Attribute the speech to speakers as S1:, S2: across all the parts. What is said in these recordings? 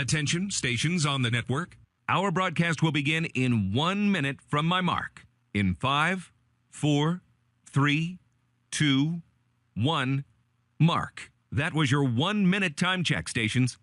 S1: Attention, stations on the network. Our broadcast will begin in 1 minute from my mark. In 5, 4, 3, 2, 1, mark. That was your 1 minute time check, stations.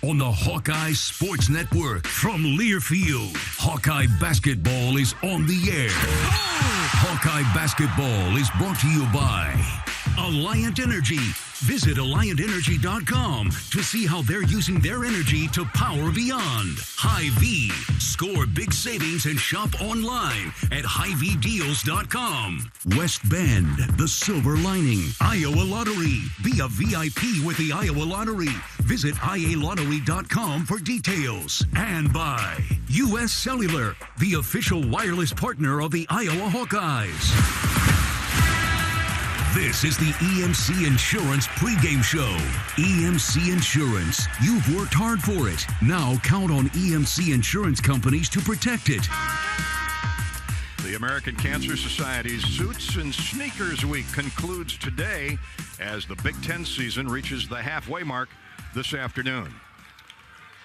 S2: On the Hawkeye Sports Network from Learfield, Hawkeye Basketball is on the air. Hawkeye Basketball is brought to you by Alliant Energy. Visit AlliantEnergy.com to see how they're using their energy to power beyond. Hy-Vee. Score big savings and shop online at HyVeeDeals.com. West Bend, the silver lining. Iowa Lottery. Be a VIP with the Iowa Lottery. Visit IALottery.com for details. And by U.S. Cellular, the official wireless partner of the Iowa Hawkeyes. This is the EMC Insurance pregame show. EMC Insurance. You've worked hard for it. Now count on EMC Insurance companies to protect it.
S3: The American Cancer Society's Suits and Sneakers Week concludes today as the Big Ten season reaches the halfway mark this afternoon.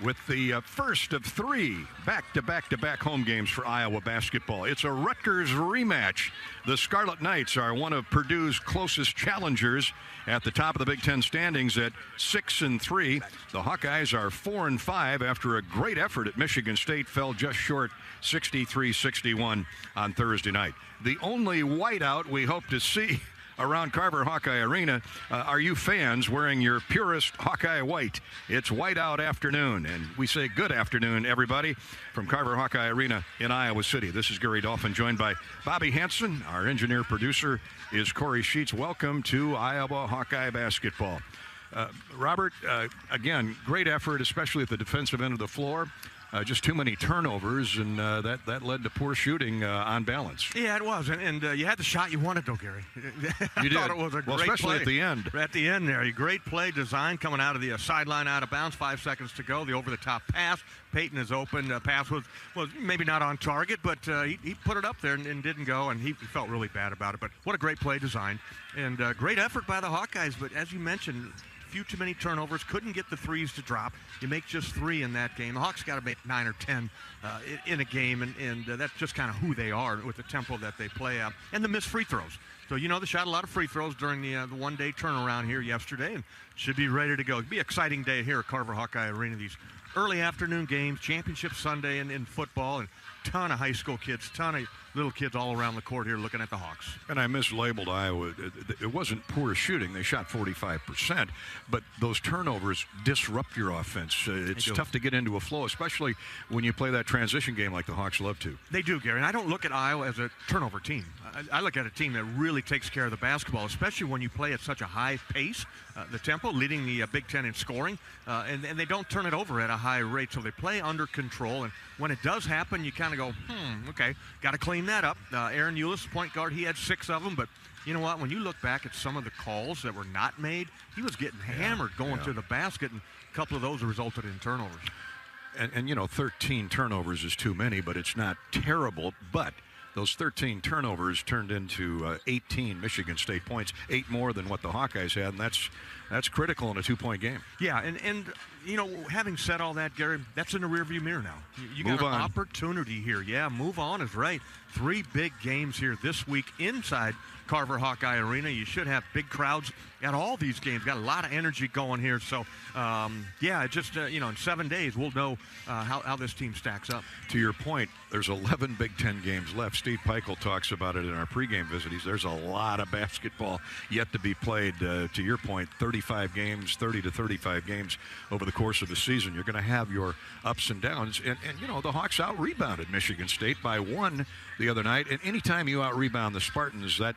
S3: With the first of 3 back-to-back-to-back home games for Iowa basketball. It's a Rutgers rematch. The Scarlet Knights are one of Purdue's closest challengers at the top of the Big Ten standings at 6-3. The Hawkeyes are 4-5 after a great effort at Michigan State fell just short 63-61 on Thursday night. The only whiteout we hope to see around Carver Hawkeye Arena are you fans wearing your purest Hawkeye white. It's whiteout afternoon, and we say good afternoon, everybody, from Carver Hawkeye Arena in Iowa City. This is Gary Dolphin, joined by Bobby Hansen. Our engineer-producer is Corey Sheets. Welcome to Iowa Hawkeye basketball. Robert, again, great effort, especially at the defensive end of the floor. Just too many turnovers, and that led to poor shooting on balance.
S4: Yeah, it was, and you had the shot you wanted, though, Gary.
S3: You did.
S4: Thought it was a great
S3: especially
S4: play.
S3: at the end.
S4: At the end there, a great play design coming out of the sideline out of bounds, 5 seconds to go, the over-the-top pass. Peyton is open. Pass was maybe not on target, but he put it up there and didn't go, and he felt really bad about it. But what a great play design, and great effort by the Hawkeyes. But as you mentioned, few too many turnovers, couldn't get the threes to drop. You make just 3 in that game. The Hawks got to make 9 or 10 in a game, and that's just kind of who they are with the tempo that they play at. And the missed free throws. So, they shot a lot of free throws during the one-day turnaround here yesterday, and should be ready to go. It'll be an exciting day here at Carver Hawkeye Arena. These early afternoon games, championship Sunday in football, and ton of high school kids, ton of little kids all around the court here looking at the Hawks.
S3: And I mislabeled Iowa. It wasn't poor shooting. They shot 45%, but those turnovers disrupt your offense. It's tough to get into a flow, especially when you play that transition game like the Hawks love to.
S4: They do, Gary. And I don't look at Iowa as a turnover team. I look at a team that really takes care of the basketball, especially when you play at such a high pace, the tempo, leading the Big Ten in scoring, and they don't turn it over at a high rate, so they play under control. And when it does happen, you kind of go, okay, got to clean that up. Aaron Eulis, point guard, he had 6 of them, but you know what? When you look back at some of the calls that were not made, he was getting hammered going to the basket, and a couple of those resulted in turnovers.
S3: And 13 turnovers is too many, but it's not terrible. But those 13 turnovers turned into 18 Michigan State points, 8 more than what the Hawkeyes had, and that's critical in a 2-point game.
S4: Yeah, and having said all that, Gary, that's in the rearview mirror now. You got an opportunity here. Yeah, move on is right. 3 big games here this week inside Carver Hawkeye Arena. You should have big crowds at all these games. Got a lot of energy going here. So, just, in 7 days, we'll know how this team stacks up.
S3: To your point, there's 11 Big Ten games left. Steve Peichel talks about it in our pregame visit. There's a lot of basketball yet to be played. To your point, 35 games, 30 to 35 games over the course of the season. You're going to have your ups and downs. And the Hawks out-rebounded Michigan State by 1 the other night. And anytime you out-rebound the Spartans, that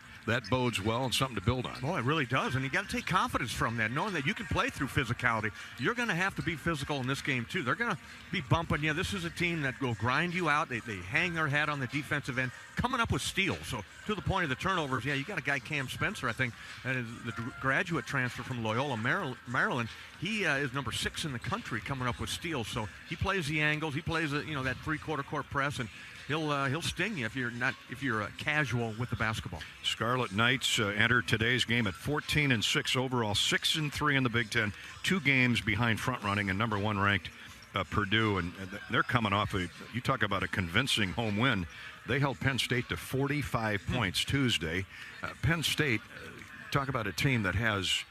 S3: bodes well and something to build on.
S4: Oh, it really does. And you got to take confidence from that, knowing that you can play through physicality. You're going to have to be physical in this game, too. They're going to be bumping you. This is a team that will grind you out. They hang their head on the defensive end, coming up with steals. So to the point of the turnovers, you got a guy, Cam Spencer, I think, that is the graduate transfer from Loyola, Maryland. He is number 6 in the country coming up with steals. So he plays the angles. He plays that three-quarter court press, and he'll sting you if you're casual with the basketball. Scarlet Knights enter today's game at 14-6 overall, 6-3 in the Big Ten, 2 games behind front-running and number 1 ranked Purdue, and they're coming off you talk about a convincing home win. They held Penn State to 45 points Tuesday. Penn State, talk about a team that has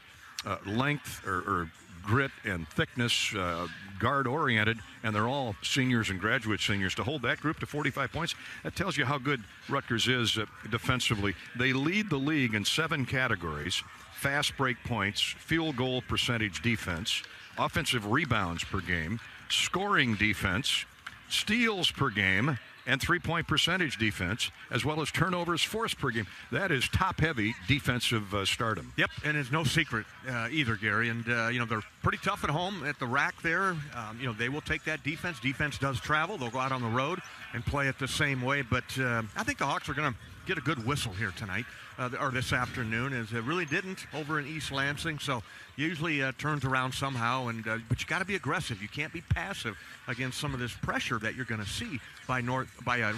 S4: length or grit and thickness, guard-oriented, and they're all seniors and graduate seniors. To hold that group to 45 points, that tells you how good Rutgers is defensively. They lead the league in 7 categories: fast break points, field goal percentage defense, offensive rebounds per game, scoring defense, steals per game, and three-point percentage defense, as well as turnovers forced per game. That is top-heavy defensive stardom. Yep, and it's no secret either, Gary. And, they're pretty tough at home at the rack there. They will take that defense. Defense does travel. They'll go out on the road and play it the same way. But I think the Hawks are going to get a good whistle here tonight, or this afternoon, as it really didn't over in East Lansing. So usually turns around somehow, but you got to be aggressive. You can't be passive against some of this pressure that you're going to see by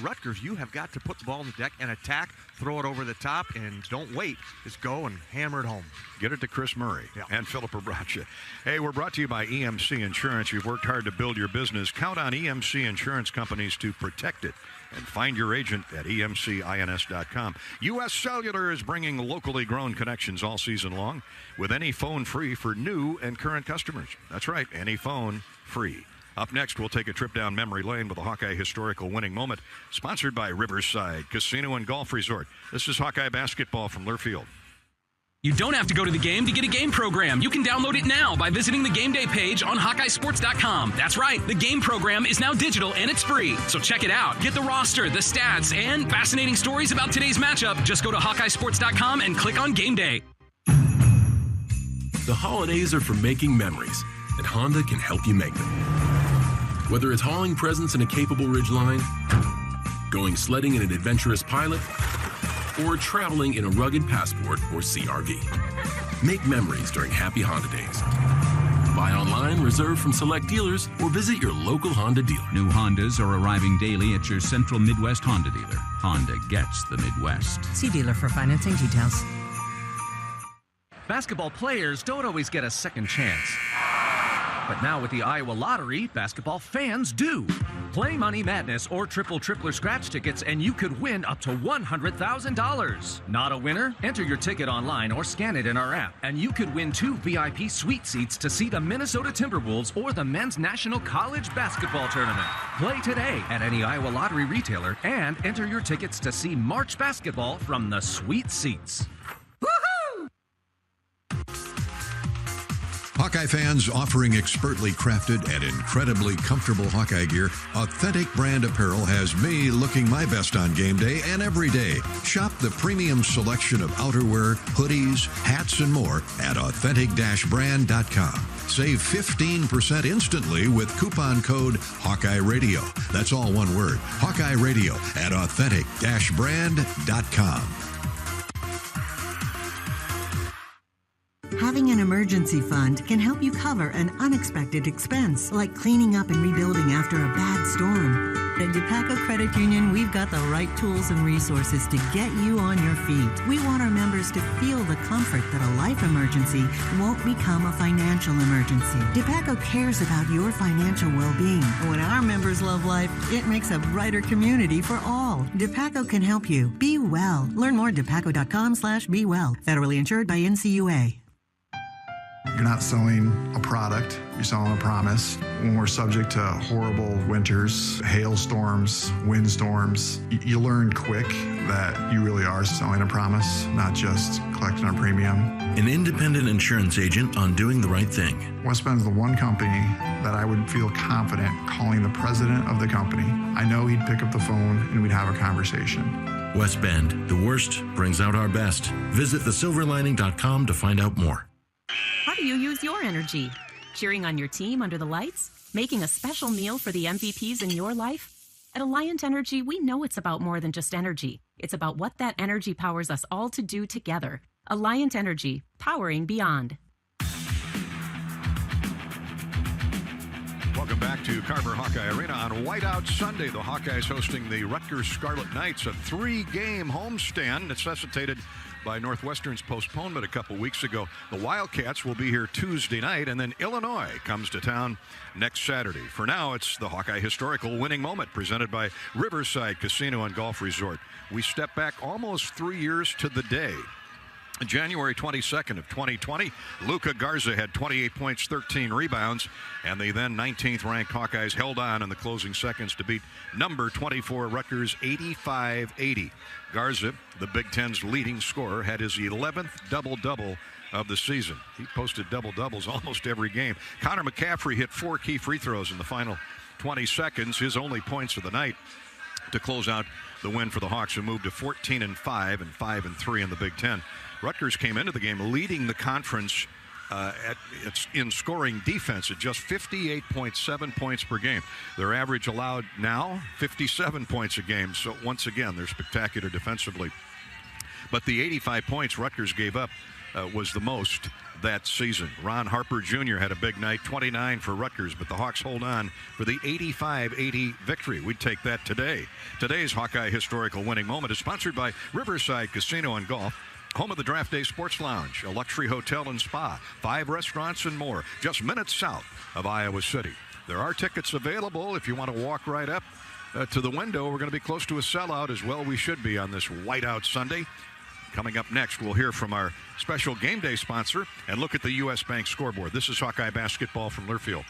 S4: Rutgers. You have got to put the ball on the deck and attack, throw it over the top, and don't wait. Just go and hammer it home. Get it to Chris Murray and Philippa Bracha. Hey, we're brought to you by EMC Insurance. You've worked hard to build your business. Count on EMC Insurance companies to protect it. And find your agent at emcins.com. U.S. Cellular is bringing locally grown connections all season long with any phone free for new and current customers. That's right, any phone free. Up next, we'll take a trip down memory lane with a Hawkeye historical winning moment, sponsored by Riverside Casino and Golf Resort. This is Hawkeye basketball from Learfield.
S5: You don't have to go to the game to get a game program. You can download it now by visiting the game day page on HawkeyeSports.com. That's right, the game program is now digital and it's free. So check it out. Get the roster, the stats, and fascinating stories about today's matchup. Just go to HawkeyeSports.com and click on Game Day.
S6: The holidays are for making memories, and Honda can help you make them. Whether it's hauling presents in a capable Ridgeline, going sledding in an adventurous Pilot, or traveling in a rugged Passport or CRV. Make memories during Happy Honda Days. Buy online, reserve from select dealers, or visit your local Honda dealer.
S7: New Hondas are arriving daily at your Central Midwest Honda dealer. Honda gets the Midwest.
S8: See dealer for financing details.
S9: Basketball players don't always get a second chance. But now with the Iowa Lottery, basketball fans do. Play Money Madness or Tripler scratch tickets and you could win up to $100,000. Not a winner? Enter your ticket online or scan it in our app and you could win 2 VIP suite seats to see the Minnesota Timberwolves or the Men's National College Basketball Tournament. Play today at any Iowa Lottery retailer and enter your tickets to see March basketball from the suite seats.
S10: Hawkeye fans offering expertly crafted and incredibly comfortable Hawkeye gear, Authentic Brand Apparel has me looking my best on game day and every day. Shop the premium selection of outerwear, hoodies, hats, and more at authentic-brand.com. Save 15% instantly with coupon code Hawkeye Radio. That's all one word, Hawkeye Radio at authentic-brand.com.
S11: Having an emergency fund can help you cover an unexpected expense, like cleaning up and rebuilding after a bad storm. At DePaco Credit Union, we've got the right tools and resources to get you on your feet. We want our members to feel the comfort that a life emergency won't become a financial emergency. DePaco cares about your financial well-being. When our members love life, it makes a brighter community for all. DePaco can help you. Be well. Learn more at depaco.com/bewell. Federally insured by NCUA.
S12: You're not selling a product, you're selling a promise. When we're subject to horrible winters, hailstorms, windstorms, you learn quick that you really are selling a promise, not just collecting a premium.
S13: An independent insurance agent on doing the right thing.
S12: West Bend's the one company that I would feel confident calling the president of the company. I know he'd pick up the phone and we'd have a conversation.
S13: West Bend, the worst brings out our best. Visit thesilverlining.com to find out more.
S14: How do you use your energy? Cheering on your team under the lights? Making a special meal for the MVPs in your life? At Alliant Energy, we know it's about more than just energy. It's about what that energy powers us all to do together. Alliant Energy, powering beyond.
S3: Welcome back to Carver Hawkeye Arena on Whiteout Sunday. The Hawkeyes hosting the Rutgers Scarlet Knights, a 3-game homestand necessitated by Northwestern's postponement a couple weeks ago. The Wildcats will be here Tuesday night, and then Illinois comes to town next Saturday. For now, it's the Hawkeye Historical Winning Moment presented by Riverside Casino and Golf Resort. We step back almost 3 years to the day. January 22nd of 2020, Luka Garza had 28 points, 13 rebounds, and the then 19th ranked Hawkeyes held on in the closing seconds to beat number 24 Rutgers 85-80. Garza, the Big Ten's leading scorer, had his 11th double-double of the season. He posted double-doubles almost every game. Connor McCaffrey hit 4 key free throws in the final 20 seconds, his only points of the night, to close out the win for the Hawks, who moved to 14-5 and 5-3 in the Big Ten. Rutgers came into the game leading the conference in scoring defense at just 58.7 points per game. Their average allowed now 57 points a game. So once again, they're spectacular defensively. But the 85 points Rutgers gave up was the most that season. Ron Harper Jr. had a big night, 29 for Rutgers, but the Hawks hold on for the 85-80 victory. We'd take that today. Today's Hawkeye Historical Winning Moment is sponsored by Riverside Casino and Golf, home of the Draft Day Sports Lounge, a luxury hotel and spa, 5 restaurants and more, just minutes south of Iowa City. There are tickets available if you want to walk right up to the window. We're going to be close to a sellout as well. We should be on this Whiteout Sunday. Coming up next, we'll hear from our special game day sponsor and look at the U.S. Bank scoreboard. This is Hawkeye basketball from Learfield.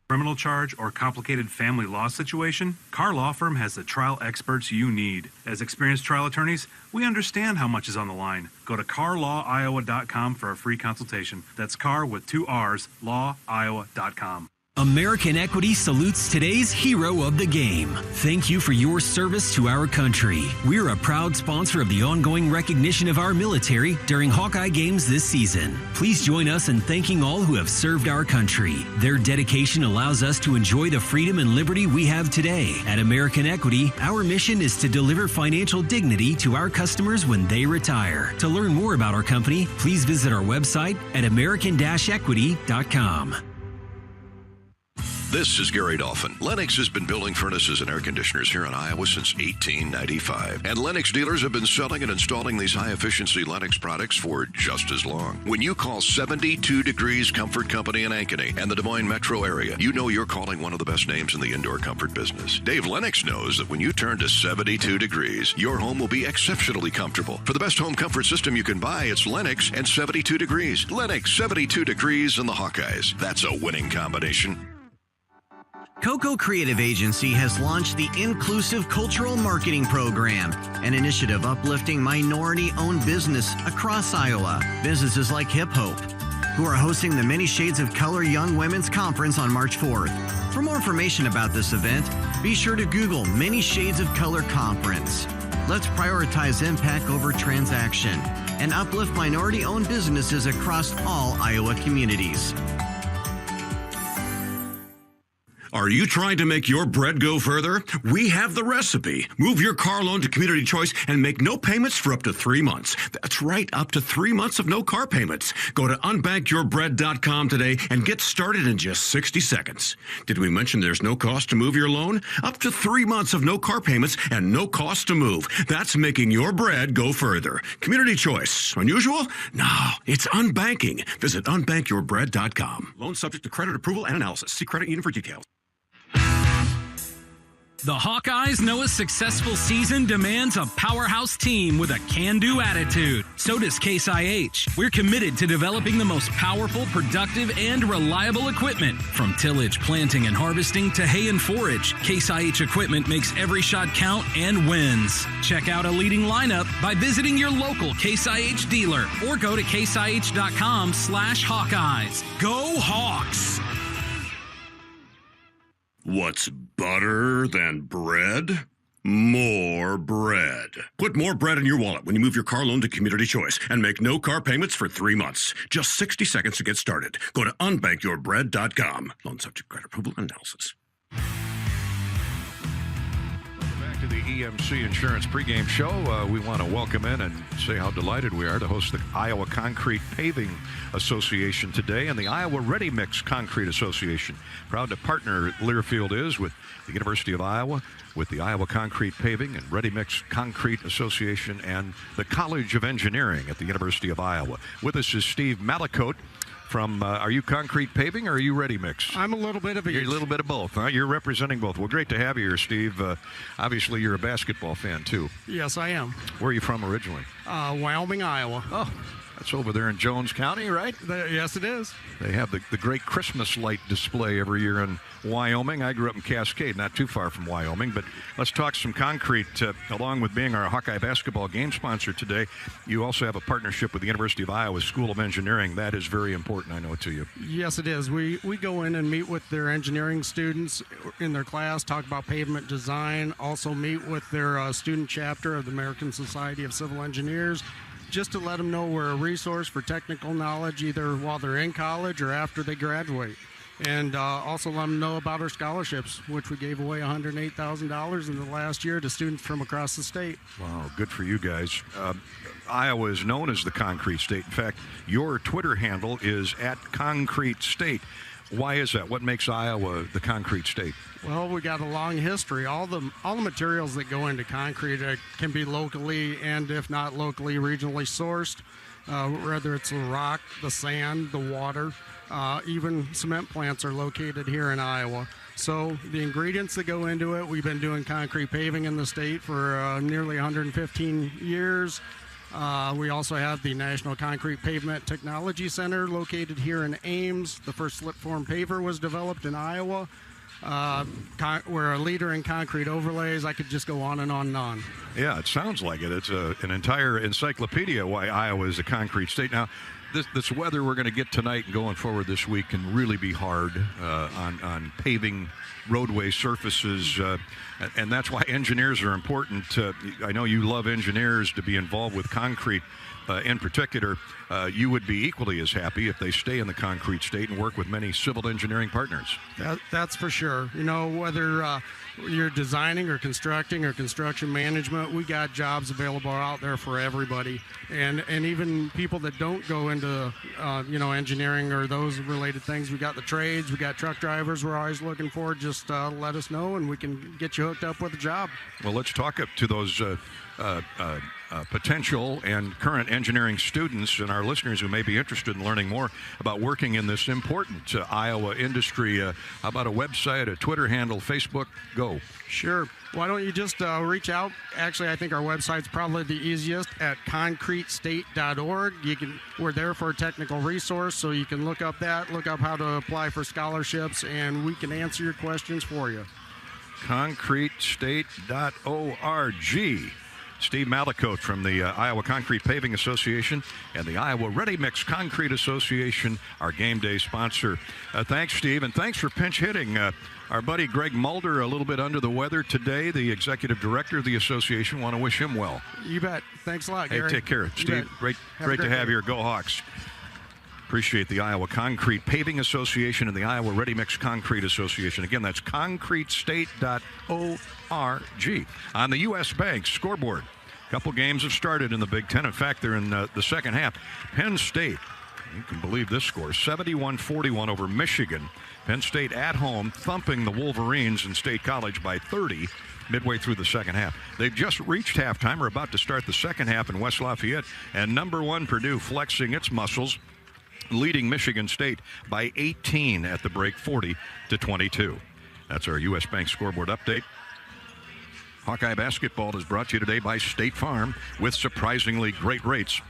S15: Criminal charge or complicated family law situation? Carr Law Firm has the trial experts you need. As experienced trial attorneys, we understand how much is on the line. Go to carlawiowa.com for a free consultation. That's Carr with 2 R's, lawiowa.com.
S16: American Equity salutes today's hero of the game. Thank you for your service to our country. We're a proud sponsor of the ongoing recognition of our military during Hawkeye games this season. Please join us in thanking all who have served our country. Their dedication allows us to enjoy the freedom and liberty we have today. At American Equity, our mission is to deliver financial dignity to our customers when they retire. To learn more about our company, please visit our website at american-equity.com.
S17: This is Gary Dolphin. Lennox has been building furnaces and air conditioners here in Iowa since 1895. And Lennox dealers have been selling and installing these high-efficiency Lennox products for just as long. When you call 72 Degrees Comfort Company in Ankeny and the Des Moines metro area, you know you're calling one of the best names in the indoor comfort business. Dave Lennox knows that when you turn to 72 Degrees, your home will be exceptionally comfortable. For the best home comfort system you can buy, it's Lennox and 72 Degrees. Lennox, 72 Degrees, and the Hawkeyes. That's a winning combination.
S18: Coco Creative Agency has launched the Inclusive Cultural Marketing Program, an initiative uplifting minority-owned business across Iowa. Businesses like Hip Hope, who are hosting the Many Shades of Color Young Women's Conference on March 4th. For more information about this event, be sure to Google Many Shades of Color Conference. Let's prioritize impact over transaction and uplift minority-owned businesses across all Iowa communities.
S19: Are you trying to make your bread go further? We have the recipe. Move your car loan to Community Choice and make no payments for up to 3 months. That's right, up to 3 months of no car payments. Go to unbankyourbread.com today and get started in just 60 seconds. Did we mention there's no cost to move your loan? Up to 3 months of no car payments and no cost to move. That's making your bread go further. Community Choice. Unusual? No, it's unbanking. Visit unbankyourbread.com. Loan subject to credit approval and analysis. See credit union for details.
S5: The Hawkeyes know a successful season demands a powerhouse team with a can-do attitude. So does Case IH. We're committed to developing the most powerful, productive, and reliable equipment. From tillage, planting, and harvesting to hay and forage, Case IH equipment makes every shot count and wins. Check out a leading lineup by visiting your local Case IH dealer or go to caseih.com/Hawkeyes. Go Hawks!
S19: What's better than bread? More bread. Put more bread in your wallet when you move your car loan to Community Choice and make no car payments for 3 months. Just 60 seconds to get started. Go to unbankyourbread.com. Loan subject credit approval and analysis.
S3: To the EMC Insurance pregame show. We want to welcome in and say how delighted we are to host the Iowa Concrete Paving Association today and the Iowa Ready Mix Concrete Association. Proud to partner, Learfield is, with the University of Iowa, with the Iowa Concrete Paving and Ready Mix Concrete Association and the College of Engineering at the University of Iowa. With us is Steve Malicote from, are you Concrete Paving or are you Ready Mix?
S20: I'm a little bit of each.
S3: You're a little bit of both, huh? You're representing both. Well, great to have you here, Steve. Obviously, you're a basketball fan, too.
S20: Yes, I am.
S3: Where are you from originally?
S20: Wyoming, Iowa.
S3: Oh, that's over there in Jones County, right?
S20: Yes, it is.
S3: They have the great Christmas light display every year in Wyoming. I grew up in Cascade, not too far from Wyoming. But let's talk some concrete. Along with being our Hawkeye basketball game sponsor today, you also have a partnership with the University of Iowa School of Engineering. That is very important, I know, to you.
S20: Yes, it is. We go in and meet with their engineering students in their class, talk about pavement design, also meet with their student chapter of the American Society of Civil Engineers, just to let them know we're a resource for technical knowledge either while they're in college or after they graduate. And also let them know about our scholarships, which we gave away $108,000 in the last year to students from across the state.
S3: Wow, good for you guys. Iowa is known as the Concrete State. In fact, your Twitter handle is @ConcreteState. Why is that? What makes Iowa the Concrete State?
S20: Well, we got a long history. All the materials that go into concrete can be locally and, if not locally, regionally sourced. Whether it's the rock, the sand, the water, even cement plants are located here in Iowa. So the ingredients that go into it, we've been doing concrete paving in the state for nearly 115 years. We also have the National Concrete Pavement Technology Center located here in Ames. The first slip-form paver was developed in Iowa. We're a leader in concrete overlays. I could just go on and on and on.
S3: Yeah, it sounds like it. It's an entire encyclopedia why Iowa is a concrete state. Now, this weather we're going to get tonight and going forward this week can really be hard on paving roadway surfaces, and that's why engineers are important. I know you love engineers to be involved with concrete. In particular, you would be equally as happy if they stay in the concrete state and work with many civil engineering partners.
S20: That's for sure. You know, whether you're designing or construction management, we got jobs available out there for everybody. And even people that don't go into, engineering or those related things, we got the trades, we got truck drivers we're always looking for. Just let us know and we can get you hooked up with a job.
S3: Well, let's talk up to those potential and current engineering students and our listeners who may be interested in learning more about working in this important Iowa industry. How about a website, a Twitter handle, Facebook? Go.
S20: Sure. Why don't you just reach out? Actually, I think our website's probably the easiest at concretestate.org. We're there for a technical resource, so you can look up how to apply for scholarships, and we can answer your questions for you.
S3: Concretestate.org. Steve Malicote from the Iowa Concrete Paving Association and the Iowa Ready Mix Concrete Association, our game day sponsor. Thanks, Steve, and thanks for pinch hitting. Our buddy Greg Mulder, a little bit under the weather today, the executive director of the association. Want to wish him well.
S20: You bet. Thanks a lot, Gary.
S3: Hey, take care. Steve, great to have you here. Go Hawks. Appreciate the Iowa Concrete Paving Association and the Iowa Ready Mix Concrete Association. Again, that's concretestate.org. On the U.S. Bank scoreboard, a couple games have started in the Big Ten. In fact, they're in the second half. Penn State, you can believe this score, 71-41 over Michigan. Penn State at home thumping the Wolverines in State College by 30 midway through the second half. They've just reached halftime. We're about to start the second half in West Lafayette. And number one, Purdue flexing its muscles, leading Michigan State by 18 at the break, 40-22. That's our U.S. Bank scoreboard update. Hawkeye basketball is brought to you today by State Farm with surprisingly great rates.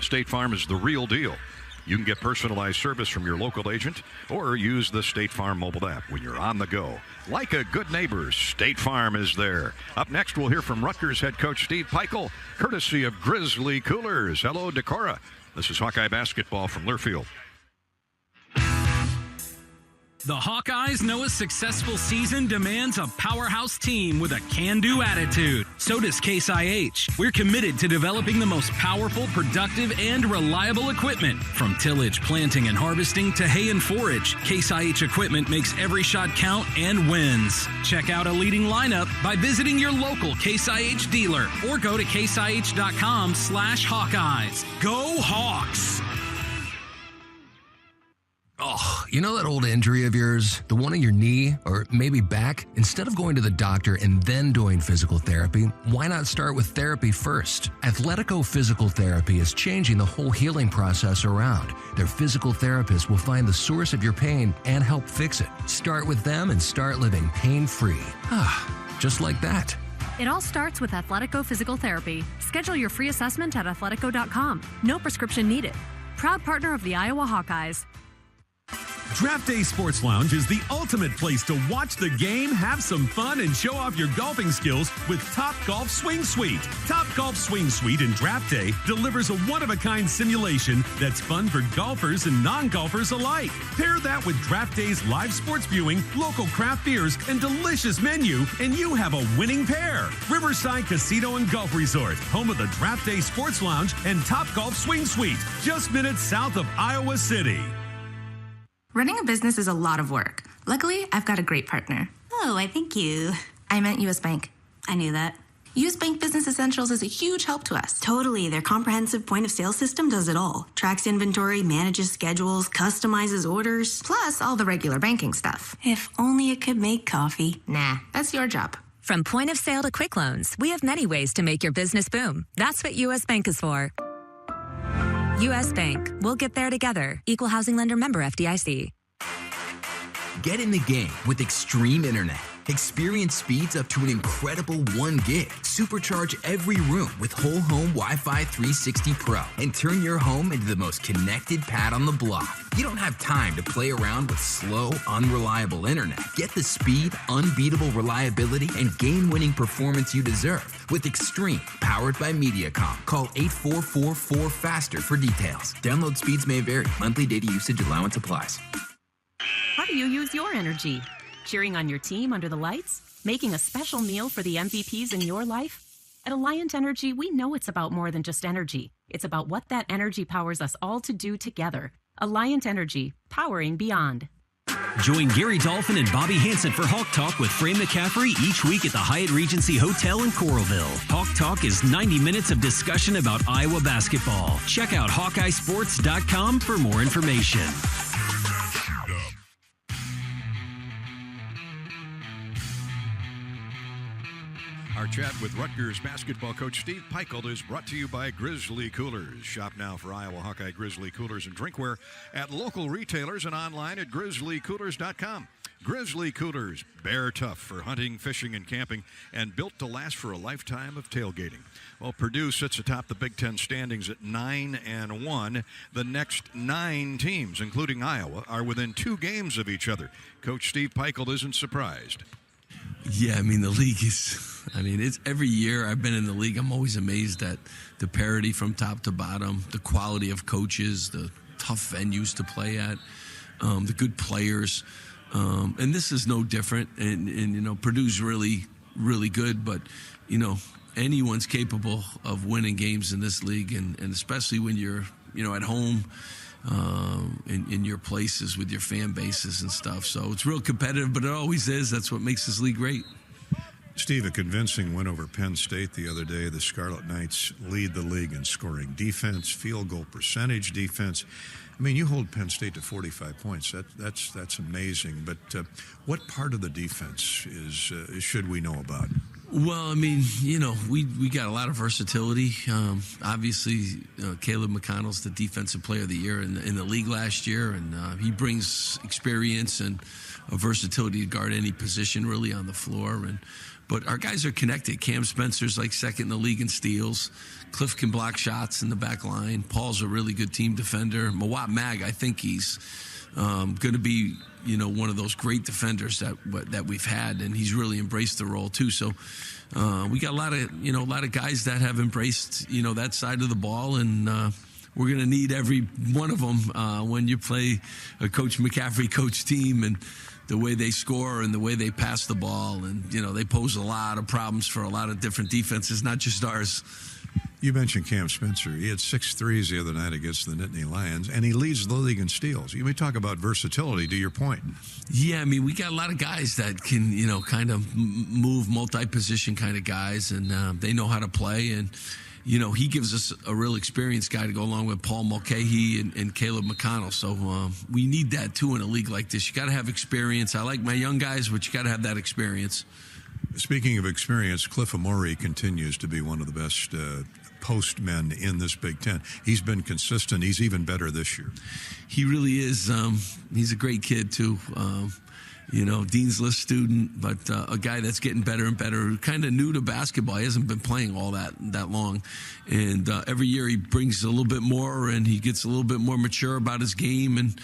S3: State Farm is the real deal. You can get personalized service from your local agent or use the State Farm mobile app when you're on the go. Like a good neighbor, State Farm is there. Up next, we'll hear from Rutgers head coach Steve Peichel, courtesy of Grizzly Coolers. Hello, Decorah. This is Hawkeye basketball from Learfield.
S5: The Hawkeyes know a successful season demands a powerhouse team with a can-do attitude. So does Case IH. We're committed to developing the most powerful, productive, and reliable equipment. From tillage, planting, and harvesting to hay and forage, Case IH equipment makes every shot count and wins. Check out a leading lineup by visiting your local Case IH dealer or go to caseih.com/Hawkeyes. Go Hawks!
S21: Oh, you know that old injury of yours? The one in your knee or maybe back? Instead of going to the doctor and then doing physical therapy, why not start with therapy first? Athletico Physical Therapy is changing the whole healing process around. Their physical therapists will find the source of your pain and help fix it. Start with them and start living pain-free. Just like that.
S22: It all starts with Athletico Physical Therapy. Schedule your free assessment at athletico.com. No prescription needed. Proud partner of the Iowa Hawkeyes.
S23: Draft Day Sports Lounge is the ultimate place to watch the game, have some fun, and show off your golfing skills with Top Golf Swing Suite. Top Golf Swing Suite in Draft Day delivers a one-of-a-kind simulation that's fun for golfers and non-golfers alike. Pair that with Draft Day's live sports viewing, local craft beers, and delicious menu, and you have a winning pair. Riverside Casino and Golf Resort, home of the Draft Day Sports Lounge and Top Golf Swing Suite, just minutes south of Iowa City.
S24: Running a business is a lot of work. Luckily, I've got a great partner.
S25: Oh, I think you...
S24: I meant U.S. Bank.
S25: I knew that.
S24: U.S. Bank Business Essentials is a huge help to us.
S25: Totally. Their comprehensive point-of-sale system does it all. Tracks inventory, manages schedules, customizes orders.
S24: Plus, all the regular banking stuff.
S25: If only it could make coffee.
S24: Nah, that's your job.
S26: From point of sale to quick loans, we have many ways to make your business boom. That's what U.S. Bank is for. U.S. Bank. We'll get there together. Equal housing lender member FDIC.
S27: Get in the game with Extreme Internet. Experience speeds up to an incredible 1 gig. Supercharge every room with whole home Wi-Fi 360 Pro and turn your home into the most connected pad on the block. You don't have time to play around with slow, unreliable internet. Get the speed, unbeatable reliability, and game-winning performance you deserve with Extreme, powered by Mediacom. Call 8444-FASTER for details. Download speeds may vary. Monthly data usage allowance applies.
S14: How do you use your energy? Cheering on your team under the lights? Making a special meal for the MVPs in your life? At Alliant Energy, we know it's about more than just energy. It's about what that energy powers us all to do together. Alliant Energy, powering beyond.
S16: Join Gary Dolphin and Bobby Hansen for Hawk Talk with Fran McCaffrey each week at the Hyatt Regency Hotel in Coralville. Hawk Talk is 90 minutes of discussion about Iowa basketball. Check out HawkeyeSports.com for more information.
S3: Our chat with Rutgers basketball coach Steve Peichel is brought to you by Grizzly Coolers. Shop now for Iowa Hawkeye Grizzly Coolers and drinkware at local retailers and online at grizzlycoolers.com. Grizzly Coolers, bear tough for hunting, fishing, and camping, and built to last for a lifetime of tailgating. Well, Purdue sits atop the Big Ten standings at 9-1. The next 9 teams, including Iowa, are within 2 games of each other. Coach Steve Peichel isn't surprised.
S28: Yeah, I mean, the league is, it's every year I've been in the league, I'm always amazed at the parity from top to bottom, the quality of coaches, the tough venues to play at, the good players. And this is no different. And Purdue's really, really good, but, anyone's capable of winning games in this league, and especially when you're, at home. In your places with your fan bases and stuff. So it's real competitive, but it always is. That's what makes this league great.
S10: Steve, a convincing win over Penn State the other day. The Scarlet Knights lead the league in scoring defense, field goal percentage defense. I mean, you hold Penn State to 45 points. That's amazing. But what part of the defense should we know about?
S28: Well, we got a lot of versatility. Obviously, Caleb McConnell's the defensive player of the year in the league last year, and he brings experience and a versatility to guard any position really on the floor. But our guys are connected. Cam Spencer's like second in the league in steals. Cliff can block shots in the back line. Paul's a really good team defender. Mawat Mag, I think he's going to be, one of those great defenders that we've had, and he's really embraced the role too. So we got a lot of guys that have embraced, that side of the ball, and we're going to need every one of them when you play a Coach McCaffrey coach team, and the way they score and the way they pass the ball, and they pose a lot of problems for a lot of different defenses, not just ours.
S10: You mentioned Cam Spencer. He had 6 threes the other night against the Nittany Lions, and he leads the league in steals. You may talk about versatility, to your point.
S28: Yeah, I mean, we got a lot of guys that can, kind of move, multi-position kind of guys, and they know how to play. And, he gives us a real experienced guy to go along with Paul Mulcahy and Caleb McConnell. So we need that, too, in a league like this. You got to have experience. I like my young guys, but you got to have that experience.
S10: Speaking of experience, Cliff Amore continues to be one of the best postmen in this Big Ten. He's been consistent. He's even better this year.
S28: He really is. He's a great kid, too. Dean's List student, but a guy that's getting better and better, kind of new to basketball. He hasn't been playing all that long. And every year he brings a little bit more, and he gets a little bit more mature about his game. And,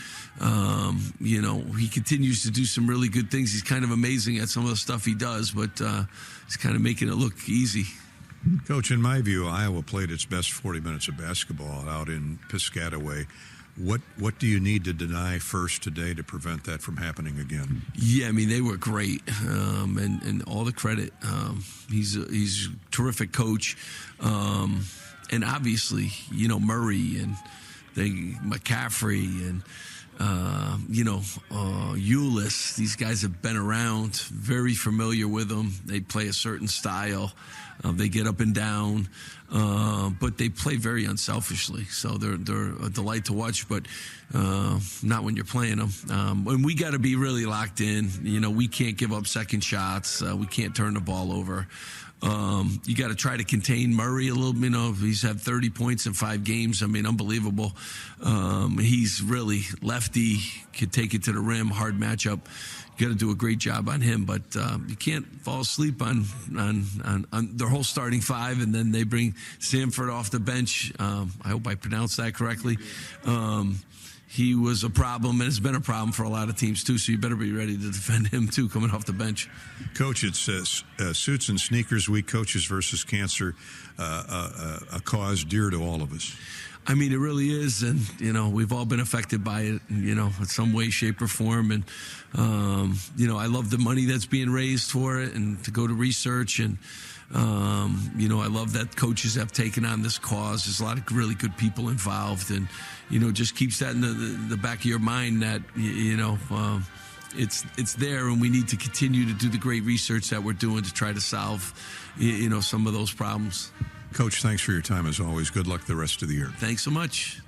S28: he continues to do some really good things. He's kind of amazing at some of the stuff he does, but he's kind of making it look easy.
S10: Coach, in my view, Iowa played its best 40 minutes of basketball out in Piscataway. What do you need to deny first today to prevent that from happening again?
S28: Yeah, I mean, they were great, and all the credit. He's a terrific coach, and obviously, Murray and McCaffrey and Ulis. These guys have been around, very familiar with them. They play a certain style. They get up and down, but they play very unselfishly. So they're a delight to watch, but not when you're playing them. And we got to be really locked in. We can't give up second shots. We can't turn the ball over. You got to try to contain Murray a little bit. He's had 30 points in 5 games. I mean, unbelievable. He's really lefty, could take it to the rim, hard matchup. You got to do a great job on him, but you can't fall asleep on their whole starting 5, and then they bring Samford off the bench. I hope I pronounced that correctly. He was a problem, and has been a problem for a lot of teams, too, so you better be ready to defend him, too, coming off the bench.
S10: Coach, it says Suits and Sneakers Week, Coaches versus Cancer, a cause dear to all of us.
S28: I mean, it really is, and, we've all been affected by it, in some way, shape, or form, and, I love the money that's being raised for it, and to go to research, and, I love that coaches have taken on this cause. There's a lot of really good people involved, and, just keeps that in the back of your mind that, it's there, and we need to continue to do the great research that we're doing to try to solve, some of those problems.
S10: Coach, thanks for your time as always. Good luck the rest of the year.
S28: Thanks so much.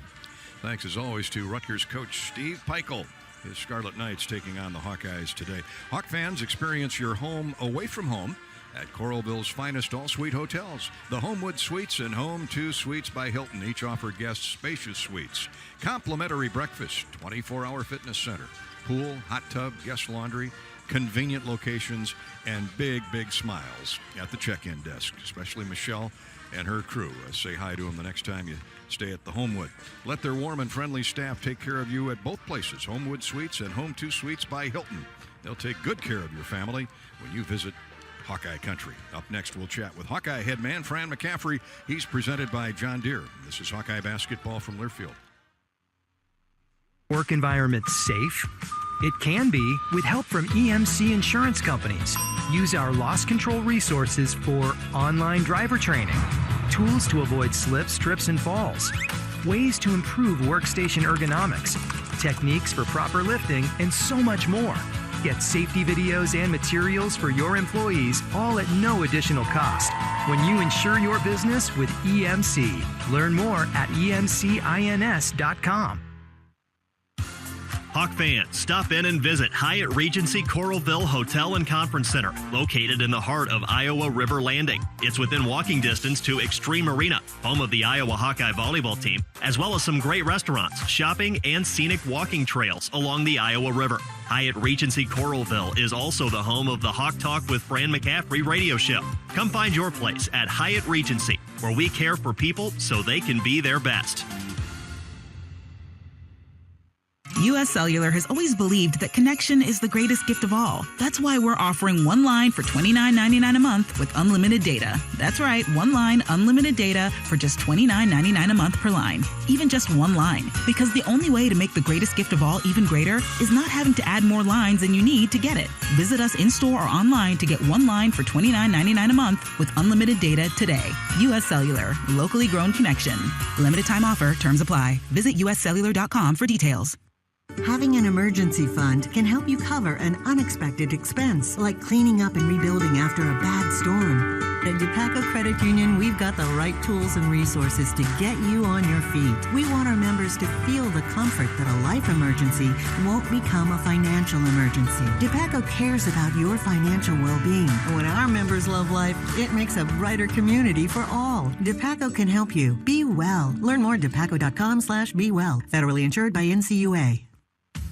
S3: Thanks as always to Rutgers coach Steve Peichel. His Scarlet Knights taking on the Hawkeyes today. Hawk fans, experience your home away from home at Coralville's finest all-suite hotels. The Homewood Suites and Home 2 Suites by Hilton each offer guests spacious suites, complimentary breakfast, 24-hour fitness center, pool, hot tub, guest laundry, convenient locations, and big, big smiles at the check-in desk, especially Michelle and her crew. Say hi to them the next time you stay at the Homewood. Let their warm and friendly staff take care of you at both places, Homewood Suites and Home 2 Suites by Hilton. They'll take good care of your family when you visit Hawkeye Country. Up next, we'll chat with Hawkeye head man Fran McCaffrey. He's presented by John Deere. This is Hawkeye basketball from Learfield.
S1: Work environment safe? It can be with help from EMC insurance companies. Use our loss control resources for online driver training, tools to avoid slips, trips, and falls, ways to improve workstation ergonomics, techniques for proper lifting, and so much more. Get safety videos and materials for your employees, all at no additional cost. When you insure your business with EMC, learn more at emcins.com.
S2: Hawk fans, stop in and visit Hyatt Regency Coralville Hotel and Conference Center, located in the heart of Iowa River Landing. It's within walking distance to Extreme Arena, home of the Iowa Hawkeye volleyball team, as well as some great restaurants, shopping, and scenic walking trails along the Iowa River. Hyatt Regency Coralville is also the home of the Hawk Talk with Fran McCaffrey radio show. Come find your place at Hyatt Regency, where we care for people so they can be their best.
S4: U.S. Cellular has always believed that connection is the greatest gift of all. That's why we're offering one line for $29.99 a month with unlimited data. That's right, one line, unlimited data for just $29.99 a month per line. Even just one line. Because the only way to make the greatest gift of all even greater is not having to add more lines than you need to get it. Visit us in-store or online to get one line for $29.99 a month with unlimited data today. U.S. Cellular. Locally grown connection. Limited time offer. Terms apply. Visit uscellular.com for details.
S6: Having an emergency fund can help you cover an unexpected expense, like cleaning up and rebuilding after a bad storm. At DePaco Credit Union, we've got the right tools and resources to get you on your feet. We want our members to feel the comfort that a life emergency won't become a financial emergency. DePaco cares about your financial well-being. When our members love life, it makes a brighter community for all. DePaco can help you. Be well. Learn more at DePaco.com/be well. Federally insured by NCUA.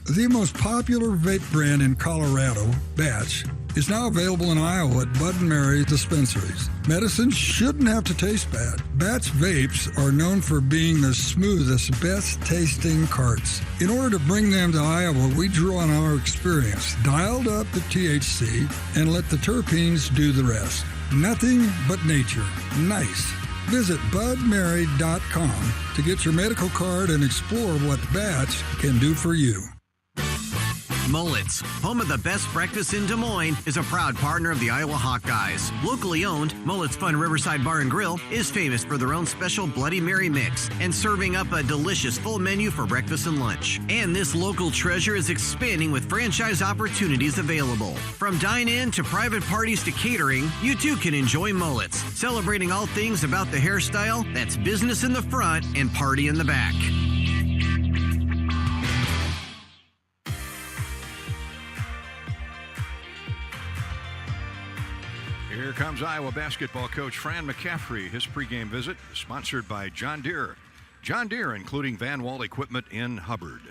S7: The most popular vape brand in Colorado, Batch, is now available in Iowa at Bud & Mary dispensaries. Medicine shouldn't have to taste bad. Batch vapes are known for being the smoothest, best-tasting carts. In order to bring them to Iowa, we drew on our experience, dialed up the THC, and let the terpenes do the rest. Nothing but nature. Nice. Visit budmary.com to get your medical card and explore what Batch can do for you.
S18: Mullet's, home of the best breakfast in Des Moines, is a proud partner of the Iowa Hawkeyes. Locally owned, Mullet's Fun Riverside Bar and Grill is famous for their own special Bloody Mary mix and serving up a delicious full menu for breakfast and lunch. And this local treasure is expanding with franchise opportunities available. From dine-in to private parties to catering, you too can enjoy Mullet's, celebrating all things about the hairstyle that's business in the front and party in the back.
S3: Here comes Iowa basketball coach Fran McCaffrey. His pregame visit is sponsored by John Deere. John Deere, including Van Wall equipment in Hubbard.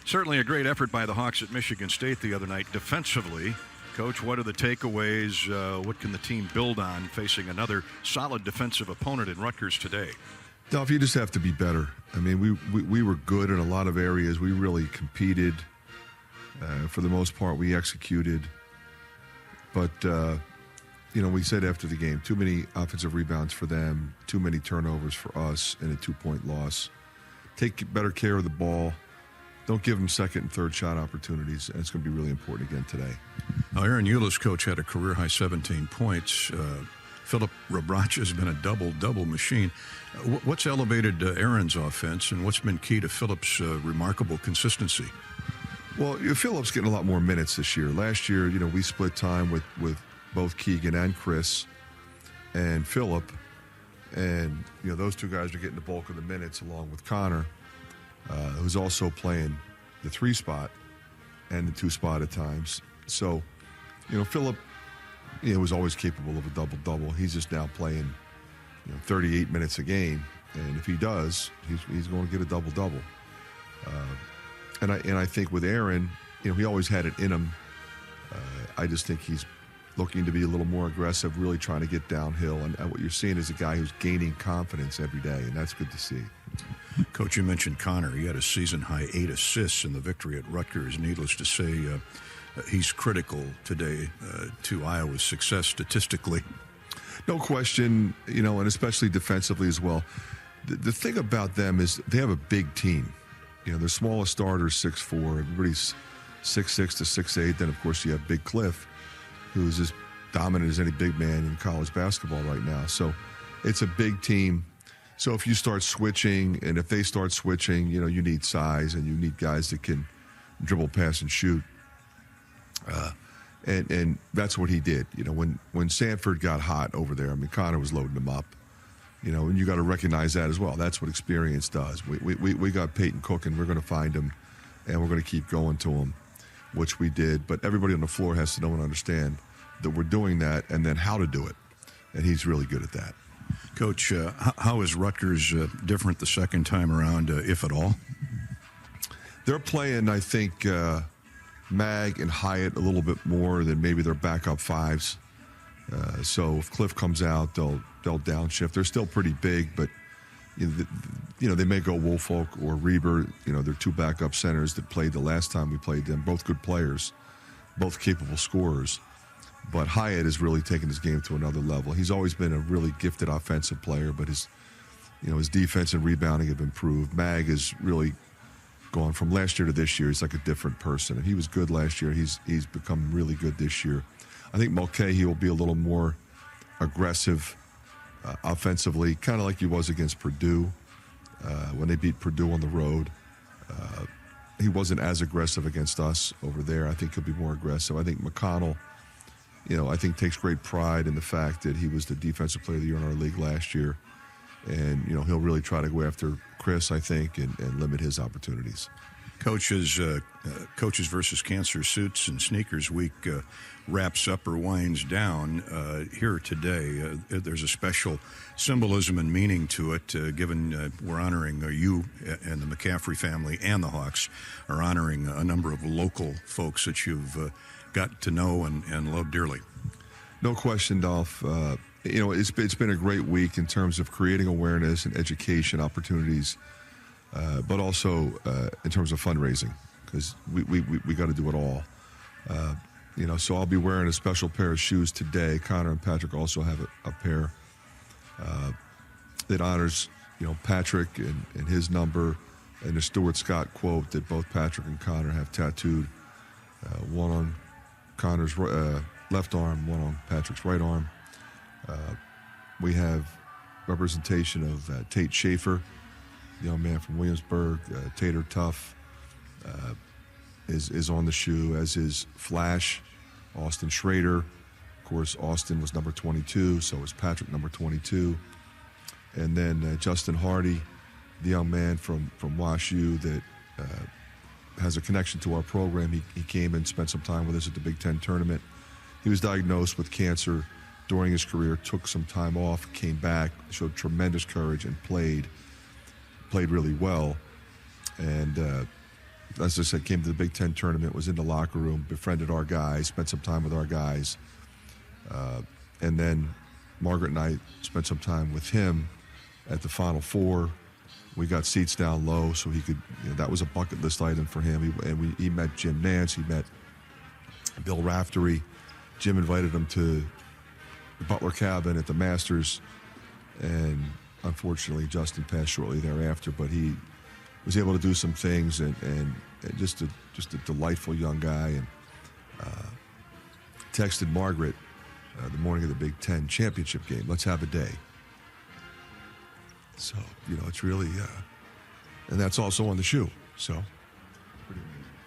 S3: Certainly a great effort by the Hawks at Michigan State the other night defensively. Coach, what are the takeaways? What can the team build on facing another solid defensive opponent in Rutgers today?
S8: Duff, you just have to be better. I mean, we were good in a lot of areas. We really competed. For the most part, we executed. But, we said after the game, too many offensive rebounds for them, too many turnovers for us, and a 2-point loss. Take better care of the ball. Don't give them second and third shot opportunities, and it's going to be really important again today.
S3: Now, Aaron Euless, coach, had a career-high 17 points. Philip Robracha has been a double-double machine. What's elevated Aaron's offense, and what's been key to Philip's remarkable consistency?
S8: Well, Philip's getting a lot more minutes this year. Last year, we split time with both Keegan and Chris and Philip. And, those two guys are getting the bulk of the minutes along with Connor, who's also playing the 3 spot and the 2 spot at times. So, Philip, was always capable of a double-double. He's just now playing, 38 minutes a game. And if he does, he's going to get a double-double. And I think with Aaron, he always had it in him. I just think he's looking to be a little more aggressive, really trying to get downhill. And what you're seeing is a guy who's gaining confidence every day, and that's good to see.
S3: Coach, you mentioned Connor. He had a season-high 8 assists in the victory at Rutgers. Needless to say, he's critical today to Iowa's success statistically.
S8: No question, and especially defensively as well. The thing about them is they have a big team. Their smallest starter's 6'4". Everybody's 6'6" to 6'8". Then, of course, you have Big Cliff, who's as dominant as any big man in college basketball right now. So it's a big team. So if you start switching, and if they start switching, you need size, and you need guys that can dribble, pass, and shoot. And that's what he did. When Sanford got hot over there, Connor was loading him up. And you got to recognize that as well. That's what experience does. We got Peyton cooking. We're going to find him, and we're going to keep going to him, which we did. But everybody on the floor has to know and understand that we're doing that, and then how to do it. And he's really good at that.
S3: Coach, how is Rutgers different the second time around, if at all?
S8: They're playing, I think, Mag and Hyatt a little bit more than maybe their backup fives. So if Cliff comes out, they'll downshift. They're still pretty big, but they may go Woolfolk or Reber. They're two backup centers that played the last time we played them. Both good players, both capable scorers. But Hyatt has really taken his game to another level. He's always been a really gifted offensive player, but his defense and rebounding have improved. Mag has really gone from last year to this year. He's like a different person. If he was good last year, he's become really good this year. I think Mulcahy will be a little more aggressive offensively, kind of like he was against Purdue when they beat Purdue on the road. He wasn't as aggressive against us over there. I think he'll be more aggressive. I think McConnell, I think takes great pride in the fact that he was the defensive player of the year in our league last year. And, he'll really try to go after Chris, I think, and limit his opportunities.
S3: Coaches versus Cancer Suits and Sneakers Week wraps up or winds down here today. There's a special symbolism and meaning to it, given we're honoring you and the McCaffrey family and the Hawks are honoring a number of local folks that you've got to know and love dearly.
S8: No question, Dolph. It's been a great week in terms of creating awareness and education opportunities, but also in terms of fundraising, because we got to do it all. So I'll be wearing a special pair of shoes today. Connor and Patrick also have a pair that honors, Patrick and his number and the Stuart Scott quote that both Patrick and Connor have tattooed, one on Connor's left arm, one on Patrick's right arm. We have representation of Tate Schaefer, the young man from Williamsburg. Tater Tuff is on the shoe, as is Flash, Austin Schrader. Of course, Austin was number 22, so was Patrick, number 22. And then Justin Hardy, the young man from WashU that has a connection to our program. He came and spent some time with us at the Big Ten tournament. He was diagnosed with cancer during his career, took some time off, came back, showed tremendous courage, and played really well. And as I said, came to the Big Ten tournament, was in the locker room, befriended our guys, spent some time with our guys. And then Margaret and I spent some time with him at the Final Four. We got seats down low so he could, that was a bucket list item for him. He met Jim Nance, he met Bill Raftery. Jim invited him to the Butler cabin at the Masters, and unfortunately Justin passed shortly thereafter, but he was able to do some things and just a delightful young guy, and texted Margaret the morning of the Big Ten championship game, let's have a day. So, it's really, and that's also on the shoe. So,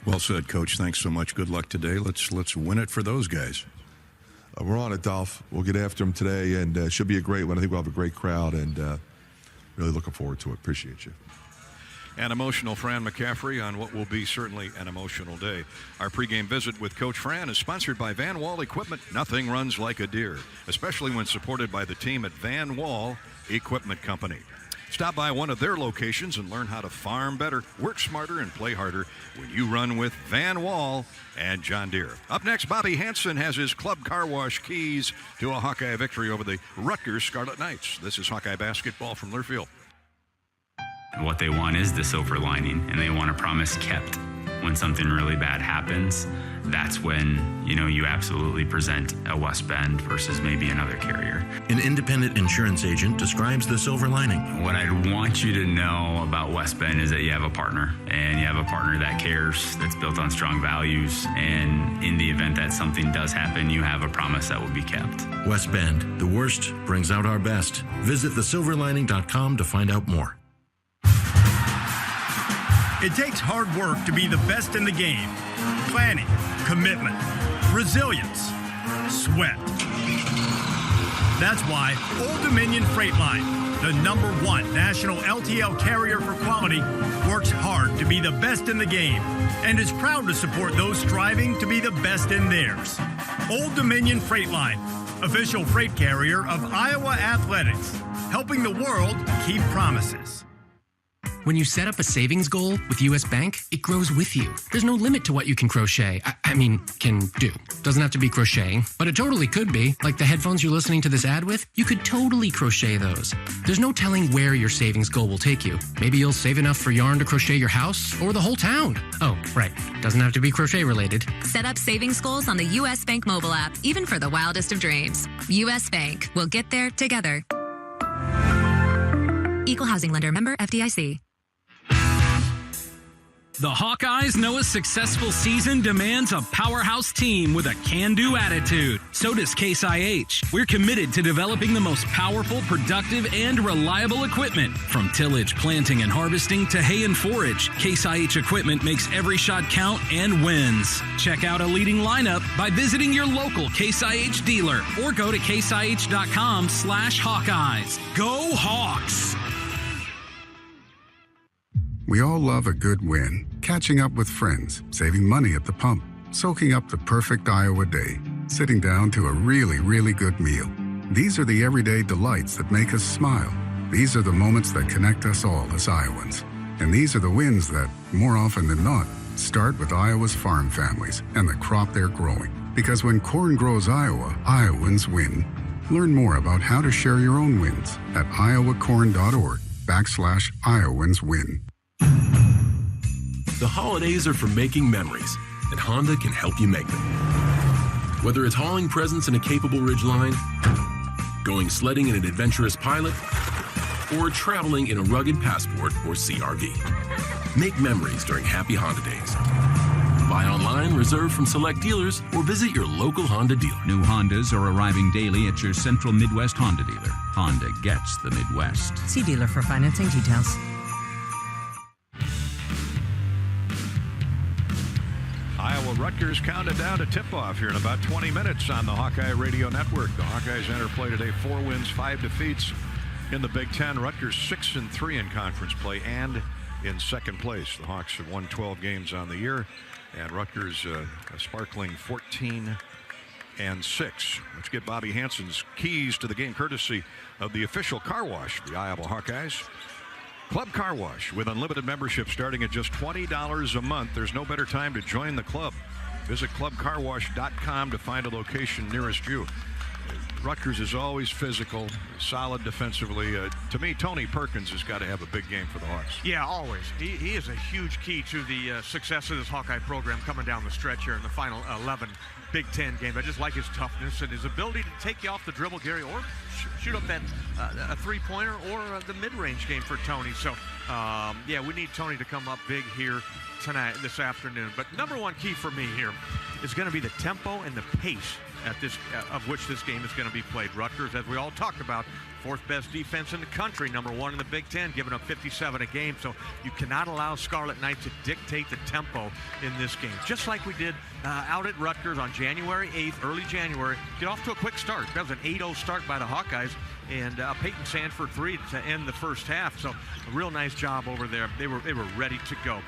S3: well said, Coach. Thanks so much. Good luck today. Let's win it for those guys.
S8: We're on it, Dolph. We'll get after them today, and it should be a great one. I think we'll have a great crowd, and really looking forward to it. Appreciate you.
S3: And emotional Fran McCaffrey on what will be certainly an emotional day. Our pregame visit with Coach Fran is sponsored by Van Wall Equipment. Nothing runs like a deer, especially when supported by the team at Van Wall Equipment Company. Stop by one of their locations and learn how to farm better, work smarter, and play harder when you run with Van Wall and John Deere. Up next, Bobby Hansen has his club car wash keys to a Hawkeye victory over the Rutgers Scarlet Knights. This is Hawkeye basketball from Learfield.
S9: What they want is the silver lining, and they want a promise kept. When something really bad happens, that's when, you absolutely present a West Bend versus maybe another carrier.
S11: An independent insurance agent describes the silver lining.
S9: What I'd want you to know about West Bend is that you have a partner, and you have a partner that cares, that's built on strong values, and in the event that something does happen, you have a promise that will be kept.
S11: West Bend, the worst brings out our best. Visit thesilverlining.com to find out more.
S12: It takes hard work to be the best in the game. Planning, commitment, resilience, sweat. That's why Old Dominion Freight Line, the #1 national LTL carrier for quality, works hard to be the best in the game and is proud to support those striving to be the best in theirs. Old Dominion Freight Line, official freight carrier of Iowa Athletics, helping the world keep promises.
S5: When you set up a savings goal with U.S. Bank, it grows with you. There's no limit to what you can crochet. Can do. Doesn't have to be crocheting, but it totally could be. Like the headphones you're listening to this ad with, you could totally crochet those. There's no telling where your savings goal will take you. Maybe you'll save enough for yarn to crochet your house or the whole town. Oh, right. Doesn't have to be crochet related.
S26: Set up savings goals on the U.S. Bank mobile app, even for the wildest of dreams. U.S. Bank. We'll get there together. Equal housing lender, member FDIC.
S23: The Hawkeyes know a successful season demands a powerhouse team with a can-do attitude. So does Case IH. We're committed to developing the most powerful, productive, and reliable equipment. From tillage, planting, and harvesting to hay and forage, Case IH equipment makes every shot count and wins. Check out a leading lineup by visiting your local Case IH dealer or go to caseih.com/Hawkeyes. Go Hawks!
S13: We all love a good win. Catching up with friends, saving money at the pump, soaking up the perfect Iowa day, sitting down to a really, really good meal. These are the everyday delights that make us smile. These are the moments that connect us all as Iowans. And these are the wins that, more often than not, start with Iowa's farm families and the crop they're growing. Because when corn grows Iowa, Iowans win. Learn more about how to share your own wins at iowacorn.org/IowansWin.
S11: The holidays are for making memories, and Honda can help you make them. Whether it's hauling presents in a capable Ridgeline, going sledding in an adventurous Pilot, or traveling in a rugged Passport or CR-V. Make memories during Happy Honda Days. Buy online, reserve from select dealers, or visit your local Honda dealer.
S15: New Hondas are arriving daily at your Central Midwest Honda dealer. Honda gets the Midwest.
S17: See dealer for financing details.
S3: Iowa Rutgers counted down to tip-off here in about 20 minutes on the Hawkeye Radio Network. The Hawkeyes enter play today, 4 wins, 5 defeats in the Big Ten. Rutgers 6-3 in conference play and in second place. The Hawks have won 12 games on the year, and Rutgers a sparkling 14-6. Let's get Bobby Hansen's keys to the game, courtesy of the official car wash of the Iowa Hawkeyes. Club Car Wash with unlimited membership starting at just $20 a month. There's no better time to join the club. Visit clubcarwash.com to find a location nearest you. Rutgers is always physical, solid defensively. To me, Tony Perkins has got to have a big game for the Hawks.
S19: Yeah, always. He is a huge key to the success of this Hawkeye program coming down the stretch here in the final 11 Big Ten games. I just like his toughness and his ability to take you off the dribble, Gary, or shoot up that a three-pointer or the mid-range game for Tony. So, yeah, we need Tony to come up big here tonight, this afternoon. But number one key for me here is going to be the tempo and the pace at this of which this game is going to be played. Rutgers, as we all talked about, fourth best defense in the country, number one in the Big Ten, giving up 57 a game. So you cannot allow Scarlet Knights to dictate the tempo in this game. Just like we did out at Rutgers on January 8th, early January, get off to a quick start. That was an 8-0 start by the Hawkeyes, and Peyton Sanford 3 to end the first half. So a real nice job over there. They were ready to go.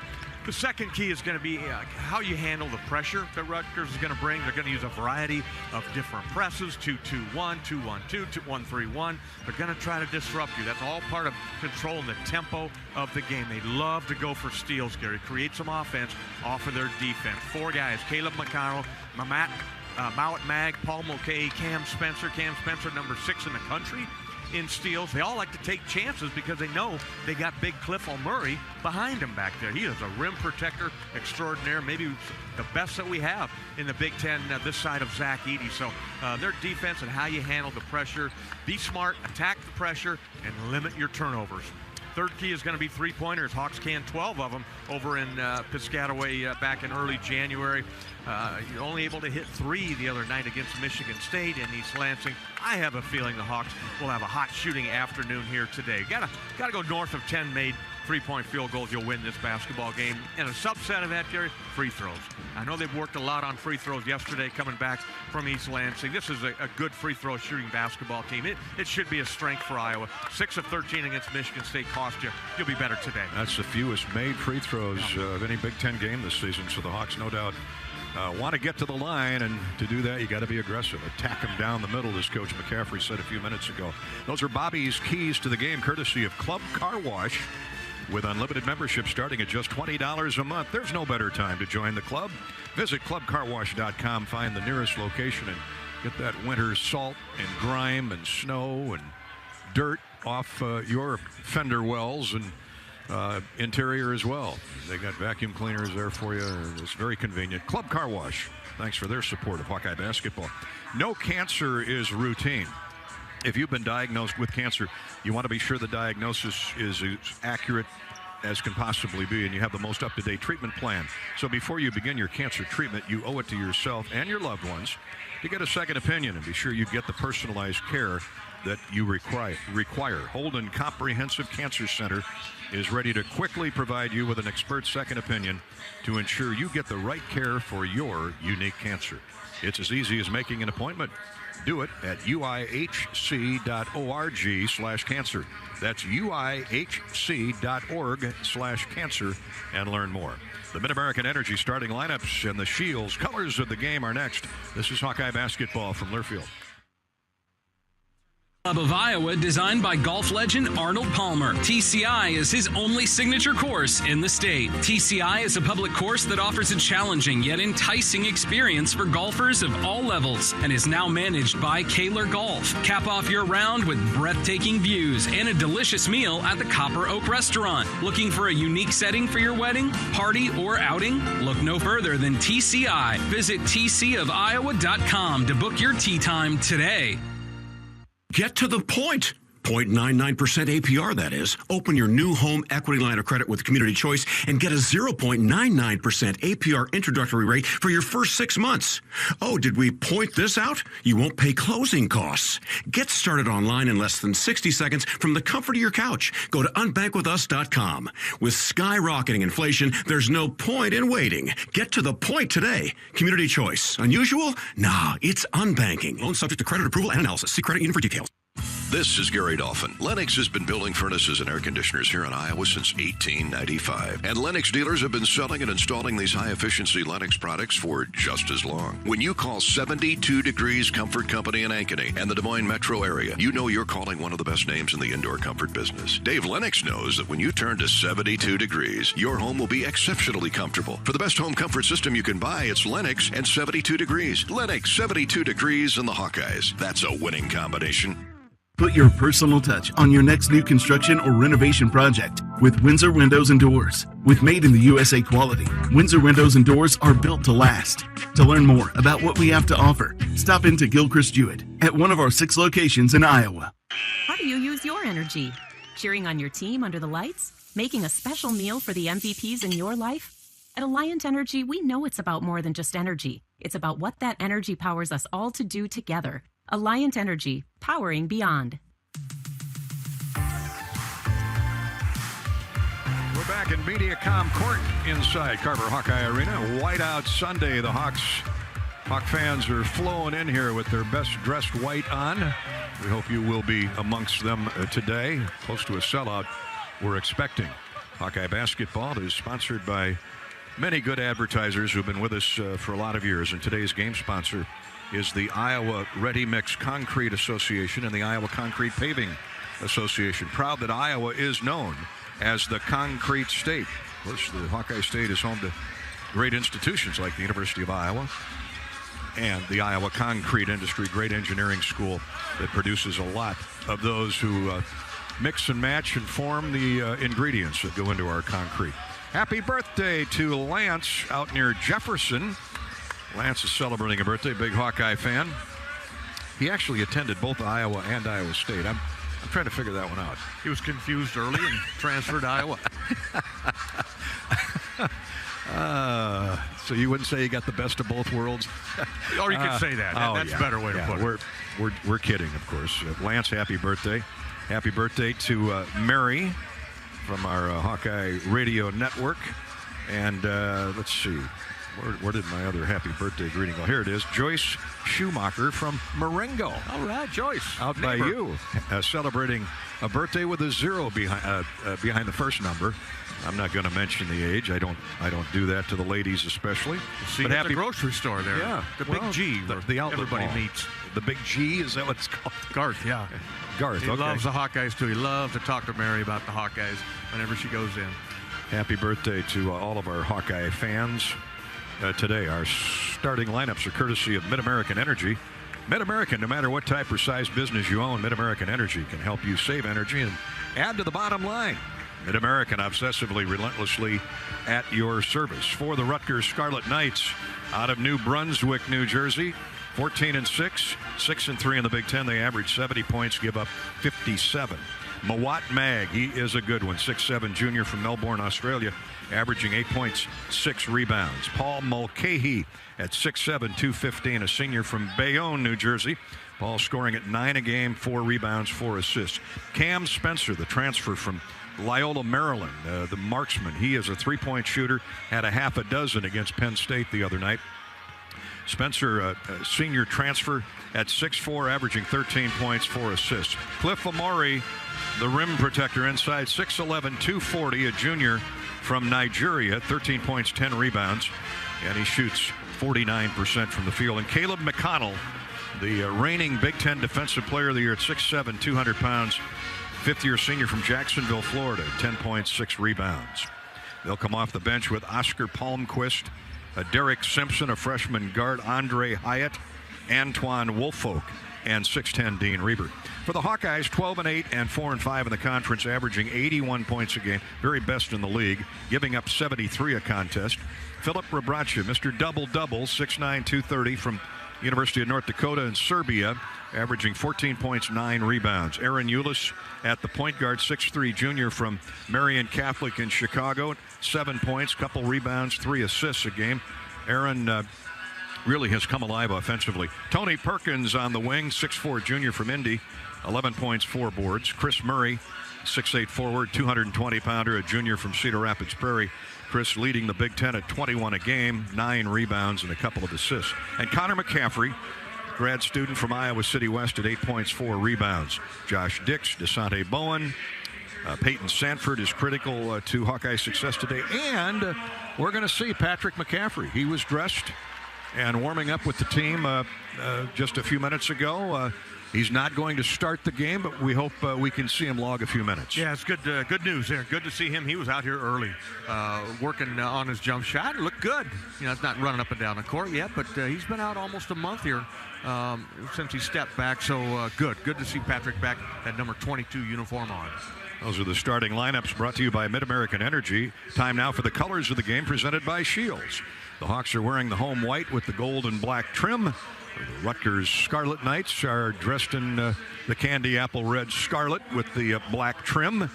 S19: The second key is going to be how you handle the pressure that Rutgers is going to bring. They're going to use a variety of different presses, 2-2-1, 2-1-2, 1-3-1. They're going to try to disrupt you. That's all part of controlling the tempo of the game. They love to go for steals, Gary. Create some offense off of their defense. 4 guys, Caleb McConnell, Mowat Mag, Paul Mulcahy, Cam Spencer. Cam Spencer, number 6 in the country in steals. They all like to take chances because they know they got big Cliff O'Murray behind him back there. He is a rim protector extraordinaire, maybe the best that we have in the Big Ten this side of Zach Edey. So their defense and how you handle the pressure, be smart, attack the pressure, and limit your turnovers. Third key is going to be three-pointers. Hawks can 12 of them over in Piscataway back in early January. You're only able to hit 3 the other night against Michigan State in East Lansing. I have a feeling the Hawks will have a hot shooting afternoon here today. Gotta go north of 10 made three-point field goals. You'll win this basketball game. And a subset of that, Gary, free throws. I know they've worked a lot on free throws yesterday coming back from East Lansing. This is a good free throw shooting basketball team. It should be a strength for Iowa. 6 of 13 against Michigan State cost you. You'll be better today.
S3: That's the fewest made free throws of any Big Ten game this season. So the Hawks, no doubt, want to get to the line, and to do that, you got to be aggressive. Attack them down the middle, as Coach McCaffrey said a few minutes ago. Those are Bobby's keys to the game, courtesy of Club Car Wash. With unlimited membership starting at just $20 a month, there's no better time to join the club. Visit clubcarwash.com, find the nearest location, and get that winter salt and grime and snow and dirt off your fender wells and interior as well. They got vacuum cleaners there for you. It's very convenient. Club Car Wash, thanks for their support of Hawkeye basketball. No cancer is routine. If you've been diagnosed with cancer, you want to be sure the diagnosis is as accurate as can possibly be, and you have the most up-to-date treatment plan. So before you begin your cancer treatment, you owe it to yourself and your loved ones to get a second opinion and be sure you get the personalized care that you require. Holden Comprehensive Cancer Center is ready to quickly provide you with an expert second opinion to ensure you get the right care for your unique cancer. It's as easy as making an appointment. Do it at uihc.org/cancer. That's uihc.org/cancer and learn more. The Mid-American Energy starting lineups and the Shields colors of the game are next. This is Hawkeye basketball from Learfield.
S14: Club of Iowa, designed by golf legend Arnold Palmer. TCI is his only signature course in the state. TCI is a public course that offers a challenging yet enticing experience for golfers of all levels and is now managed by Kaler Golf. Cap off your round with breathtaking views and a delicious meal at the Copper Oak Restaurant. Looking for a unique setting for your wedding, party, or outing? Look no further than TCI. Visit tcofiowa.com to book your tee time today.
S16: Get to the point. 0.99% APR, that is. Open your new home equity line of credit with Community Choice and get a 0.99% APR introductory rate for your first 6 months. Oh, did we point this out? You won't pay closing costs. Get started online in less than 60 seconds from the comfort of your couch. Go to unbankwithus.com. With skyrocketing inflation, there's no point in waiting. Get to the point today. Community Choice. Unusual? Nah, it's unbanking. Loan subject to credit approval and analysis. See credit union for details.
S3: This is Gary Dolphin. Lennox has been building furnaces and air conditioners here in Iowa since 1895. And Lennox dealers have been selling and installing these high-efficiency Lennox products for just as long. When you call 72 Degrees Comfort Company in Ankeny and the Des Moines metro area, you know you're calling one of the best names in the indoor comfort business. Dave Lennox knows that when you turn to 72 degrees, your home will be exceptionally comfortable. For the best home comfort system you can buy, it's Lennox and 72 degrees. Lennox, 72 degrees, and the Hawkeyes. That's a winning combination.
S20: Put your personal touch on your next new construction or renovation project with Windsor Windows and Doors. With made in the USA quality, Windsor Windows and Doors are built to last. To learn more about what we have to offer, stop into Gilchrist Jewett at one of our 6 locations in Iowa.
S21: How do you use your energy? Cheering on your team under the lights? Making a special meal for the MVPs in your life? At Alliant Energy, we know it's about more than just energy. It's about what that energy powers us all to do together. Alliant Energy, powering beyond.
S3: We're back in MediaCom Court inside Carver Hawkeye Arena. Whiteout Sunday. The Hawk fans are flowing in here with their best dressed white on. We hope you will be amongst them today. Close to a sellout we're expecting. Hawkeye basketball is sponsored by many good advertisers who've been with us for a lot of years. And today's game sponsor is the Iowa Ready Mix Concrete Association and the Iowa Concrete Paving Association. Proud that Iowa is known as the concrete state. Of course, the Hawkeye State is home to great institutions like the University of Iowa and the Iowa Concrete Industry, great engineering school that produces a lot of those who mix and match and form the ingredients that go into our concrete. Happy birthday to Lance out near Jefferson. Lance is celebrating a birthday, big Hawkeye fan. He actually attended both Iowa and Iowa State. I'm trying to figure that one out.
S19: He was confused early and transferred to Iowa.
S3: So you wouldn't say you got the best of both worlds?
S19: Or you could say that. That's a better way to put it.
S3: We're kidding, of course. Lance, happy birthday. Happy birthday to Mary from our Hawkeye Radio Network. And let's see. Where did my other happy birthday greeting go? Here it is. Joyce Schumacher from Marengo.
S19: All right, Joyce.
S3: Out by you. Celebrating a birthday with a 0 behind the first number. I'm not going to mention the age. I don't do that to the ladies especially.
S19: See, but at the grocery store there.
S3: Yeah.
S19: The Big G.
S3: The outlet
S19: everybody
S3: mall.
S19: meets.
S3: The Big G, is that what it's called?
S19: Garth, yeah.
S3: Garth,
S19: He
S3: okay.
S19: loves the Hawkeyes, too. He loves to talk to Mary about the Hawkeyes whenever she goes in.
S3: Happy birthday to all of our Hawkeye fans today. Our starting lineups are courtesy of Mid-American Energy. Mid-American, no matter what type or size business you own, Mid-American Energy can help you save energy and add to the bottom line. Mid-American, obsessively, relentlessly at your service. For the Rutgers Scarlet Knights out of New Brunswick, New Jersey, 14-6, 6-3 in the Big Ten. They average 70 points, give up 57. Mawat Mag, he is a good one. 6'7", junior from Melbourne, Australia, averaging 8 points, 6 rebounds. Paul Mulcahy at 6'7", 215, a senior from Bayonne, New Jersey. Paul scoring at 9 a game, 4 rebounds, 4 assists. Cam Spencer, the transfer from Loyola, Maryland, the marksman. He is a three-point shooter, had a half a dozen against Penn State the other night. Spencer, a senior transfer at 6'4", averaging 13 points, 4 assists. Cliff Amari, the rim protector inside, 6'11", 240, a junior from Nigeria, 13 points, 10 rebounds, and he shoots 49% from the field. And Caleb McConnell, the reigning Big Ten Defensive Player of the Year at 6'7", 200 pounds, fifth-year senior from Jacksonville, Florida, 10 points, 6 rebounds. They'll come off the bench with Oscar Palmquist, Derek Simpson, a freshman guard, Andre Hyatt, Antoine Woolfolk, and 6'10" Dean Reber. For the Hawkeyes, 12-8 and 4-5 in the conference, averaging 81 points a game, very best in the league, giving up 73 a contest. Filip Rebraca, Mr. Double-Double, 6'9", 230 from University of North Dakota in Serbia, averaging 14 points, 9 rebounds. Aaron Eulis at the point guard, 6'3", junior from Marian Catholic in Chicago, 7 points, couple rebounds, 3 assists a game. Aaron really has come alive offensively. Tony Perkins on the wing, 6'4", junior from Indy, 11 points, 4 boards. Chris Murray, 6'8" forward, 220-pounder, a junior from Cedar Rapids Prairie. Chris leading the Big Ten at 21 a game, 9 rebounds and a couple of assists. And Connor McCaffrey, grad student from Iowa City West at 8 points, 4 rebounds. Josh Dix, DeSante Bowen, Peyton Sanford is critical to Hawkeye success today. And we're going to see Patrick McCaffrey. He was dressed and warming up with the team just a few minutes ago. He's not going to start the game, but we hope we can see him log a few minutes.
S19: Yeah, it's good news there. Good to see him. He was out here early working on his jump shot. It looked good. You know, it's not running up and down the court yet, but he's been out almost a month here since he stepped back. So good to see Patrick back, that number 22 uniform on.
S3: Those are the starting lineups brought to you by Mid-American Energy. Time now for the colors of the game presented by Shields. The Hawks are wearing the home white with the gold and black trim. The Rutgers Scarlet Knights are dressed in the candy apple red scarlet with the black trim.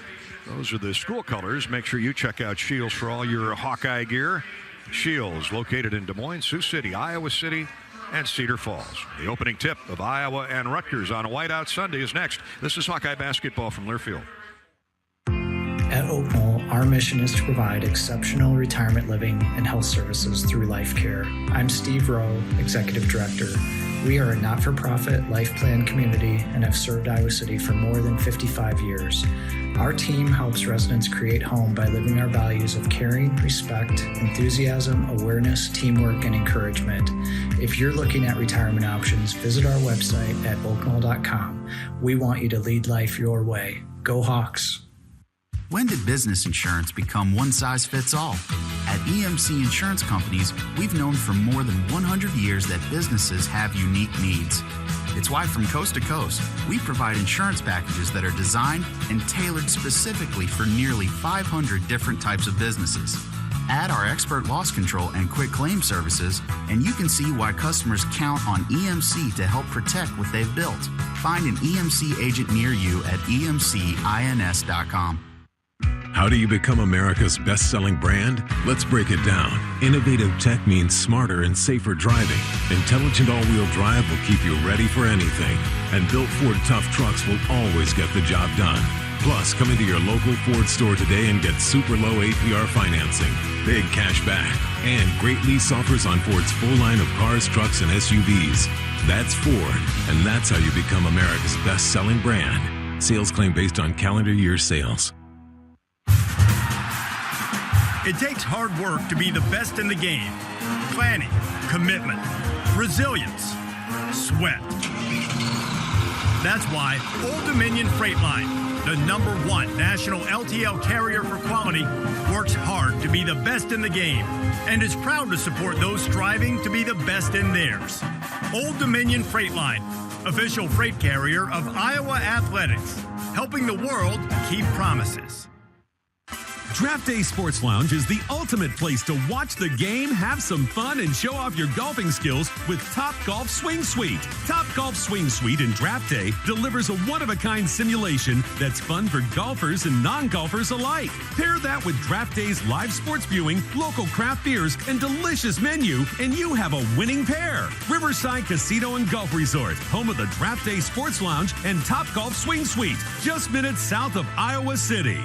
S3: Those are the school colors. Make sure you check out Shields for all your Hawkeye gear. Shields, located in Des Moines, Sioux City, Iowa City, and Cedar Falls. The opening tip of Iowa and Rutgers on a Whiteout Sunday is next. This is Hawkeye basketball from Learfield.
S1: At Oak Knoll, our mission is to provide exceptional retirement living and health services through life care. I'm Steve Rowe, Executive Director. We are a not-for-profit life plan community and have served Iowa City for more than 55 years. Our team helps residents create home by living our values of caring, respect, enthusiasm, awareness, teamwork, and encouragement. If you're looking at retirement options, visit our website at oakknoll.com. We want you to lead life your way. Go Hawks!
S2: When did business insurance become one size fits all? At EMC Insurance Companies, we've known for more than 100 years that businesses have unique needs. It's why from coast to coast, we provide insurance packages that are designed and tailored specifically for nearly 500 different types of businesses. Add our expert loss control and quick claim services, and you can see why customers count on EMC to help protect what they've built. Find an EMC agent near you at emcins.com.
S23: How do you become America's best-selling brand? Let's break it down. Innovative tech means smarter and safer driving. Intelligent all-wheel drive will keep you ready for anything. And built Ford tough trucks will always get the job done. Plus, come into your local Ford store today and get super low APR financing, big cash back, and great lease offers on Ford's full line of cars, trucks, and SUVs. That's Ford, and that's how you become America's best-selling brand. Sales claim based on calendar year sales.
S12: It takes hard work to be the best in the game. Planning, commitment, resilience, sweat. That's why Old Dominion Freight Line, the #1 national LTL carrier for quality, works hard to be the best in the game and is proud to support those striving to be the best in theirs. Old Dominion Freight Line, official freight carrier of Iowa Athletics, helping the world keep promises.
S23: Draft Day Sports Lounge is the ultimate place to watch the game, have some fun, and show off your golfing skills with Top Golf Swing Suite. Top Golf Swing Suite in Draft Day delivers a one-of-a-kind simulation that's fun for golfers and non-golfers alike. Pair that with Draft Day's live sports viewing, local craft beers, and delicious menu, and you have a winning pair. Riverside Casino and Golf Resort, home of the Draft Day Sports Lounge and Top Golf Swing Suite, just minutes south of Iowa City.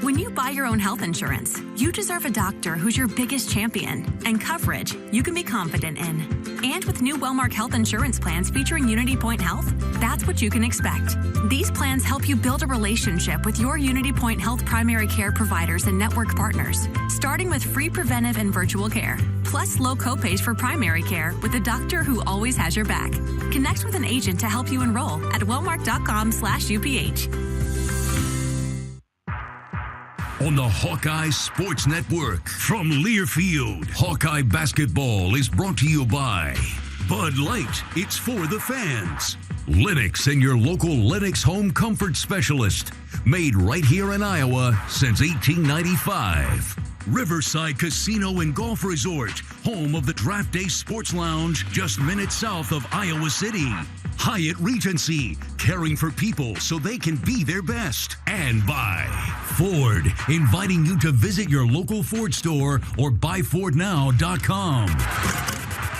S4: When you buy your own health insurance, you deserve a doctor who's your biggest champion and coverage you can be confident in. And with new Wellmark health insurance plans featuring Unity Point Health, that's what you can expect. These plans help you build a relationship with your Unity Point Health primary care providers and network partners, starting with free preventive and virtual care, plus low copays for primary care with a doctor who always has your back. Connect with an agent to help you enroll at wellmark.com/UPH.
S6: On the Hawkeye Sports Network from Learfield, Hawkeye basketball is brought to you by Bud Light. It's for the fans. Lennox and your local Lennox home comfort specialist. Made right here in Iowa since 1895. Riverside Casino and Golf Resort, home of the Draft Day Sports Lounge, just minutes south of Iowa City. Hyatt Regency, caring for people so they can be their best. And by Ford, inviting you to visit your local Ford store or buyfordnow.com.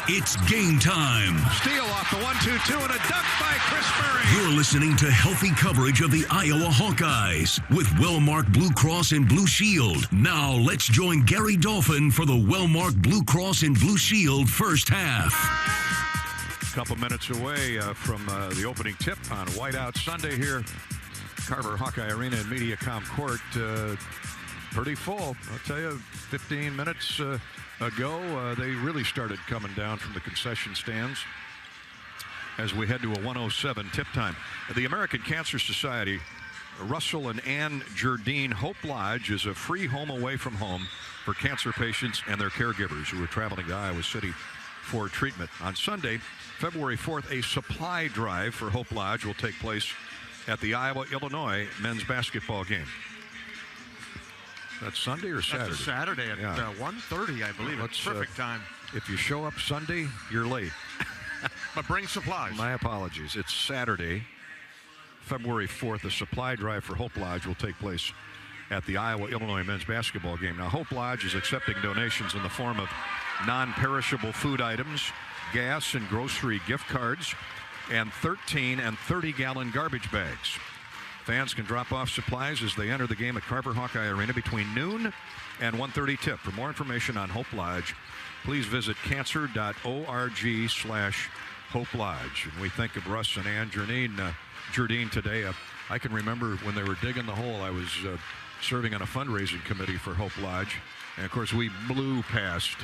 S6: It's game time.
S3: Steal off the 1-2-2 and a dunk by Chris Murray.
S6: You're listening to healthy coverage of the Iowa Hawkeyes with Wellmark Blue Cross and Blue Shield. Now let's join Gary Dolphin for the Wellmark Blue Cross and Blue Shield first half.
S3: A couple minutes away from the opening tip on Whiteout Sunday here. Carver Hawkeye Arena and Mediacom Court. Pretty full. I'll tell you, 15 minutes ago, they really started coming down from the concession stands as we head to a 1:07 tip time. The American Cancer Society, Russell and Ann Jardine Hope Lodge is a free home away from home for cancer patients and their caregivers who are traveling to Iowa City for treatment. On Sunday, February 4th, a supply drive for Hope Lodge will take place at the Iowa-Illinois men's basketball game. That's Sunday or Saturday?
S19: That's a Saturday at 1:30, I believe. It's perfect time.
S3: If you show up Sunday, you're late.
S19: But bring supplies.
S3: My apologies. It's Saturday, February 4th. A supply drive for Hope Lodge will take place at the Iowa-Illinois men's basketball game. Now, Hope Lodge is accepting donations in the form of non-perishable food items, gas and grocery gift cards, and 13 and 30-gallon garbage bags. Fans can drop off supplies as they enter the game at Carver Hawkeye Arena between noon and 1:30 tip. For more information on Hope Lodge, please visit cancer.org/Hope Lodge. And we think of Russ and Ann Jardine today. I can remember when they were digging the hole, I was serving on a fundraising committee for Hope Lodge. And, of course, we blew past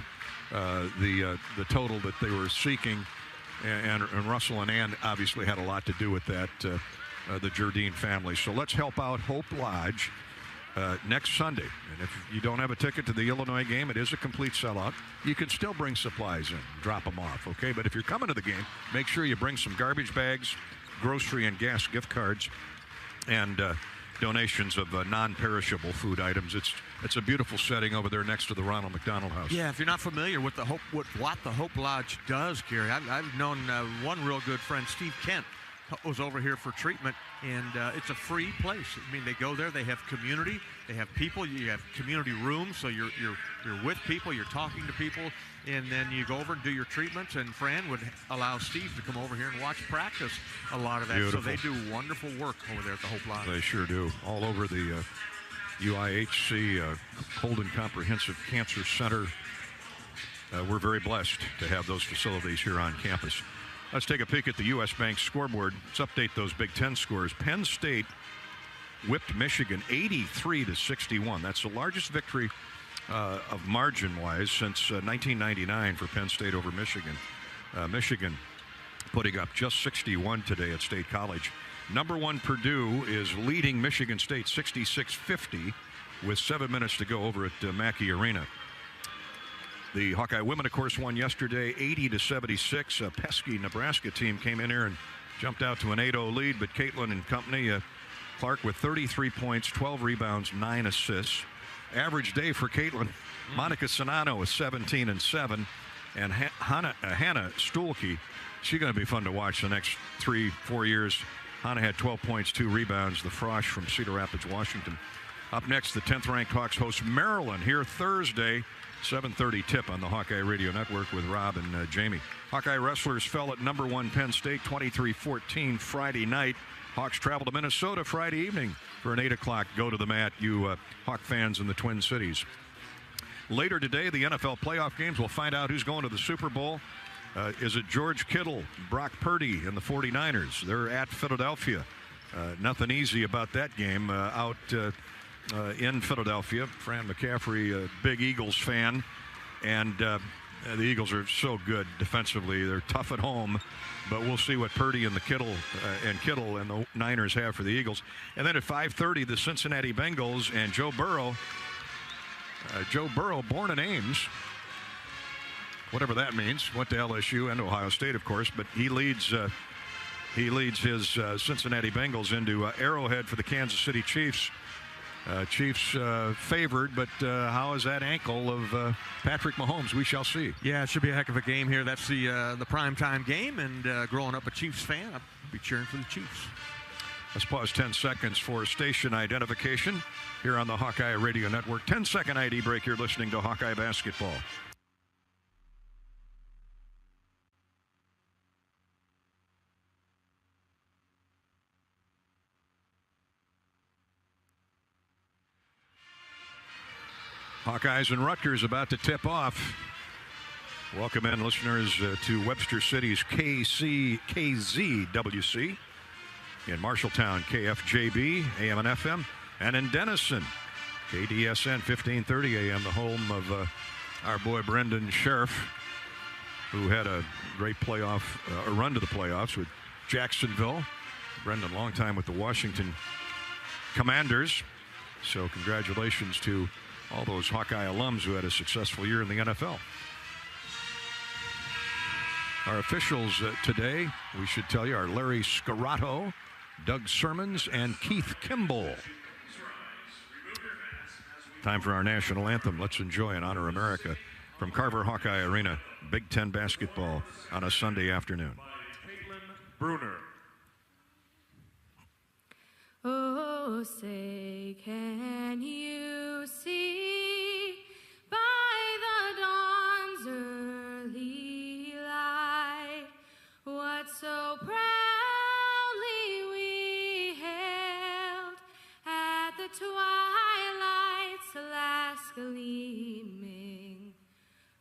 S3: the total that they were seeking. And Russell and Ann obviously had a lot to do with that, the Jardine family. So let's help out Hope Lodge next Sunday. And if you don't have a ticket to the Illinois game, it is a complete sellout. You can still bring supplies in, drop them off, okay? But if you're coming to the game, make sure you bring some garbage bags, grocery and gas gift cards, and donations of non-perishable food items. It's a beautiful setting over there next to the Ronald McDonald House.
S19: Yeah, if you're not familiar with what the Hope Lodge does, Gary, I've known one real good friend, Steve Kent, goes over here for treatment, and it's a free place. I mean, they go there, they have community, they have people, you have community rooms, so you're with people, you're talking to people, and then you go over and do your treatments, and Fran would allow Steve to come over here and watch practice a lot of that.
S3: Beautiful.
S19: So they do wonderful work over there at the Hope Lodge.
S3: They sure do. All over the UIHC Holden Comprehensive Cancer Center. We're very blessed to have those facilities here on campus. Let's take a peek at the U.S. Bank scoreboard. Let's update those Big Ten scores. Penn State whipped Michigan 83-61. That's the largest victory of margin-wise since 1999 for Penn State over Michigan. Michigan putting up just 61 today at State College. Number one Purdue is leading Michigan State 66-50 with 7 minutes to go over at Mackey Arena. The Hawkeye women, of course, won yesterday 80-76. A pesky Nebraska team came in here and jumped out to an 8-0 lead, but Caitlin and company, Clark with 33 points, 12 rebounds, 9 assists. Average day for Caitlin, Monica Sonano with 17 and 7, and Hannah Stuhlke, she's going to be fun to watch the next 3-4 years. Hannah had 12 points, 2 rebounds. The Frosh from Cedar Rapids, Washington. Up next, the 10th-ranked Hawks host Maryland here Thursday. 7:30 tip on the Hawkeye Radio Network with Rob and Jamie. Hawkeye wrestlers fell at number one Penn State 23-14 Friday night. Hawks travel to Minnesota Friday evening for an 8 o'clock go to the mat, you Hawk fans in the Twin Cities. Later today, the NFL playoff games. We'll find out who's going to the Super Bowl. Is it George Kittle, Brock Purdy, and the 49ers? They're at Philadelphia. Nothing easy about that game out in Philadelphia. Fran McCaffrey, a big Eagles fan, and the Eagles are so good defensively. They're tough at home, but we'll see what Purdy and Kittle and the Niners have for the Eagles. And then at 5:30, the Cincinnati Bengals and Joe Burrow. Joe Burrow, born in Ames, whatever that means. Went to LSU and Ohio State, of course, but he leads his Cincinnati Bengals into Arrowhead for the Kansas City Chiefs. Chiefs favored, but how is that ankle of Patrick Mahomes? We shall see.
S19: Yeah, it should be a heck of a game here. That's the primetime game, and growing up a Chiefs fan, I'll be cheering for the Chiefs.
S3: Let's pause 10 seconds for station identification here on the Hawkeye Radio Network. 10-second ID break. You're listening to Hawkeye Basketball. Hawkeyes and Rutgers about to tip off. Welcome in, listeners, to Webster City's KZWC. In Marshalltown, KFJB, AM and FM. And in Denison, KDSN, 1530 AM, the home of our boy Brendan Sheriff, who had a great playoff, a run to the playoffs with Jacksonville. Brendan, long time with the Washington Commanders. So congratulations to all those Hawkeye alums who had a successful year in the NFL. Our officials today, we should tell you, are Larry Scarato, Doug Sermons, and Keith Kimball. Time for our national anthem. Let's enjoy and honor America from Carver Hawkeye Arena. Big Ten basketball on a Sunday afternoon.
S7: Bruner.
S10: Oh, say, can you see by the dawn's early light what so proudly we hailed at the twilight's last gleaming,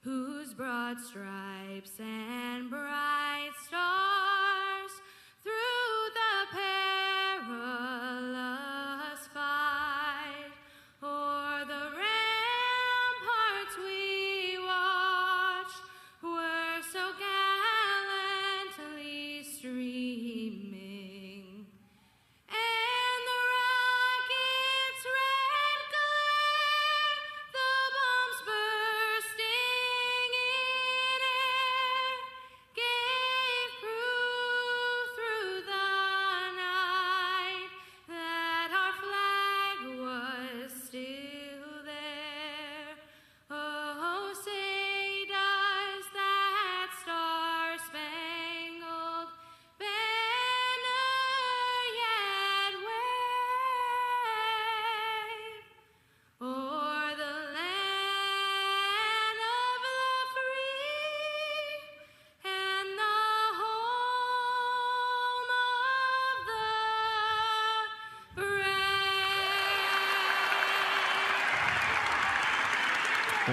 S10: whose broad stripes and bright stars through the perilous fight o'er the ramparts we watched were so gallantly streaming, and the rocket's red glare, the bombs bursting in air, gave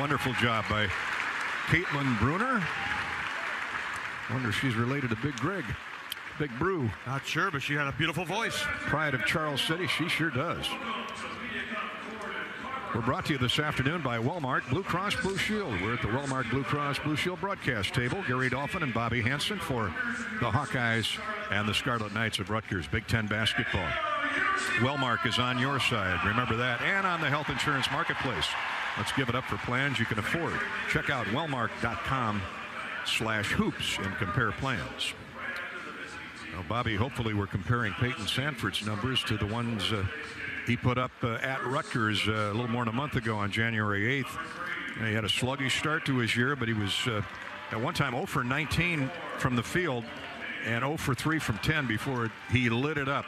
S3: wonderful job by Caitlin Bruner. Wonder if she's related to Big Greg. Big Brew.
S19: Not sure, but she had a beautiful voice.
S3: Pride of Charles City. She sure does. We're brought to you this afternoon by Wellmark Blue Cross Blue Shield. We're at the Wellmark Blue Cross Blue Shield broadcast table. Gary Dolphin and Bobby Hansen for the Hawkeyes and the Scarlet Knights of Rutgers. Big Ten basketball. Wellmark is on your side. Remember that. And on the health insurance marketplace. Let's give it up for plans you can afford. Check out wellmark.com/hoops and compare plans. Now, Bobby, hopefully we're comparing Peyton Sanford's numbers to the ones he put up at Rutgers a little more than a month ago on January 8th. And he had a sluggish start to his year, but he was at one time 0 for 19 from the field and 0 for 3 from 10 before he lit it up.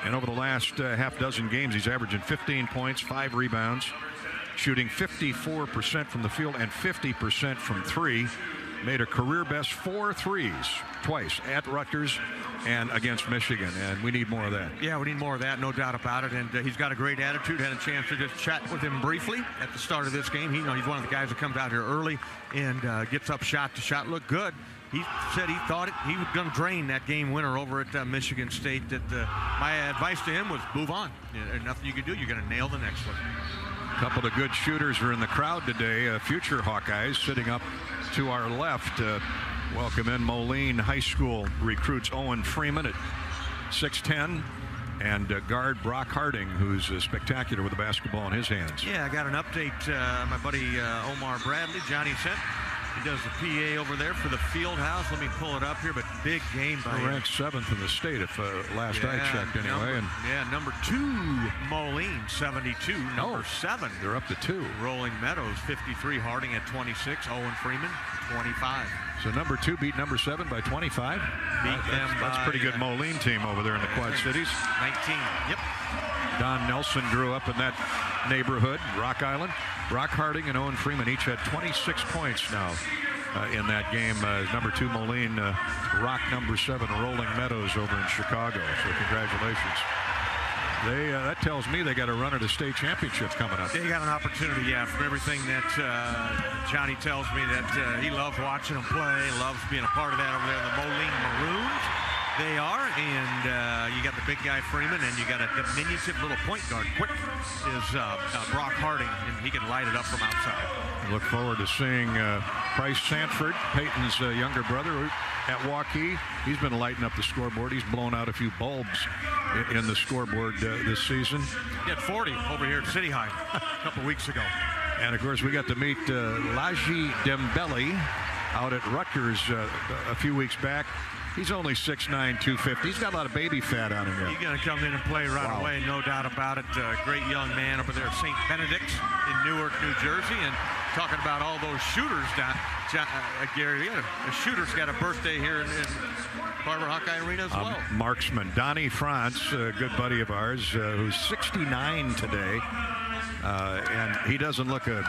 S3: And over the last half dozen games, he's averaging 15 points, 5 rebounds, shooting 54% from the field and 50% from 3. Made a career best 4 threes twice at Rutgers and against Michigan, and we need more of that.
S19: Yeah, we need more of that, no doubt about it. And he's got a great attitude. Had a chance to just chat with him briefly at the start of this game. He's one of the guys that comes out here early and gets up shot to shot. Looked good. He said he thought he was going to drain that game winner over at Michigan State. That my advice to him was move on. There's nothing you can do. You're going to nail the next one.
S3: A couple of good shooters are in the crowd today. Future Hawkeyes sitting up to our left. Welcome in Moline High School recruits Owen Freeman at 6'10", and guard Brock Harding, who's spectacular with the basketball in his hands.
S19: Yeah, I got an update. My buddy Omar Bradley, Johnny sent. He does the PA over there for the field house. Let me pull it up here, but big game by him.
S3: Ranked 7th in the state, if last I checked anyway.
S19: Number 2, Moline, 72. Number 7.
S3: They're up to 2.
S19: Rolling Meadows, 53. Harding at 26. Owen Freeman, 25.
S3: So number 2 beat number 7 by 25. That's a pretty good Moline team over there in the Quad Cities.
S19: 19. Yep.
S3: Don Nelson grew up in that neighborhood, Rock Island. Brock Harding and Owen Freeman each had 26 points now in that game. Number 2 Moline, Rock number 7 Rolling Meadows over in Chicago. So congratulations. That tells me they got a run at a state championship coming up.
S19: They got an opportunity, yeah, from everything that Johnny tells me, that he loves watching them play, loves being a part of that over there, the Moline Maroons. They are, and you got the big guy Freeman, and you got a diminutive little point guard. Quick is Brock Harding, and he can light it up from outside.
S3: Look forward to seeing Bryce Sanford, Peyton's younger brother, at Hawkeyes. He's been lighting up the scoreboard. He's blown out a few bulbs in the scoreboard this season.
S19: He had 40 over here at City High a couple weeks ago.
S3: And, of course, we got to meet Laji Dembele out at Rutgers a few weeks back. He's only 6'9", 250. He's got a lot of baby fat on him here.
S19: He's going to come in and play right away, no doubt about it. Great young man over there at St. Benedict's in Newark, New Jersey. And talking about all those shooters, Gary, the shooter's got a birthday here in Barber Hawkeye Arena as well.
S3: Marksman Donnie France, a good buddy of ours, who's 69 today. And he doesn't look a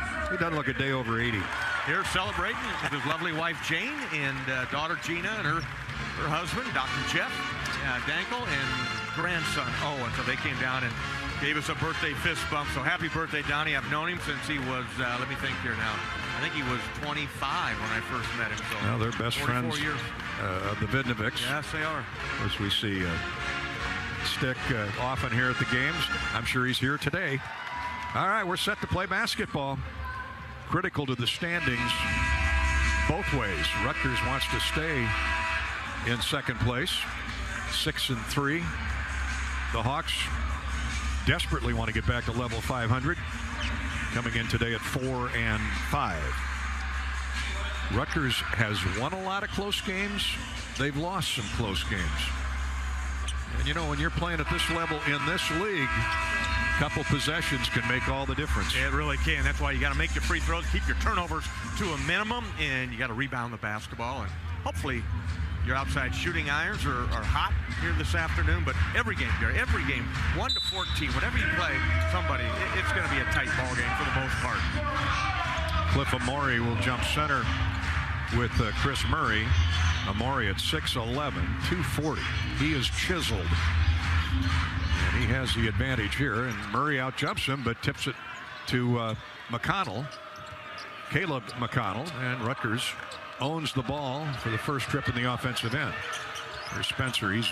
S3: day over 80.
S19: Here celebrating with his lovely wife Jane and daughter Gina and her husband Dr. Jeff Dankel and grandson Owen. So they came down and gave us a birthday fist bump. So happy birthday, Donnie. I've known him since he was, let me think here now. I think he was 25 when I first met him. So
S3: well, they're best friends
S19: years.
S3: Of the Vidnovics.
S19: Yes, they are.
S3: As we see Stick often here at the games. I'm sure he's here today. All right, we're set to play basketball. Critical to the standings both ways. Rutgers wants to stay in second place, 6-3. The Hawks desperately want to get back to level 500, coming in today at 4-5. Rutgers has won a lot of close games. They've lost some close games. And you know, when you're playing at this level in this league, couple possessions can make all the difference.
S19: It really can. That's why you got to make your free throws, keep your turnovers to a minimum, and you got to rebound the basketball. And hopefully your outside shooting irons are hot here this afternoon. But every game, 1 to 14, whatever you play, it's going to be a tight ball game for the most part.
S3: Cliff Amori will jump center with Chris Murray. Amori at 6'11", 240. He is chiseled. And he has the advantage here, and Murray outjumps him, but tips it to McConnell. Caleb McConnell, and Rutgers owns the ball for the first trip in the offensive end. There's Spencer. He's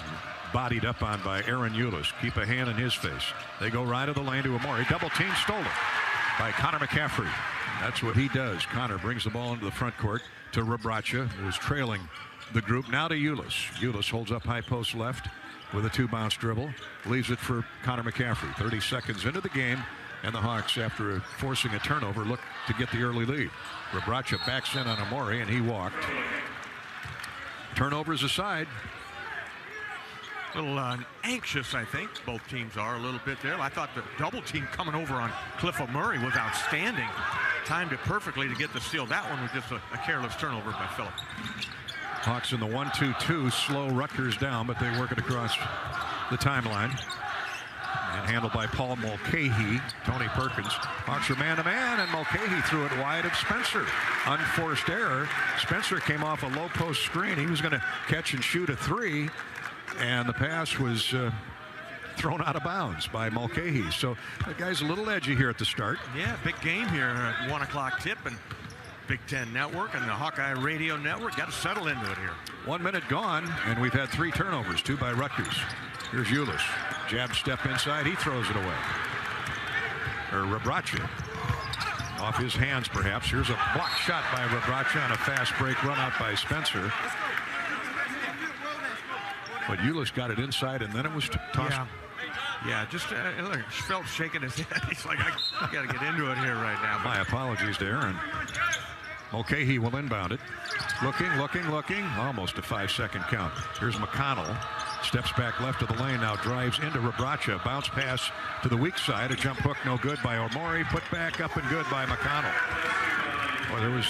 S3: bodied up on by Aaron Eulis. Keep a hand in his face. They go right of the lane to Amore. Double team stolen by Connor McCaffrey. That's what he does. Connor brings the ball into the front court to Rebraca, who's trailing the group. Now to Eulis. Eulis holds up high post left with a 2-bounce dribble. Leaves it for Connor McCaffrey. 30 seconds into the game, and the Hawks, after forcing a turnover, look to get the early lead. Rebraca backs in on Amore, and he walked. Turnovers aside.
S19: A little anxious, I think. Both teams are a little bit there. I thought the double team coming over on Cliff Murray was outstanding. Timed it perfectly to get the steal. That one was just a careless turnover by Phillip.
S3: Hawks in the 1-2-2 slow Rutgers down, but they work it across the timeline. And handled by Paul Mulcahy. Tony Perkins. Hawks are man-to-man, and Mulcahy threw it wide of Spencer. Unforced error. Spencer came off a low post screen. He was going to catch and shoot a 3. And the pass was thrown out of bounds by Mulcahy. So the guy's a little edgy here at the start.
S19: Yeah, big game here at 1 o'clock tip, and Big Ten Network and the Hawkeye Radio Network got to settle into it here.
S3: 1 minute gone, and we've had 3 turnovers, 2 by Rutgers. Here's Eulis. Jab step inside. He throws it away. Or Rebraca. Off his hands, perhaps. Here's a block shot by Rebraca on a fast break run out by Spencer. But Eulis got it inside, and then it was tossed.
S19: Yeah, just felt shaking his head. He's like, I got to get into it here right now.
S3: My apologies to Aaron. Mulcahy will inbound it. Looking. Almost a 5-second count. Here's McConnell. Steps back left of the lane, now drives into Rebraca. Bounce pass to the weak side. A jump hook, no good by Amore. Put back up and good by McConnell. Well, there was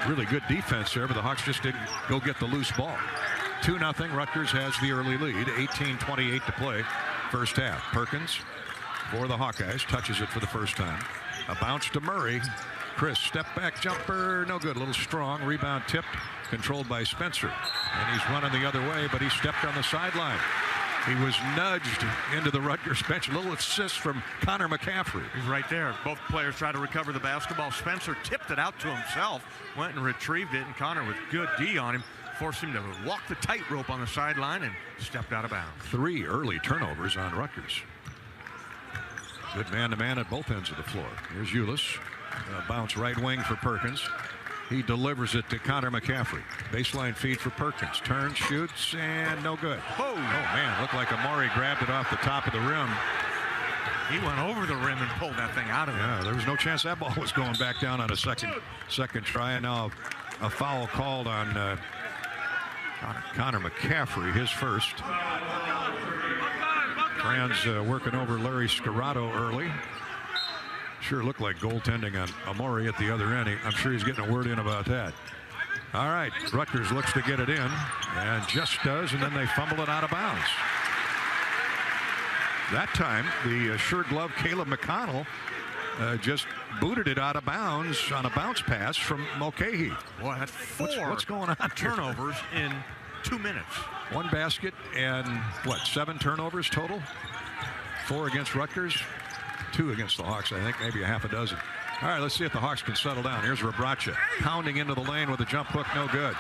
S3: really good defense there, but the Hawks just didn't go get the loose ball. 2-0. Rutgers has the early lead. 18:28 to play. First half. Perkins for the Hawkeyes. Touches it for the first time. A bounce to Murray. Chris, step back jumper. No good. A little strong. Rebound tipped. Controlled by Spencer. And he's running the other way, but he stepped on the sideline. He was nudged into the Rutgers bench. A little assist from Connor McCaffrey.
S19: He's right there. Both players tried to recover the basketball. Spencer tipped it out to himself. Went and retrieved it, and Connor with good D on him. Forced him to walk the tightrope on the sideline and stepped out of bounds. 3
S3: early turnovers on Rutgers. Good man-to-man at both ends of the floor. Here's Eulis. Bounce right wing for Perkins. He delivers it to Connor McCaffrey. Baseline feed for Perkins. Turns, shoots, and no good. Oh man, looked like Amore grabbed it off the top of the rim.
S19: He went over the rim and pulled that thing out of it.
S3: Yeah, there was no chance that ball was going back down on a second try. And now a foul called on Connor McCaffrey, his first. Trans working over Larry Scarato early. Sure looked like goaltending on Amore at the other end. I'm sure he's getting a word in about that. All right, Rutgers looks to get it in, and just does, and then they fumble it out of bounds. That time, the sure glove Caleb McConnell just booted it out of bounds on a bounce pass from Mulcahy.
S19: Boy, that's 4
S3: what's going on?
S19: Turnovers in 2 minutes.
S3: 1 basket and, 7 turnovers total? 4 against Rutgers, 2 against the Hawks, I think, maybe a half a dozen. All right, let's see if the Hawks can settle down. Here's Rebraca pounding into the lane with a jump hook, no good.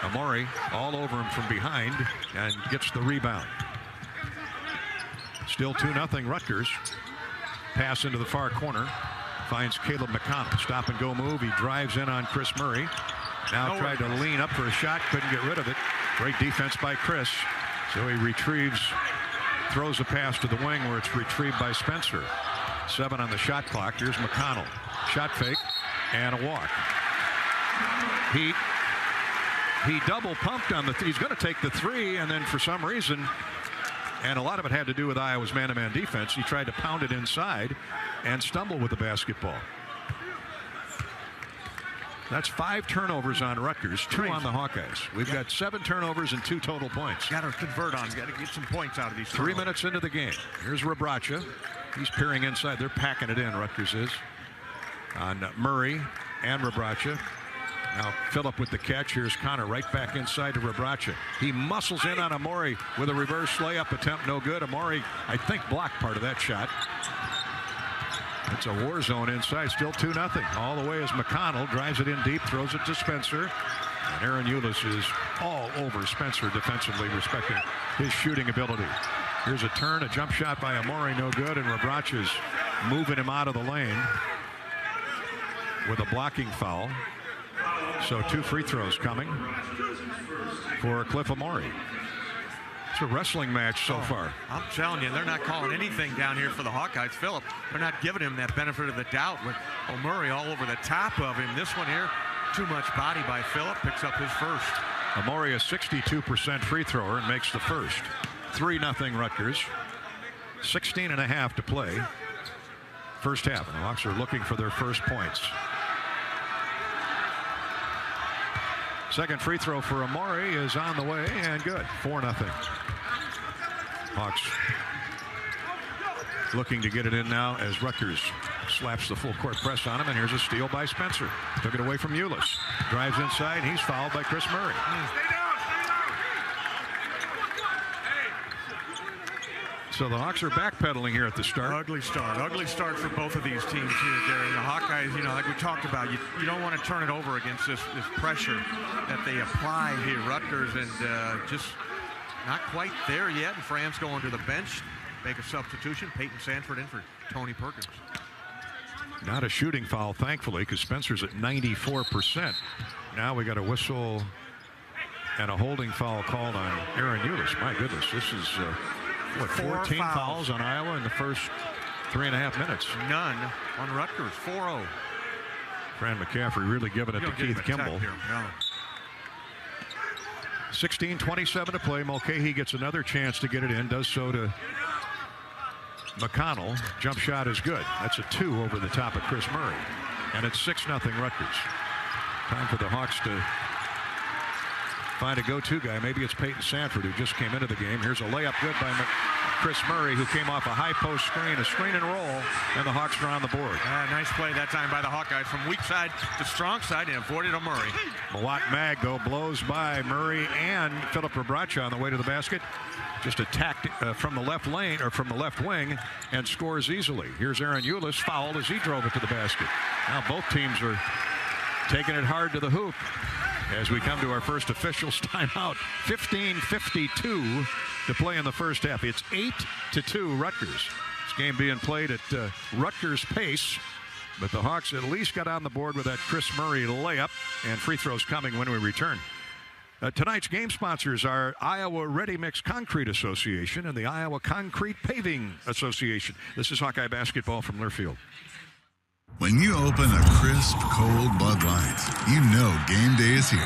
S3: Amore all over him from behind and gets the rebound. Still 2-0 Rutgers. Pass into the far corner. Finds Caleb McConnell. Stop and go move. He drives in on Chris Murray. Now tried to lean up for a shot. Couldn't get rid of it. Great defense by Chris. So he retrieves, throws a pass to the wing where it's retrieved by Spencer. 7 on the shot clock. Here's McConnell. Shot fake and a walk. He double pumped on the he's going to take the 3, and then for some reason, and a lot of it had to do with Iowa's man-to-man defense, he tried to pound it inside and stumble with the basketball. That's 5 turnovers on Rutgers, 2 on the Hawkeyes. We've got 7 turnovers and 2 total points.
S19: Got to convert on. Got to get some points out of these.
S3: 3 minutes into the game. Here's Rebraca. He's peering inside. They're packing it in, Rutgers is. On Murray and Rebraca. Now Phillip with the catch. Here's Connor right back inside to Rebraca. He muscles in on Amore with a reverse layup attempt. No good. Amore, I think, blocked part of that shot. It's a war zone inside, still 2-0. All the way as McConnell drives it in deep, throws it to Spencer. And Aaron Eulis is all over Spencer defensively, respecting his shooting ability. Here's a turn, a jump shot by Amore, no good, and Rebrach is moving him out of the lane with a blocking foul. So 2 free throws coming for Cliff Amore. It's a wrestling match so far.
S19: I'm telling you, they're not calling anything down here for the Hawkeyes. Phillip, they're not giving him that benefit of the doubt with Amore all over the top of him. This one here, too much body by Phillip, picks up his first.
S3: Amore a 62% free thrower and makes the first. 3-0 Rutgers. 16.5 to play. First half, and the Hawks are looking for their first points. Second free throw for Amore is on the way and good. 4-0. Hawks looking to get it in now as Rutgers slaps the full court press on him, and here's a steal by Spencer. Took it away from Eulis. Drives inside. He's fouled by Chris Murray. So the Hawks are backpedaling here at the start.
S19: Ugly start for both of these teams here, Gary. The Hawkeyes, you know, like we talked about, you don't want to turn it over against this pressure that they apply here. Rutgers and just not quite there yet. And Fran's going to the bench, make a substitution. Peyton Sanford in for Tony Perkins.
S3: Not a shooting foul, thankfully, because Spencer's at 94%. Now we got a whistle and a holding foul called on Aaron Eulis. My goodness, this is... 14 fouls on Iowa in the first 3.5 minutes.
S19: None on Rutgers. 4-0.
S3: Fran McCaffrey really giving it to Keith Kimball. 16:27 to play. Mulcahy gets another chance to get it in. Does so to McConnell. Jump shot is good. That's a 2 over the top of Chris Murray. And it's 6-0 Rutgers. Time for the Hawks to find a go-to guy. Maybe it's Peyton Sanford, who just came into the game. Here's a layup good by Chris Murray, who came off a high post screen, a screen and roll, and the Hawks are on the board.
S19: Nice play that time by the Hawkeyes from weak side to strong side and avoided a Murray.
S3: Mawat Mag, though, blows by Murray and Philip Rebrach on the way to the basket. Just attacked from the left lane, or from the left wing, and scores easily. Here's Aaron Eulis, fouled as he drove it to the basket. Now both teams are taking it hard to the hoop as we come to our first officials timeout. 15:52 to play in the first half. It's 8-2 Rutgers. This game being played at Rutgers pace, but the Hawks at least got on the board with that Chris Murray layup, and free throws coming when we return. Tonight's game sponsors are Iowa Ready Mix Concrete Association and the Iowa Concrete Paving Association. This is Hawkeye basketball from Learfield.
S8: When you open a crisp, cold Bud Light, you know game day is here.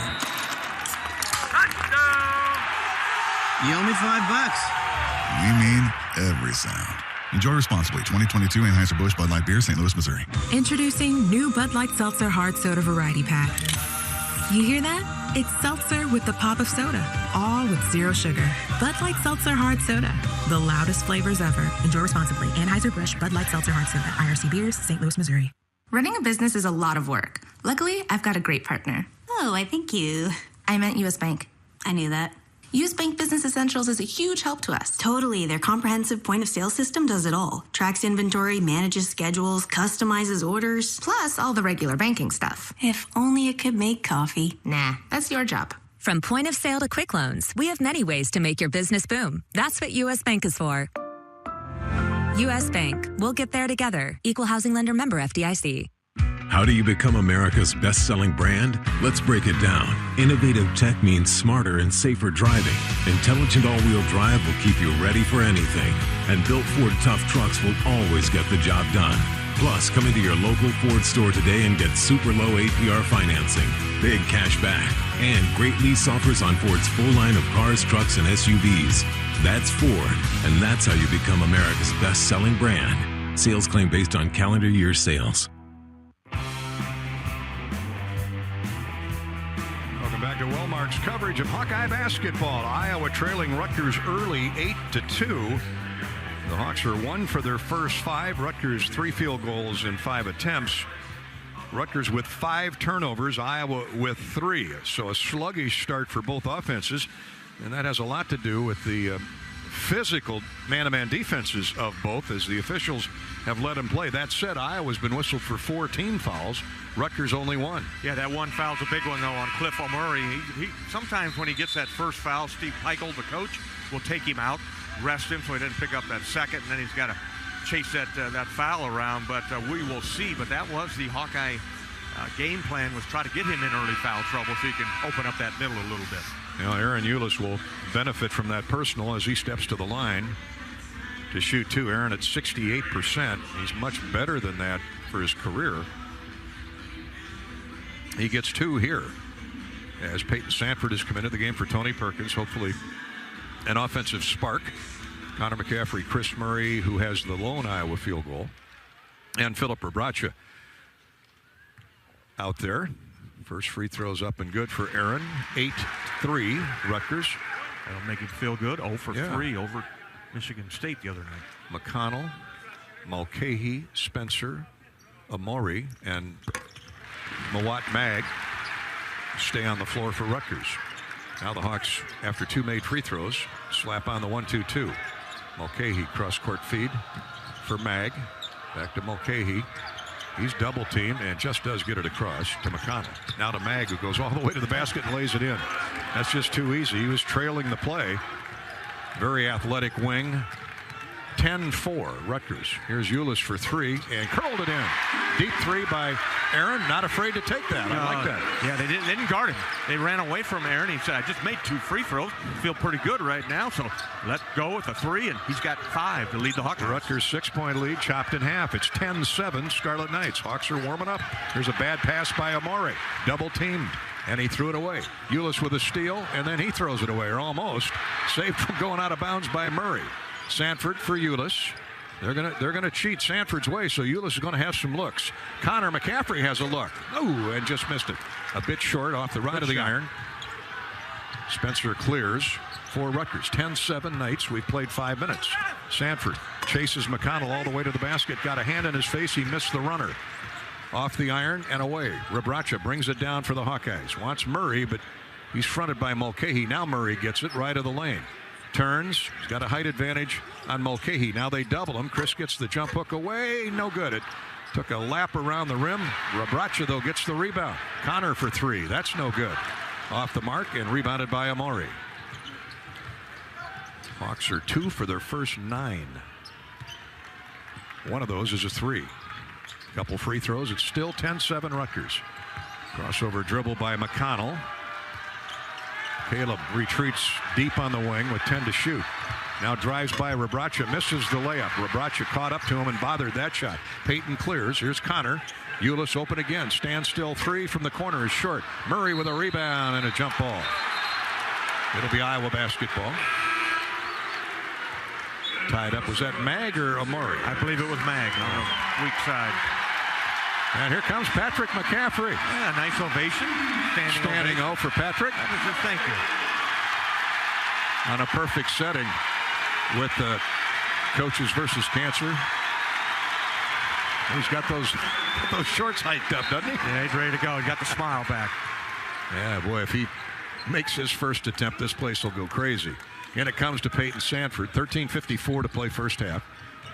S9: You owe me $5.
S8: We mean every sound. Enjoy responsibly. 2022 Anheuser-Busch Bud Light Beer, St. Louis, Missouri.
S26: Introducing new Bud Light Seltzer Hard Soda Variety Pack. You hear that? It's seltzer with the pop of soda, all with zero sugar. Bud Light Seltzer Hard Soda, the loudest flavors ever. Enjoy responsibly. Anheuser-Busch Bud Light Seltzer Hard Soda, IRC Beers, St. Louis, Missouri.
S18: Running a business is a lot of work. Luckily, I've got a great partner.
S22: Oh, I thank you.
S18: I meant U.S. Bank.
S22: I knew that.
S18: U.S. Bank Business Essentials is a huge help to us.
S22: Totally. Their comprehensive point-of-sale system does it all. Tracks inventory, manages schedules, customizes orders.
S18: Plus all the regular banking stuff.
S22: If only it could make coffee.
S18: Nah, that's your job.
S26: From point of sale to quick loans, we have many ways to make your business boom. That's what U.S. Bank is for. U.S. Bank. We'll get there together. Equal housing lender member FDIC.
S11: How do you become America's best-selling brand? Let's break it down. Innovative tech means smarter and safer driving. Intelligent all-wheel drive will keep you ready for anything. And built Ford tough trucks will always get the job done. Plus, come into your local Ford store today and get super low APR financing, big cash back, and great lease offers on Ford's full line of cars, trucks, and SUVs. That's Ford, and that's how you become America's best-selling brand. Sales claim based on calendar year sales.
S3: Back to Wellmark's coverage of Hawkeye basketball. Iowa trailing Rutgers early 8-2. The Hawks are 1 for their first 5. Rutgers 3 field goals in 5 attempts. Rutgers with 5 turnovers, Iowa with 3. So a sluggish start for both offenses, and that has a lot to do with the physical man-to-man defenses of both as the officials have let him play. That said, Iowa's been whistled for 4 team fouls. Rutgers only 1.
S19: Yeah, that one foul's a big one, though, on Cliff O'Murray. He sometimes when he gets that first foul, Steve Peichel, the coach, will take him out, rest him so he doesn't pick up that second, and then he's got to chase that foul around. But we will see. But that was the Hawkeye game plan, was try to get him in early foul trouble so he can open up that middle a little bit.
S3: You know, Aaron Eulis will benefit from that personal as he steps to the line to shoot 2. Aaron at 68%. He's much better than that for his career. He gets 2 here as Peyton Sanford has come into the game for Tony Perkins. Hopefully an offensive spark. Connor McCaffrey, Chris Murray, who has the lone Iowa field goal, and Philip Rebracha out there. First free throw's up and good for Aaron. 8-3 Rutgers.
S19: That'll make him feel good. 0 for 3 over Michigan State the other night.
S3: McConnell, Mulcahy, Spencer, Amori, and Mawat Mag stay on the floor for Rutgers. Now the Hawks, after 2 made free throws, slap on the 1-2-2. Mulcahy cross-court feed for Mag. Back to Mulcahy. He's double-teamed and just does get it across to McConnell. Now to Mag, who goes all the way to the basket and lays it in. That's just too easy. He was trailing the play. Very athletic wing. 10-4 Rutgers. Here's Eulis for 3 and curled it in. Deep 3 by Aaron. Not afraid to take that. I like that.
S19: Yeah, they didn't guard him. They ran away from Aaron. He said, I just made 2 free throws. Feel pretty good right now, so let's go with a 3, and he's got 5 to lead the Hawks.
S3: Rutgers 6-point lead chopped in half. It's 10-7 Scarlet Knights. Hawks are warming up. There's a bad pass by Amore. Double teamed. And he threw it away. Eulis with a steal, and then he throws it away, or almost. Saved from going out of bounds by Murray. Sanford for Eulis. They're gonna cheat Sanford's way, so Eulis is gonna have some looks. Connor McCaffrey has a look. Oh, and just missed it. A bit short off the right of the iron. Spencer clears for Rutgers. 10-7 Knights. We've played 5 minutes. Sanford chases McConnell all the way to the basket. Got a hand in his face. He missed the runner. Off the iron and away. Rebracha brings it down for the Hawkeyes. Wants Murray, but he's fronted by Mulcahy. Now Murray gets it right of the lane. Turns. He's got a height advantage on Mulcahy. Now they double him. Chris gets the jump hook away. No good. It took a lap around the rim. Rebracha, though, gets the rebound. Connor for 3. That's no good. Off the mark and rebounded by Amori. Hawks are 2 for their first 9. One of those is a 3. Couple free throws. It's still 10-7 Rutgers. Crossover dribble by McConnell. Caleb retreats deep on the wing with 10 to shoot. Now drives by Rebracha, misses the layup. Rebracha caught up to him and bothered that shot. Peyton clears. Here's Connor. Eulis open again. Standstill 3 from the corner is short. Murray with a rebound and a jump ball. It'll be Iowa basketball. Tied up. Was that Mag or Amori?
S19: I believe it was Mag on the weak side.
S3: And here comes Patrick McCaffrey.
S19: Yeah, nice ovation.
S3: Standing O for Patrick.
S19: That was just thank you.
S3: On a perfect setting with the coaches versus cancer. He's got those shorts hiked up, doesn't he?
S19: Yeah, he's ready to go. He got the smile back.
S3: Yeah, boy, if he makes his first attempt, this place will go crazy. And it comes to Peyton Sanford. 13:54 to play first half.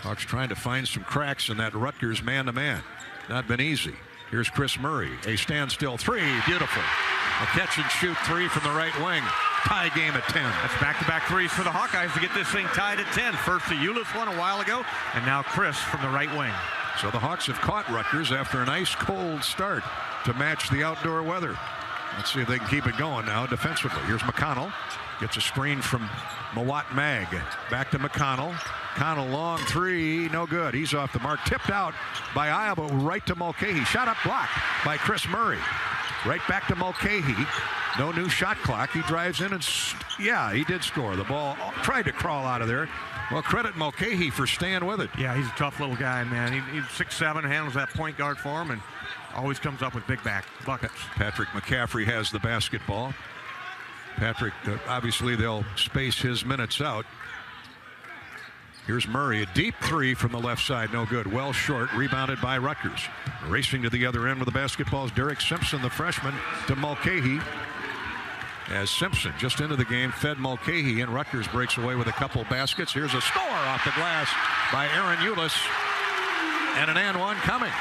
S3: Hawks trying to find some cracks in that Rutgers man-to-man. Not been easy. Here's Chris Murray. A standstill 3. Beautiful. A catch and shoot 3 from the right wing. Tie game at 10.
S19: That's back-to-back threes for the Hawkeyes to get this thing tied at 10. First the Eulis one a while ago, and now Chris from the right wing.
S3: So the Hawks have caught Rutgers after an ice cold start to match the outdoor weather. Let's see if they can keep it going now defensively. Here's McConnell. Gets a screen from Mawat Mag. Back to McConnell. McConnell long 3. No good. He's off the mark. Tipped out by Iowa right to Mulcahy. Shot up block by Chris Murray. Right back to Mulcahy. No new shot clock. He drives in and, he did score. The ball tried to crawl out of there. Well, credit Mulcahy for staying with it.
S19: Yeah, he's a tough little guy, man. He's 6'7", handles that point guard for him, and always comes up with big back buckets.
S3: Patrick McCaffrey has the basketball. Patrick, obviously they'll space his minutes out. Here's Murray, a deep 3 from the left side, no good. Well short, rebounded by Rutgers. Racing to the other end with the basketball is Derek Simpson, the freshman, to Mulcahy. as Simpson just into the game fed Mulcahy, and Rutgers breaks away with a couple baskets. Here's a score off the glass by Aaron Eulis, and an and one coming.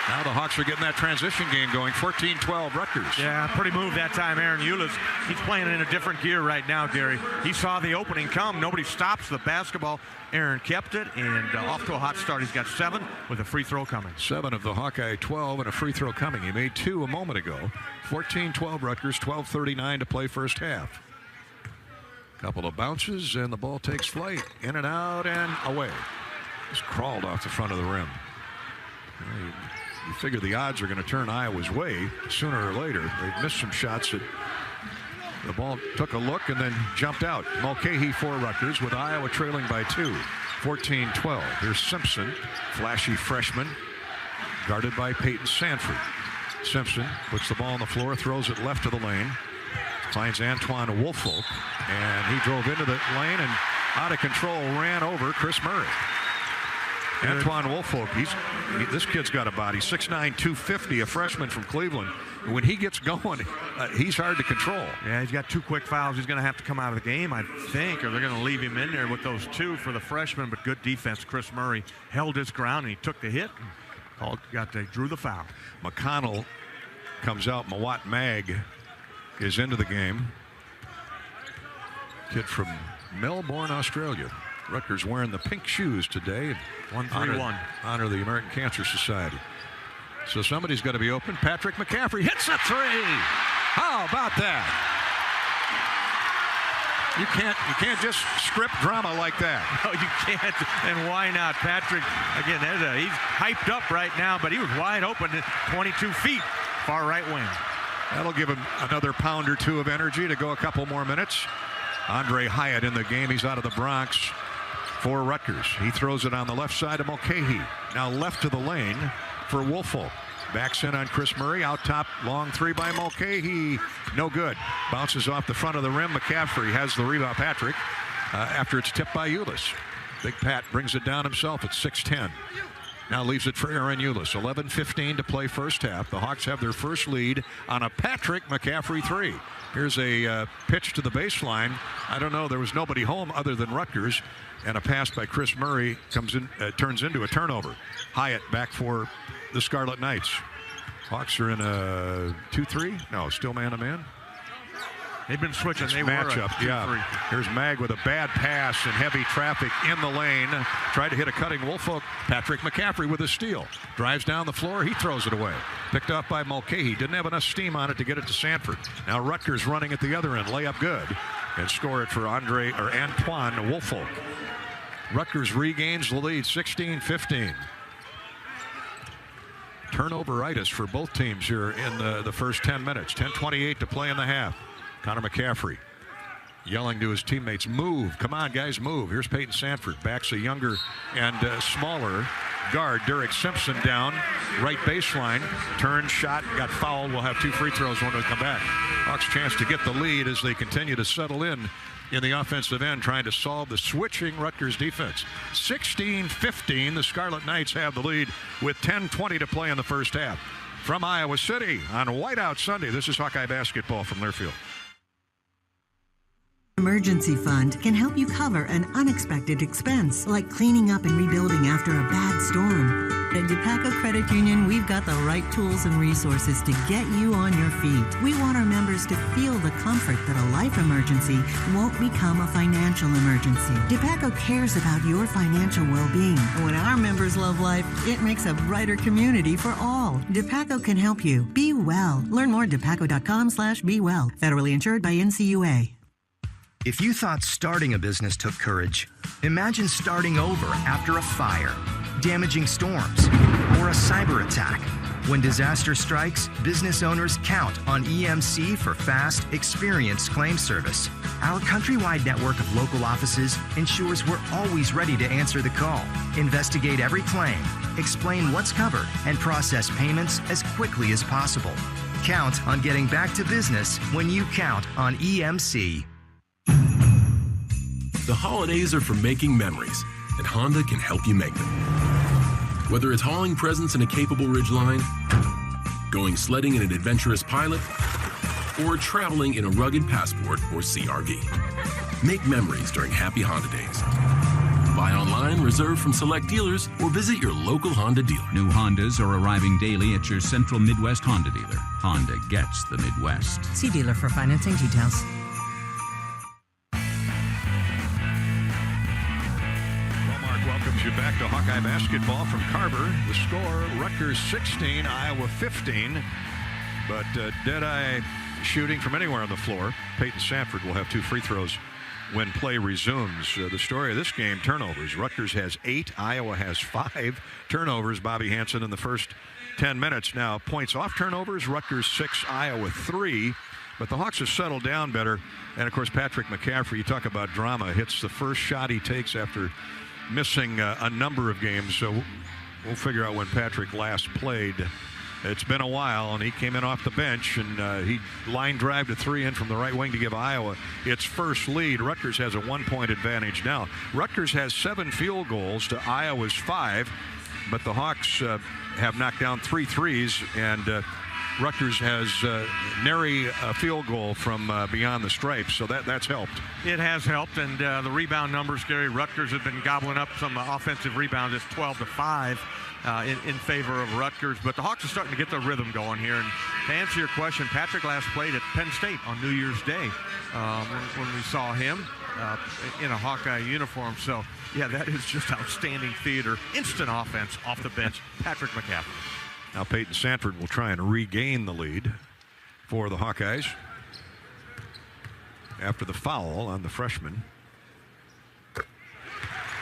S3: Now the Hawks are getting that transition game going. 14-12 Rutgers.
S19: Yeah, pretty move that time, Aaron Eulis. He's playing in a different gear right now, Gary. He saw the opening come. Nobody stops the basketball. Aaron kept it, and off to a hot start. He's got 7 with a free throw coming.
S3: 7 of the Hawkeye 12 and a free throw coming. He made 2 a moment ago. 14-12 Rutgers, 12:39 to play first half. Couple of bounces, and the ball takes flight. In and out and away. Just crawled off the front of the rim. You figure the odds are going to turn Iowa's way sooner or later. They've missed some shots that the ball took a look and then jumped out. Mulcahy for Rutgers with Iowa trailing by 2. 14-12. Here's Simpson, flashy freshman, guarded by Peyton Sanford. Simpson puts the ball on the floor, throws it left to the lane, finds Antoine Woolfolk, and he drove into the lane and out of control ran over Chris Murray. Antoine Woolfolk, this kid's got a body, 6'9", 250, a freshman from Cleveland. When he gets going, he's hard to control.
S19: Yeah, he's got 2 quick fouls. He's going to have to come out of the game, I think, or they're going to leave him in there with those 2 for the freshman, but good defense. Chris Murray held his ground, and he took the hit. Drew the foul.
S3: McConnell comes out. Mawat Mag is into the game. Kid from Melbourne, Australia. Rutgers wearing the pink shoes today.
S19: 1-3-1.
S3: Honor the American Cancer Society. So somebody's got to be open. Patrick McCaffrey hits a 3. How about that? You can't just script drama like that.
S19: No, you can't. And why not? Patrick, again, he's hyped up right now, but he was wide open at 22 feet, far right wing.
S3: That'll give him another pound or 2 of energy to go a couple more minutes. Andre Hyatt in the game. He's out of the Bronx for Rutgers. He throws it on the left side of Mulcahy. Now left to the lane for Woolfolk. Backs in on Chris Murray. Out top, long 3 by Mulcahy. No good. Bounces off the front of the rim. McCaffrey has the rebound. Patrick after it's tipped by Eulis. Big Pat brings it down himself at 6'10". Now leaves it for Aaron Eulis. 11:15 to play first half. The Hawks have their first lead on a Patrick McCaffrey 3. Here's a pitch to the baseline. I don't know. There was nobody home other than Rutgers. And a pass by Chris Murray comes in, turns into a turnover. Hyatt back for the Scarlet Knights. Hawks are in a 2-3. No, still man-to-man.
S19: They've been switching. They
S3: matchup. Yeah. Here's Mag with a bad pass and heavy traffic in the lane. Tried to hit a cutting Woolfolk. Patrick McCaffrey with a steal. Drives down the floor. He throws it away. Picked off by Mulcahy. Didn't have enough steam on it to get it to Sanford. Now Rutgers running at the other end. Layup good. And score it for Antoine Woolfolk. Rutgers regains the lead, 16-15. Turnover-itis for both teams here in the first 10 minutes. 10:28 to play in the half. Connor McCaffrey yelling to his teammates, move. Come on, guys, move. Here's Peyton Sanford. Backs a younger and smaller guard, Derek Simpson, down. Right baseline. Turn, shot, got fouled. We'll have 2 free throws when we come back. Hawks chance to get the lead as they continue to settle in the offensive end, trying to solve the switching Rutgers defense. 16-15, the Scarlet Knights have the lead with 10:20 to play in the first half. From Iowa City on Whiteout Sunday, this is Hawkeye basketball from Learfield.
S5: Emergency Fund can help you cover an unexpected expense, like cleaning up and rebuilding after a bad storm. At DePaco Credit Union, we've got the right tools and resources to get you on your feet. We want our members to feel the comfort that a life emergency won't become a financial emergency. DePaco cares about your financial well-being. When our members love life, it makes a brighter community for all. DePaco can help you. Be well. Learn more at depaco.com/be well. Federally insured by NCUA.
S13: If you thought starting a business took courage, imagine starting over after a fire, damaging storms, or a cyber attack. When disaster strikes, business owners count on EMC for fast, experienced claim service. Our countrywide network of local offices ensures we're always ready to answer the call, investigate every claim, explain what's covered, and process payments as quickly as possible. Count on getting back to business when you count on EMC.
S11: The holidays are for making memories, and Honda can help you make them. Whether it's hauling presents in a capable Ridgeline, going sledding in an adventurous Pilot, or traveling in a rugged Passport or CR-V. Make memories during Happy Honda Days. Buy online, reserve from select dealers, or visit your local Honda dealer.
S14: New Hondas are arriving daily at your Central Midwest Honda dealer. Honda gets the Midwest.
S5: See dealer for financing details.
S3: Walmart welcomes you back to Hawkeye basketball from Carver. The score, Rutgers 16, Iowa 15. But dead-eye shooting from anywhere on the floor. Peyton Sanford will have 2 free throws when play resumes. The story of this game, turnovers. Rutgers has 8, Iowa has 5 turnovers. Bobby Hansen in the first 10 minutes. Now, points off turnovers, Rutgers 6, Iowa 3. But the Hawks have settled down better. And, of course, Patrick McCaffrey, you talk about drama, hits the first shot he takes after missing a number of games. So we'll figure out when Patrick last played. It's been a while, and he came in off the bench, and he line drived a 3 in from the right wing to give Iowa its first lead. Rutgers has a 1-point advantage now. Rutgers has 7 field goals to Iowa's 5, but the Hawks have knocked down 3 threes, and Rutgers has nary a field goal from beyond the stripes, so that's helped.
S19: It has helped, and the rebound numbers, Gary. Rutgers have been gobbling up some offensive rebounds. It's 12-5 in favor of Rutgers, but the Hawks are starting to get their rhythm going here. And to answer your question, Patrick last played at Penn State on New Year's Day when we saw him in a Hawkeye uniform. So, yeah, that is just outstanding theater. Instant offense off the bench. Patrick McCaffrey.
S3: Now Peyton Sanford will try and regain the lead for the Hawkeyes after the foul on the freshman.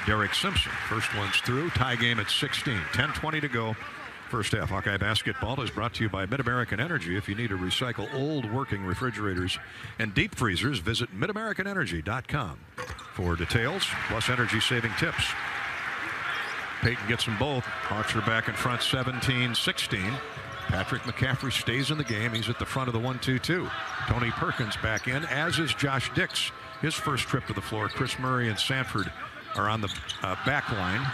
S3: Derek Simpson, first one's through. Tie game at 16. 10:20 to go. First half. Hawkeye basketball is brought to you by Mid-American Energy. If you need to recycle old working refrigerators and deep freezers, visit midamericanenergy.com for details, plus energy-saving tips. Peyton gets them both. Hawks are back in front 17-16. Patrick McCaffrey stays in the game. He's at the front of the 1-2-2. Tony Perkins back in, as is Josh Dix. His first trip to the floor. Chris Murray and Sanford are on the back line.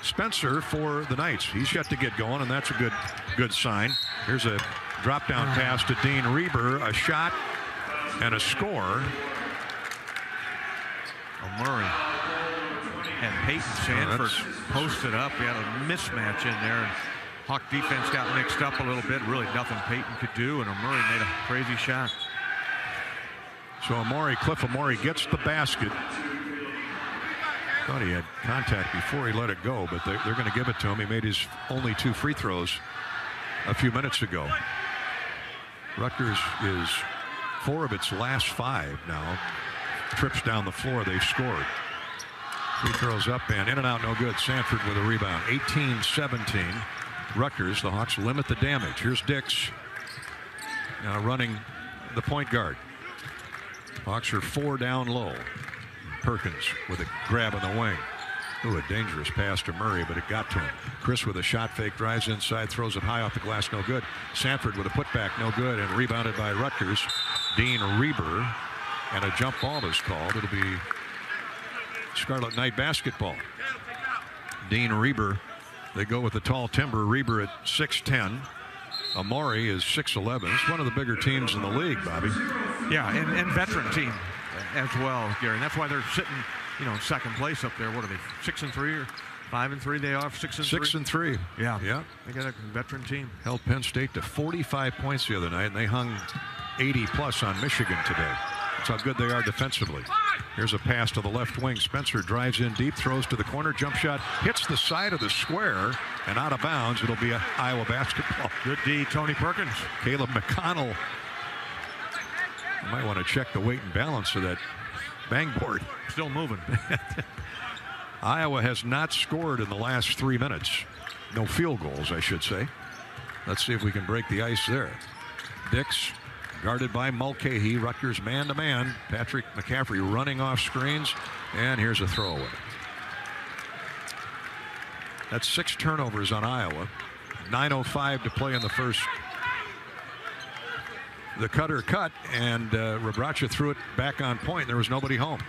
S3: Spencer for the Knights. He's yet to get going, and that's a good sign. Here's a drop-down pass to Dean Reber. A shot and a score.
S19: Murray and Peyton Sanford posted up. We had a mismatch in there, and Hawk defense got mixed up a little bit. Really nothing Peyton could do, and Murray made a crazy shot.
S3: So Cliff Amore gets the basket. Thought he had contact before he let it go, but they're going to give it to him. He made his only 2 free throws a few minutes ago. Rutgers is 4 of its last 5 now. Trips down the floor, they've scored. Free throws up and in and out, no good. Sanford with a rebound. 18-17. Rutgers, the Hawks limit the damage. Here's Dix now running the point guard. Hawks are 4 down low. Perkins with a grab on the wing. Ooh, a dangerous pass to Murray, but it got to him. Chris with a shot fake, drives inside, throws it high off the glass, no good. Sanford with a putback, no good, and rebounded by Rutgers. Dean Reber, and a jump ball is called. It'll be Scarlet Knight basketball. Dean Reber, they go with the tall timber. Reber at 6'10". Amore is 6'11". It's one of the bigger teams in the league, Bobby.
S19: Yeah, and veteran team as well, Gary. And that's why they're sitting, second place up there. What are they, 6-3 or 5-3? They are 6-3.
S3: 6-3.
S19: Yeah. They got a veteran team.
S3: Held Penn State to 45 points the other night, and they hung 80+ on Michigan today. That's how good they are defensively. Here's a pass to the left wing. Spencer drives in deep, throws to the corner, jump shot, hits the side of the square, and out of bounds. It'll be a Iowa basketball.
S19: Good D, Tony Perkins.
S3: Caleb McConnell. You might want to check the weight and balance of that bang board.
S19: Still moving.
S3: Iowa has not scored in the last 3 minutes. No field goals, I should say. Let's see if we can break the ice there. Dix guarded by Mulcahy. Rutgers man-to-man. Patrick McCaffrey running off screens. And here's a throwaway. That's 6 turnovers on Iowa. 9:05 to play in the first. The cutter cut, and Rebracha threw it back on point. There was nobody home.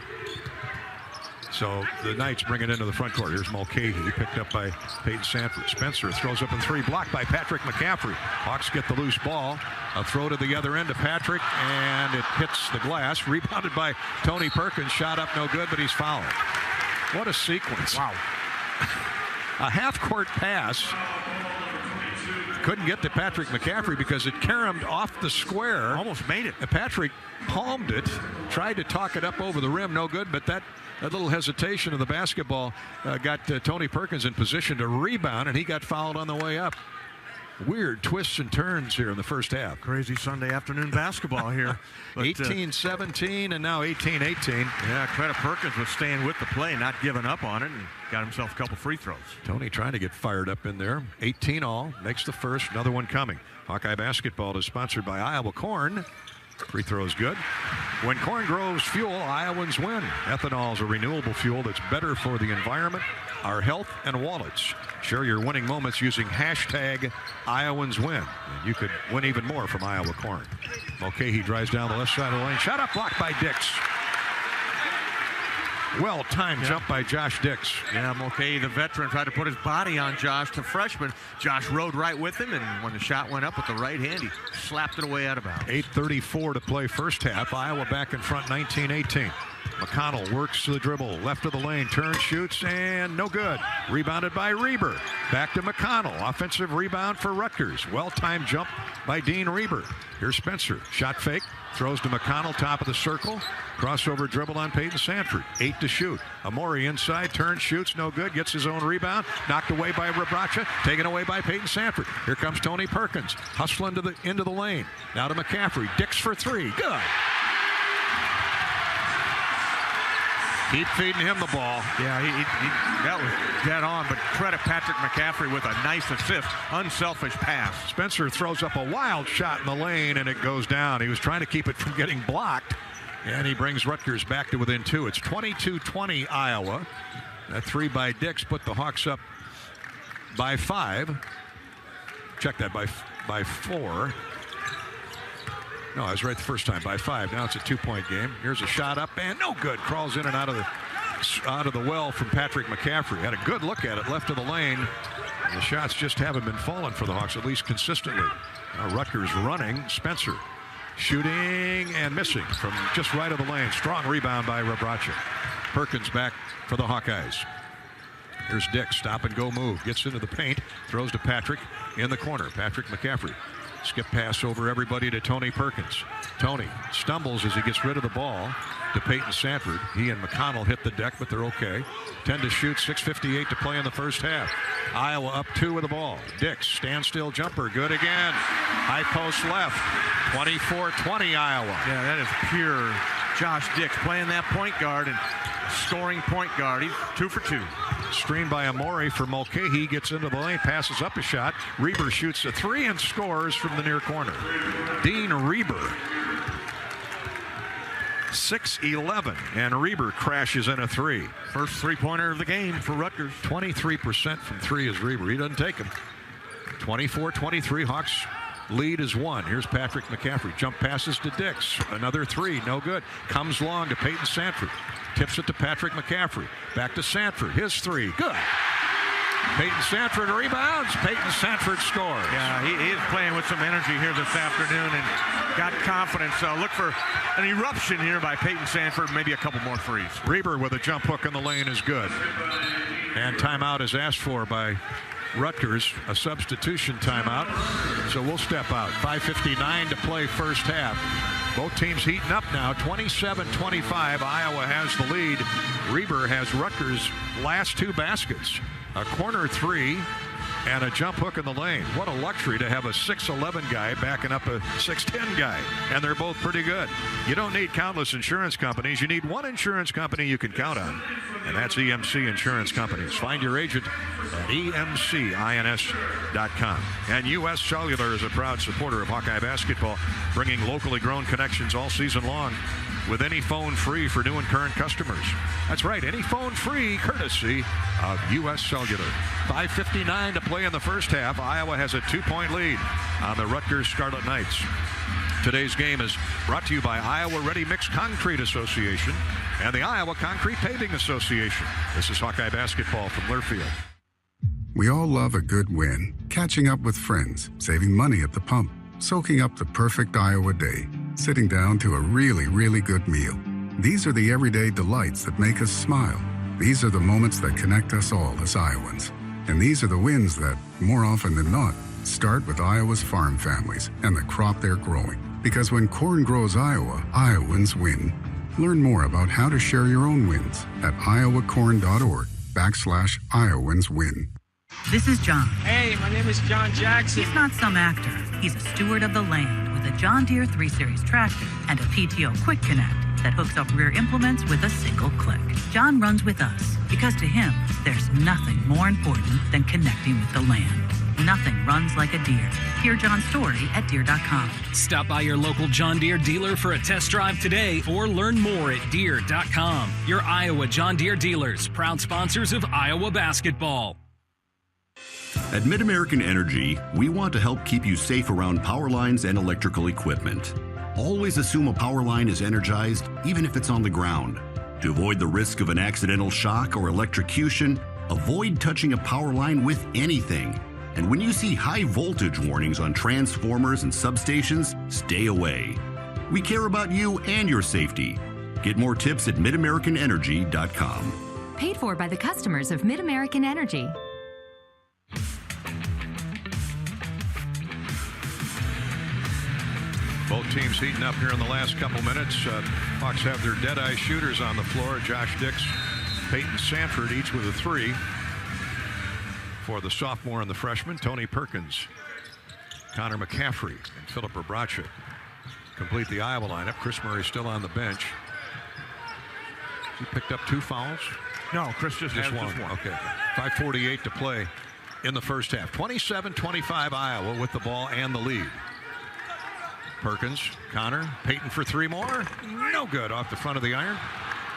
S3: So the Knights bring it into the front court. Here's Mulcahy, picked up by Peyton Sanford. Spencer throws up in three, blocked by Patrick McCaffrey. Hawks get the loose ball. A throw to the other end to Patrick, and it hits the glass. Rebounded by Tony Perkins. Shot up no good, but he's fouled. What a sequence.
S19: Wow.
S3: A half-court pass. Couldn't get to Patrick McCaffrey because it caromed off the square.
S19: Almost made it.
S3: And Patrick palmed it, tried to talk it up over the rim, no good, but that little hesitation of the basketball got Tony Perkins in position to rebound, and he got fouled on the way up. Weird twists and turns here in the first half.
S19: Crazy Sunday afternoon basketball here.
S3: 18-17 and now 18-18.
S19: Yeah, credit Perkins was staying with the play, not giving up on it, and got himself a couple free throws.
S3: Tony trying to get fired up in there. 18 all, makes the first, another one coming. Hawkeye basketball is sponsored by Iowa Corn. Free throw is good. When corn grows fuel, Iowans win. Ethanol is a renewable fuel that's better for the environment, our health, and wallets. Share your winning moments using hashtag Iowans win. And you could win even more from Iowa Corn. Mulcahy drives down the left side of the lane. Shot up, blocked by Dix. Well-timed jump by Josh Dix.
S19: Yeah, Mulcahy, the veteran, tried to put his body on Josh, the freshman. Josh rode right with him, and when the shot went up with the right hand, he slapped it away out of bounds.
S3: 8:34 to play first half. Iowa back in front, 19-18. McConnell works the dribble, left of the lane, turns, shoots, and no good. Rebounded by Reber. Back to McConnell. Offensive rebound for Rutgers. Well-timed jump by Dean Reber. Here's Spencer. Shot fake. Throws to McConnell, top of the circle. Crossover dribble on Peyton Sanford. 8 to shoot. Amori inside, turns, shoots, no good. Gets his own rebound. Knocked away by Rebracha. Taken away by Peyton Sanford. Here comes Tony Perkins. Hustling into the lane. Now to McCaffrey. Dix for three. Good. Keep feeding him the ball.
S19: Yeah, that was dead on, but credit Patrick McCaffrey with a nice assist. Unselfish pass.
S3: Spencer throws up a wild shot in the lane, and it goes down. He was trying to keep it from getting blocked, and he brings Rutgers back to within 2. It's 22-20 Iowa. That three by Dix put the Hawks up by 5. Check that, by 4. No, I was right the first time, by 5. Now it's a 2-point game. Here's a shot up and no good. Crawls in and out of the well from Patrick McCaffrey. Had a good look at it, left of the lane. The shots just haven't been falling for the Hawks, at least consistently. Now Rutgers running. Spencer shooting and missing from just right of the lane. Strong rebound by Rebracha. Perkins back for the Hawkeyes. Here's Dix, stop and go move. Gets into the paint, throws to Patrick in the corner. Patrick McCaffrey. Skip pass over everybody to Tony Perkins. Tony stumbles as he gets rid of the ball to Peyton Sanford. He and McConnell hit the deck, but they're okay. 10 to shoot, 6:58 to play in the first half. Iowa up 2 with the ball. Dix, standstill jumper, good again. High post left. 24-20 Iowa.
S19: Yeah, that is pure Josh Dix playing that point guard and scoring point guard. He's 2 for 2.
S3: Screen by Amori for Mulcahy. Gets into the lane, passes up a shot. Reber shoots a 3 and scores from the near corner. Dean Reber. 6-11, and Reber crashes in a 3.
S19: First three-pointer of the game for Rutgers.
S3: 23% from 3 is Reber. He doesn't take them. 24-23, Hawks lead is 1. Here's Patrick McCaffrey. Jump passes to Dix. Another 3, no good. Comes long to Peyton Sanford. Tips it to Patrick McCaffrey. Back to Sanford. His 3, good. Peyton Sanford rebounds. Peyton Sanford scores.
S19: Yeah, he is playing with some energy here this afternoon and got confidence. Look for an eruption here by Peyton Sanford, maybe a couple more threes.
S3: Reber with a jump hook in the lane is good. And timeout is asked for by Rutgers, a substitution timeout. So we'll step out. 5:59 to play first half. Both teams heating up now. 27-25. Iowa has the lead. Reber has Rutgers' last 2 baskets. A corner 3 and a jump hook in the lane. What a luxury to have a 6'11 guy backing up a 6'10 guy. And they're both pretty good. You don't need countless insurance companies. You need one insurance company you can count on. And that's EMC Insurance Companies. Find your agent at emcins.com. And U.S. Cellular is a proud supporter of Hawkeye basketball, bringing locally grown connections all season long with any phone free for new and current customers. That's right, any phone free courtesy of U.S. Cellular. 5:59 to play in the first half. Iowa has a 2-point lead on the Rutgers Scarlet Knights. Today's game is brought to you by Iowa Ready Mix Concrete Association and the Iowa Concrete Paving Association. This is Hawkeye basketball from Learfield.
S15: We all love a good win. Catching up with friends, saving money at the pump, soaking up the perfect Iowa day, sitting down to a really, really good meal. These are the everyday delights that make us smile. These are the moments that connect us all as Iowans. And these are the wins that, more often than not, start with Iowa's farm families and the crop they're growing. Because when corn grows Iowa, Iowans win. Learn more about how to share your own wins at iowacorn.org/Iowans win.
S16: This is John.
S17: Hey, my name is John Jackson.
S16: He's not some actor. He's a steward of the land with a John Deere 3 Series tractor and a PTO Quick Connect that hooks up rear implements with a single click. John runs with us because to him, there's nothing more important than connecting with the land. Nothing runs like a Deere. Hear John's story at Deere.com.
S20: Stop by your local John Deere dealer for a test drive today or learn more at Deere.com. Your Iowa John Deere dealers, proud sponsors of Iowa basketball.
S24: At Mid-American Energy, we want to help keep you safe around power lines and electrical equipment. Always assume a power line is energized, even if it's on the ground. To avoid the risk of an accidental shock or electrocution, avoid touching a power line with anything. And when you see high voltage warnings on transformers and substations, stay away. We care about you and your safety. Get more tips at midamericanenergy.com.
S25: Paid for by the customers of Mid-American Energy.
S3: Both teams heating up here in the last couple minutes. Hawks have their dead-eye shooters on the floor. Josh Dix, Peyton Sanford, each with a 3. For the sophomore and the freshman, Tony Perkins, Connor McCaffrey, and Philip Rebracha complete the Iowa lineup. Chris Murray still on the bench. He picked up 2 fouls.
S19: No, Chris just
S3: one.
S19: one.
S3: Okay. 5:48 to play in the first half. 27-25 Iowa with the ball and the lead. Perkins, Connor, Peyton for 3 more. No good off the front of the iron.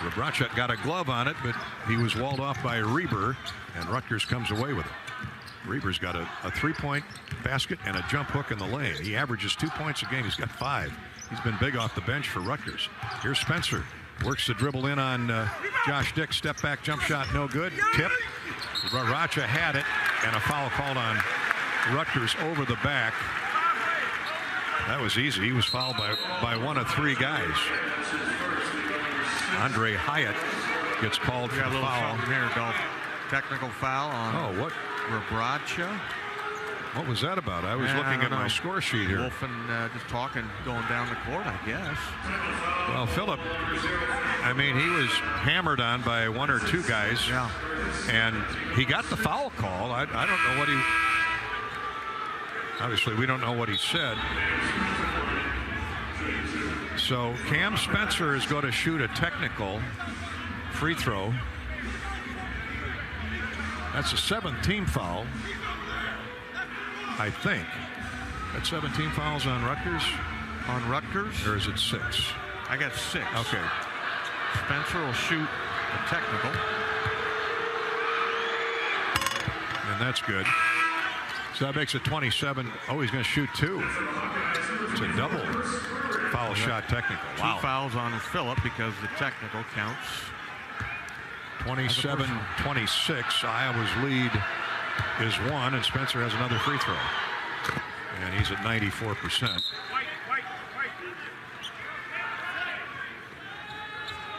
S3: Rebracha got a glove on it, but he was walled off by Reber, and Rutgers comes away with it. Reber's got a 3-point basket and a jump hook in the lane. He averages 2 points a game. He's got 5. He's been big off the bench for Rutgers. Here's Spencer. Works the dribble in on Josh Dix. Step back jump shot, no good. Tip. Rebracha had it, and a foul called on Rutgers over the back. That was easy. He was fouled by one of 3 guys. Andre Hyatt gets called for a foul.
S19: Here, Dolph. Technical foul on Rebracha.
S3: What was that about? I was looking at my score sheet here.
S19: Wolfen just talking, going down the court, I guess.
S3: Well, Philip, I mean, he was hammered on by 1 or 2 guys.
S19: Yeah.
S3: And he got the foul call. I don't know what he... Obviously, we don't know what he said. So Cam Spencer is going to shoot a technical free throw. That's a 7th team foul, I think. That's 17 fouls on Rutgers?
S19: On Rutgers?
S3: Or is it 6?
S19: I got 6.
S3: Okay.
S19: Spencer will shoot a technical.
S3: And that's good. So that makes it 27. Oh, he's going to shoot 2. It's a double foul shot technical. Wow.
S19: 2 fouls on Phillip because the technical counts.
S3: 27-26. Iowa's lead is 1, and Spencer has another free throw. And he's at 94%.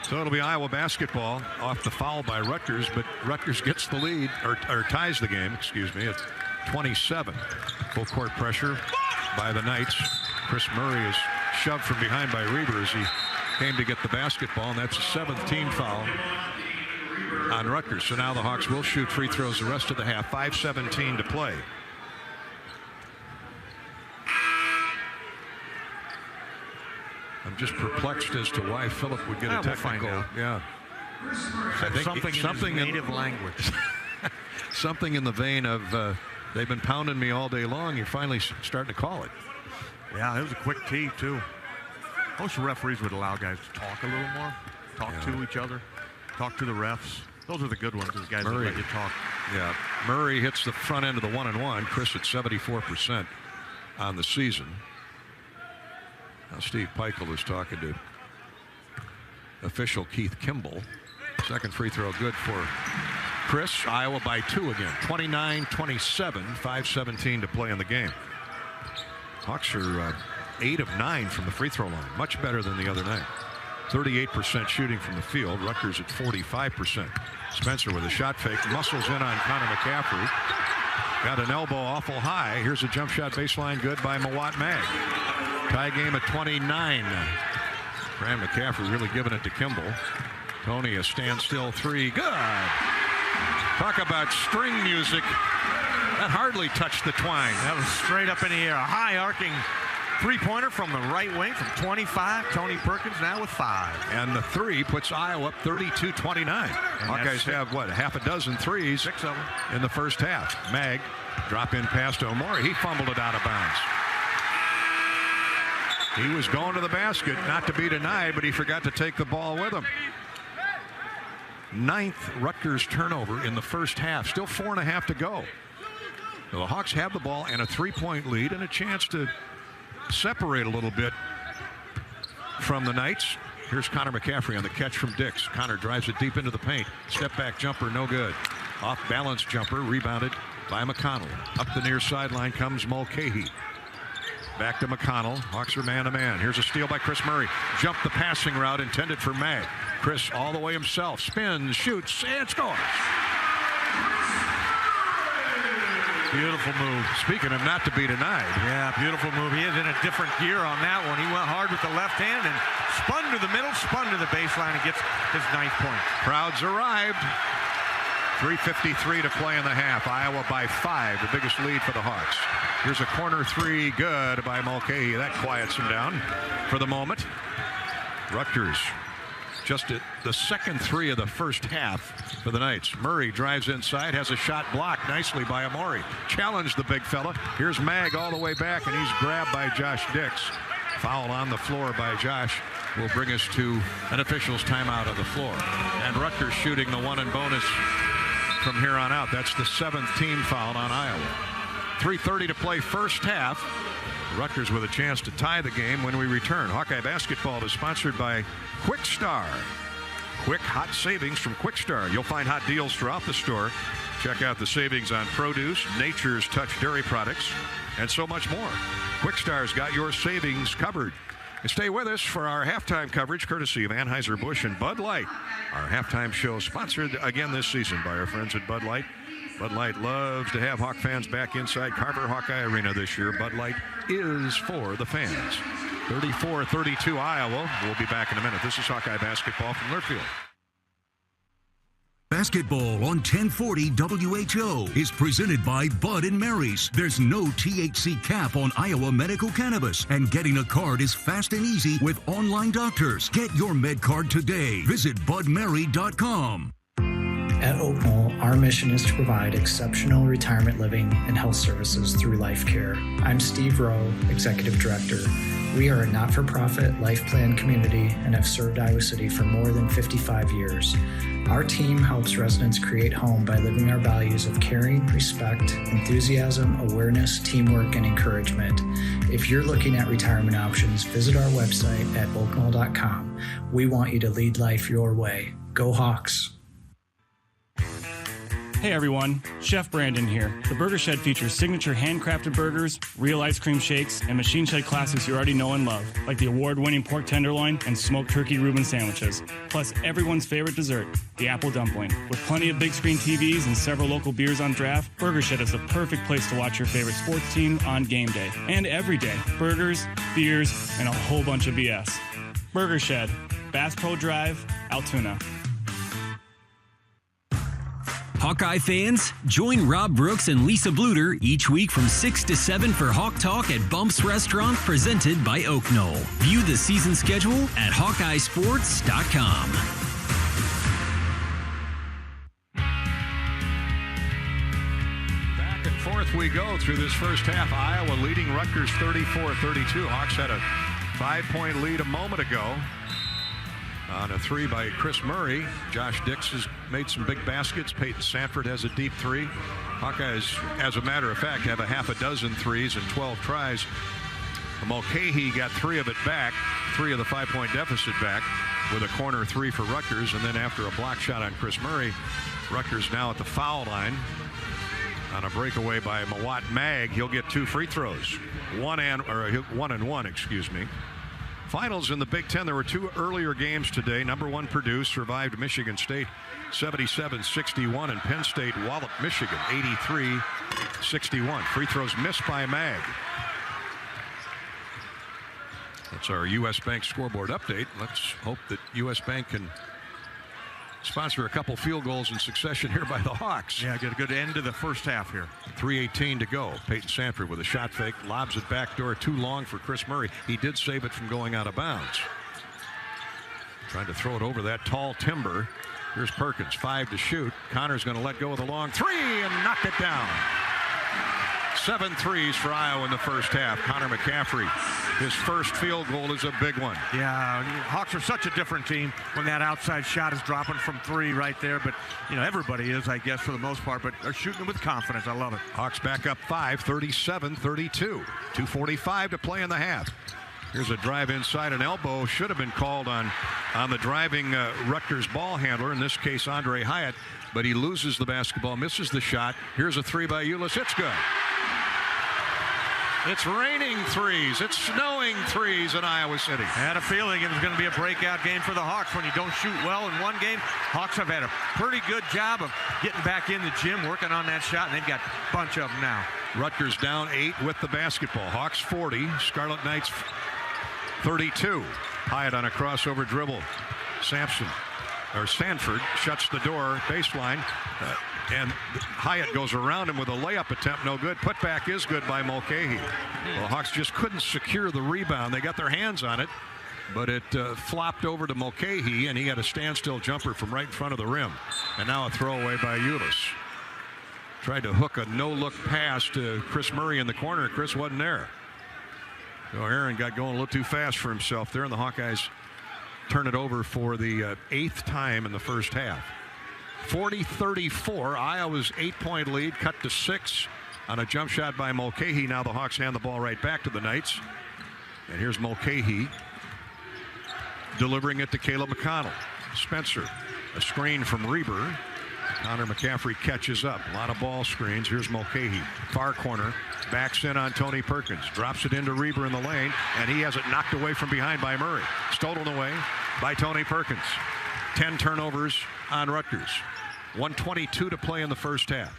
S3: So it'll be Iowa basketball off the foul by Rutgers, but Rutgers gets the lead, or ties the game, excuse me, at 27. Full court pressure by the Knights. Chris Murray is shoved from behind by Reber as he came to get the basketball, and that's a 7th team foul on Rutgers. So now the Hawks will shoot free throws the rest of the half. 5:17 to play. I'm just perplexed as to why Phillip would get a technical.
S19: We'll
S3: yeah. I think
S19: something in his native language.
S3: Something in the vein of they've been pounding me all day long. You're finally starting to call it.
S19: Yeah, it was a quick tee, too. Most referees would allow guys to talk a little more, talk to each other, talk to the refs. Those are the good ones, those guys that let you talk.
S3: Yeah, Murray hits the front end of the 1-and-1. Chris at 74% on the season. Now Steve Peichel is talking to official Keith Kimball. Second free throw good for Chris. Iowa by 2 again. 29-27, 5:17 to play in the game. Hawks are 8 of 9 from the free throw line. Much better than the other night. 38% shooting from the field. Rutgers at 45%. Spencer with a shot fake. Muscles in on Connor McCaffrey. Got an elbow awful high. Here's a jump shot baseline good by Mawat Mag. Tie game at 29. Graham McCaffrey really giving it to Kimball. Tony, a standstill 3. Good. Talk about string music. That hardly touched the twine.
S19: That was straight up in the air. A high arcing three-pointer from the right wing from 25. Tony Perkins now with 5.
S3: And the 3 puts Iowa up 32-29. Hawkeyes have, what, half a dozen threes
S19: 6 of them
S3: in the first half. Mag, drop in past Omori. He fumbled it out of bounds. He was going to the basket, not to be denied, but he forgot to take the ball with him. 9th Rutgers turnover in the first half. Still 4.5 to go. So the Hawks have the ball and a 3-point lead and a chance to separate a little bit from the Knights. Here's Connor McCaffrey on the catch from Dix. Connor drives it deep into the paint. Step back jumper, no good. Off balance jumper, rebounded by McConnell. Up the near sideline comes Mulcahy. Back to McConnell. Hawks are man-to-man. Here's a steal by Chris Murray. Jumped the passing route intended for Mag. Chris all the way himself. Spins, shoots, and scores.
S19: Beautiful move.
S3: Speaking of not to be denied.
S19: Yeah, beautiful move. He is in a different gear on that one. He went hard with the left hand and spun to the middle, spun to the baseline, and gets his 9th point.
S3: Crowds arrived. 3:53 to play in the half. Iowa by 5, the biggest lead for the Hawks. Here's a corner 3, good by Mulcahy. That quiets him down for the moment. Rutgers just at the second 3 of the first half for the Knights. Murray drives inside, has a shot blocked nicely by Omori. Challenged the big fella. Here's Mag all the way back, and he's grabbed by Josh Dix. Foul on the floor by Josh will bring us to an official's timeout on the floor. And Rutgers shooting the 1 and bonus from here on out. That's the 7th team foul on Iowa. 3:30 to play first half. Rutgers with a chance to tie the game when we return. Hawkeye basketball is sponsored by Quick Star. Quick hot savings from Quick Star. You'll find hot deals throughout the store. Check out the savings on produce, Nature's Touch dairy products, and so much more. Quick Star's got your savings covered. And stay with us for our halftime coverage, courtesy of Anheuser-Busch and Bud Light. Our halftime show sponsored again this season by our friends at Bud Light. Bud Light loves to have Hawk fans back inside Carver Hawkeye Arena this year. Bud Light is for the fans. 34-32 Iowa. We'll be back in a minute. This is Hawkeye basketball from Learfield.
S6: Basketball on 1040 WHO is presented by Bud and Mary's. There's no THC cap on Iowa medical cannabis, and getting a card is fast and easy with online doctors. Get your med card today. Visit budmary.com.
S1: At Oak Knoll, our mission is to provide exceptional retirement living and health services through Life Care. I'm Steve Rowe, Executive Director. We are a not-for-profit life plan community and have served Iowa City for more than 55 years. Our team helps residents create home by living our values of caring, respect, enthusiasm, awareness, teamwork, and encouragement. If you're looking at retirement options, visit our website at oakknoll.com. We want you to lead life your way. Go Hawks!
S2: Hey everyone, Chef Brandon here. The Burger Shed features signature handcrafted burgers, real ice cream shakes, and machine shed classics you already know and love, like the award-winning pork tenderloin and smoked turkey Reuben sandwiches. Plus everyone's favorite dessert, the apple dumpling. With plenty of big screen TVs and several local beers on draft, Burger Shed is the perfect place to watch your favorite sports team on game day. And every day, burgers, beers, and a whole bunch of BS. Burger Shed, Bass Pro Drive, Altoona.
S4: Hawkeye fans, join Rob Brooks and Lisa Bluter each week from 6 to 7 for Hawk Talk at Bumps Restaurant, presented by Oak Knoll. View the season schedule at HawkeyeSports.com.
S3: Back and forth we go through this first half. Iowa leading Rutgers 34-32. Hawks had a 5-point lead a moment ago on a 3 by Chris Murray. Josh Dix has made some big baskets. Peyton Sanford has a deep 3. Hawkeyes, as a matter of fact, have a half a dozen threes and 12 tries Mulcahy got 3 of it back, 3 of the 5-point deficit back with a corner 3 for Rutgers. And then after a block shot on Chris Murray, Rutgers now at the foul line on a breakaway by Mawat Mag. He'll get 2 free throws. 1 and 1, excuse me. Finals in the Big Ten. There were 2 earlier games today. Number 1 Purdue survived Michigan State 77-61, and Penn State walloped Michigan 83-61. Free throws missed by Mag. That's our U.S. Bank scoreboard update. Let's hope that U.S. Bank can sponsor a couple field goals in succession here by the Hawks.
S19: Yeah, get a good end to the first half here.
S3: 3:18 to go. Peyton Sanford with a shot fake, lobs it backdoor, too long for Chris Murray. He did save it from going out of bounds. Trying to throw it over that tall timber. Here's Perkins, 5 to shoot. Connor's going to let go of the long 3 and knock it down. 7 threes for Iowa in the first half. Connor McCaffrey, his first field goal is a big one.
S19: Yeah, Hawks are such a different team when that outside shot is dropping from 3 right there. But, everybody is, I guess, for the most part. But they're shooting with confidence. I love it.
S3: Hawks back up 5, 37-32. 2:45 to play in the half. Here's a drive inside. An elbow should have been called on the driving Rutgers ball handler, in this case Andre Hyatt. But he loses the basketball, misses the shot. Here's a 3 by Ulis. It's good. It's raining threes. It's snowing threes in Iowa City.
S19: I had a feeling it was going to be a breakout game for the Hawks. When you don't shoot well in one game, Hawks have had a pretty good job of getting back in the gym, working on that shot, and they've got a bunch of them now.
S3: Rutgers down 8 with the basketball. Hawks 40, Scarlet Knights 32. Hyatt on a crossover dribble. Sanford shuts the door, baseline. And Hyatt goes around him with a layup attempt, no good. Putback is good by Mulcahy. Well, Hawks just couldn't secure the rebound. They got their hands on it, but it flopped over to Mulcahy, and he got a standstill jumper from right in front of the rim. And now a throwaway by Ulis. Tried to hook a no-look pass to Chris Murray in the corner. Chris wasn't there. So Aaron got going a little too fast for himself there, and the Hawkeyes turn it over for the 8th time in the first half. 40-34, Iowa's 8-point lead cut to 6 on a jump shot by Mulcahy. Now the Hawks hand the ball right back to the Knights. And here's Mulcahy delivering it to Caleb McConnell. Spencer, a screen from Reber. Connor McCaffrey catches up. A lot of ball screens. Here's Mulcahy, far corner, backs in on Tony Perkins, drops it into Reber in the lane, and he has it knocked away from behind by Murray. Stolen away by Tony Perkins. 10 turnovers on Rutgers. 1:22 to play in the first half.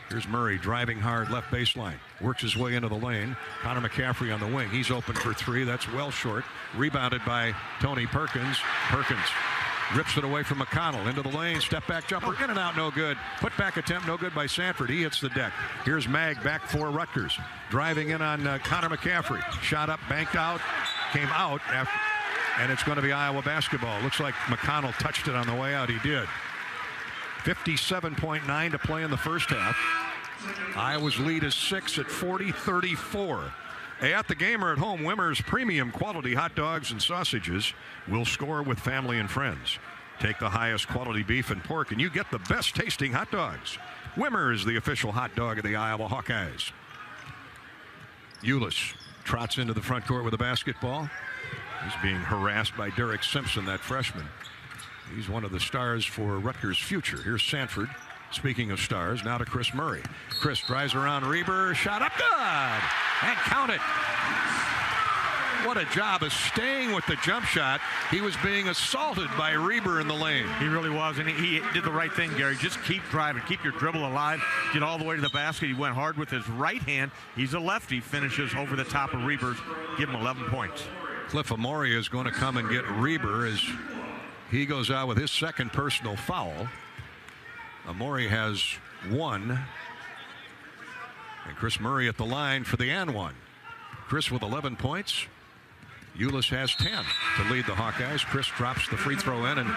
S3: Here's Murray driving hard left baseline. Works his way into the lane. Connor McCaffrey on the wing. He's open for 3. That's well short. Rebounded by Tony Perkins. Perkins rips it away from McConnell. Into the lane. Step back jumper. In and out. No good. Put back attempt. No good by Sanford. He hits the deck. Here's Mag back for Rutgers. Driving in on Connor McCaffrey. Shot up. Banked out. Came out after. And it's going to be Iowa basketball. Looks like McConnell touched it on the way out. He did. 57.9 to play in the first half. Iowa's lead is 6 at 40-34. At the game or at home, Wimmer's premium quality hot dogs and sausages will score with family and friends. Take the highest quality beef and pork, and you get the best tasting hot dogs. Wimmer is the official hot dog of the Iowa Hawkeyes. Ulis trots into the front court with a basketball. He's being harassed by Derek Simpson, that freshman. He's one of the stars for Rutgers' future. Here's Sanford. Speaking of stars, now to Chris Murray. Chris drives around Reber. Shot up good. And count it. What a job of staying with the jump shot. He was being assaulted by Reber in the lane.
S19: He really was, and he did the right thing, Gary. Just keep driving. Keep your dribble alive. Get all the way to the basket. He went hard with his right hand. He's a lefty. Finishes over the top of Reber's. Give him 11 points.
S3: Cliff Amoria is going to come and get Reber as he goes out with his second personal foul. Amori has 1. And Chris Murray at the line for the and 1. Chris with 11 points. Ulis has 10 to lead the Hawkeyes. Chris drops the free throw in, and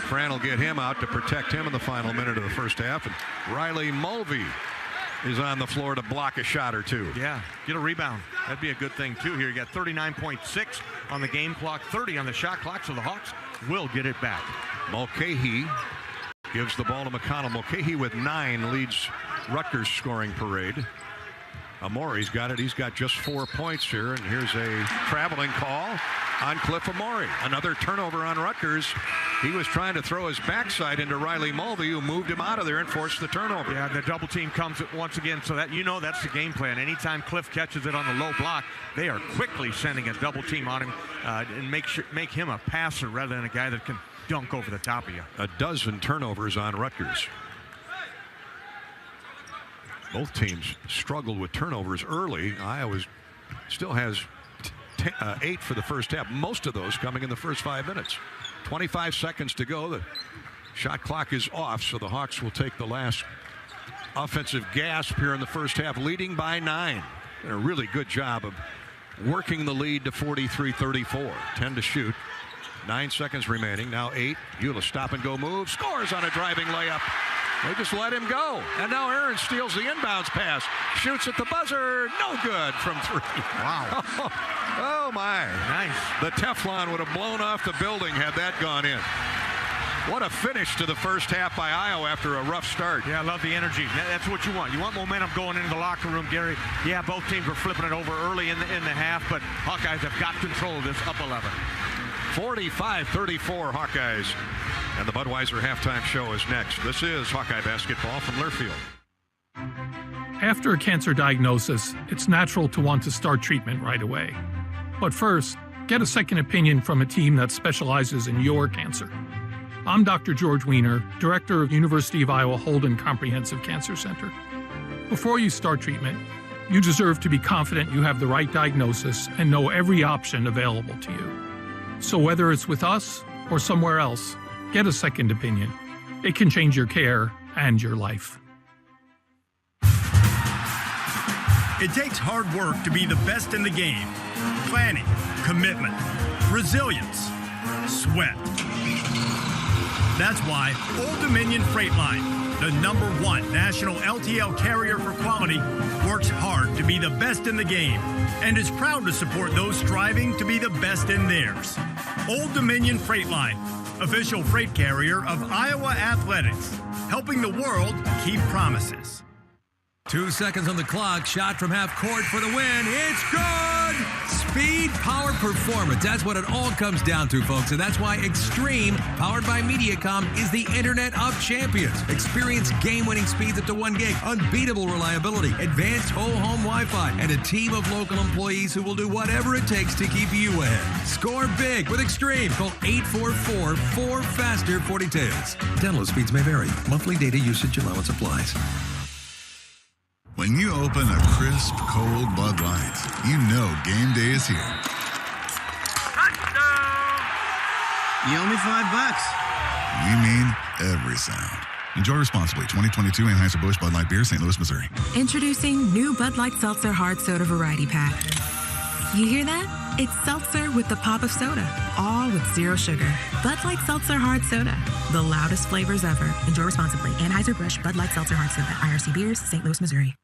S3: Fran will get him out to protect him in the final minute of the first half. And Riley Mulvey is on the floor to block a shot or two.
S19: Yeah, get a rebound. That'd be a good thing, too, here. You got 39.6 on the game clock, 30 on the shot clock, so the Hawks will get it back.
S3: Mulcahy gives the ball to McConnell. Mulcahy with 9 leads Rutgers scoring parade. Amori's got it. He's got just 4 points here, and here's a traveling call on Cliff Amori. Another turnover on Rutgers. He was trying to throw his backside into Riley Mulvey, who moved him out of there and forced the turnover.
S19: Yeah, the double team comes once again, so that that's the game plan. Anytime Cliff catches it on the low block, they are quickly sending a double team on him and make him a passer rather than a guy that can dunk over the top of you.
S3: A dozen turnovers on Rutgers. Both teams struggled with turnovers early. Iowa still has 8 for the first half. Most of those coming in the first 5 minutes. 25 seconds to go. The shot clock is off, so the Hawks will take the last offensive gasp here in the first half, leading by 9. And a really good job of working the lead to 43-34. 10 to shoot. 9 seconds remaining. Now 8. Eula stop and go move. Scores on a driving layup. They just let him go. And now Aaron steals the inbounds pass. Shoots at the buzzer. No good from 3.
S19: Wow.
S3: Oh, my.
S19: Nice.
S3: The Teflon would have blown off the building had that gone in. What a finish to the first half by Iowa after a rough start.
S19: Yeah, I love the energy. That's what you want. You want momentum going into the locker room, Gary. Yeah, both teams were flipping it over early in the half, but Hawkeyes have got control of this, up 11.
S3: 45-34 Hawkeyes. And the Budweiser halftime show is next. This is Hawkeye basketball from Learfield.
S7: After a cancer diagnosis, it's natural to want to start treatment right away. But first, get a second opinion from a team that specializes in your cancer. I'm Dr. George Weiner, Director of University of Iowa Holden Comprehensive Cancer Center. Before you start treatment, you deserve to be confident you have the right diagnosis and know every option available to you. So whether it's with us or somewhere else, get a second opinion. It can change your care and your life.
S9: It takes hard work to be the best in the game. Planning, commitment, resilience, sweat. That's why Old Dominion Freight Line, the #1 national LTL carrier for quality, works hard to be the best in the game and is proud to support those striving to be the best in theirs. Old Dominion Freight Line, official freight carrier of Iowa Athletics, helping the world keep promises.
S10: 2 seconds on the clock. Shot from half court for the win. It's good! Speed, power, performance. That's what it all comes down to, folks. And that's why Extreme, powered by Mediacom, is the Internet of Champions. Experience game-winning speeds up to 1 gig, unbeatable reliability, advanced whole-home Wi-Fi, and a team of local employees who will do whatever it takes to keep you ahead. Score big with Extreme. Call 844-4FASTER-42s. Download speeds may vary. Monthly data usage allowance applies.
S8: When you open a crisp, cold Bud Light, you know game day is here.
S12: You owe me $5.
S8: We mean every sound. Enjoy responsibly. 2022 Anheuser-Busch Bud Light Beer, St. Louis, Missouri.
S26: Introducing new Bud Light Seltzer Hard Soda Variety Pack. You hear that? It's seltzer with the pop of soda, all with zero sugar. Bud Light Seltzer Hard Soda, the loudest flavors ever. Enjoy responsibly. Anheuser-Busch Bud Light Seltzer Hard Soda, IRC Beers, St. Louis, Missouri.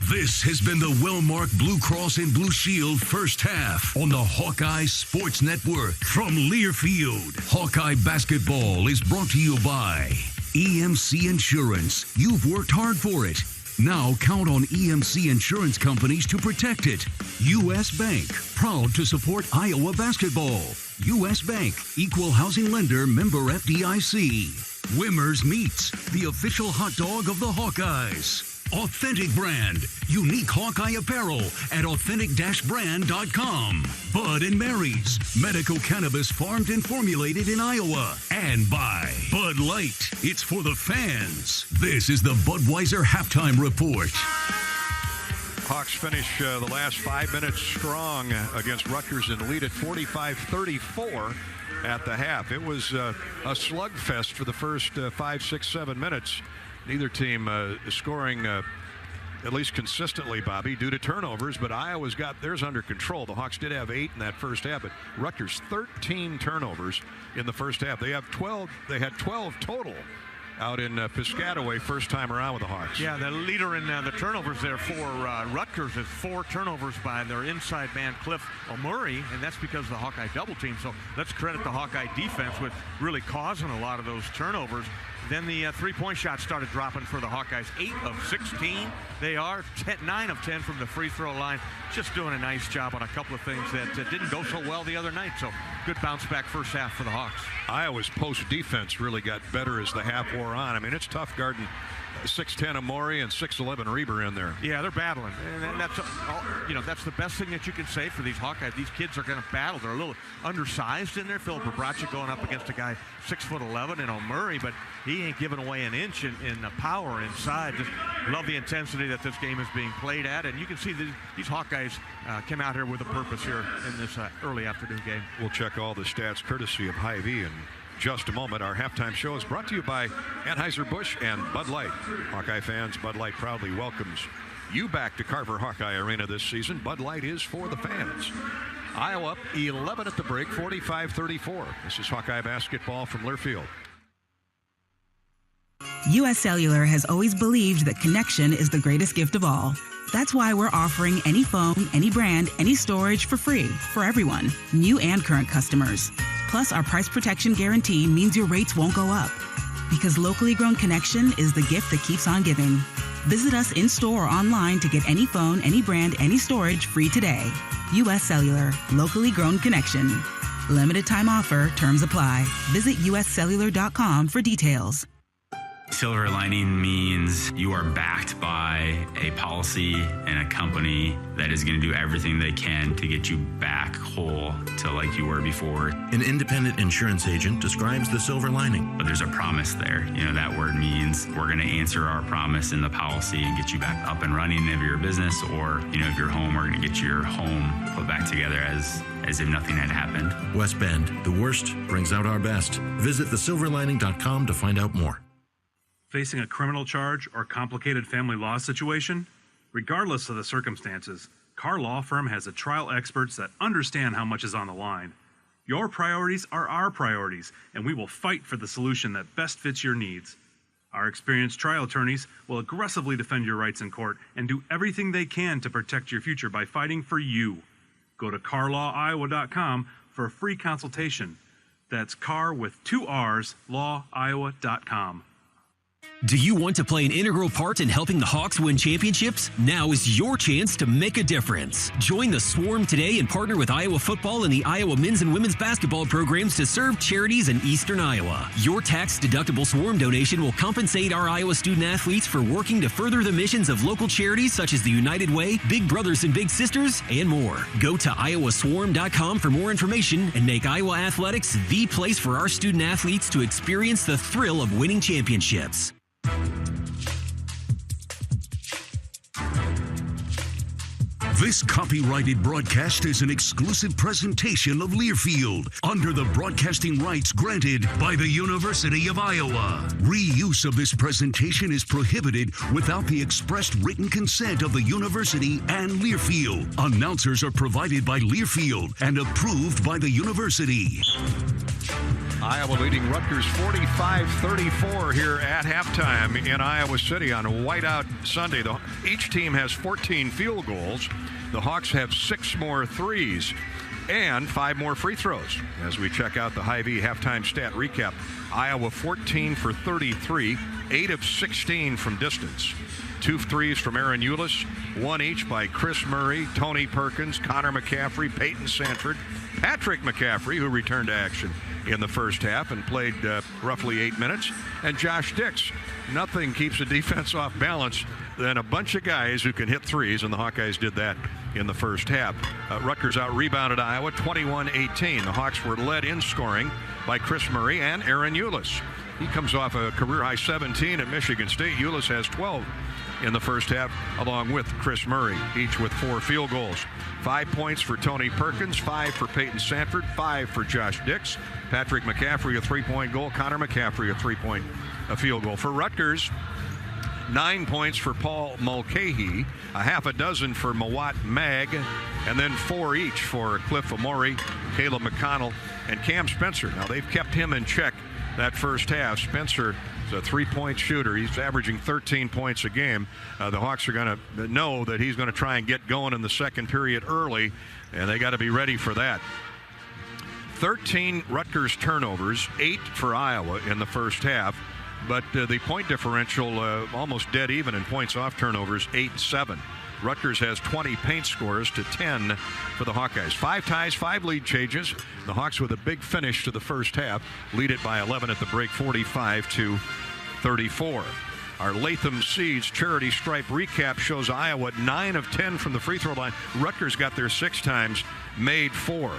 S6: This has been the Wellmark Blue Cross and Blue Shield first half on the Hawkeye Sports Network from Learfield. Hawkeye basketball is brought to you by EMC Insurance. You've worked hard for it. Now count on EMC Insurance companies to protect it. U.S. Bank, proud to support Iowa basketball. U.S. Bank, equal housing lender, member FDIC. Wimmer's Meats, the official hot dog of the Hawkeyes. Authentic Brand, unique Hawkeye apparel at authentic-brand.com. Bud and Mary's, medical cannabis farmed and formulated in Iowa. And by Bud Light, it's for the fans. This is the Budweiser Halftime Report.
S3: Hawks finish the last 5 minutes strong against Rutgers and lead at 45-34 at the half. It was a slugfest for the first 5, 6, 7 minutes. Neither team scoring at least consistently, Bobby, due to turnovers, but Iowa's got theirs under control. The Hawks did have 8 in that first half, but Rutgers 13 turnovers in the first half. They have 12. They had 12 total out in Piscataway first time around with the Hawks.
S19: Yeah, the leader in the turnovers there for Rutgers is 4 turnovers by their inside man, Cliff Amori, and that's because of the Hawkeye double team. So let's credit the Hawkeye defense with really causing a lot of those turnovers. Then the three-point shots started dropping for the Hawkeyes. 8 of 16 they are. 9 of 10 from the free throw line. Just doing a nice job on a couple of things that didn't go so well the other night. So good bounce back first half for the Hawks.
S3: Iowa's post defense really got better as the half wore on. I mean, it's tough guarding 6'10" Amori and 6'11" Reber in there.
S19: Yeah, they're battling, and that's that's the best thing that you can say for these Hawkeyes. These kids are going to battle. They're a little undersized in there. Philip Rebraca going up against a guy 6'11" in O'Murray, but he ain't giving away an inch in the power inside. Just love the intensity that this game is being played at, and you can see these Hawkeyes came out here with a purpose here in this early afternoon game.
S3: We'll check all the stats courtesy of Hy-Vee in just a moment. Our halftime show is brought to you by Anheuser-Busch and Bud Light. Hawkeye fans, Bud Light proudly welcomes you back to Carver Hawkeye Arena this season. Bud Light is for the fans. Iowa up 11 at the break, 45-34. This is Hawkeye basketball from Learfield.
S11: U.S. Cellular has always believed that connection is the greatest gift of all. That's why we're offering any phone, any brand, any storage for free for everyone, new and current customers. Plus, our price protection guarantee means your rates won't go up. Because locally grown connection is the gift that keeps on giving. Visit us in-store or online to get any phone, any brand, any storage free today. U.S. Cellular, locally grown connection. Limited time offer, terms apply. Visit uscellular.com for details.
S13: Silver lining means you are backed by a policy and a company that is going to do everything they can to get you back whole to like you were before.
S18: An independent insurance agent describes the silver lining.
S13: But there's a promise there. That word means we're going to answer our promise in the policy and get you back up and running if you're a business, or, if you're home, we're going to get your home put back together as if nothing had happened.
S18: West Bend, the worst brings out our best. Visit thesilverlining.com to find out more.
S21: Facing a criminal charge or complicated family law situation? Regardless of the circumstances, Carr Law Firm has a trial experts that understand how much is on the line. Your priorities are our priorities, and we will fight for the solution that best fits your needs. Our experienced trial attorneys will aggressively defend your rights in court and do everything they can to protect your future by fighting for you. Go to carlawiowa.com for a free consultation. That's Carr with 2 R's, lawiowa.com.
S4: Do you want to play an integral part in helping the Hawks win championships? Now is your chance to make a difference. Join the Swarm today and partner with Iowa football and the Iowa men's and women's basketball programs to serve charities in Eastern Iowa. Your tax-deductible Swarm donation will compensate our Iowa student athletes for working to further the missions of local charities such as the United Way, Big Brothers and Big Sisters, and more. Go to iowaswarm.com for more information and make Iowa athletics the place for our student athletes to experience the thrill of winning championships.
S6: This copyrighted broadcast is an exclusive presentation of Learfield under the broadcasting rights granted by the University of Iowa. Reuse of this presentation is prohibited without the expressed written consent of the university and Learfield. Announcers are provided by Learfield and approved by the university.
S3: Iowa leading Rutgers 45-34 here at halftime in Iowa City on a whiteout Sunday. Each team has 14 field goals. The Hawks have 6 more threes and 5 more free throws. As we check out the Hy-Vee halftime stat recap, Iowa 14 for 33, 8 of 16 from distance. 2 threes from Aaron Eulis, 1 each by Chris Murray, Tony Perkins, Connor McCaffrey, Peyton Sanford, Patrick McCaffrey, who returned to action in the first half and played roughly 8 minutes, and Josh Dix. Nothing keeps the defense off balance than a bunch of guys who can hit threes, and the Hawkeyes did that in the first half. Rutgers out-rebounded Iowa 21-18. The Hawks were led in scoring by Chris Murray and Aaron Eulis. He comes off a career-high 17 at Michigan State. Eulis has 12 in the first half, along with Chris Murray, each with 4 field goals. 5 points for Tony Perkins, 5 for Peyton Sanford, 5 for Josh Dix. Patrick McCaffrey, a 3-point goal. Connor McCaffrey, a field goal. For Rutgers, 9 points for Paul Mulcahy, a half a dozen for Mawat Mag, and then 4 each for Cliff Amori, Caleb McConnell, and Cam Spencer. Now, they've kept him in check that first half. Spencer is a 3-point shooter. He's averaging 13 points a game. The Hawks are going to know that he's going to try and get going in the second period early, and they got to be ready for that. 13 Rutgers turnovers, 8 for Iowa in the first half. but the point differential almost dead even in points off turnovers, 8-7. Rutgers has 20 paint scores to 10 for the Hawkeyes. 5 ties, 5 lead changes. The Hawks with a big finish to the first half, lead it by 11 at the break, 45-34. Our Latham Seeds charity stripe recap shows Iowa 9 of 10 from the free throw line. Rutgers got there 6 times, made 4.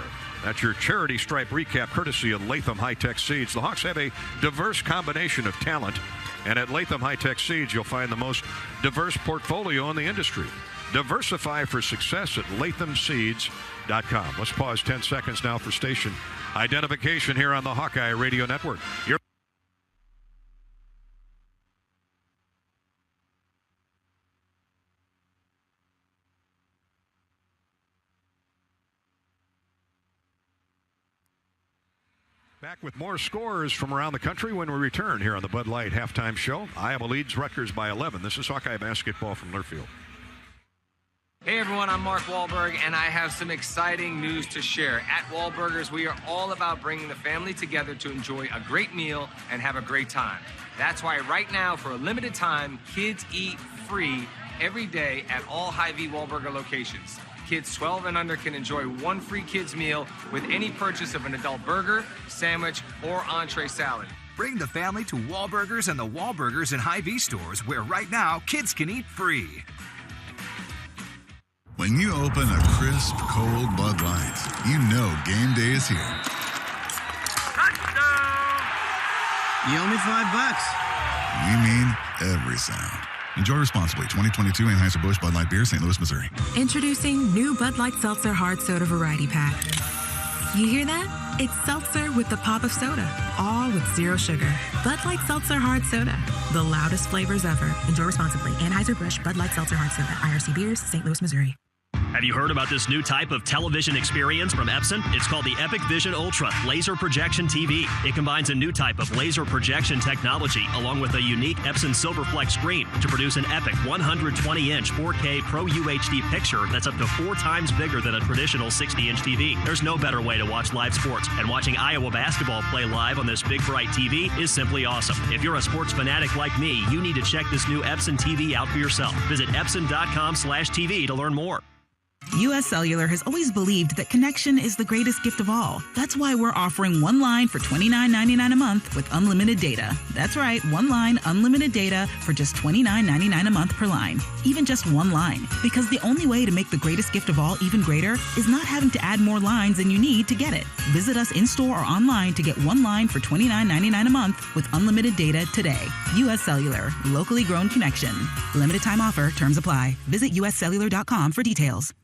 S3: That's your charity stripe recap courtesy of Latham High-Tech Seeds. The Hawks have a diverse combination of talent, and at Latham High-Tech Seeds, you'll find the most diverse portfolio in the industry. Diversify for success at lathamseeds.com. Let's pause 10 seconds now for station identification here on the Hawkeye Radio Network. Back with more scores from around the country when we return here on the Bud Light Halftime Show. Iowa leads Rutgers by 11. This is Hawkeye basketball from Learfield.
S5: Hey everyone, I'm Mark Wahlberg, and I have some exciting news to share. At Wahlburgers, we are all about bringing the family together to enjoy a great meal and have a great time. That's why right now, for a limited time, kids eat free every day at all Hy-Vee Wahlburger locations. Kids 12 and under can enjoy one free kids meal with any purchase of an adult burger, sandwich, or entree salad.
S14: Bring the family to Wahlburgers and the Wahlburgers and Hy-Vee stores, where right now kids can eat free.
S8: When you open a crisp, cold Bud Light, you know game day is here.
S12: You owe me $5.
S8: We mean every sound. Enjoy responsibly. 2022 Anheuser-Busch Bud Light Beer, St. Louis, Missouri.
S26: Introducing new Bud Light Seltzer Hard Soda Variety Pack. You hear that? It's seltzer with the pop of soda, all with zero sugar. Bud Light Seltzer Hard Soda, the loudest flavors ever. Enjoy responsibly. Anheuser-Busch Bud Light Seltzer Hard Soda, IRC Beers, St. Louis, Missouri.
S15: Have you heard about this new type of television experience from Epson? It's called the Epic Vision Ultra Laser Projection TV. It combines a new type of laser projection technology along with a unique Epson Silverflex screen to produce an epic 120-inch 4K Pro UHD picture that's up to 4 times bigger than a traditional 60-inch TV. There's no better way to watch live sports, and watching Iowa basketball play live on this big bright TV is simply awesome. If you're a sports fanatic like me, you need to check this new Epson TV out for yourself. Visit Epson.com/TV to learn more.
S11: U.S. Cellular has always believed that connection is the greatest gift of all. That's why we're offering one line for $29.99 a month with unlimited data. That's right, one line, unlimited data for just $29.99 a month per line. Even just one line. Because the only way to make the greatest gift of all even greater is not having to add more lines than you need to get it. Visit us in-store or online to get one line for $29.99 a month with unlimited data today. U.S. Cellular, locally grown connection. Limited time offer, terms apply. Visit uscellular.com for details.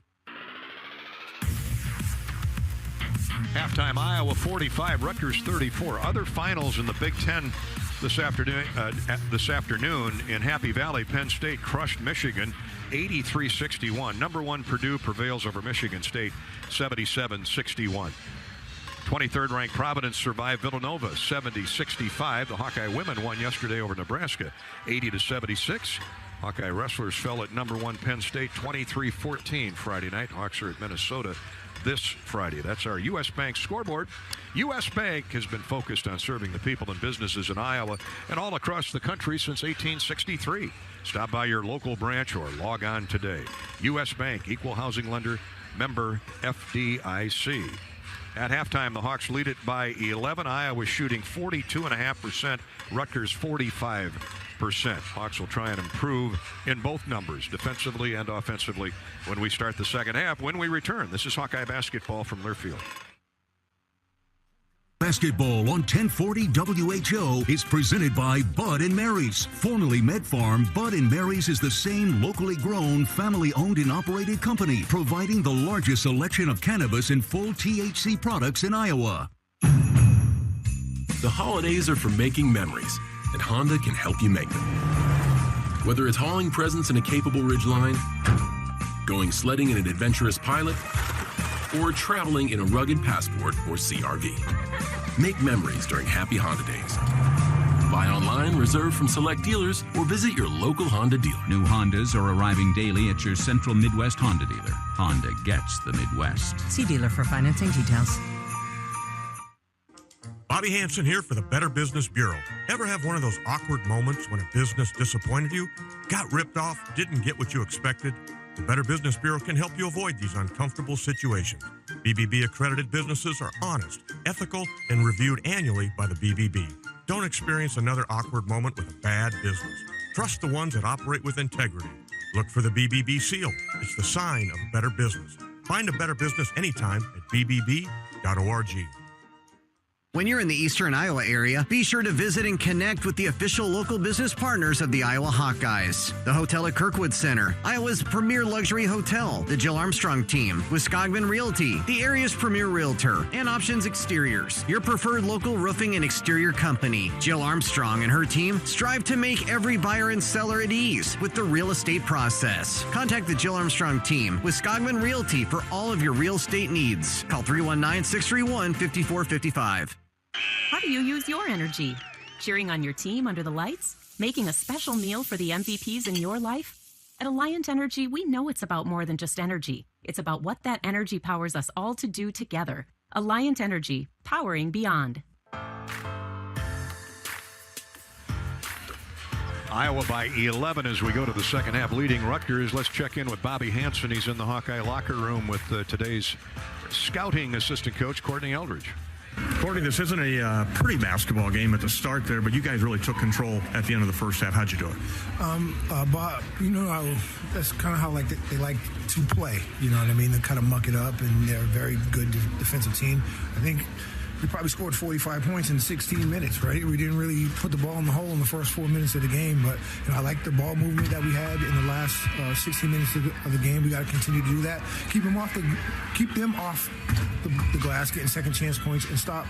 S3: Halftime, Iowa 45, Rutgers 34. Other finals in the Big Ten this afternoon in Happy Valley. Penn State crushed Michigan 83-61. Number 1 Purdue prevails over Michigan State 77-61. 23rd ranked Providence survived Villanova 70-65. The Hawkeye women won yesterday over Nebraska 80-76. Hawkeye wrestlers fell at number 1 Penn State 23-14 Friday night. Hawks are at Minnesota this Friday. That's our U.S. Bank scoreboard. U.S. Bank has been focused on serving the people and businesses in Iowa and all across the country since 1863. Stop by your local branch or log on today. U.S. Bank, equal housing lender, member FDIC. At halftime, the Hawks lead it by 11. Iowa shooting 42.5%, Rutgers 45%. Hawks will try and improve in both numbers, defensively and offensively, when we start the second half. When we return, this is Hawkeye basketball from Learfield.
S6: Basketball on 1040 WHO is presented by Bud & Mary's. Formerly Med Farm, Bud & Mary's is the same locally grown, family-owned and operated company, providing the largest selection of cannabis and full THC products in Iowa.
S17: The holidays are for making memories, and Honda can help you make them. Whether it's hauling presents in a capable Ridgeline, going sledding in an adventurous Pilot, or traveling in a rugged Passport or CRV. Make memories during Happy Honda Days. Buy online, reserve from select dealers, or visit your local Honda dealer.
S22: New Hondas are arriving daily at your Central Midwest Honda dealer. Honda gets the Midwest.
S23: See dealer for financing details.
S1: Bobby Hansen here for the Better Business Bureau. Ever have one of those awkward moments when a business disappointed you, got ripped off, didn't get what you expected? The Better Business Bureau can help you avoid these uncomfortable situations. BBB accredited businesses are honest, ethical, and reviewed annually by the BBB. Don't experience another awkward moment with a bad business. Trust the ones that operate with integrity. Look for the BBB seal. It's the sign of a better business. Find a better business anytime at bbb.org.
S12: When you're in the eastern Iowa area, be sure to visit and connect with the official local business partners of the Iowa Hawkeyes. The Hotel at Kirkwood Center, Iowa's premier luxury hotel, the Jill Armstrong team, with Skogman Realty, the area's premier realtor, and Options Exteriors, your preferred local roofing and exterior company. Jill Armstrong and her team strive to make every buyer and seller at ease with the real estate process. Contact the Jill Armstrong team with Skogman Realty for all of your real estate needs. Call 319-631-5455.
S16: How do you use your energy? Cheering on your team under the lights? Making a special meal for the MVPs in your life? At Alliant Energy, we know it's about more than just energy. It's about what that energy powers us all to do together. Alliant Energy, powering beyond.
S3: Iowa by 11 as we go to the second half, leading Rutgers. Let's check in with Bobby Hansen. He's in the Hawkeye locker room with today's scouting assistant coach, Courtney Eldridge.
S20: Courtney, this isn't a pretty basketball game at the start there, but you guys really took control at the end of the first half. How'd you do it?
S23: Bob, that's kind of how they like to play. You know what I mean? They kind of muck it up, and they're a very good defensive team. I think we probably scored 45 points in 16 minutes, right? We didn't really put the ball in the hole in the first 4 minutes of the game, but I like the ball movement that we had in the last 16 minutes of the game. We got to continue to do that. Keep them off the glass, getting second chance points, and stop,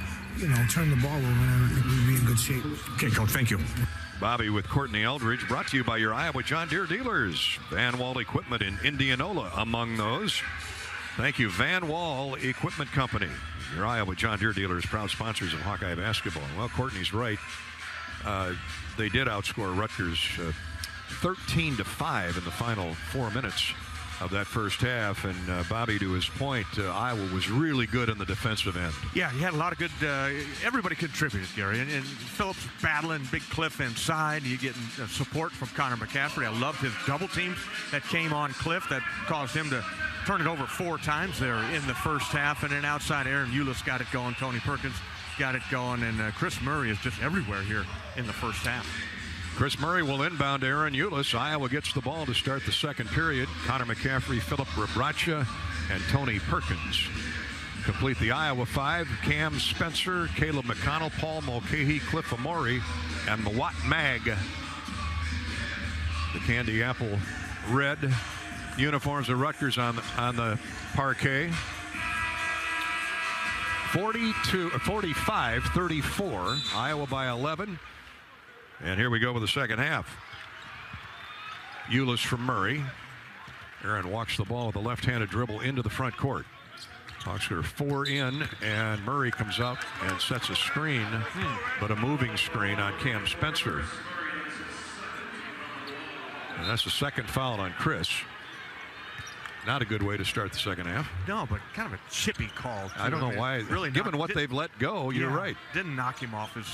S23: turning the ball over, and I think we'll be in good shape.
S20: Okay, Coach, thank you.
S3: Bobby with Courtney Eldridge, brought to you by your Iowa John Deere dealers. Van Wall Equipment in Indianola among those. Thank you, Van Wall Equipment Company. Your Iowa John Deere dealers, proud sponsors of Hawkeye basketball. Well, Courtney's right. They did outscore Rutgers 13-5 in the final 4 minutes of that first half. And Bobby, to his point, Iowa was really good in the defensive end.
S19: Yeah, he had a lot of good, everybody contributed, Gary. And Phillips battling Big Cliff inside. You getting support from Connor McCaffrey. I loved his double teams that came on Cliff that caused him to turn it over 4 times there in the first half. And then outside, Aaron Eulis got it going. Tony Perkins got it going. And Chris Murray is just everywhere here in the first half.
S3: Chris Murray will inbound Aaron Eulis. Iowa gets the ball to start the second period. Connor McCaffrey, Philip Rebracha, and Tony Perkins complete the Iowa 5. Cam Spencer, Caleb McConnell, Paul Mulcahy, Cliff Amori, and Mawat Mag. The candy apple red uniforms of Rutgers on the parquet. 45-34, Iowa by 11. And here we go with the second half. Eulis from Murray. Aaron walks the ball with a left-handed dribble into the front court. Husker 4 in, and Murray comes up and sets a screen, but a moving screen on Cam Spencer. And that's the second foul on Chris. Not a good way to start the second half.
S19: No, but kind of a chippy call.
S3: I don't know why. Really, given what they've let go, you're right.
S19: Didn't knock him off his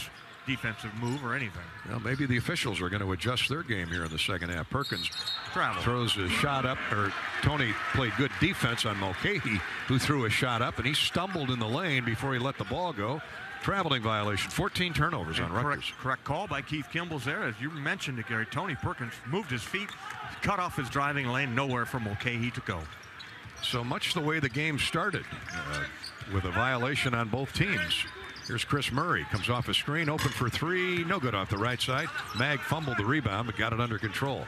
S19: defensive move or anything.
S3: Well, maybe the officials are going to adjust their game here in the second half. Perkins throws a shot up, or Tony played good defense on Mulcahy, who threw a shot up, and he stumbled in the lane before he let the ball go. Traveling violation, 14 turnovers on Rutgers.
S19: Correct call by Keith Kimball's there. As you mentioned it, Gary, Tony Perkins moved his feet, cut off his driving lane, nowhere for Mulcahy to go.
S3: So much the way the game started, with a violation on both teams. Here's Chris Murray, comes off a screen, open for 3, no good off the right side. Mag fumbled the rebound, but got it under control.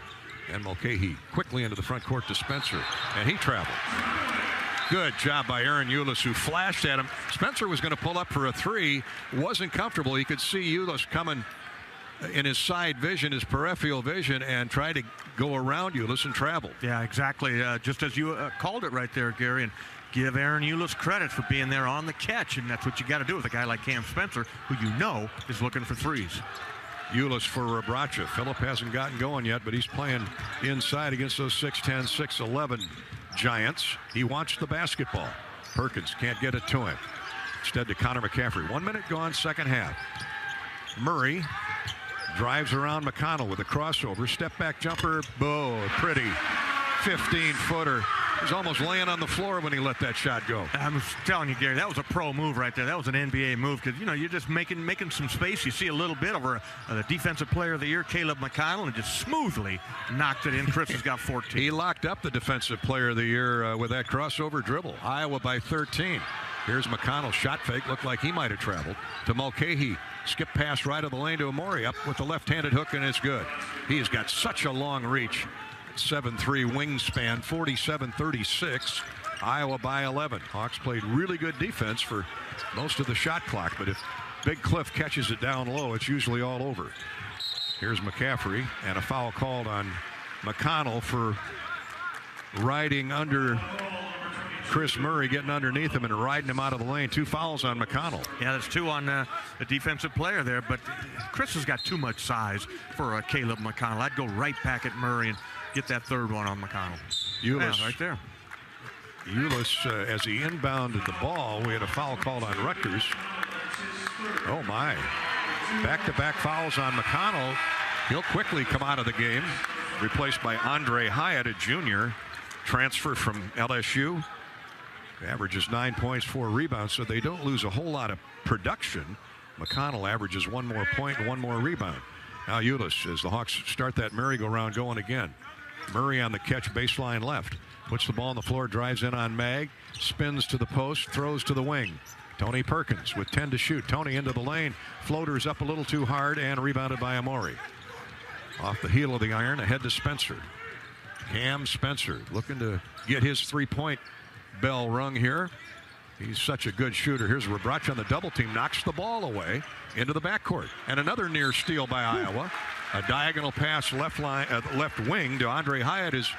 S3: And Mulcahy quickly into the front court to Spencer, and he traveled. Good job by Aaron Eulis, who flashed at him. Spencer was going to pull up for a 3, wasn't comfortable. He could see Eulis coming in his side vision, his peripheral vision, and try to go around Eulis and travel.
S19: Yeah, exactly. Just as you called it right there, Gary, and give Aaron Eulis credit for being there on the catch, and that's what you got to do with a guy like Cam Spencer, who you know is looking for threes.
S3: Eulis for Rebracha. Phillip hasn't gotten going yet, but he's playing inside against those 6'10", 6'11" Giants. He wants the basketball. Perkins can't get it to him. Instead to Connor McCaffrey. 1 minute gone, second half. Murray drives around McConnell with a crossover. Step back jumper. Pretty 15-footer. He was almost laying on the floor when he let that shot go.
S19: I was telling you, Gary, that was a pro move right there. That was an NBA move because, you're just making some space. You see a little bit over the Defensive Player of the Year, Caleb McConnell, and just smoothly knocked it in. Chris has got 14.
S3: He locked up the Defensive Player of the Year with that crossover dribble. Iowa by 13. Here's McConnell. Shot fake. Looked like he might have traveled. To Mulcahy. Skip pass right of the lane to Amori. Up with the left-handed hook, and it's good. He has got such a long reach. 7'3" wingspan, 47-36. Iowa by 11. Hawks played really good defense for most of the shot clock, but if Big Cliff catches it down low, it's usually all over. Here's McCaffrey, and a foul called on McConnell for riding under Chris Murray, getting underneath him and riding him out of the lane. 2 fouls on McConnell.
S19: Yeah, there's 2 on the defensive player there, but Chris has got too much size for Caleb McConnell. I'd go right back at Murray and get that 3rd one on McConnell.
S3: Ulis,
S19: right there.
S3: Ulis, as he inbounded the ball, we had a foul called on Rutgers. Oh, my. Back-to-back fouls on McConnell. He'll quickly come out of the game. Replaced by Andre Hyatt, a junior transfer from LSU. Averages 9 points, 4 rebounds, so they don't lose a whole lot of production. McConnell averages 1 more point and 1 more rebound. Now Ulis, as the Hawks start that merry-go-round going again. Murray on the catch, baseline left. Puts the ball on the floor, drives in on Mag, spins to the post, throws to the wing. Tony Perkins with 10 to shoot. Tony into the lane, floaters up a little too hard, and rebounded by Amori. Off the heel of the iron, ahead to Spencer. Cam Spencer looking to get his 3-point bell rung here. He's such a good shooter. Here's Rebrach on the double team, knocks the ball away into the backcourt. And another near steal by Iowa. A diagonal pass left wing to Andre Hyatt is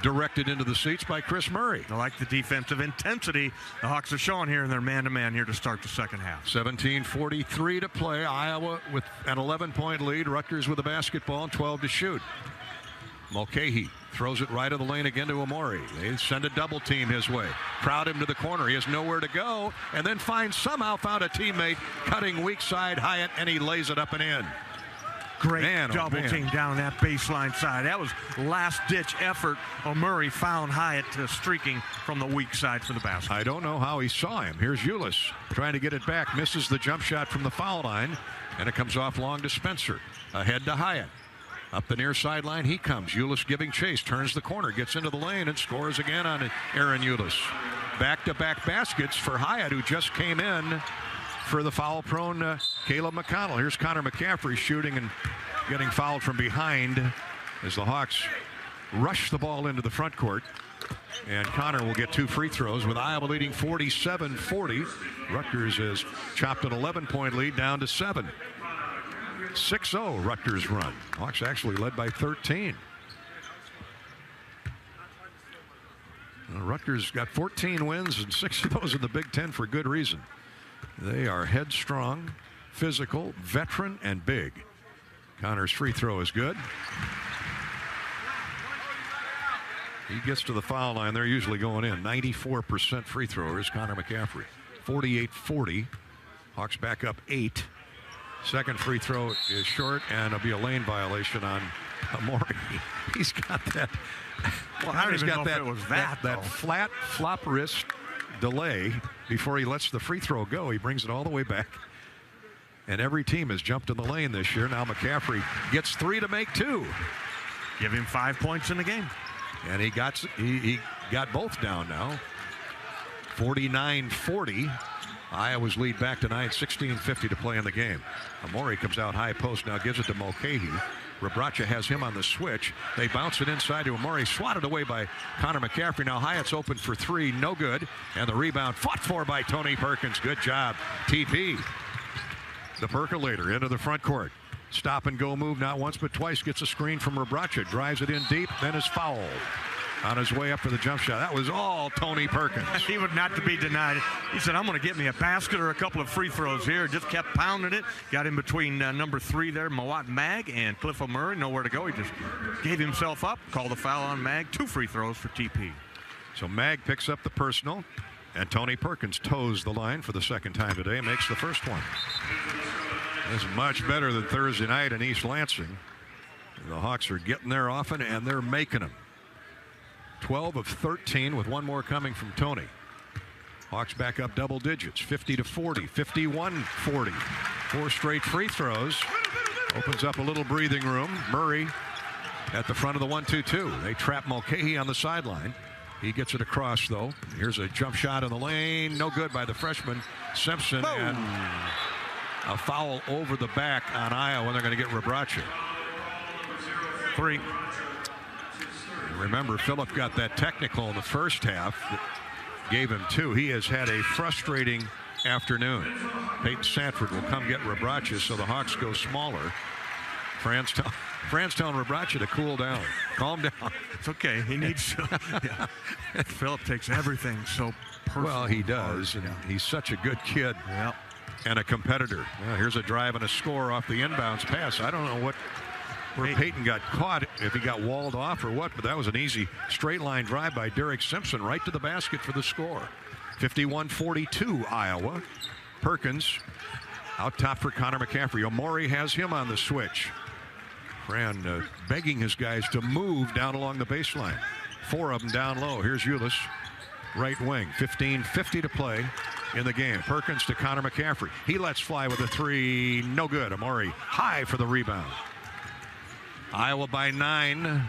S3: directed into the seats by Chris Murray.
S19: I like the defensive intensity the Hawks are showing here in their man-to-man here to start the second half.
S3: 17:43 to play. Iowa with an 11-point lead. Rutgers with a basketball and 12 to shoot. Mulcahy throws it right of the lane again to Amori. They send a double team his way. Crowd him to the corner. He has nowhere to go. And then somehow found a teammate cutting weak side Hyatt, and he lays it up and in.
S19: Great double team down that baseline side. That was last-ditch effort. Murray found Hyatt streaking from the weak side for the basket.
S3: I don't know how he saw him. Here's Ulis trying to get it back. Misses the jump shot from the foul line. And it comes off long to Spencer. Ahead to Hyatt. Up the near sideline he comes. Ulis giving chase. Turns the corner. Gets into the lane and scores again on Aaron Ulis. Back-to-back baskets for Hyatt, who just came in for the foul-prone Caleb McConnell. Here's Connor McCaffrey shooting and getting fouled from behind as the Hawks rush the ball into the front court. And Connor will get 2 free throws with Iowa leading 47-40. Rutgers has chopped an 11-point lead down to 7. 6-0 Rutgers run. Hawks actually led by 13. Rutgers got 14 wins and 6 of those in the Big Ten for good reason. They are headstrong, physical, veteran, and big. Connor's free throw is good. He gets to the foul line. They're usually going in. 94% free throwers, Connor McCaffrey. 48-40. Hawks back up 8. Second free throw is short, and it'll be a lane violation on Amori. He's got that.
S19: Well, I don't even know if it was that
S3: flat flop wrist delay before he lets the free throw go. He brings it all the way back. And every team has jumped in the lane this year. Now McCaffrey gets 3 to make 2.
S19: Give him 5 points in the game.
S3: And he got both down now. 49-40. Iowa's lead back to 9, 16:50 to play in the game. Amori comes out high post now, gives it to Mulcahy. Rebracha has him on the switch. They bounce it inside to Amori, swatted away by Connor McCaffrey. Now Hyatt's open for 3, no good. And the rebound fought for by Tony Perkins. Good job, TP. The percolator into the front court. Stop and go move, not once but twice. Gets a screen from Rebracha, drives it in deep, then is fouled. On his way up for the jump shot. That was all Tony Perkins.
S19: He would not to be denied. He said, I'm going to get me a basket or a couple of free throws here. Just kept pounding it. Got in between number 3 there, Mawat Mag, and Cliff Murray. Nowhere to go. He just gave himself up. Called the foul on Mag. 2 free throws for TP.
S3: So Mag picks up the personal. And Tony Perkins toes the line for the second time today, makes the first one. This is much better than Thursday night in East Lansing. The Hawks are getting there often, and they're making them. 12 of 13 with one more coming from Tony. Hawks back up double digits, 50-40, 51-40. 4 straight free throws. Opens up a little breathing room. Murray at the front of the 1-2-2. They trap Mulcahy on the sideline. He gets it across, though. Here's a jump shot in the lane. No good by the freshman, Simpson. Boom. And a foul over the back on Iowa. They're going to get Rebraca. 3. Remember, Phillip got that technical in the first half that gave him 2. He has had a frustrating afternoon. Peyton Sanford will come get Rebraca, so the Hawks go smaller. Franz telling Rebraca to cool down. Calm down.
S19: It's okay. He needs to. Yeah. Phillip takes everything so personal.
S3: Well, he does, and he's such a good kid and a competitor. Well, here's a drive and a score off the inbounds pass. I don't know where Peyton got caught, if he got walled off or what, but that was an easy straight line drive by Derek Simpson right to the basket for the score. 51-42 Iowa. Perkins out top for Connor McCaffrey. Omori has him on the switch. Fran begging his guys to move down along the baseline. 4 of them down low. Here's Ulis, right wing. 15:50 to play in the game. Perkins to Connor McCaffrey. He lets fly with a 3. No good. Omori high for the rebound. Iowa by 9.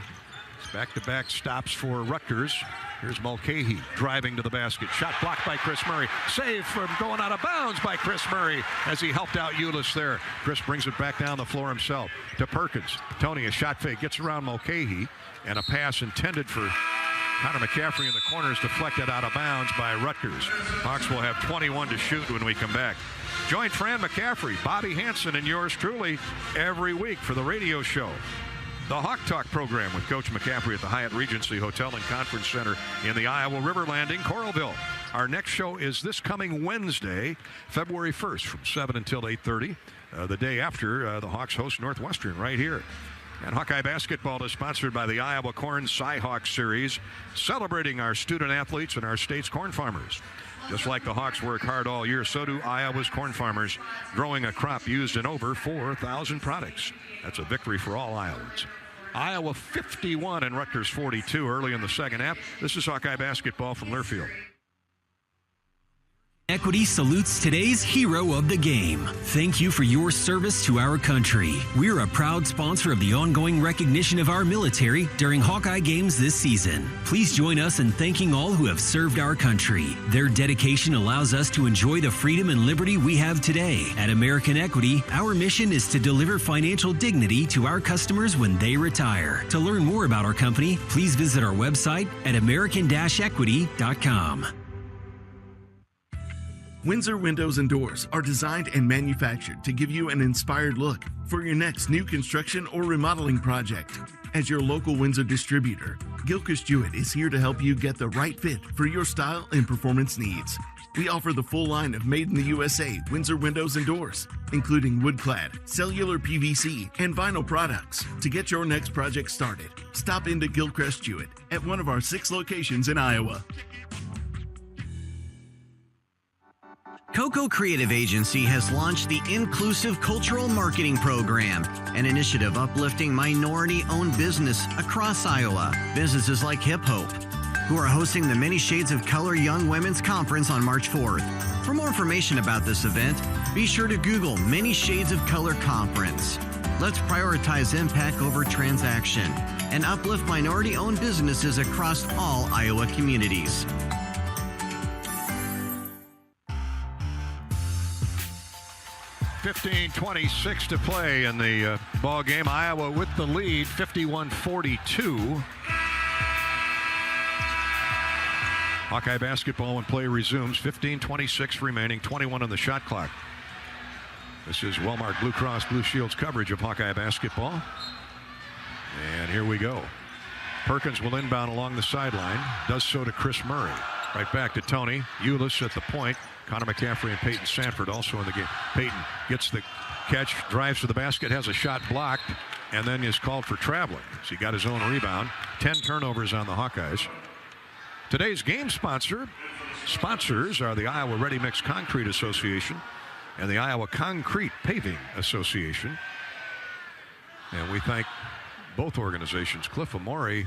S3: It's back-to-back stops for Rutgers. Here's Mulcahy driving to the basket. Shot blocked by Chris Murray. Save from going out of bounds by Chris Murray as he helped out Ulis there. Chris brings it back down the floor himself to Perkins. Tony, a shot fake, gets around Mulcahy, and a pass intended for Connor McCaffrey in the corner is deflected out of bounds by Rutgers. Hawks will have 21 to shoot when we come back. Join Fran McCaffrey, Bobby Hansen, and yours truly every week for the radio show. The Hawk Talk program with Coach McCaffrey at the Hyatt Regency Hotel and Conference Center in the Iowa River Landing, Coralville. Our next show is this coming Wednesday, February 1st from 7 until 8:30. The day after, the Hawks host Northwestern right here. And Hawkeye basketball is sponsored by the Iowa Corn Cy-Hawk Series, celebrating our student athletes and our state's corn farmers. Just like the Hawks work hard all year, so do Iowa's corn farmers, growing a crop used in over 4,000 products. That's a victory for all Iowans. Iowa 51 and Rutgers 42 early in the second half. This is Hawkeye basketball from Learfield.
S4: Equity salutes today's hero of the game. Thank you for your service to our country. We're a proud sponsor of the ongoing recognition of our military during Hawkeye games this season. Please join us in thanking all who have served our country. Their dedication allows us to enjoy the freedom and liberty we have today. At American Equity, our mission is to deliver financial dignity to our customers when they retire. To learn more about our company, please visit our website at american-equity.com.
S2: Windsor Windows and Doors are designed and manufactured to give you an inspired look for your next new construction or remodeling project. As your local Windsor distributor, Gilchrist Jewett is here to help you get the right fit for your style and performance needs. We offer the full line of made in the USA Windsor Windows and Doors, including wood-clad, cellular PVC, and vinyl products. To get your next project started, stop into Gilchrist Jewett at one of our 6 locations in Iowa.
S12: Coco Creative Agency has launched the Inclusive Cultural Marketing Program, an initiative uplifting minority-owned business across Iowa. Businesses like Hip Hope, who are hosting the Many Shades of Color Young Women's Conference on March 4th. For more information about this event, be sure to Google Many Shades of Color Conference. Let's prioritize impact over transaction and uplift minority-owned businesses across all Iowa communities.
S3: 15:26 to play in the ball game. Iowa with the lead, 51-42. Hawkeye basketball when play resumes. 15:26 remaining, 21 on the shot clock. This is Wellmark Blue Cross Blue Shield's coverage of Hawkeye basketball. And here we go. Perkins will inbound along the sideline. Does so to Chris Murray. Right back to Tony. Ulis at the point. Connor McCaffrey and Peyton Sanford also in the game. Peyton gets the catch, drives to the basket, has a shot blocked, and then is called for traveling. So he got his own rebound. 10 turnovers on the Hawkeyes. Today's game sponsor, Sponsors are the Iowa Ready Mix Concrete Association and the Iowa Concrete Paving Association. And we thank both organizations. Cliff Amore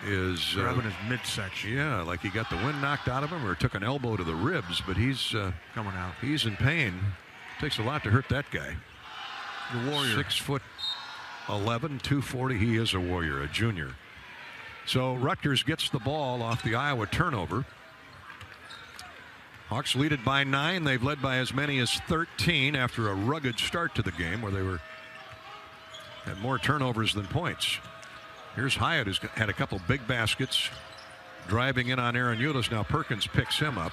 S3: is
S19: grabbing his midsection.
S3: Yeah, like he got the wind knocked out of him or took an elbow to the ribs, but he's
S19: coming out.
S3: He's in pain. Takes a lot to hurt that guy.
S19: The warrior.
S3: 6'11", 240. He is a warrior, a junior. So Rutgers gets the ball off the Iowa turnover. Hawks lead it by 9. They've led by as many as 13 after a rugged start to the game where they had more turnovers than points. Here's Hyatt, who's had a couple big baskets. Driving in on Aaron Eulis. Now Perkins picks him up.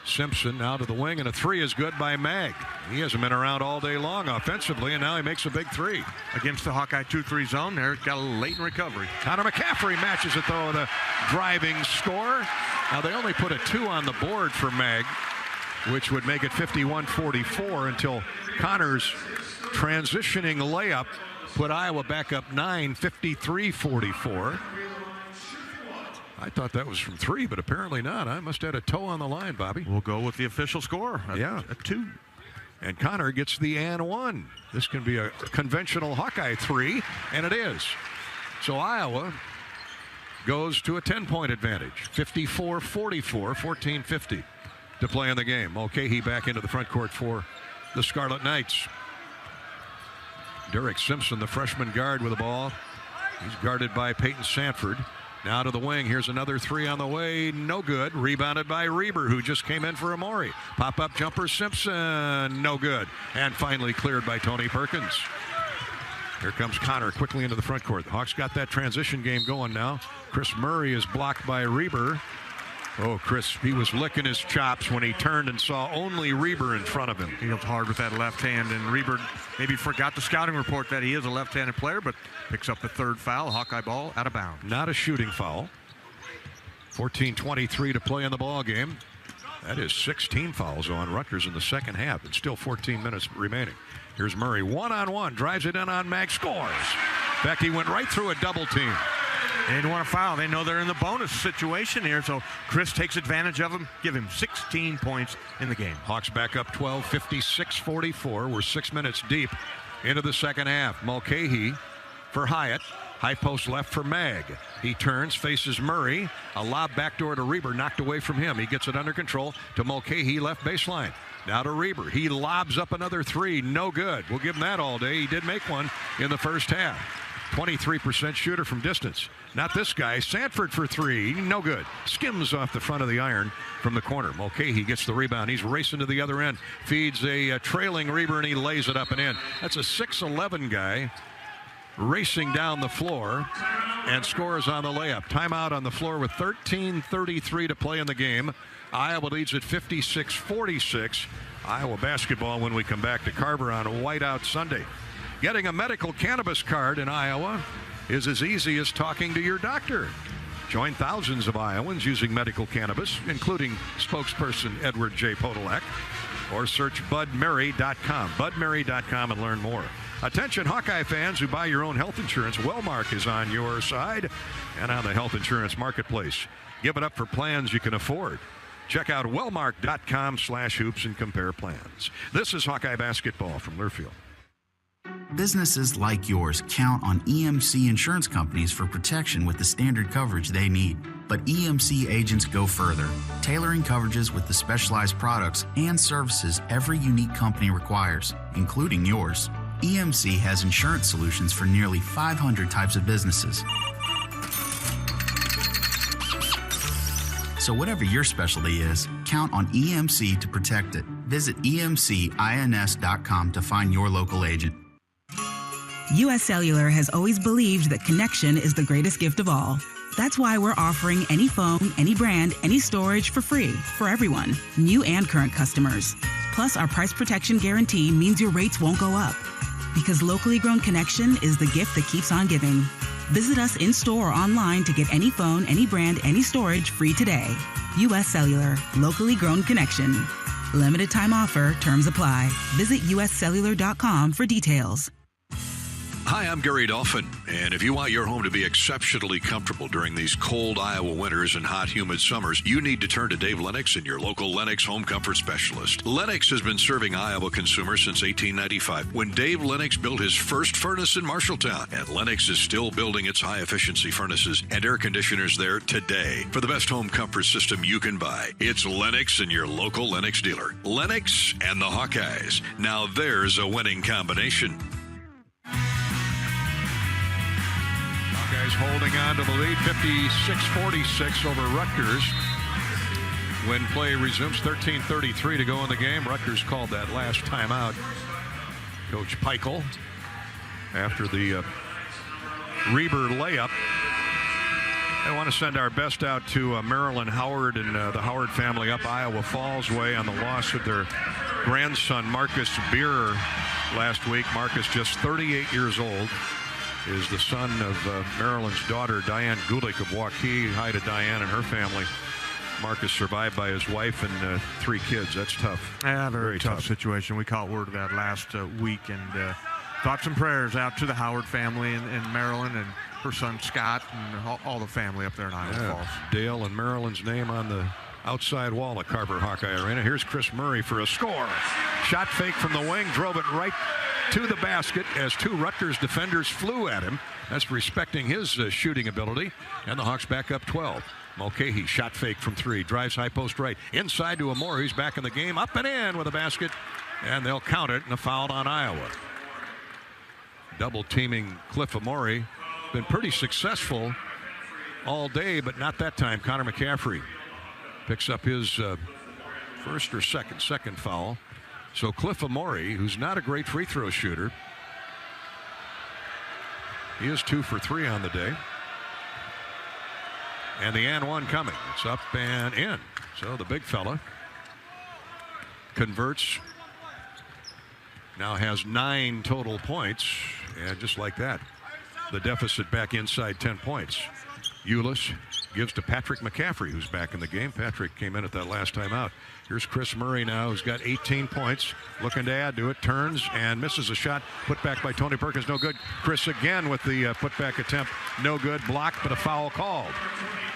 S3: Simpson now to the wing, and a three is good by Mag. He hasn't been around all day long offensively, and now he makes a big three.
S19: Against the Hawkeye 2-3 zone there, got a little late in recovery.
S3: Connor McCaffrey matches it, though, with a driving score. Now they only put a 2 on the board for Mag, which would make it 51-44 until Connor's transitioning layup put Iowa back up 9, 53-44. I thought that was from 3, but apparently not. I must have had a toe on the line, Bobby.
S19: We'll go with the official score. A 2.
S3: And Connor gets the and 1. This can be a conventional Hawkeye 3, and it is. So Iowa goes to a 10-point advantage. 54-44, 14:50 to play in the game. Mulcahy back into the front court for the Scarlet Knights. Derek Simpson, the freshman guard, with the ball. He's guarded by Peyton Sanford. Now to the wing. Here's another 3 on the way. No good. Rebounded by Reber, who just came in for Amore. Pop-up jumper Simpson. No good. And finally cleared by Tony Perkins. Here comes Connor quickly into the front court. The Hawks got that transition game going now. Chris Murray is blocked by Reber. Oh, Chris, he was licking his chops when he turned and saw only Reber in front of him.
S19: He goes hard with that left hand, and Reber maybe forgot the scouting report that he is a left-handed player, but picks up the 3rd foul. Hawkeye ball out of bounds.
S3: Not a shooting foul. 14:23 to play in the ball game. That is 16 fouls on Rutgers in the second half, and still 14 minutes remaining. Here's Murray, one-on-one, drives it in on Mag, scores. Becky went right through a double team.
S19: They didn't want to foul. They know they're in the bonus situation here, so Chris takes advantage of him. Give him 16 points in the game.
S3: Hawks back up 12, 56-44. We're 6 minutes deep into the second half. Mulcahy for Hyatt. High post left for Mag. He turns, faces Murray. A lob backdoor to Reber, knocked away from him. He gets it under control to Mulcahy, left baseline. Now to Reber. He lobs up another 3. No good. We'll give him that all day. He did make one in the first half. 23% shooter from distance. Not this guy. Sanford for 3. No good. Skims off the front of the iron from the corner. Mulcahy gets the rebound. He's racing to the other end. Feeds a trailing Reber, and he lays it up and in. That's a 6'11 guy racing down the floor and scores on the layup. Timeout on the floor with 13:33 to play in the game. Iowa leads at 56-46. Iowa basketball when we come back to Carver on a whiteout Sunday. Getting a medical cannabis card in Iowa is as easy as talking to your doctor. Join thousands of Iowans using medical cannabis, including spokesperson Edward J. Podolak, or search budmary.com. budmary.com and learn more. Attention Hawkeye fans who buy your own health insurance, Wellmark is on your side and on the health insurance marketplace. Give it up for plans you can afford. Check out wellmark.com/hoops and compare plans. This is Hawkeye basketball from Learfield.
S7: Businesses like yours count on EMC insurance companies for protection with the standard coverage they need. But EMC agents go further, tailoring coverages with the specialized products and services every unique company requires, including yours. EMC has insurance solutions for nearly 500 types of businesses. So whatever your specialty is, count on EMC to protect it. Visit emcins.com to find your local agent.
S11: U.S. Cellular has always believed that connection is the greatest gift of all. That's why we're offering any phone, any brand, any storage for free for everyone, new and current customers. Plus, our price protection guarantee means your rates won't go up. Because locally grown connection is the gift that keeps on giving. Visit us in-store or online to get any phone, any brand, any storage free today. U.S. Cellular, locally grown connection. Limited time offer, terms apply. Visit uscellular.com for details.
S3: Hi, I'm Gary Dolphin, and if you want your home to be exceptionally comfortable during these cold Iowa winters and hot, humid summers, you need to turn to Dave Lennox and your local Lennox home comfort specialist. Lennox has been serving Iowa consumers since 1895, when Dave Lennox built his first furnace in Marshalltown, and Lennox is still building its high-efficiency furnaces and air conditioners there today. For the best home comfort system you can buy, it's Lennox and your local Lennox dealer. Lennox and the Hawkeyes. Now there's a winning combination. Hawkeyes holding on to the lead, 56-46 over Rutgers. When play resumes, 13:33 to go in the game. Rutgers called that last timeout. Coach Peichel, after the Reber layup. I want to send our best out to Marilyn Howard and the Howard family up Iowa Falls way on the loss of their grandson, Marcus Beer, last week. Marcus, just 38 years old, is the son of Marilyn's daughter, Diane Gulick of Hawkeyes. Hi to Diane and her family. Marcus survived by his wife and 3 kids. That's tough.
S19: Yeah, very tough situation. We caught word of that last week, and thoughts and prayers out to the Howard family and Marilyn and her son Scott and all the family up there in Iowa Falls.
S3: Dale and Marilyn's name on the outside wall at Carver Hawkeye Arena. Here's Chris Murray for a score. Shot fake from the wing, drove it right to the basket as 2 Rutgers defenders flew at him. That's respecting his shooting ability. And the Hawks back up 12. Mulcahy, shot fake from 3, drives high post right. Inside to Amore, who's back in the game. Up and in with a basket. And they'll count it, and a foul on Iowa. Double teaming Cliff Amore. Been pretty successful all day, but not that time. Connor McCaffrey picks up his first or second foul. So Cliff Amore, who's not a great free throw shooter, he is 2 for 3 on the day. And the and one coming. It's up and in. So the big fella converts. Now has 9 total points. And just like that, the deficit back inside 10 points. Ulis gives to Patrick McCaffrey, who's back in the game. Patrick came in at that last time out. Here's Chris Murray now, who's got 18 points. Looking to add to it. Turns and misses a shot. Put back by Tony Perkins. No good. Chris again with the putback attempt. No good. Blocked, but a foul called.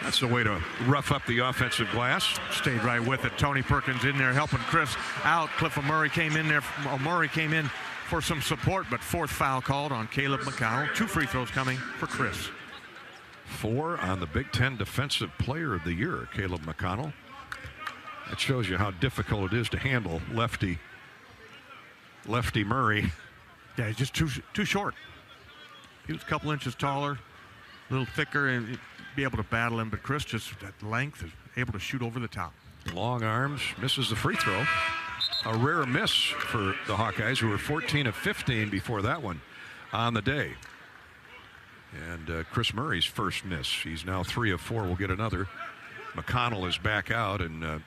S3: That's the way to rough up the offensive glass.
S19: Stayed right with it. Tony Perkins in there helping Chris out. Cliff Murray came in there. Murray came in for some support, but 4th foul called on Caleb McConnell. 2 free throws coming for Chris.
S3: 4 on the Big Ten Defensive Player of the Year, Caleb McConnell. That shows you how difficult it is to handle lefty Murray.
S19: Yeah, he's just too short. He was a couple inches taller, a little thicker, and be able to battle him. But Chris, just at length, is able to shoot over the top.
S3: Long arms, misses the free throw. A rare miss for the Hawkeyes, who were 14 of 15 before that one on the day. And Chris Murray's first miss. He's now 3 of 4. We'll get another. McConnell is back out, and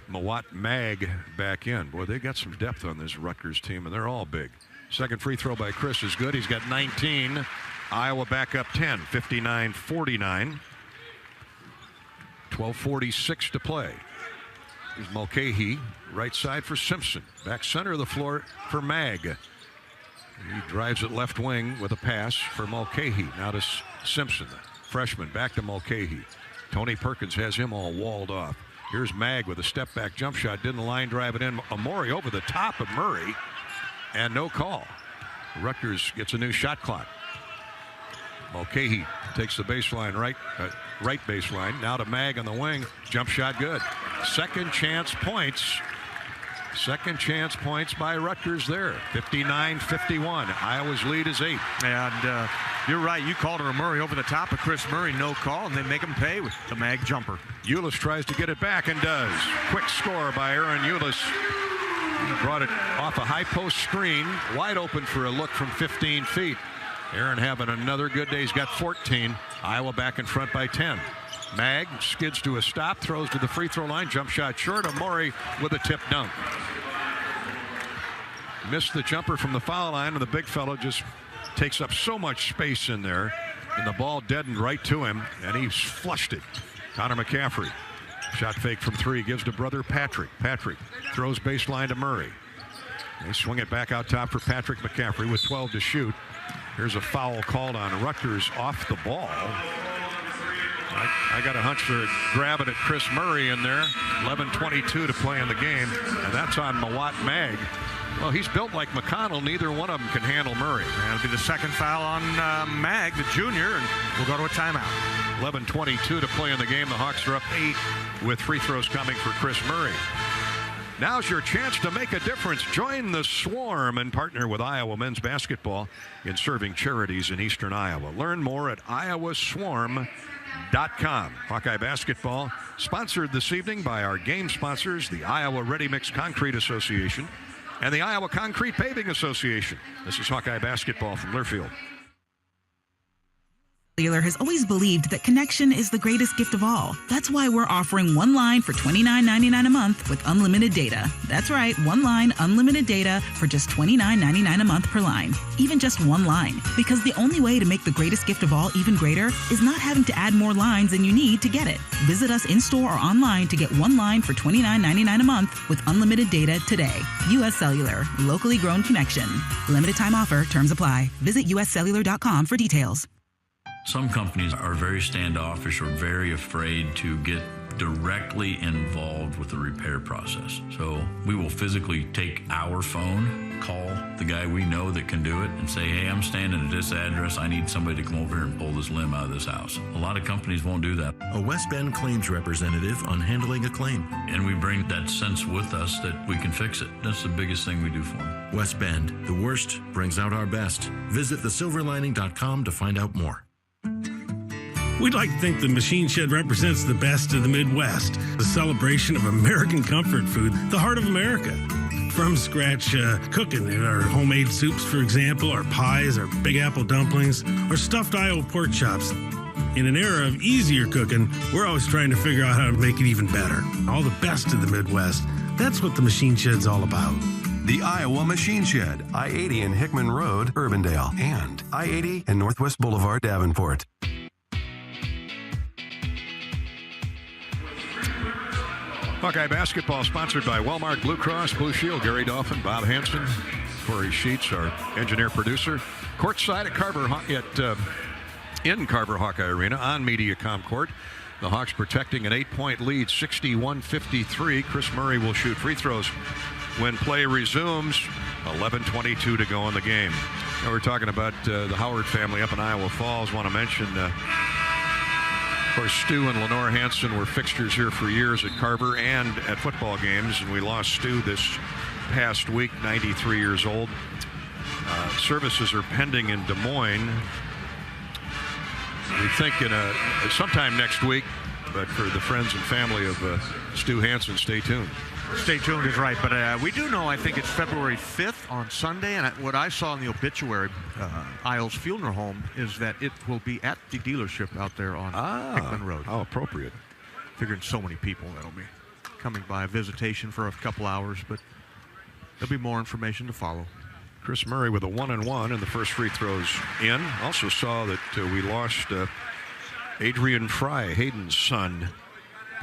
S3: Mawat Mag back in. Boy, they got some depth on this Rutgers team, and they're all big. Second free throw by Chris is good. He's got 19. Iowa back up 10, 59-49. 12:46 to play. Here's Mulcahy, right side for Simpson. Back center of the floor for Mag. He drives it left wing with a pass for Mulcahy. Now to Simpson, the freshman, back to Mulcahy. Tony Perkins has him all walled off. Here's Mag with a step-back jump shot. Didn't line drive it in. Amore over the top of Murray, and no call. Rutgers gets a new shot clock. Mulcahy takes the baseline right baseline. Now to Mag on the wing. Jump shot good. Second chance points. Second chance points by Rutgers there. 59-51. Iowa's lead is 8.
S19: And you're right. You called it a Murray over the top of Chris Murray. No call, and they make him pay with the Mag jumper.
S3: Ulis tries to get it back and does. Quick score by Aaron Ulis. He brought it off a high post screen. Wide open for a look from 15 feet. Aaron having another good day. He's got 14. Iowa back in front by 10. Mag skids to a stop, throws to the free throw line, jump shot short. Amore with a tip dunk. Missed the jumper from the foul line, and the big fellow just takes up so much space in there, and the ball deadened right to him, and he flushed it. Connor McCaffrey, shot fake from 3, gives to brother Patrick. Patrick throws baseline to Murray. They swing it back out top for Patrick McCaffrey with 12 to shoot. Here's a foul called on Rutgers off the ball. I got a hunch they're grabbing at Chris Murray in there. 11:22 to play in the game, and that's on Mawat Mag. Well, he's built like McConnell. Neither one of them can handle Murray.
S19: That'll be the second foul on Mag, the junior, and we'll go to a timeout.
S3: 11:22 to play in the game. The Hawks are up 8 with free throws coming for Chris Murray. Now's your chance to make a difference. Join the Swarm and partner with Iowa men's basketball in serving charities in eastern Iowa. Learn more at iowaswarm.com. Hawkeye basketball sponsored this evening by our game sponsors, the Iowa Ready Mix Concrete Association and the Iowa Concrete Paving Association. This is Hawkeye basketball from Learfield.
S11: Cellular has always believed that connection is the greatest gift of all. That's why we're offering one line for $29.99 a month with unlimited data. That's right, one line, unlimited data for just $29.99 a month per line. Even just one line. Because the only way to make the greatest gift of all even greater is not having to add more lines than you need to get it. Visit us in-store or online to get one line for $29.99 a month with unlimited data today. U.S. Cellular. Locally grown connection. Limited time offer. Terms apply. Visit uscellular.com for details.
S9: Some companies are very standoffish or very afraid to get directly involved with the repair process. So we will physically take our phone, call the guy we know that can do it, and say, hey, I'm standing at this address. I need somebody to come over here and pull this limb out of this house. A lot of companies won't do that.
S10: A West Bend claims representative on handling a claim.
S9: And we bring that sense with us that we can fix it. That's the biggest thing we do for them.
S10: West Bend, the worst brings out our best. Visit thesilverlining.com to find out more.
S13: We'd like to think the Machine Shed represents the best of the Midwest, the celebration of American comfort food, the heart of America. From scratch cooking in our homemade soups, for example, our pies, our Big Apple dumplings, or stuffed Iowa pork chops. In an era of easier cooking, we're always trying to figure out how to make it even better. All the best of the Midwest. That's what the Machine Shed's all about.
S18: The Iowa Machine Shed, I-80 and Hickman Road, Urbandale, and I-80 and Northwest Boulevard, Davenport.
S3: Hawkeye basketball sponsored by Walmart Blue Cross Blue Shield. Gary Dolphin, Bob Hansen, Corey Sheets, our engineer-producer. Courtside in Carver Hawkeye Arena on Mediacom Court. The Hawks protecting an 8-point lead, 61-53. Chris Murray will shoot free throws when play resumes. 11:22 to go in the game. Now we're talking about the Howard family up in Iowa Falls. Want to mention, of course, Stu and Lenore Hansen were fixtures here for years at Carver and at football games, and we lost Stu this past week, 93 years old. Services are pending in Des Moines. We think sometime next week, but for the friends and family of Stu Hansen, stay tuned.
S19: Stay tuned is right, but we do know, I think it's February 5th on Sunday, and what I saw in the obituary, Isles Funeral Home, is that it will be at the dealership out there on Hickman Road.
S3: How appropriate.
S19: Figuring so many people that'll be coming by a visitation for a couple hours, but there'll be more information to follow.
S3: Chris Murray with a 1-and-1, and the first free throws in. Also saw that we lost Adrian Fry, Hayden's son,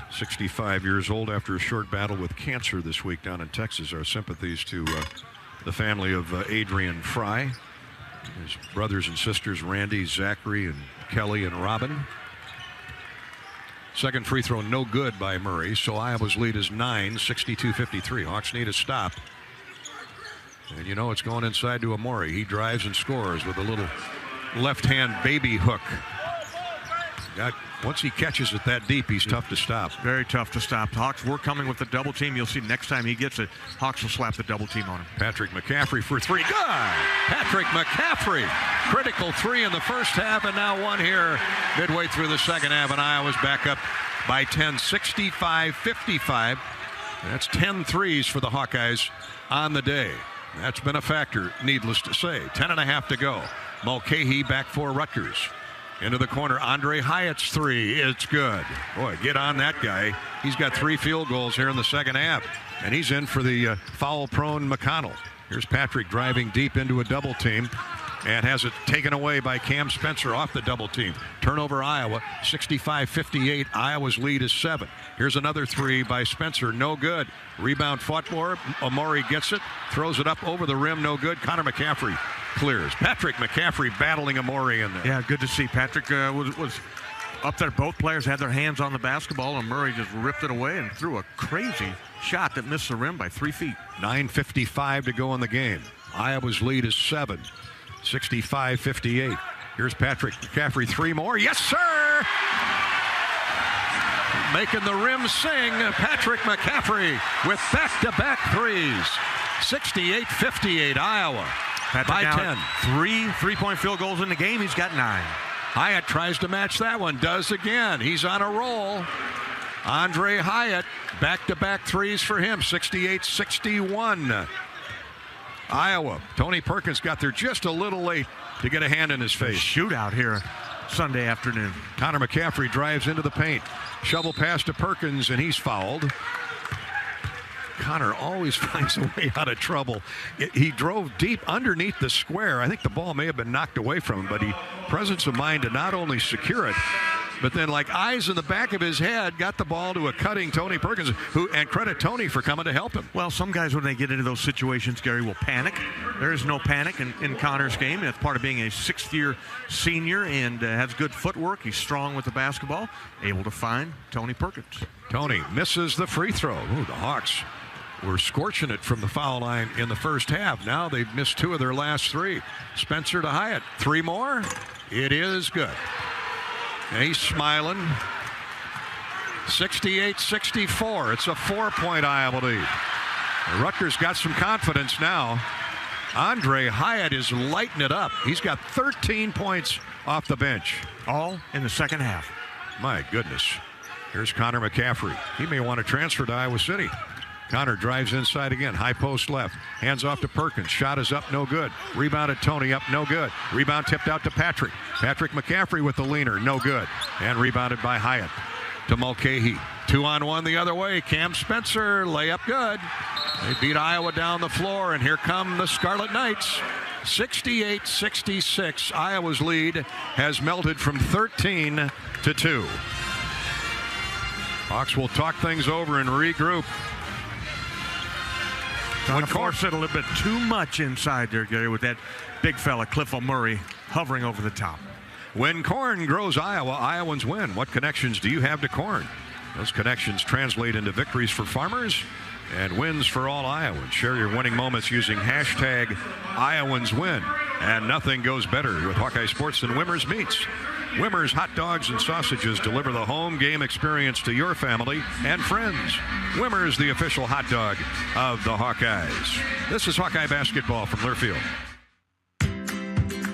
S3: 65 years old, after a short battle with cancer this week down in Texas. Our sympathies to the family of Adrian Fry, his brothers and sisters Randy, Zachary, and Kelly and Robin. Second free throw no good by Murray, so Iowa's lead is 9, 62-53. Hawks need a stop. And you know it's going inside to Amori. He drives and scores with a little left-hand baby hook. Once he catches it that deep, he's tough to stop.
S19: Very tough to stop. Hawks were coming with the double team. You'll see next time he gets it, Hawks will slap the double team on him.
S3: Patrick McCaffrey for three. Good! Patrick McCaffrey. Critical three in the first half, and now one here midway through the second half, and Iowa's back up by 10, 65-55. That's 10 threes for the Hawkeyes on the day. That's been a factor, needless to say. 10.5 to go. Mulcahy back for Rutgers. Into the corner, Andre Hyatt's three. It's good. Boy, get on that guy. He's got 3 field goals here in the second half. And he's in for the foul-prone McConnell. Here's Patrick driving deep into a double team. and has it taken away by Cam Spencer off the double team. Turnover Iowa, 65-58. Iowa's lead is 7. Here's another 3 by Spencer, no good. Rebound fought for. Amori gets it, throws it up over the rim, no good. Connor McCaffrey clears. Patrick McCaffrey battling Amori in there.
S19: Yeah, good to see. Patrick was up there. Both players had their hands on the basketball, and Murray just ripped it away and threw a crazy shot that missed the rim by 3 feet.
S3: 9:55 to go in the game. Iowa's lead is 7, 65-58. Here's Patrick McCaffrey, 3 more. Yes, sir! Making the rim sing, Patrick McCaffrey with back-to-back threes. 68-58, Iowa.
S19: Patrick
S3: by
S19: now
S3: 10.
S19: 3 3-point field goals in the game. He's got 9.
S3: Hyatt tries to match that one, does again. He's on a roll. Andre Hyatt, back-to-back threes for him, 68-61. Iowa. Tony Perkins got there just a little late to get a hand in his face.
S19: Shootout here Sunday afternoon.
S3: Connor McCaffrey drives into the paint. Shovel pass to Perkins, and he's fouled. Connor always finds a way out of trouble. He drove deep underneath the square. I think the ball may have been knocked away from him, but he presence of mind to not only secure it, but then like eyes in the back of his head, got the ball to a cutting Tony Perkins, and credit Tony for coming to help him.
S19: Well, some guys, when they get into those situations, Gary, will panic. There is no panic in Connor's game. That's part of being a 6th-year senior and has good footwork. He's strong with the basketball, able to find Tony Perkins.
S3: Tony misses the free throw. Ooh, the Hawks were scorching it from the foul line in the first half. Now they've missed 2 of their last 3. Spencer to Hyatt. 3 more. It is good. And he's smiling. 68-64. It's a 4-point Iowa lead. Rutgers got some confidence now. Andre Hyatt is lighting it up. He's got 13 points off the bench.
S19: All in the second half.
S3: My goodness. Here's Connor McCaffrey. He may want to transfer to Iowa City. Connor drives inside again. High post left. Hands off to Perkins. Shot is up, no good. Rebounded Tony up, no good. Rebound tipped out to Patrick. Patrick McCaffrey with the leaner, no good. And rebounded by Hyatt to Mulcahy. 2-on-1 the other way. Cam Spencer, layup good. They beat Iowa down the floor, and here come the Scarlet Knights. 68-66. Iowa's lead has melted from 13 to 2. Hawks will talk things over and regroup.
S19: Trying to force it a little bit too much inside there, Gary, with that big fella, Cliff O'Murray, hovering over the top.
S3: When corn grows Iowa, Iowans win. What connections do you have to corn? Those connections translate into victories for farmers and wins for all Iowans. Share your winning moments using hashtag IowansWin. And nothing goes better with Hawkeye Sports than Wimmer's Meats. Wimmer's hot dogs and sausages deliver the home game experience to your family and friends. Wimmer's, the official hot dog of the Hawkeyes. This is Hawkeye basketball from Learfield.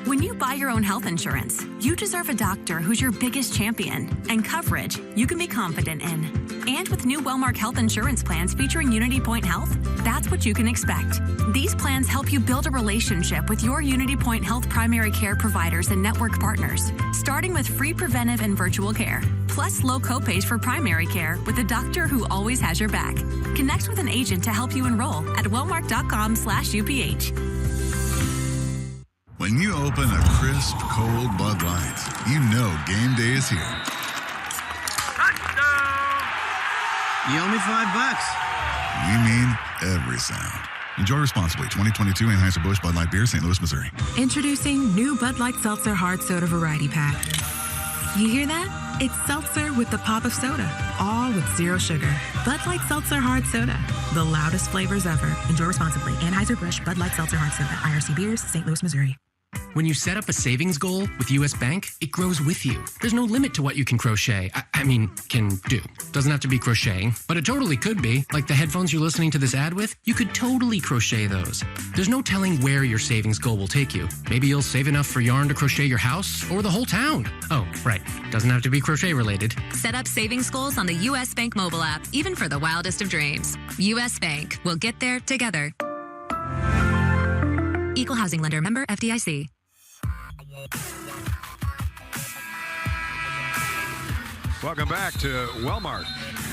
S5: When you buy your own health insurance, you deserve a doctor who's your biggest champion and coverage you can be confident in. And with new Wellmark health insurance plans featuring Unity Point Health, that's what you can expect. These plans help you build a relationship with your Unity Point Health primary care providers and network partners, starting with free preventive and virtual care, plus low copays for primary care with a doctor who always has your back. Connect with an agent to help you enroll at wellmark.com/UPH.
S8: When you open a crisp, cold Bud Light, you know game day is here.
S14: You owe me $5.
S8: We mean every sound. Enjoy responsibly. 2022 Anheuser-Busch Bud Light Beer, St. Louis, Missouri.
S26: Introducing new Bud Light Seltzer Hard Soda Variety Pack. You hear that? It's seltzer with the pop of soda, all with zero sugar. Bud Light Seltzer Hard Soda, the loudest flavors ever. Enjoy responsibly. Anheuser-Busch Bud Light Seltzer Hard Soda, IRC Beers, St. Louis, Missouri.
S21: When you set up a savings goal with U.S. Bank, it grows with you. There's no limit to what you can crochet. Can do. Doesn't have to be crocheting, but it totally could be. Like the headphones you're listening to this ad with, you could totally crochet those. There's no telling where your savings goal will take you. Maybe you'll save enough for yarn to crochet your house or the whole town. Oh, right. Doesn't have to be crochet related.
S24: Set up savings goals on the U.S. Bank mobile app, even for the wildest of dreams. U.S. Bank. We'll get there together. Equal housing lender, member FDIC.
S3: Welcome back to Wellmark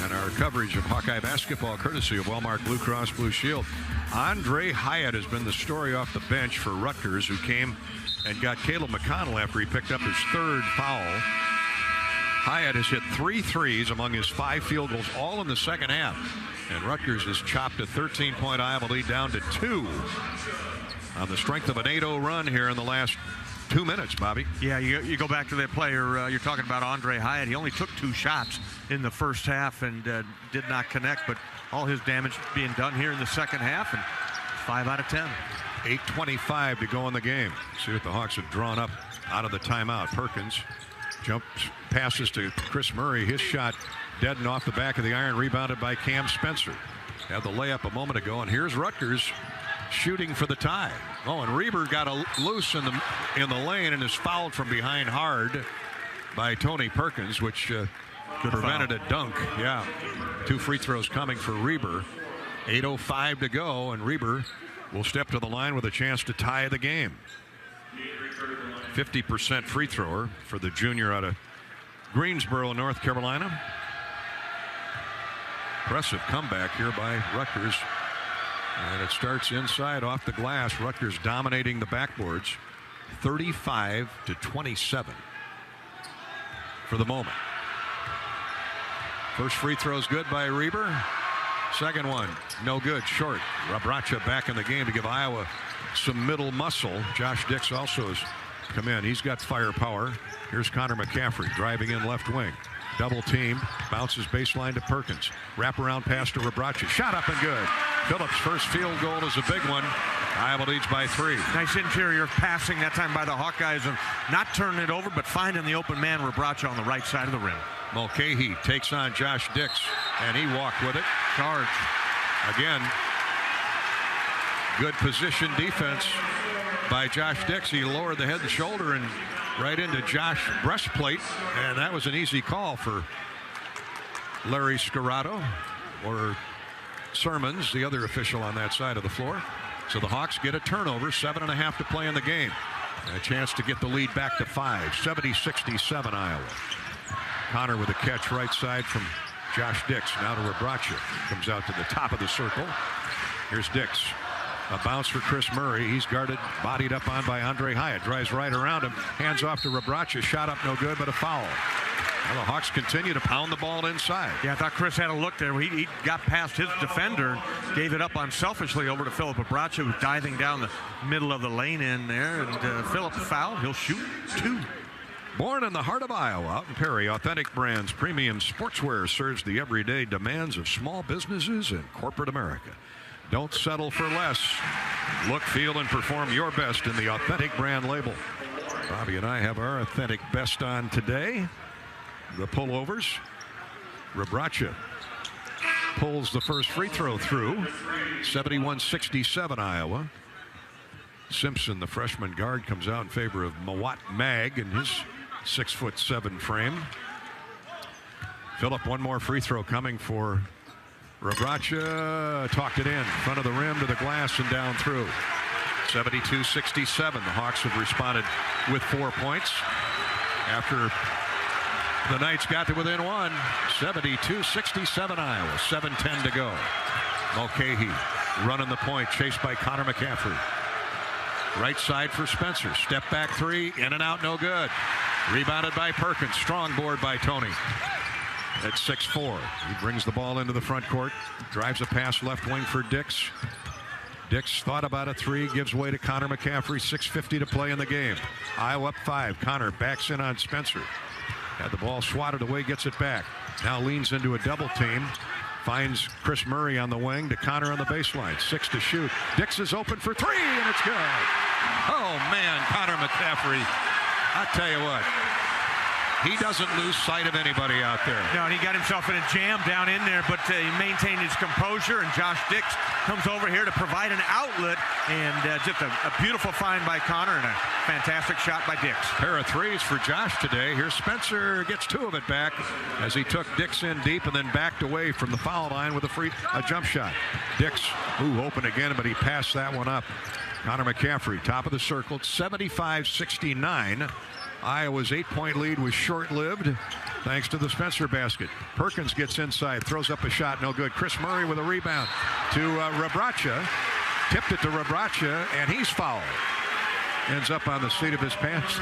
S3: and our coverage of Hawkeye basketball courtesy of Wellmark Blue Cross Blue Shield. Andre Hyatt has been the story off the bench for Rutgers, who came and got Caleb McConnell after he picked up his third foul. Hyatt has hit 3 threes among his 5 field goals, all in the second half. And Rutgers has chopped a 13-point Iowa lead down to 2 on the strength of an 8-0 run here in the last 2 minutes, Bobby.
S19: Yeah, you go back to that player you're talking about, Andre Hyatt. He only took 2 shots in the first half and did not connect, but all his damage being done here in the second half, and 5 out of 10.
S3: 8:25 to go in the game. See what the Hawks have drawn up out of the timeout. Perkins jumps, passes to Chris Murray. His shot dead and off the back of the iron, rebounded by Cam Spencer. Had the layup a moment ago, and here's Rutgers shooting for the tie. Oh, and Reber got loose in the lane and is fouled from behind hard by Tony Perkins, which prevented a dunk. Yeah, 2 free throws coming for Reber. 8:05 to go, and Reber will step to the line with a chance to tie the game. 50% free thrower for the junior out of Greensboro, North Carolina. Impressive comeback here by Rutgers. And it starts inside off the glass. Rutgers dominating the backboards 35-27 for the moment. First free throw is good by Reber. Second one, no good, short. Rabracha back in the game to give Iowa some middle muscle. Josh Dix also has come in. He's got firepower. Here's Connor McCaffrey driving in left wing. Double team, bounces baseline to Perkins. Wraparound pass to Rabracha. Shot up and good. Phillips' first field goal is a big one. Iowa leads by 3.
S19: Nice interior passing that time by the Hawkeyes, and not turning it over, but finding the open man, Rabracha, on the right side of the rim.
S3: Mulcahy takes on Josh Dix, and he walked with it.
S19: Charge.
S3: Again, good position defense by Josh Dix. He lowered the head and shoulder and right into Josh breastplate, and that was an easy call for Larry Scarato, or Sermons, the other official on that side of the floor. So the Hawks get a turnover, 7.5 to play in the game. And a chance to get the lead back to 5. 70-67 Iowa. Connor with a catch right side from Josh Dix. Now to Rabracha. Comes out to the top of the circle. Here's Dix. A bounce for Chris Murray. He's guarded, bodied up on by Andre Hyatt. Drives right around him. Hands off to Rabracha. Shot up no good, but a foul. Well, the Hawks continue to pound the ball inside.
S19: Yeah, I thought Chris had a look there. He got past his defender, gave it up unselfishly over to Philip Rabracha, who's diving down the middle of the lane in there. And Philip fouled. He'll shoot 2.
S3: Born in the heart of Iowa, out in Perry, Authentic Brands Premium Sportswear serves the everyday demands of small businesses and corporate America. Don't settle for less. Look, feel, and perform your best in the Authentic brand label. Bobby and I have our Authentic best on today. The pullovers. Rabracha pulls the first free throw through. 71-67 Iowa. Simpson, the freshman guard, comes out in favor of Mawat Mag and his 6'7" frame. Phillip, one more free throw coming for Rabracha. Talked it in front of the rim to the glass and down through. 72-67. The Hawks have responded with 4 points after the Knights got to within 1. 72-67 Iowa. 7:10 to go. Mulcahy running the point, chased by Connor McCaffrey. Right side for Spencer. Step back 3, in and out, no good. Rebounded by Perkins. Strong board by Tony. At 6'4". He brings the ball into the front court. Drives a pass left wing for Dix. Dix thought about a 3, gives way to Connor McCaffrey. 6:50 to play in the game. Iowa up 5. Connor backs in on Spencer. Had the ball swatted away, gets it back. Now leans into a double team. Finds Chris Murray on the wing to Connor on the baseline. 6 to shoot. Dix is open for 3, and it's good. Oh, man, Connor McCaffrey. I tell you what, he doesn't lose sight of anybody out there.
S19: No, and he got himself in a jam down in there, but he maintained his composure, and Josh Dix comes over here to provide an outlet, and just a beautiful find by Connor and a fantastic shot by Dix.
S3: Pair of threes for Josh today. Here Spencer gets 2 of it back as he took Dix in deep and then backed away from the foul line with a jump shot. Dix, open again, but he passed that one up. Connor McCaffrey, top of the circle, 75-69. Iowa's 8-point lead was short-lived thanks to the Spencer basket. Perkins gets inside, throws up a shot, no good. Chris Murray with a rebound to Rabracha. Tipped it to Rabracha, and he's fouled. ends up on the seat of his pants.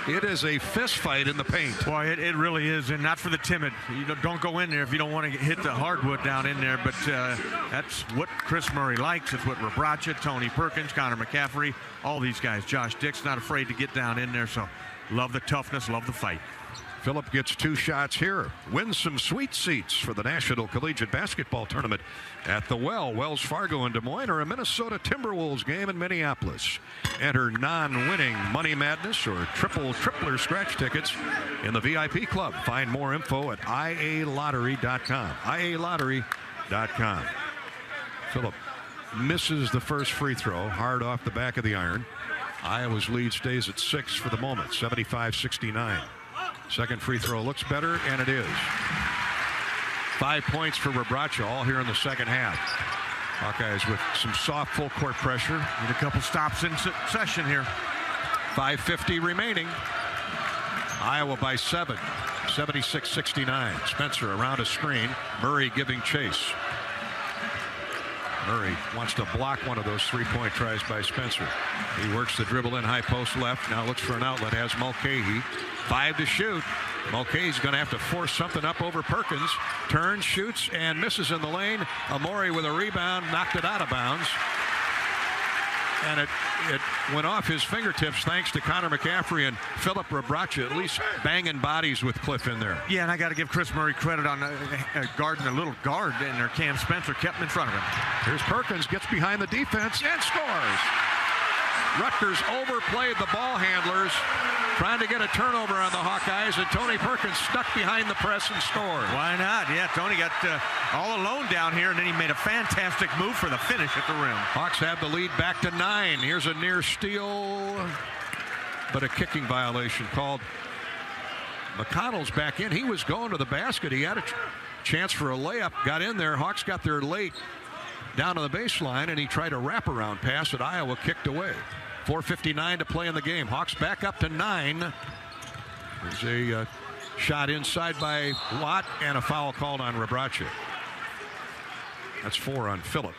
S3: It is a fist fight in the paint.
S19: Boy, it really is, and not for the timid. You don't go in there if you don't want to hit the hardwood down in there, but that's what Chris Murray likes. It's what Rebraca, Tony Perkins, Connor McCaffrey, all these guys. Josh Dix not afraid to get down in there, so love the toughness, love the fight.
S3: Phillip gets 2 shots here. Wins some sweet seats for the National Collegiate Basketball Tournament at the Well, Wells Fargo in Des Moines, or a Minnesota Timberwolves game in Minneapolis. Enter non-winning Money Madness or tripler scratch tickets in the VIP Club. Find more info at ialottery.com. ialottery.com. Phillip misses the first free throw, hard off the back of the iron. Iowa's lead stays at 6 for the moment, 75-69. Second free throw looks better, and it is. 5 points for Rebraca, all here in the second half. Hawkeyes with some soft full court pressure.
S19: Need a couple stops in session here.
S3: 5:50 remaining. Iowa by 7, 76-69. Spencer around a screen. Murray giving chase. Murray wants to block one of those 3-point tries by Spencer. He works the dribble in high post left. Now looks for an outlet. Has Mulcahy. 5 to shoot. Mulcahy's going to have to force something up over Perkins. Turns, shoots, and misses in the lane. Amori with a rebound, knocked it out of bounds. And it went off his fingertips thanks to Connor McCaffrey and Phillip Rebraca, at least banging bodies with Cliff in there.
S19: Yeah, and I got to give Chris Murray credit on guarding a little guard in there. Cam Spencer kept him in front of him.
S3: Here's Perkins, gets behind the defense and scores. Rutgers overplayed the ball handlers, trying to get a turnover on the Hawkeyes, and Tony Perkins stuck behind the press and scored.
S19: Why not? Yeah, Tony got all alone down here, and then he made a fantastic move for the finish at the rim.
S3: Hawks have the lead back to 9. Here's a near steal, but a kicking violation called. McConnell's back in. He was going to the basket. He had a chance for a layup, got in there. Hawks got there late down to the baseline, and he tried a wraparound pass that Iowa kicked away. 4:59 to play in the game. Hawks back up to 9. There's a shot inside by Watt and a foul called on Rebraca. That's 4 on Phillip.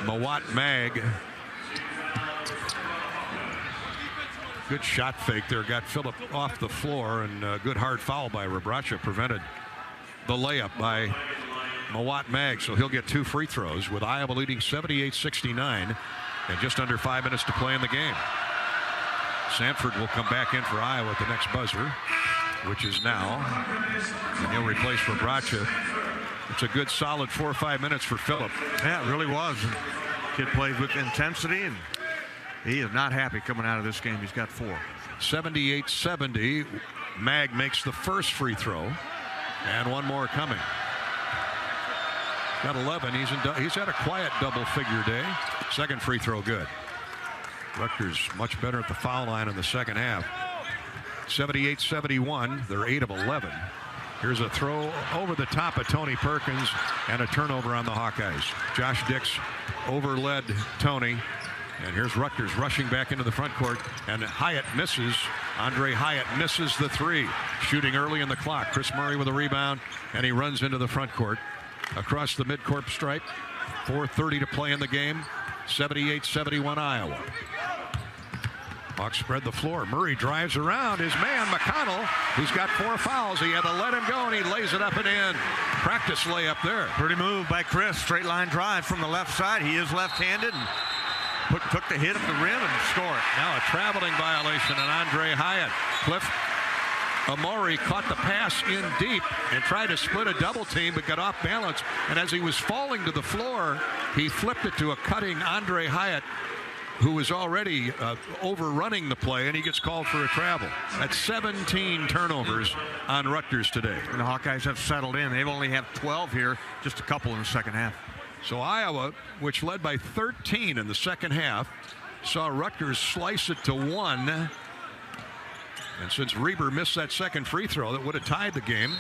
S3: Mawat Mag. Good shot fake there. Got Phillip off the floor, and a good hard foul by Rebraca prevented the layup by Mawat Mag, so he'll get 2 free throws with Iowa leading 78-69 and just under 5 minutes to play in the game. Sanford will come back in for Iowa at the next buzzer, which is now, and he'll replace Rebraca. It's a good solid 4 or 5 minutes for Phillip.
S19: Yeah, it really was. Kid plays with intensity, and he is not happy coming out of this game. He's got 4.
S3: 78-70. Mag makes the first free throw, and one more coming. Got 11. He's had a quiet double-figure day. Second free throw good. Rutgers much better at the foul line in the second half. 78-71. They're 8 of 11. Here's a throw over the top of Tony Perkins and a turnover on the Hawkeyes. Josh Dix overled Tony. And here's Rutgers rushing back into the front court, and Hyatt misses. Andre Hyatt misses the 3. Shooting early in the clock. Chris Murray with a rebound, and he runs into the front court. Across the midcourt stripe. 4:30 to play in the game. 78-71 Iowa. Hawks spread the floor. Murray drives around his man McConnell, who's got 4 fouls. He had to let him go, and he lays it up and in. Practice layup there.
S19: Pretty move by Chris. Straight line drive from the left side. He is left-handed and took the hit at the rim and scored.
S3: Now a traveling violation on Andre Hyatt. Cliff Amori caught the pass in deep and tried to split a double team, but got off balance. And as he was falling to the floor, he flipped it to a cutting Andre Hyatt, who was already overrunning the play, and he gets called for a travel. That's 17 turnovers on Rutgers today.
S19: And the Hawkeyes have settled in. They've only have 12 here, just a couple in the second half.
S3: So Iowa, which led by 13 in the second half, saw Rutgers slice it to 1. And since Reber missed that second free throw that would have tied the game,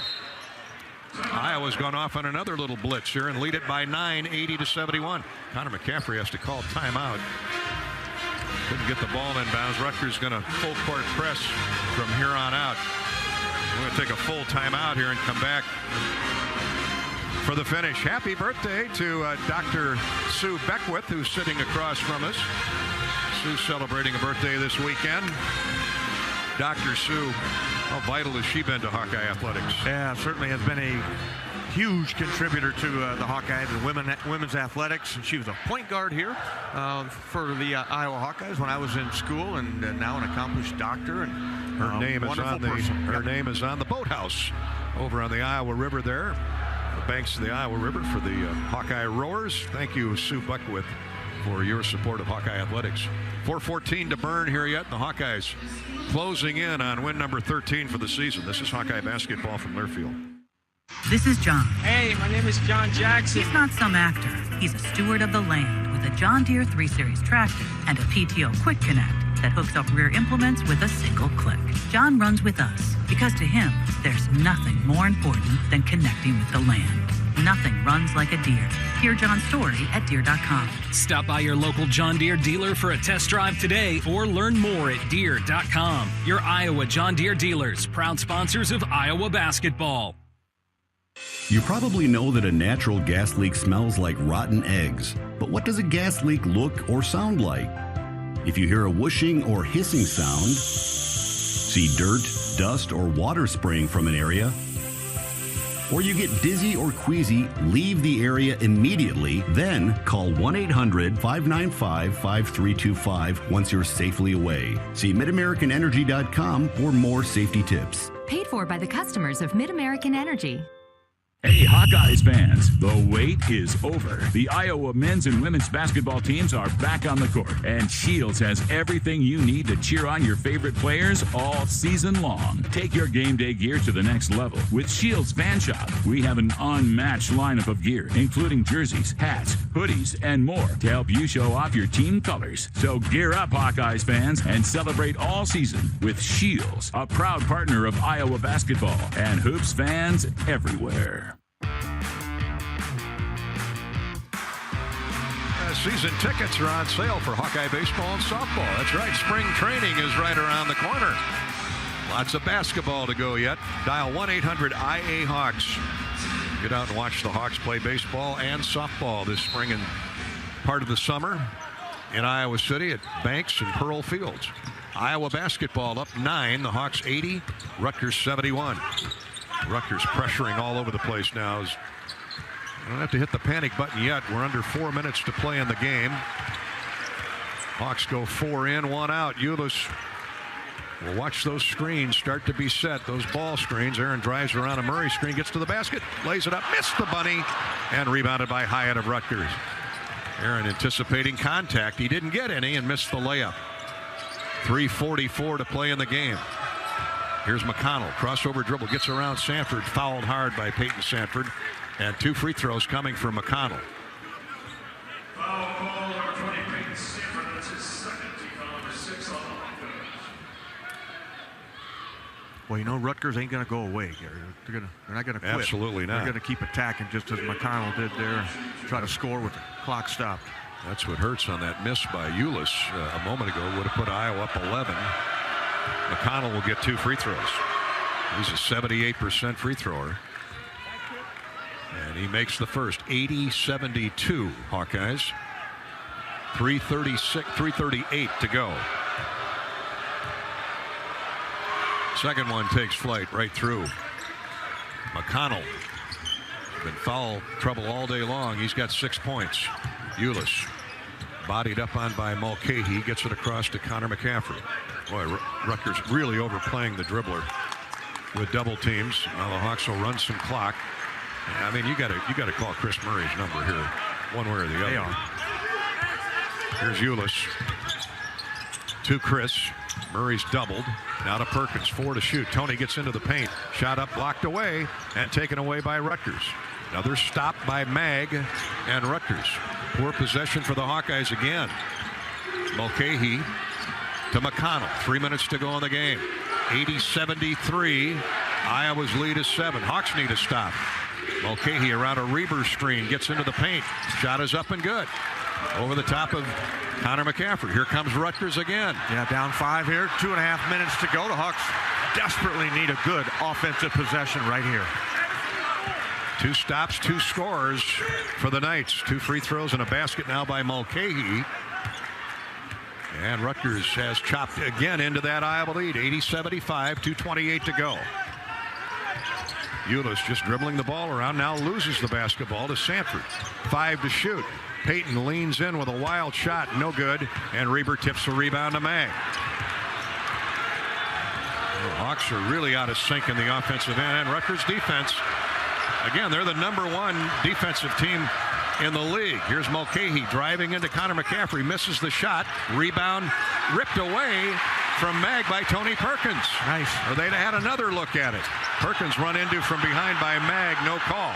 S3: Iowa's gone off on another little blitz here and lead it by 9, 80-71. Connor McCaffrey has to call timeout. Couldn't get the ball inbounds. Rutgers going to full court press from here on out. We're going to take a full timeout here and come back for the finish. Happy birthday to Dr. Sue Beckwith, who's sitting across from us. Sue's celebrating a birthday this weekend. Dr. Sue, how vital has she been to Hawkeye athletics?
S19: Yeah, certainly has been a huge contributor to the Hawkeyes and women's athletics. She was a point guard here for the Iowa Hawkeyes when I was in school, and now an accomplished doctor. And
S3: her name is on the boathouse over on the Iowa River there, the banks of the Iowa River for the Hawkeye rowers. Thank you, Sue Beckwith, for your support of Hawkeye athletics. 4:14 to burn here yet. The Hawkeyes closing in on win number 13 for the season. This is Hawkeye basketball from Learfield.
S1: This is John.
S6: Hey, my name is John Jackson.
S1: He's not some actor. He's a steward of the land with a John Deere 3 Series tractor and a PTO Quick Connect that hooks up rear implements with a single click. John runs with us because to him, there's nothing more important than connecting with the land. Nothing runs like a Deere. Hear John's story at Deere.com.
S15: Stop by your local John Deere dealer for a test drive today or learn more at Deere.com. Your Iowa John Deere dealers, proud sponsors of Iowa basketball.
S17: You probably know that a natural gas leak smells like rotten eggs. But what does a gas leak look or sound like? If you hear a whooshing or hissing sound, see dirt, dust, or water spraying from an area, or you get dizzy or queasy, leave the area immediately, then call 1-800-595-5325 once you're safely away. See MidAmericanEnergy.com for more safety tips.
S24: Paid for by the customers of Mid-American Energy.
S22: Hey, Hawkeyes fans, the wait is over. The Iowa men's and women's basketball teams are back on the court, and Shields has everything you need to cheer on your favorite players all season long. Take your game day gear to the next level with Shields Fan Shop. We have an unmatched lineup of gear, including jerseys, hats, hoodies, and more to help you show off your team colors. So gear up, Hawkeyes fans, and celebrate all season with Shields, a proud partner of Iowa basketball and hoops fans everywhere.
S3: Season tickets are on sale for Hawkeye baseball and softball. That's right, spring training is right around the corner. Lots of basketball to go yet. Dial 1-800-IA-HAWKS. Get out and watch the Hawks play baseball and softball this spring and part of the summer in Iowa City at Banks and Pearl Fields. Iowa basketball up 9, the Hawks 80, Rutgers 71. Rutgers pressuring all over the place now. I don't have to hit the panic button yet. We're under 4 minutes to play in the game. Hawks go 4 in, 1 out. Ulis will watch those screens start to be set, those ball screens. Aaron drives around a Murray screen, gets to the basket, lays it up, missed the bunny, and rebounded by Hyatt of Rutgers. Aaron anticipating contact. He didn't get any and missed the layup. 3:44 to play in the game. Here's McConnell, crossover dribble, gets around Sanford, fouled hard by Peyton Sanford. And 2 free throws coming from McConnell.
S19: Well, you know, Rutgers ain't going to go away, Gary. They're not going to quit.
S3: Absolutely not.
S19: They're going to keep attacking just as McConnell did there. Try to score with the clock stopped.
S3: That's what hurts on that miss by Ulis a moment ago. Would have put Iowa up 11. McConnell will get 2 free throws. He's a 78% free thrower. And he makes the first. 80-72 Hawkeyes. 3:38 to go. Second one takes flight right through. McConnell been foul trouble all day long. He's got 6 points. Ulis bodied up on by Mulcahy, gets it across to Connor McCaffrey. Boy, Rutgers really overplaying the dribbler with double teams. Now the Hawks will run some clock. I mean, you got to call Chris Murray's number here, one way or the other.
S19: They are.
S3: Here's Ulis to Chris. Murray's doubled. Now to Perkins, 4 to shoot. Tony gets into the paint. Shot up, blocked away, and taken away by Rutgers. Another stop by Mag and Rutgers. Poor possession for the Hawkeyes again. Mulcahy to McConnell. 3 minutes to go in the game. 80-73. Iowa's lead is 7. Hawks need a stop. Mulcahy around a Reber screen, gets into the paint. Shot is up and good. Over the top of Connor McCaffrey. Here comes Rutgers again.
S19: Yeah, down 5 here. 2.5 minutes to go. The Hawks desperately need a good offensive possession right here.
S3: 2 stops, 2 scores for the Knights. 2 free throws and a basket now by Mulcahy. And Rutgers has chopped again into that Iowa lead. 80-75, 2:28 to go. Euless just dribbling the ball around, now loses the basketball to Sanford. 5 to shoot. Payton leans in with a wild shot, no good, and Reber tips the rebound to Mag. The Hawks are really out of sync in the offensive end, and Rutgers defense, again, they're the #1 defensive team in the league. Here's Mulcahy driving into Connor McCaffrey, misses the shot, rebound ripped away from Mag by Tony Perkins.
S19: Nice.
S3: Or they'd have had another look at it. Perkins run into from behind by Mag, no call.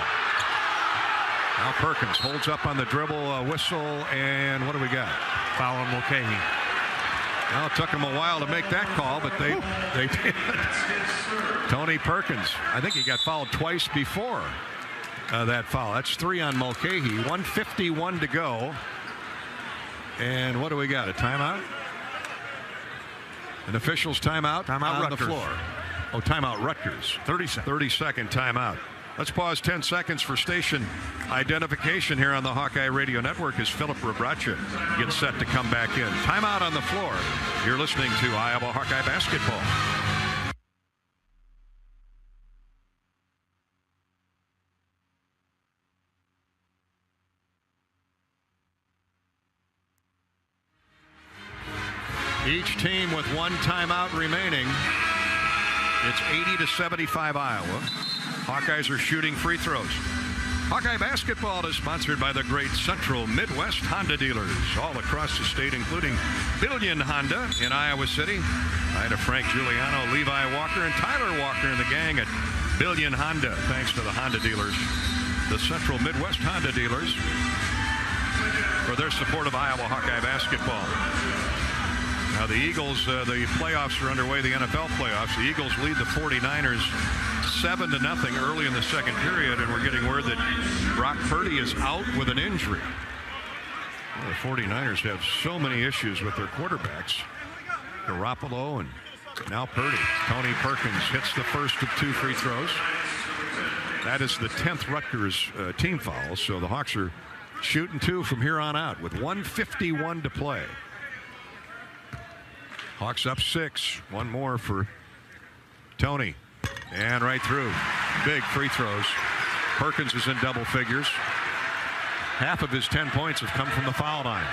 S3: Now Perkins holds up on the dribble, whistle, and what do we got?
S19: Foul on Mulcahy.
S3: Well, it took him a while to make that call, but they did. Tony Perkins, I think he got fouled twice before that foul. That's 3 on Mulcahy. 1:51 to go. And what do we got? A timeout? An official's timeout?
S19: Timeout
S3: on
S19: Rutgers.
S3: the floor. Oh, timeout Rutgers. 30-second timeout. Let's pause 10 seconds for station identification here on the Hawkeye Radio Network as Philip Rebracha gets set to come back in. Timeout on the floor. You're listening to Iowa Hawkeye basketball. Each team with 1 timeout remaining. It's 80-75 Iowa. Hawkeyes are shooting free throws. Hawkeye basketball is sponsored by the great Central Midwest Honda dealers all across the state, including Billion Honda in Iowa City. Hi to Frank Giuliano, Levi Walker, and Tyler Walker and the gang at Billion Honda. Thanks to the Honda dealers, the Central Midwest Honda dealers, for their support of Iowa Hawkeye basketball. Now the Eagles, the playoffs are underway, the NFL playoffs. The Eagles lead the 49ers 7-0 early in the second period, and we're getting word that Brock Purdy is out with an injury. Well, the 49ers have so many issues with their quarterbacks. Garoppolo and now Purdy. Tony Perkins hits the first of 2 free throws. That is the 10th Rutgers team foul, so the Hawks are shooting 2 from here on out with 1:51 to play. Hawks up 6. 1 more for Tony. And right through. Big free throws. Perkins is in double figures. Half of his 10 points have come from the foul line.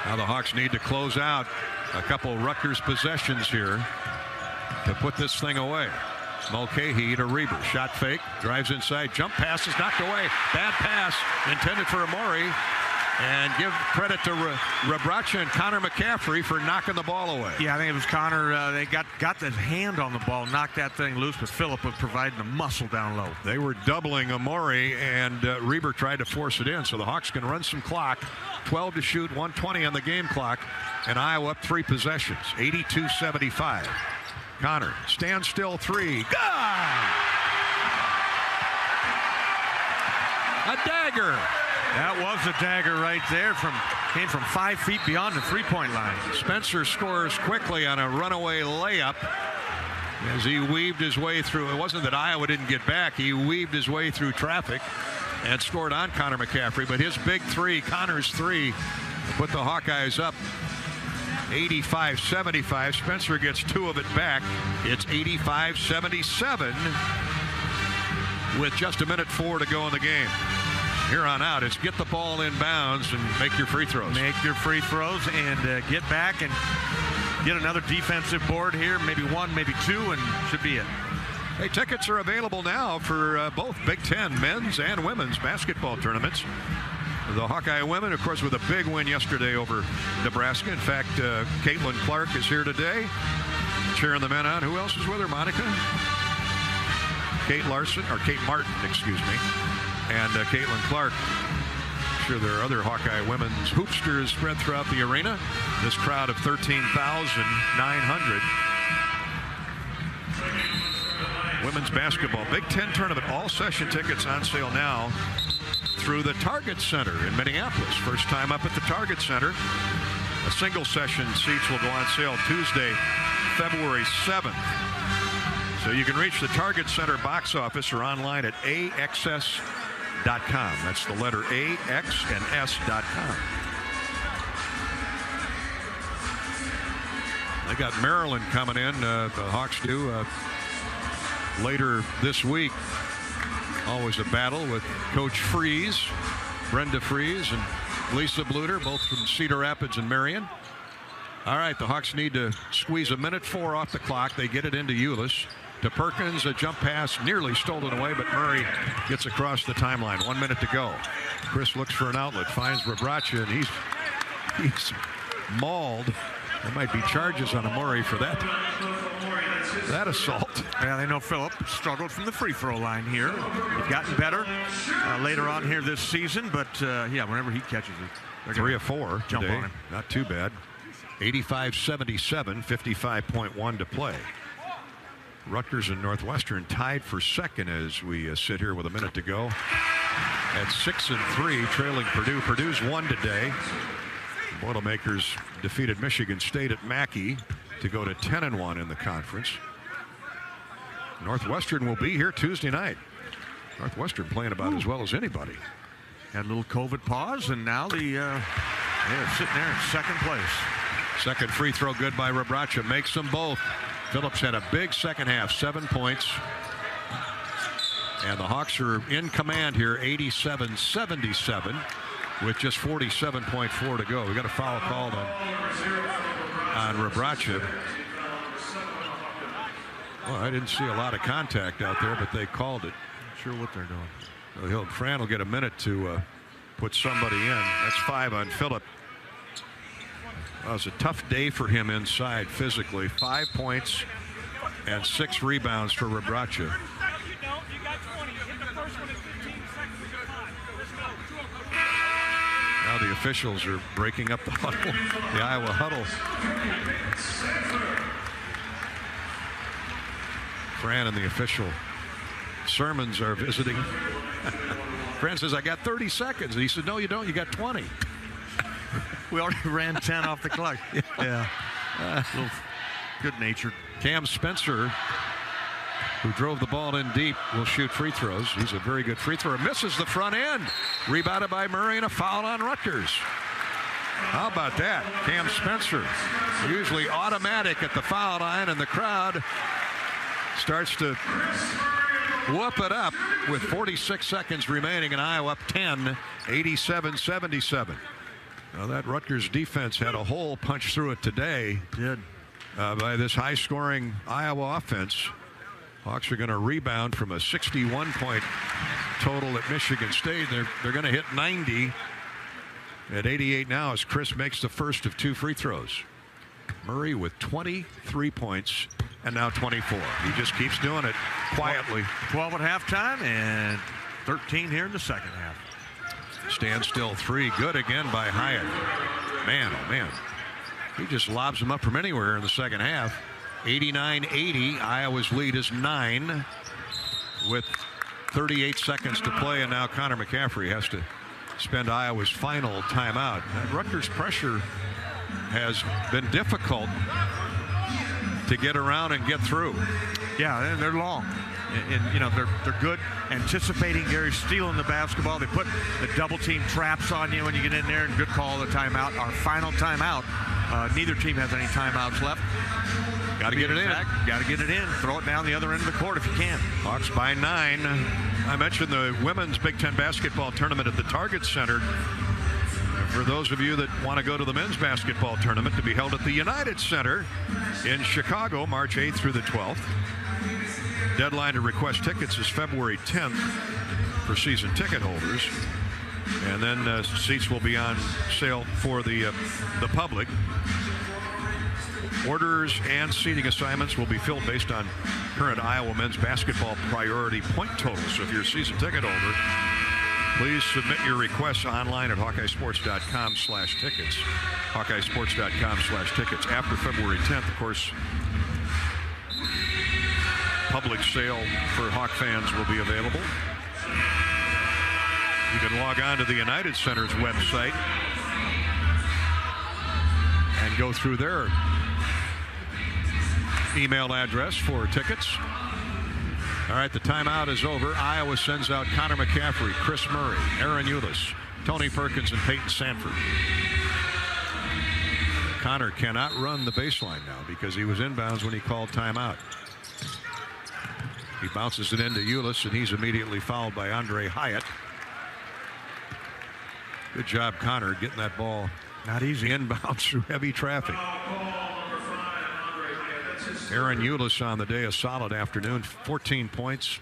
S3: Now the Hawks need to close out a couple Rutgers possessions here to put this thing away. Mulcahy to Reber. Shot fake. Drives inside. Jump pass is knocked away. Bad pass intended for Amori. And give credit to Rebracha and Connor McCaffrey for knocking the ball away.
S19: Yeah, I think it was Connor. They got his hand on the ball, knocked that thing loose, but Phillip was providing the muscle down low.
S3: They were doubling Amori, and Reber tried to force it in, so the Hawks can run some clock. 12 to shoot, 1:20 on the game clock, and Iowa up 3 possessions, 82-75. Connor, standstill 3. A dagger.
S19: That was a dagger right there. Came from 5 feet beyond the three-point line.
S3: Spencer scores quickly on a runaway layup as he weaved his way through. It wasn't that Iowa didn't get back. He weaved his way through traffic and scored on Connor McCaffrey. But his big 3, Connor's 3, put the Hawkeyes up 85-75. Spencer gets 2 of it back. It's 85-77 with just 1:04 to go in the game. Here on out, it's get the ball in bounds and make your free throws.
S19: Make your free throws and get back and get another defensive board here. Maybe 1, maybe 2, and should be it.
S3: Hey, tickets are available now for both Big Ten men's and women's basketball tournaments. The Hawkeye women, of course, with a big win yesterday over Nebraska. In fact, Caitlin Clark is here today, cheering the men on. Who else is with her, Monica? Kate Martin, excuse me. And Caitlin Clark. I'm sure there are other Hawkeye women's hoopsters spread throughout the arena. This crowd of 13,900. Women's basketball. Big Ten tournament. All session tickets on sale now through the Target Center in Minneapolis. First time up at the Target Center. A single session seats will go on sale Tuesday, February 7th. So you can reach the Target Center box office or online at AXS.com. That's the letter A, X, and S.com. They got Maryland coming in. The Hawks do later this week. Always a battle with Coach Freeze, Brenda Freeze, and Lisa Bluter, both from Cedar Rapids and Marion. All right, the Hawks need to squeeze 1:04 off the clock. They get it into Ulis. To Perkins, a jump pass nearly stolen away, but Murray gets across the timeline. 1 minute to go. Chris looks for an outlet, finds Rebraca, and he's mauled. There might be charges on Murray for that assault.
S19: Yeah, they know Phillip struggled from the free throw line here. He's gotten better later on here this season, but yeah, whenever he catches it, they're
S3: 3 of 4
S19: jump
S3: today.
S19: on him.
S3: Not too bad. 85-77, 55.1 to play. Rutgers and Northwestern tied for second as we sit here with 1 minute to go. At 6-3, trailing Purdue. Purdue's won today. Boilermakers defeated Michigan State at Mackey to go to 10-1 in the conference. Northwestern will be here Tuesday night. Northwestern playing about as well as anybody.
S19: Had a little COVID pause, and now they're sitting there in second place.
S3: Second free throw good by Rebraca. Makes them both. Phillips had a big second half, 7 points. And the Hawks are in command here, 87-77, with just 47.4 to go. We got a foul called on Rebraca. Well, I didn't see a lot of contact out there, but they called it.
S19: Not sure what they're doing.
S3: So Fran will get a minute to put somebody in. That's 5 on Phillip. Well, it was a tough day for him inside physically. 5 points and 6 rebounds for Rebraca. Now the officials are breaking up the huddle, the Iowa huddle. Fran and the official sermons are visiting. Fran says, I got 30 seconds. And he said, no, you don't. You got 20.
S19: We already ran 10 off the clock. Yeah. A little good-natured.
S3: Cam Spencer, who drove the ball in deep, will shoot free throws. He's a very good free thrower. Misses the front end. Rebounded by Murray and a foul on Rutgers. How about that? Cam Spencer, usually automatic at the foul line, and the crowd starts to whoop it up with 46 seconds remaining, and Iowa up 10, 87-77. Now that Rutgers defense had a hole punched through it today.
S19: Did.
S3: By this high-scoring Iowa offense. Hawks are going to rebound from a 61-point total at Michigan State. They're going to hit 90 at 88 now as Chris makes the first of 2 free throws. Murray with 23 points and now 24. He just keeps doing it quietly.
S19: 12 at halftime and 13 here in the second half.
S3: Standstill 3. Good again by Hyatt. Man, oh man. He just lobs them up from anywhere in the second half. 89-80. Iowa's lead is 9 with 38 seconds to play, and now Connor McCaffrey has to spend Iowa's final timeout. That Rutgers pressure has been difficult to get around and get through.
S19: Yeah, they're long. And you know, they're good anticipating Gary stealing the basketball. They put the double team traps on you when you get in there, and good call the timeout. Our final timeout. Neither team has any timeouts left.
S3: Got to get it in.
S19: Got to get it in. Throw it down the other end of the court if you can.
S3: Hawks by 9. I mentioned the women's Big Ten basketball tournament at the Target Center. For those of you that want to go to the men's basketball tournament to be held at the United Center in Chicago, March 8th through the 12th. Deadline to request tickets is February 10th for season ticket holders. And then seats will be on sale for the public. Orders and seating assignments will be filled based on current Iowa men's basketball priority point totals. So if you're a season ticket holder, please submit your requests online at HawkeyeSports.com/tickets. HawkeyeSports.com/tickets. After February 10th, of course, public sale for Hawk fans will be available. You can log on to the United Center's website and go through their email address for tickets. All right, the timeout is over. Iowa sends out Connor McCaffrey, Chris Murray, Aaron Eulis, Tony Perkins, and Peyton Sanford. Connor cannot run the baseline now because he was inbounds when he called timeout. He bounces it into Eulis, and he's immediately fouled by Andre Hyatt. Good job, Connor, getting that ball
S19: not easy
S3: inbounds through heavy traffic. Aaron Eulis on the day, a solid afternoon, 14 points,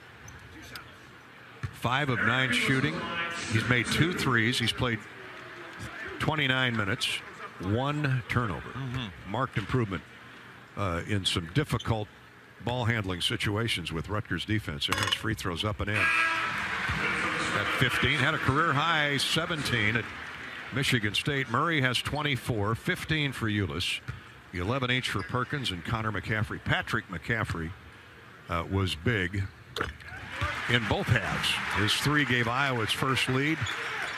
S3: 5 of 9 shooting. He's made 2 threes. He's played 29 minutes, 1 turnover. Marked improvement in some difficult ball handling situations with Rutgers defense. Aaron's free throws up and in. At 15, had a career high 17 at Michigan State. Murray has 24, 15 for Eulis, 11 each for Perkins and Connor McCaffrey. Patrick McCaffrey was big in both halves. His 3 gave Iowa its first lead.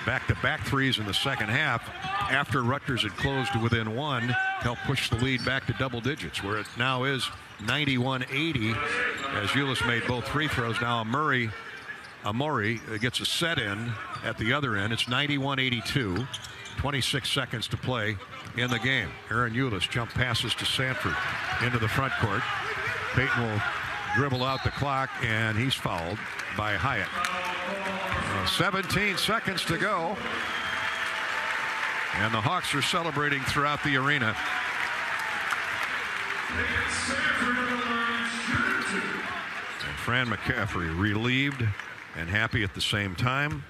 S3: Back-to-back threes in the second half after Rutgers had closed to within 1, helped push the lead back to double digits, where it now is 91-80 as Eulis made both free throws. Now Amori gets a set in at the other end. It's 91-82. 26 seconds to play in the game. Aaron Eulis jump passes to Sanford into the front court. Peyton will dribble out the clock, and he's fouled by Hyatt. 17 seconds to go. And the Hawks are celebrating throughout the arena. And Fran McCaffrey relieved and happy at the same time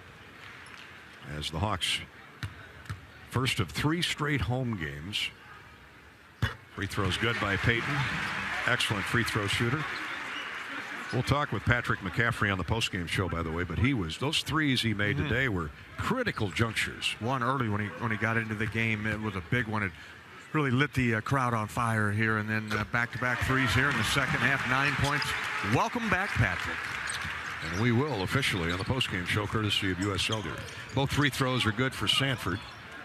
S3: as the Hawks, first of 3 straight home games. Free throws good by Peyton. Excellent free throw shooter. We'll talk with Patrick McCaffrey on the postgame show, by the way, but those threes he made today were critical junctures.
S19: One early when he got into the game, it was a big one. It really lit the crowd on fire here, and then back-to-back threes here in the second half, 9 points. Welcome back, Patrick.
S3: And we will officially on the postgame show, courtesy of U.S. Cellular. Both free throws are good for Sanford.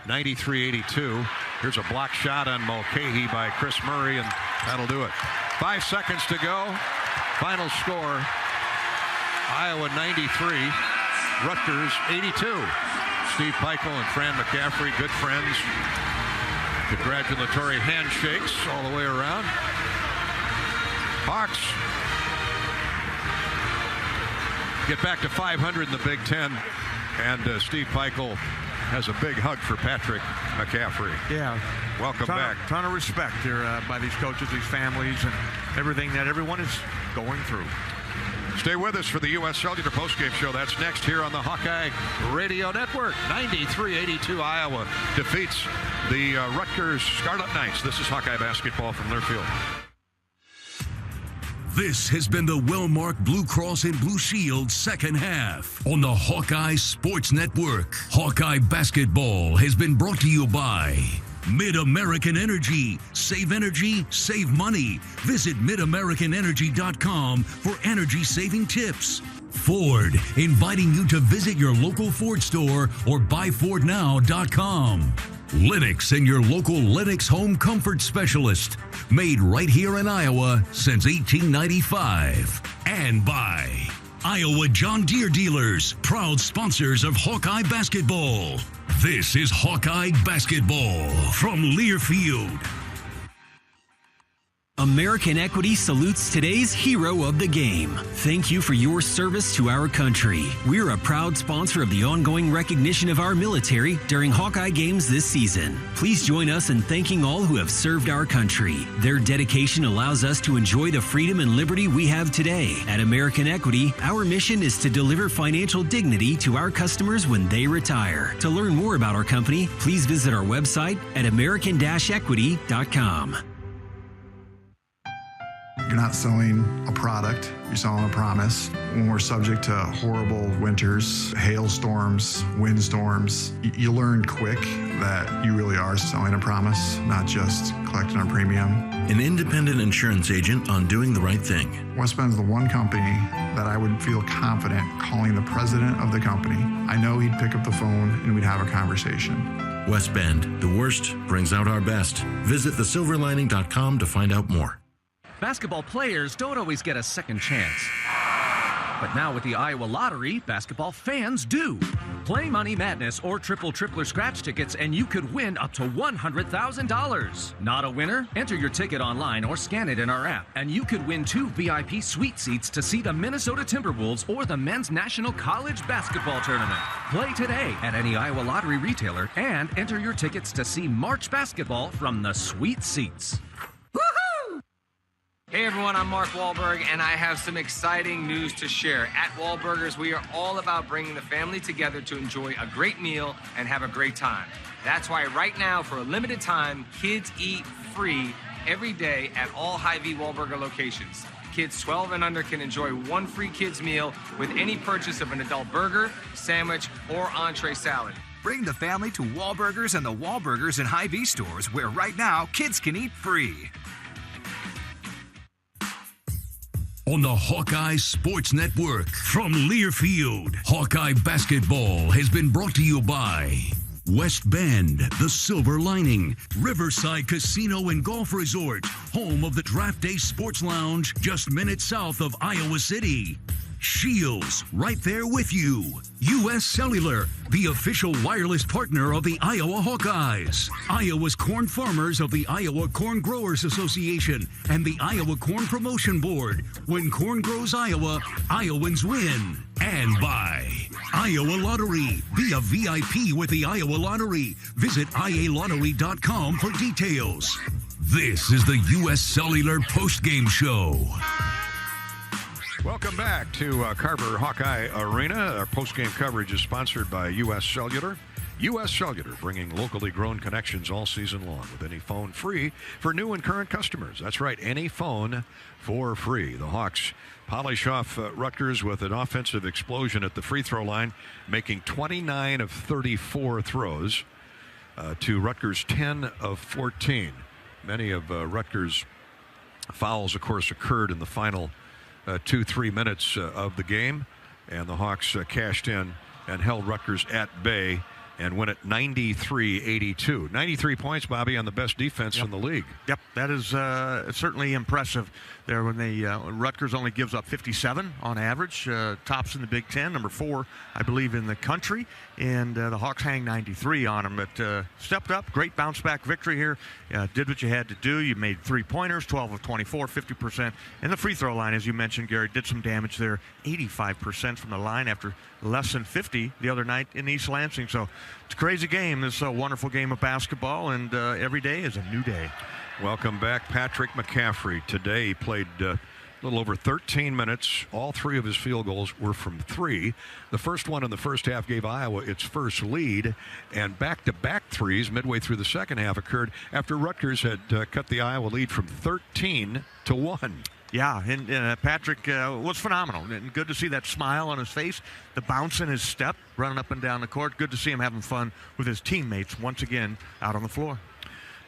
S3: 93-82. Here's a block shot on Mulcahy by Chris Murray, and that'll do it. 5 seconds to go. Final score, Iowa 93, Rutgers 82. Steve Peichel and Fran McCaffrey, good friends. Congratulatory handshakes all the way around. Hawks get back to 500 in the Big Ten, and Steve Peichel has a big hug for Patrick McCaffrey.
S19: Yeah.
S3: Welcome back.
S19: Ton of respect here by these coaches, these families, and everything that everyone is going through.
S3: Stay with us for the U.S. Cellular postgame show. That's next here on the Hawkeye Radio Network. 93-82 Iowa defeats the Rutgers Scarlet Knights. This is Hawkeye basketball from Learfield.
S2: This has been the Wellmark Blue Cross and Blue Shield second half on the Hawkeye Sports Network. Hawkeye basketball has been brought to you by Mid-American Energy. Save energy, save money. Visit midamericanenergy.com for energy-saving tips. Ford, inviting you to visit your local Ford store or buyfordnow.com. Lennox and your local Lennox home comfort specialist. Made right here in Iowa since 1895. And by Iowa John Deere Dealers, proud sponsors of Hawkeye basketball. This is Hawkeye basketball from Learfield.
S4: American Equity salutes today's hero of the game. Thank you for your service to our country. We're a proud sponsor of the ongoing recognition of our military during Hawkeye games this season. Please join us in thanking all who have served our country. Their dedication allows us to enjoy the freedom and liberty we have today. At American Equity, our mission is to deliver financial dignity to our customers when they retire. To learn more about our company, please visit our website at american-equity.com.
S16: You're not selling a product, you're selling a promise. When we're subject to horrible winters, hailstorms, windstorms, you learn quick that you really are selling a promise, not just collecting a premium.
S10: An independent insurance agent on doing the right thing.
S16: West Bend's the one company that I would feel confident calling the president of the company. I know he'd pick up the phone and we'd have a conversation.
S10: West Bend, the worst brings out our best. Visit thesilverlining.com to find out more.
S20: Basketball players don't always get a second chance.
S7: But now with the Iowa Lottery, basketball fans do. Play Money Madness or Triple Tripler scratch tickets and you could win up to $100,000. Not a winner? Enter your ticket online or scan it in our app, and you could win 2 VIP suite seats to see the Minnesota Timberwolves or the Men's National College Basketball Tournament. Play today at any Iowa Lottery retailer and enter your tickets to see March basketball from the suite seats.
S11: Hey everyone, I'm Mark Wahlberg, and I have some exciting news to share. At Wahlburgers, we are all about bringing the family together to enjoy a great meal and have a great time. That's why right now, for a limited time, kids eat free every day at all Hy-Vee Wahlburger locations. Kids 12 and under can enjoy one free kids meal with any purchase of an adult burger, sandwich, or entree salad.
S12: Bring the family to Wahlburgers and the Wahlburgers and Hy-Vee stores, where right now, kids can eat free.
S2: On the Hawkeye Sports Network from Learfield, Hawkeye basketball has been brought to you by West Bend, the Silver Lining, Riverside Casino and Golf Resort, home of the Draft Day Sports Lounge, just minutes south of Iowa City. Shields, right there with you. U.S. Cellular, the official wireless partner of the Iowa Hawkeyes. Iowa's corn farmers of the Iowa Corn Growers Association and the Iowa Corn Promotion Board. When corn grows Iowa, Iowans win. And by Iowa Lottery. Be a VIP with the Iowa Lottery. Visit ialottery.com for details. This is the U.S. Cellular postgame show.
S3: Welcome back to Carver Hawkeye Arena. Our postgame coverage is sponsored by U.S. Cellular. U.S. Cellular, bringing locally grown connections all season long with any phone free for new and current customers. That's right, any phone for free. The Hawks polish off Rutgers with an offensive explosion at the free throw line, making 29 of 34 throws to Rutgers' 10 of 14. Many of Rutgers' fouls, of course, occurred in the final 2-3 minutes of the game, and the Hawks cashed in and held Rutgers at bay and win it 93-82. 93 points, Bobby, on the best defense in the league.
S19: Yep, that is certainly impressive there when they Rutgers only gives up 57 on average, tops in the Big Ten, number 4, I believe, in the country, and the Hawks hang 93 on them, but stepped up, great bounce-back victory here, did what you had to do. You made 3-pointers, 12 of 24, 50%, and the free throw line, as you mentioned, Gary, did some damage there, 85% from the line after less than 50 the other night in East Lansing. So it's a crazy game. This is a wonderful game of basketball, and every day is a new day.
S3: Welcome back, Patrick McCaffrey. Today he played a little over 13 minutes. All 3 of his field goals were from 3. The first one in the first half gave Iowa its first lead, and back-to-back threes midway through the second half occurred after Rutgers had cut the Iowa lead from 13 to 1.
S19: Yeah, and Patrick was phenomenal. And good to see that smile on his face, the bounce in his step, running up and down the court. Good to see him having fun with his teammates once again out on the floor.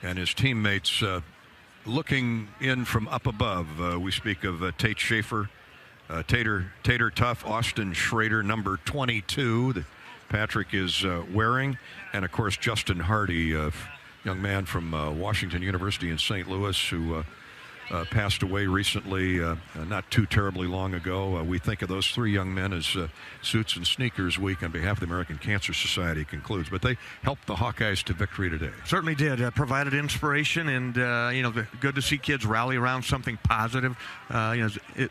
S3: And his teammates looking in from up above. We speak of Tate Schaefer, Tater Tough, Austin Schrader, number 22 that Patrick is wearing. And, of course, Justin Hardy, young man from Washington University in St. Louis who passed away recently, not too terribly long ago. We think of those 3 young men as Suits and Sneakers Week on behalf of the American Cancer Society concludes. But they helped the Hawkeyes to victory today.
S19: Certainly did. Provided inspiration, and good to see kids rally around something positive,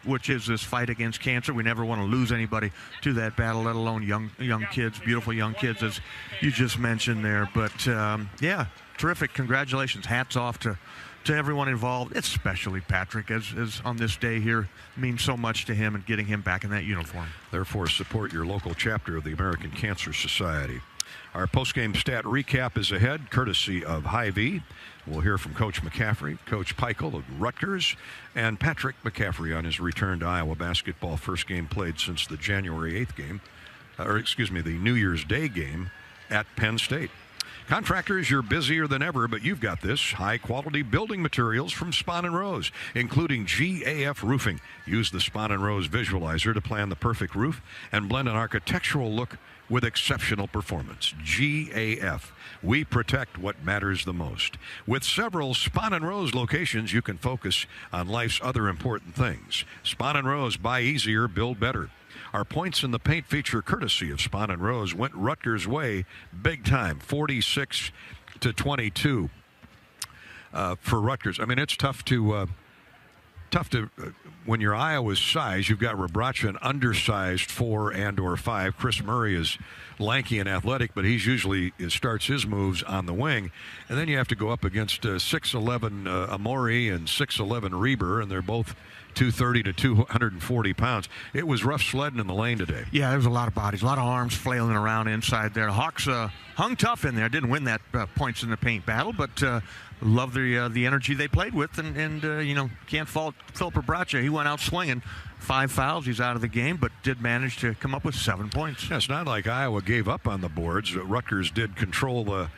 S19: which is this fight against cancer. We never want to lose anybody to that battle, let alone young kids, beautiful young kids, as you just mentioned there. But yeah, terrific. Congratulations. Hats off to everyone involved, especially Patrick, as on this day here means so much to him and getting him back in that uniform.
S3: Therefore, support your local chapter of the American Cancer Society. Our postgame stat recap is ahead, courtesy of Hy-Vee. We'll hear from Coach McCaffrey, Coach Peichel of Rutgers, and Patrick McCaffrey on his return to Iowa basketball. First game played since the January 8th game, the New Year's Day game at Penn State. Contractors, you're busier than ever, but you've got this. High-quality building materials from Spahn & Rose, including GAF roofing. Use the Spahn & Rose visualizer to plan the perfect roof and blend an architectural look with exceptional performance. GAF. We protect what matters the most. With several Spahn & Rose locations, you can focus on life's other important things. Spahn & Rose, buy easier, build better. Our points in the paint feature, courtesy of Spahn and Rose, went Rutgers' way big time, 46-22 for Rutgers. I mean, it's tough to when you're Iowa's size, you've got Rebraca, an undersized 4 and/or 5. Chris Murray is lanky and athletic, but he's usually starts his moves on the wing. And then you have to go up against 6'11" Amori and 6'11" Reber, and they're both 230 to 240 pounds. It was rough sledding in the lane today.
S19: Yeah, there was a lot of bodies, a lot of arms flailing around inside there. Hawks hung tough in there. Didn't win that points in the paint battle, but love the energy they played with, and can't fault Philip Rebraca. He went out swinging. 5 fouls, he's out of the game, but did manage to come up with 7 points.
S3: Yeah, it's not like Iowa gave up on the boards. Rutgers did control the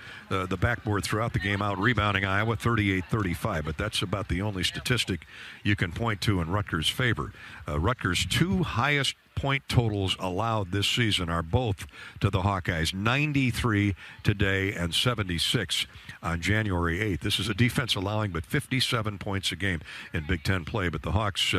S3: backboard throughout the game, out rebounding Iowa 38-35, but that's about the only statistic you can point to in Rutgers' favor. Rutgers' 2 highest point totals allowed this season are both to the Hawkeyes, 93 today and 76 on January 8th. This is a defense allowing but 57 points a game in Big Ten play, but the Hawks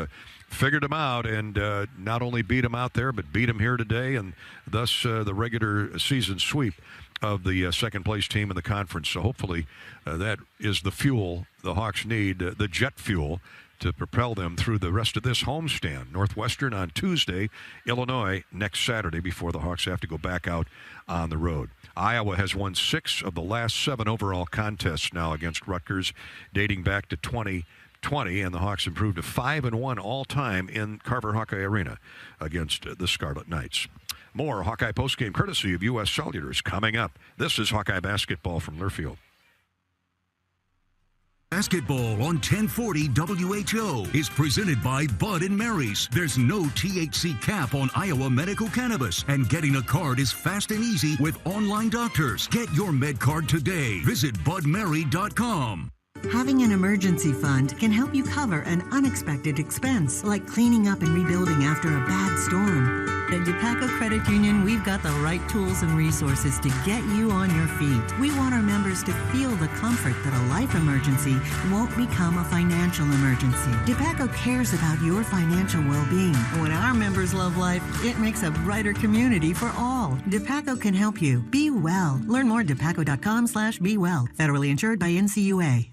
S3: figured them out and not only beat them out there, but beat them here today, and thus the regular season sweep of the second place team in the conference. So hopefully that is the fuel the Hawks need, the jet fuel, to propel them through the rest of this homestand. Northwestern on Tuesday, Illinois next Saturday before the Hawks have to go back out on the road. Iowa has won 6 of the last 7 overall contests now against Rutgers, dating back to 2020, and the Hawks improved to 5-1 all-time in Carver Hawkeye Arena against the Scarlet Knights. More Hawkeye postgame courtesy of U.S. Cellular is coming up. This is Hawkeye basketball from Learfield.
S2: Basketball on 1040 WHO is presented by Bud and Mary's. There's no THC cap on Iowa medical cannabis, and getting a card is fast and easy with online doctors. Get your med card today. Visit budmary.com.
S9: Having an emergency fund can help you cover an unexpected expense, like cleaning up and rebuilding after a bad storm. At DePaco Credit Union, we've got the right tools and resources to get you on your feet. We want our members to feel the comfort that a life emergency won't become a financial emergency. DePaco cares about your financial well-being. When our members love life, it makes a brighter community for all. DePaco can help you. Be well. Learn more at depaco.com/bewell. Federally insured by NCUA.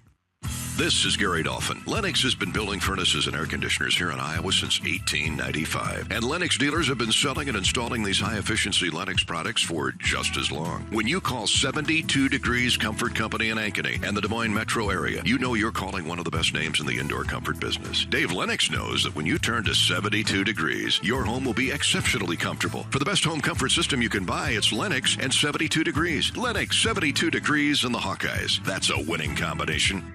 S3: This is Gary Dolphin. Lennox has been building furnaces and air conditioners here in Iowa since 1895. And Lennox dealers have been selling and installing these high-efficiency Lennox products for just as long. When you call 72 Degrees Comfort Company in Ankeny and the Des Moines metro area, you know you're calling one of the best names in the indoor comfort business. Dave Lennox knows that when you turn to 72 Degrees, your home will be exceptionally comfortable. For the best home comfort system you can buy, it's Lennox and 72 Degrees. Lennox, 72 Degrees, and the Hawkeyes. That's a winning combination.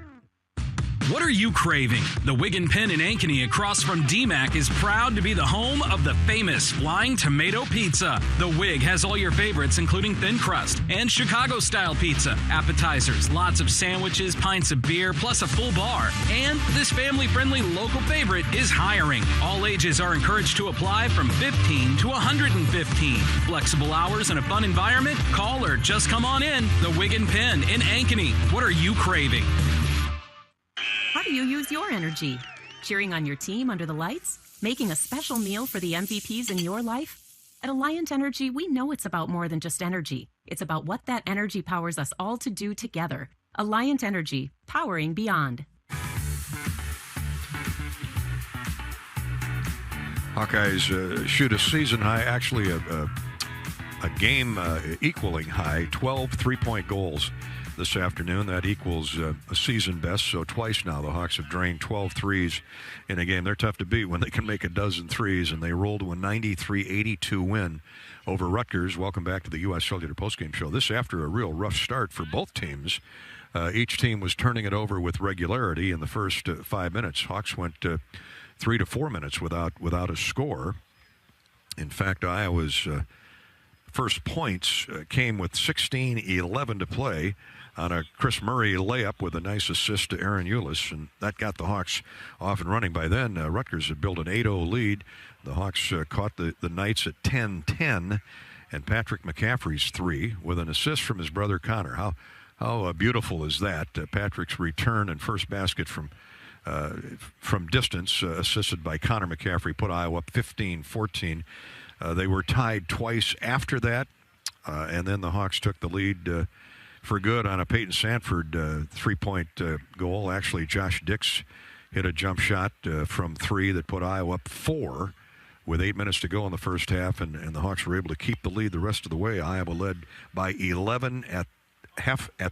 S15: What are you craving? The Wigan Pen in Ankeny across from DMAC is proud to be the home of the famous Flying Tomato Pizza. The Wig has all your favorites, including thin crust and Chicago-style pizza, appetizers, lots of sandwiches, pints of beer, plus a full bar. And this family-friendly local favorite is hiring. All ages are encouraged to apply from 15 to 115. Flexible hours and a fun environment? Call or just come on in. The Wigan Pen in Ankeny. What are you craving?
S13: How do you use your energy? Cheering on your team under the lights? Making a special meal for the MVPs in your life? At Alliant Energy, we know it's about more than just energy. It's about what that energy powers us all to do together. Alliant Energy, powering beyond.
S3: Hawkeyes shoot a season high, actually a game equaling high, 12 3-point goals this afternoon. That equals a season best, so twice now the Hawks have drained 12 threes in a game. They're tough to beat when they can make a dozen threes, and they rolled to a 93-82 win over Rutgers. Welcome back to the U.S. Cellular postgame show. This after a real rough start for both teams. Each team was turning it over with regularity in the first 5 minutes. Hawks went 3 to 4 minutes without a score. In fact, Iowa's first points came with 16:11 to play on a Chris Murray layup with a nice assist to Aaron Eulis, and that got the Hawks off and running. By then, Rutgers had built an 8-0 lead. The Hawks caught the Knights at 10-10, and Patrick McCaffrey's 3 with an assist from his brother Connor. How beautiful is that? Patrick's return and first basket from from distance, assisted by Connor McCaffrey, put Iowa up 15-14. They were tied twice after that, and then the Hawks took the lead for good on a Peyton Sanford three-point goal. Actually, Josh Dix hit a jump shot from three that put Iowa up 4 with 8 minutes to go in the first half, and the Hawks were able to keep the lead the rest of the way. Iowa led by 11 at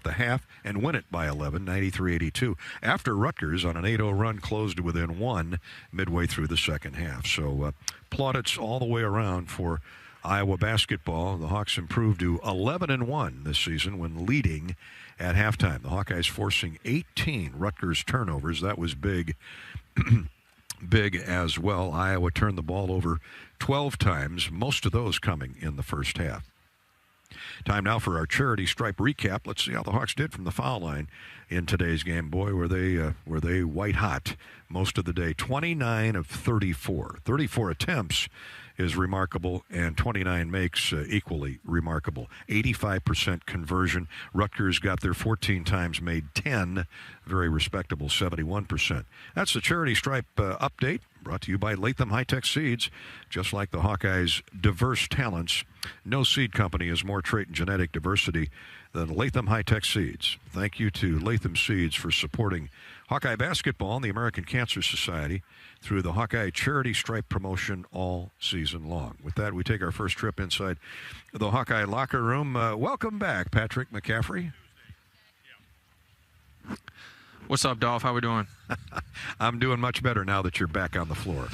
S3: the half and win it by 11, 93-82. After Rutgers on an 8-0 run closed within 1 midway through the second half. So plaudits all the way around for Iowa basketball. The Hawks improved to 11-1 this season when leading at halftime. The Hawkeyes forcing 18 Rutgers turnovers. That was big. Big as well. Iowa turned the ball over 12 times, most of those coming in the first half. Time now for our charity stripe recap. Let's see how the Hawks did from the foul line in today's game. Boy, were they white hot most of the day. 29 of 34. 34 attempts is remarkable, and 29 makes equally remarkable. 85% conversion. Rutgers got there 14 times, made 10. Very respectable, 71%. That's the charity stripe update, brought to you by Latham High-Tech Seeds. Just like the Hawkeyes' diverse talents, no seed company has more trait and genetic diversity than Latham High-Tech Seeds. Thank you to Latham Seeds for supporting Hawkeye basketball and the American Cancer Society through the Hawkeye Charity Stripe promotion all season long. With that, we take our first trip inside the Hawkeye locker room. Welcome back, Patrick McCaffrey.
S6: What's up, Dolph? How we doing?
S3: I'm doing much better now that you're back on the floor.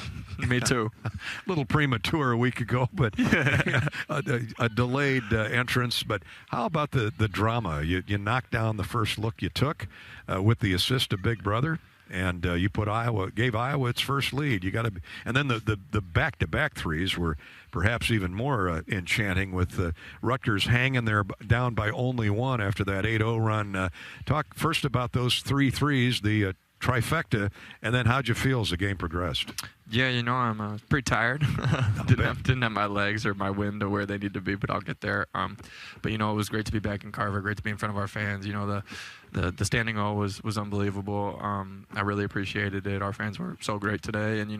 S6: Me too.
S3: A little premature a week ago, but a delayed entrance. But how about the drama? You knocked down the first look you took with the assist of Big Brother, and you gave Iowa its first lead. You got to, and then the back-to-back threes were perhaps even more enchanting, with Rutgers hanging there down by only 1 after that 8-0 run. Talk first about those 3 threes, the trifecta, and then how'd you feel as the game progressed?
S6: Yeah, I'm pretty tired. didn't have my legs or my wind to where they need to be, but I'll get there. But it was great to be back in Carver, great to be in front of our fans. The standing O was unbelievable. I really appreciated it. Our fans were so great today, and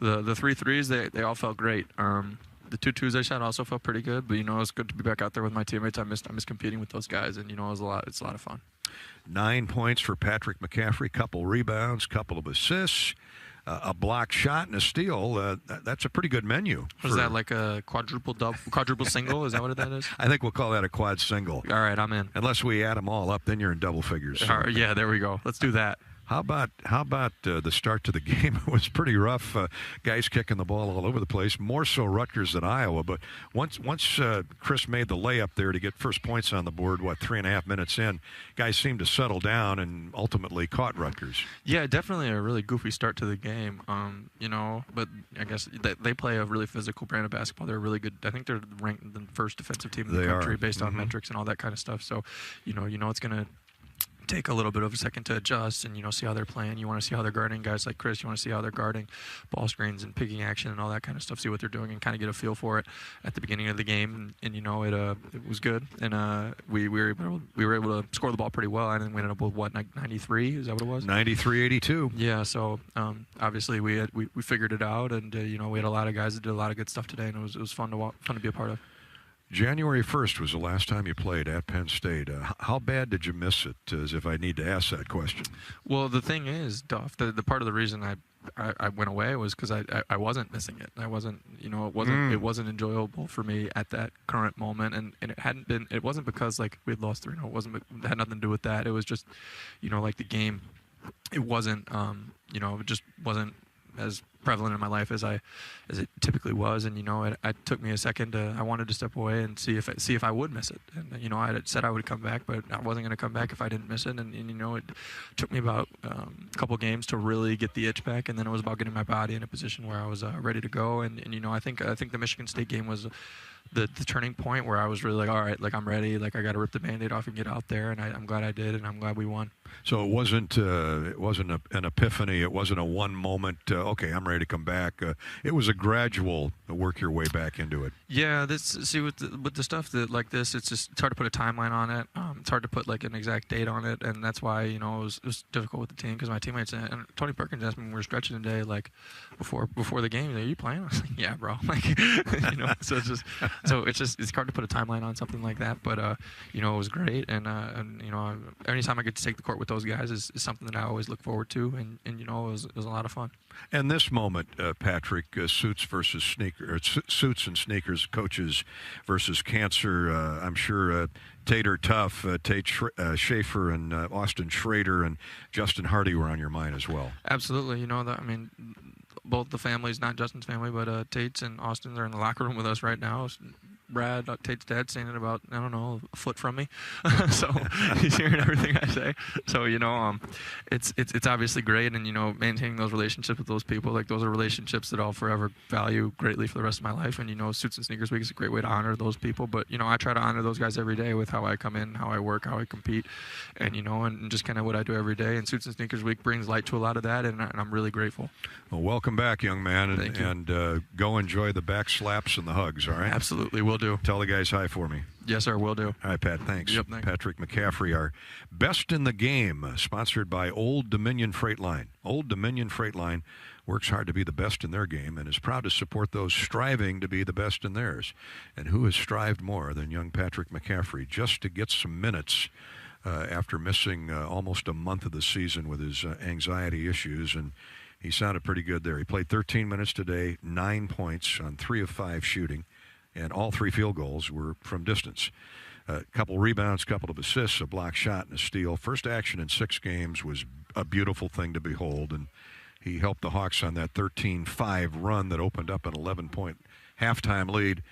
S6: the 3 threes, they all felt great. The 2 twos I shot also felt pretty good, but it was good to be back out there with my teammates. I miss competing with those guys, and it's a lot of fun.
S3: 9 points for Patrick McCaffrey, couple rebounds, couple of assists, a block shot, and a steal. That's a pretty good menu.
S6: Was that like a quadruple single? Is that what that is?
S3: I think we'll call that a quad single.
S6: All right, I'm in.
S3: Unless we add them all up, then you're in double figures. So.
S6: All right, yeah, there we go. Let's do that.
S3: How about the start to the game? It was pretty rough. Guys kicking the ball all over the place. More so Rutgers than Iowa. But once Chris made the layup there to get first points on the board, 3.5 minutes in, guys seemed to settle down and ultimately caught Rutgers.
S6: Yeah, definitely a really goofy start to the game. But I guess they play a really physical brand of basketball. They're really good. I think they're ranked the first defensive team in the country based on metrics and all that kind of stuff. So, it's going to take a little bit of a second to adjust and see how they're playing. You want to see how they're guarding guys like Chris. You want to see how they're guarding ball screens and picking action and all that kind of stuff. See what they're doing and kind of get a feel for it at the beginning of the game. And it was good. And we were able to score the ball pretty well. And then we ended up with 93? Is that what it was?
S3: 93-82.
S6: Yeah. So obviously we figured it out, and we had a lot of guys that did a lot of good stuff today, and it was fun to be a part of.
S3: January 1st was the last time you played at Penn State. How bad did you miss it, as if I need to ask that question?
S6: Well, the thing is, Duff, the part of the reason I went away was because I wasn't missing it. I wasn't, it wasn't enjoyable for me at that current moment, and it wasn't because we had lost 3-0. It had nothing to do with that. It was just, the game, it wasn't, it just wasn't as prevalent in my life as it typically was, and it took me a second. I wanted to step away and see if I would miss it, and I had said I would come back, but I wasn't going to come back if I didn't miss it, and it took me about a couple games to really get the itch back, and then it was about getting my body in a position where I was ready to go, and I think the Michigan State game was the turning point where I was really all right, I'm ready, I got to rip the Band-Aid off and get out there, and I'm glad I did, and I'm glad we won.
S3: So it wasn't an epiphany. It wasn't a one moment. Okay, I'm ready ready to come back. It was a gradual work your way back into it.
S6: Yeah, with the stuff that like this, it's hard to put a timeline on it. It's hard to put like an exact date on it, and that's why it was difficult with the team because my teammates and Tony Perkins asked me when we were stretching today, like before the game, are you playing? I was like, yeah, bro. Like, so it's hard to put a timeline on something like that, but it was great, and anytime I get to take the court with those guys is something that I always look forward to, and it was a lot of fun.
S3: And this moment, Patrick, suits and sneakers, coaches versus cancer. I'm sure Tater Tuff, Tate Schaefer, and Austin Schrader and Justin Hardy were on your mind as well.
S6: Absolutely. Both the families, not Justin's family, but Tate's and Austin's are in the locker room with us right now. Brad, Tate's dad, standing about, I don't know, a foot from me. So he's hearing everything I say. So, it's obviously great. And, maintaining those relationships with those people, like those are relationships that I'll forever value greatly for the rest of my life. And, Suits and Sneakers Week is a great way to honor those people. But, I try to honor those guys every day with how I come in, how I work, how I compete, and, and just kind of what I do every day. And Suits and Sneakers Week brings light to a lot of that. And I'm really grateful.
S3: Well, welcome back, young man. And go enjoy the back slaps and the hugs, all right?
S6: Absolutely. Will do.
S3: Tell the guys hi for me.
S6: Yes, sir. Will do.
S3: All right, Pat. Thanks.
S6: Yep, thanks.
S3: Patrick McCaffrey, our Best in the Game, sponsored by Old Dominion Freight Line. Old Dominion Freight Line works hard to be the best in their game and is proud to support those striving to be the best in theirs. And who has strived more than young Patrick McCaffrey just to get some minutes after missing almost a month of the season with his anxiety issues, and he sounded pretty good there. He played 13 minutes today, 9 points on 3 of 5 shooting, and all 3 field goals were from distance. A couple rebounds, couple of assists, a block shot, and a steal. First action in 6 games was a beautiful thing to behold, and he helped the Hawks on that 13-5 run that opened up an 11-point halftime lead.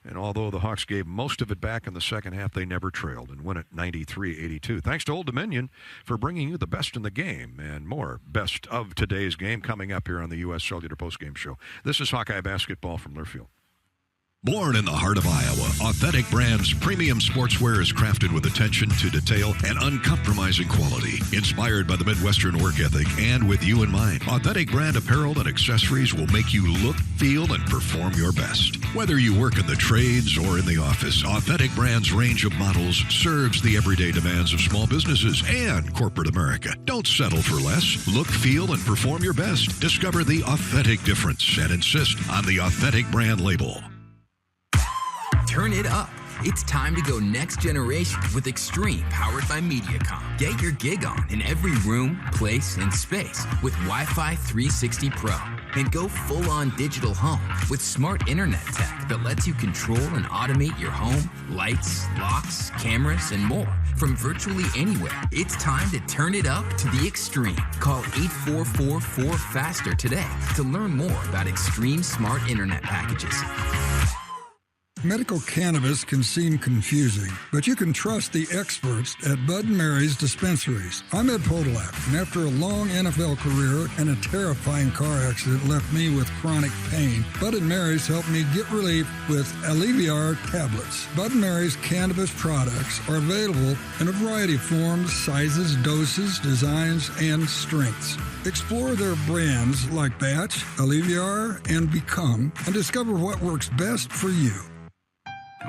S3: And although the Hawks gave most of it back in the second half, they never trailed and won it 93-82. Thanks to Old Dominion for bringing you the best in the game and more best of today's game coming up here on the U.S. Cellular Postgame Show. This is Hawkeye Basketball from Learfield.
S2: Born in the heart of Iowa, Authentic Brands premium sportswear is crafted with attention to detail and uncompromising quality. Inspired by the Midwestern work ethic and with you in mind, Authentic Brand apparel and accessories will make you look, feel, and perform your best. Whether you work in the trades or in the office, Authentic Brands' range of models serves the everyday demands of small businesses and corporate America. Don't settle for less. Look, feel, and perform your best. Discover the authentic difference and insist on the Authentic Brand label.
S5: Turn it up. It's time to go next generation with Extreme, powered by Mediacom. Get your gig on in every room, place, and space with Wi-Fi 360 Pro. And go full-on digital home with smart internet tech that lets you control and automate your home, lights, locks, cameras, and more from virtually anywhere. It's time to turn it up to the extreme. Call 844-4FASTER today to learn more about Extreme smart internet packages.
S14: Medical cannabis can seem confusing, but you can trust the experts at Bud & Mary's dispensaries. I'm Ed Podolak, and after a long NFL career and a terrifying car accident left me with chronic pain, Bud & Mary's helped me get relief with Alleviar tablets. Bud & Mary's cannabis products are available in a variety of forms, sizes, doses, designs, and strengths. Explore their brands like Batch, Alleviar, and Become, and discover what works best for you.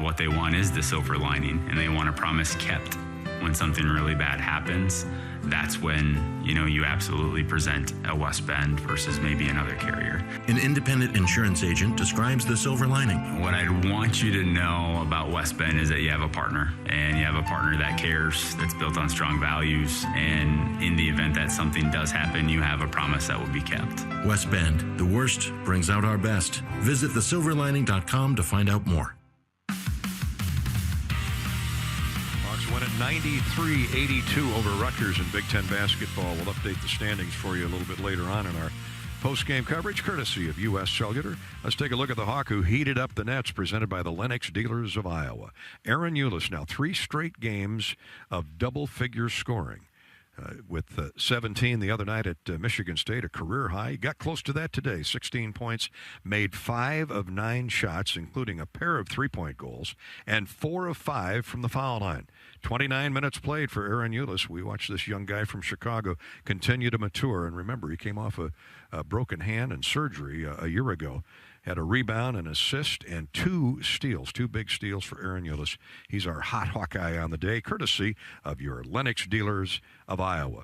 S18: What they want is the silver lining, and they want a promise kept. When something really bad happens, that's when, you absolutely present a West Bend versus maybe another carrier.
S10: An independent insurance agent describes the silver lining.
S18: What I'd want you to know about West Bend is that you have a partner, and you have a partner that cares, that's built on strong values, and in the event that something does happen, you have a promise that will be kept.
S10: West Bend, the worst brings out our best. Visit thesilverlining.com to find out more.
S3: Won at 93-82 over Rutgers in Big Ten basketball. We'll update the standings for you a little bit later on in our post-game coverage, courtesy of U.S. Cellular. Let's take a look at the Hawk who heated up the Nets, presented by the Lennox Dealers of Iowa. Aaron Eulis, now 3 straight games of double-figure scoring. with 17 the other night at Michigan State, a career high. He got close to that today, 16 points, made 5 of 9 shots, including a pair of three-point goals, and 4 of 5 from the foul line. 29 minutes played for Aaron Eulis. We watched this young guy from Chicago continue to mature. And remember, he came off a broken hand and surgery a year ago. Had a rebound, an assist, and 2 steals, 2 big steals for Aaron Eulis. He's our hot Hawkeye on the day, courtesy of your Lennox dealers of Iowa.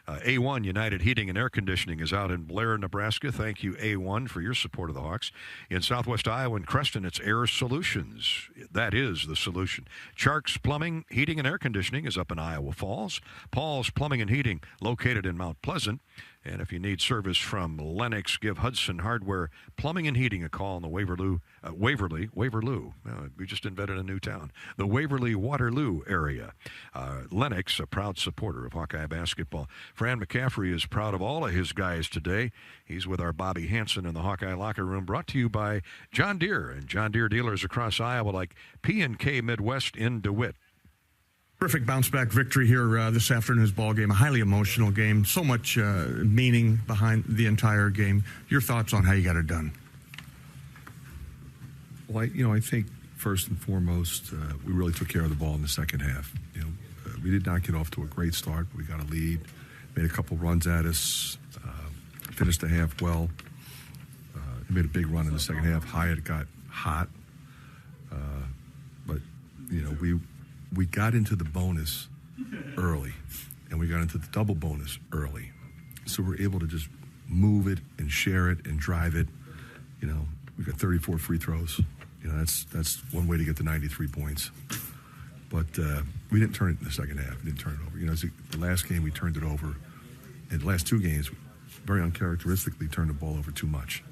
S3: A1 United Heating and Air Conditioning is out in Blair, Nebraska. Thank you, A1, for your support of the Hawks. In Southwest Iowa and Creston, it's Air Solutions. That is the solution. Chark's Plumbing, Heating, and Air Conditioning is up in Iowa Falls. Paul's Plumbing and Heating, located in Mount Pleasant. And if you need service from Lennox, give Hudson Hardware Plumbing and Heating a call in the Waverly. We just invented a new town. The Waverly-Waterloo area. Lennox, a proud supporter of Hawkeye basketball. Fran McCaffrey is proud of all of his guys today. He's with our Bobby Hansen in the Hawkeye locker room, brought to you by John Deere and John Deere dealers across Iowa like P&K Midwest in DeWitt.
S8: Terrific bounce-back victory here this afternoon's ball game. A highly emotional game. So much meaning behind the entire game. Your thoughts on how you got it done?
S20: Well, I think first and foremost, we really took care of the ball in the second half. We did not get off to a great start, but we got a lead, made a couple runs at us, finished the half well. Made a big run in the second half. Hyatt got hot, but we got into the bonus early, and we got into the double bonus early. So we're able to just move it and share it and drive it. We got 34 free throws. That's one way to get to 93 points. But we didn't turn it in the second half. We didn't turn it over. The last game we turned it over. In the last 2 games, very uncharacteristically turned the ball over too much.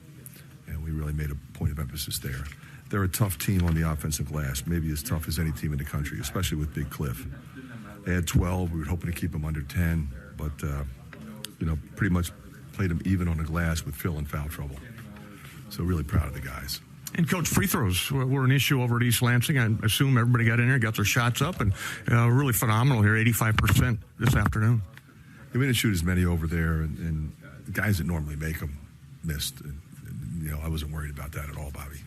S20: And we really made a point of emphasis there. They're a tough team on the offensive glass, maybe as tough as any team in the country, especially with Big Cliff. They had 12. We were hoping to keep them under 10, but, pretty much played them even on the glass with Phil in foul trouble. So really proud of the guys.
S8: And, Coach, free throws were an issue over at East Lansing. I assume everybody got in there, got their shots up, and really phenomenal here, 85% this afternoon.
S20: We didn't shoot as many over there, and the guys that normally make them missed. And, I wasn't worried about that at all, Bobby.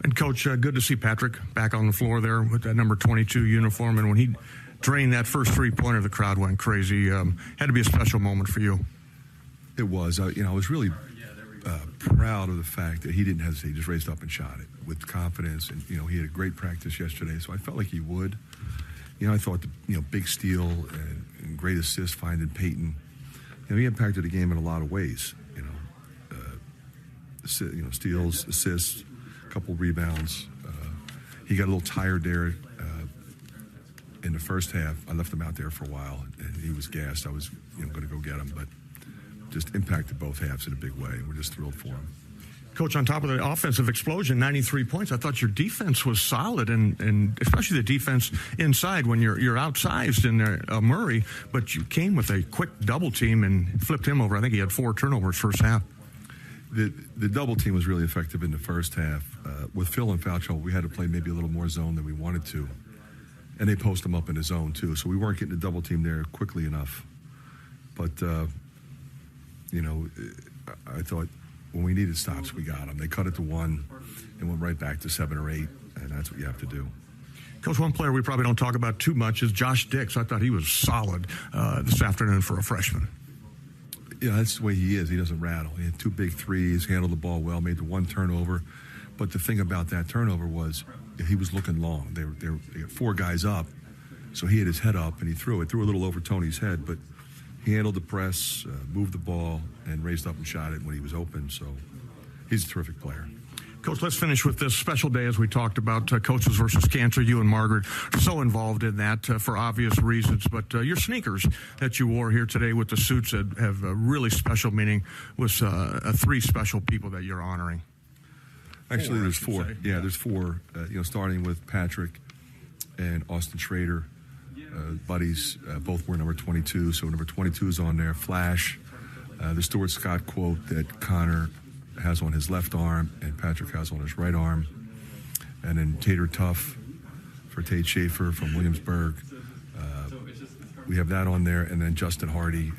S8: And, Coach, good to see Patrick back on the floor there with that number 22 uniform. And when he drained that first three-pointer, the crowd went crazy. Had to be a special moment for you.
S20: It was. I was really proud of the fact that he didn't hesitate. He just raised up and shot it with confidence. And, he had a great practice yesterday, so I felt like he would. I thought, big steal and great assist finding Peyton. He impacted the game in a lot of ways. Steals, assists, a couple rebounds. He got a little tired there in the first half. I left him out there for a while, and he was gassed. I was going to go get him, but just impacted both halves in a big way. We're just thrilled for him.
S8: Coach, on top of the offensive explosion, 93 points, I thought your defense was solid, and especially the defense inside when you're outsized in there, Murray, but you came with a quick double team and flipped him over. I think he had 4 turnovers first half.
S20: The double team was really effective in the first half. With Phil and foul trouble, we had to play maybe a little more zone than we wanted to. And they post him up in the zone, too. So we weren't getting the double team there quickly enough. But, I thought when we needed stops, we got them. They cut it to 1 and went right back to 7 or 8, and that's what you have to do.
S8: Coach, one player we probably don't talk about too much is Josh Dix. I thought he was solid this afternoon for a freshman.
S20: Yeah, that's the way he is. He doesn't rattle. He had 2 big threes, handled the ball well, made the 1 turnover. But the thing about that turnover was he was looking long. They got 4 guys up, so he had his head up, and he threw it. Threw a little over Tony's head, but he handled the press, moved the ball, and raised up and shot it when he was open. So he's a terrific player.
S8: Coach, let's finish with this special day as we talked about Coaches versus Cancer. You and Margaret are so involved in that for obvious reasons. But your sneakers that you wore here today with the suits have a really special meaning with 3 special people that you're honoring.
S20: Actually, there's 4. Yeah, there's 4, starting with Patrick and Austin Schrader. Buddies, both were number 22. So number 22 is on there. Flash, the Stuart Scott quote that Connor has on his left arm and Patrick has on his right arm. And then Tater Tough for Tate Schaefer from Williamsburg. we have that on there, and then Justin Hardy,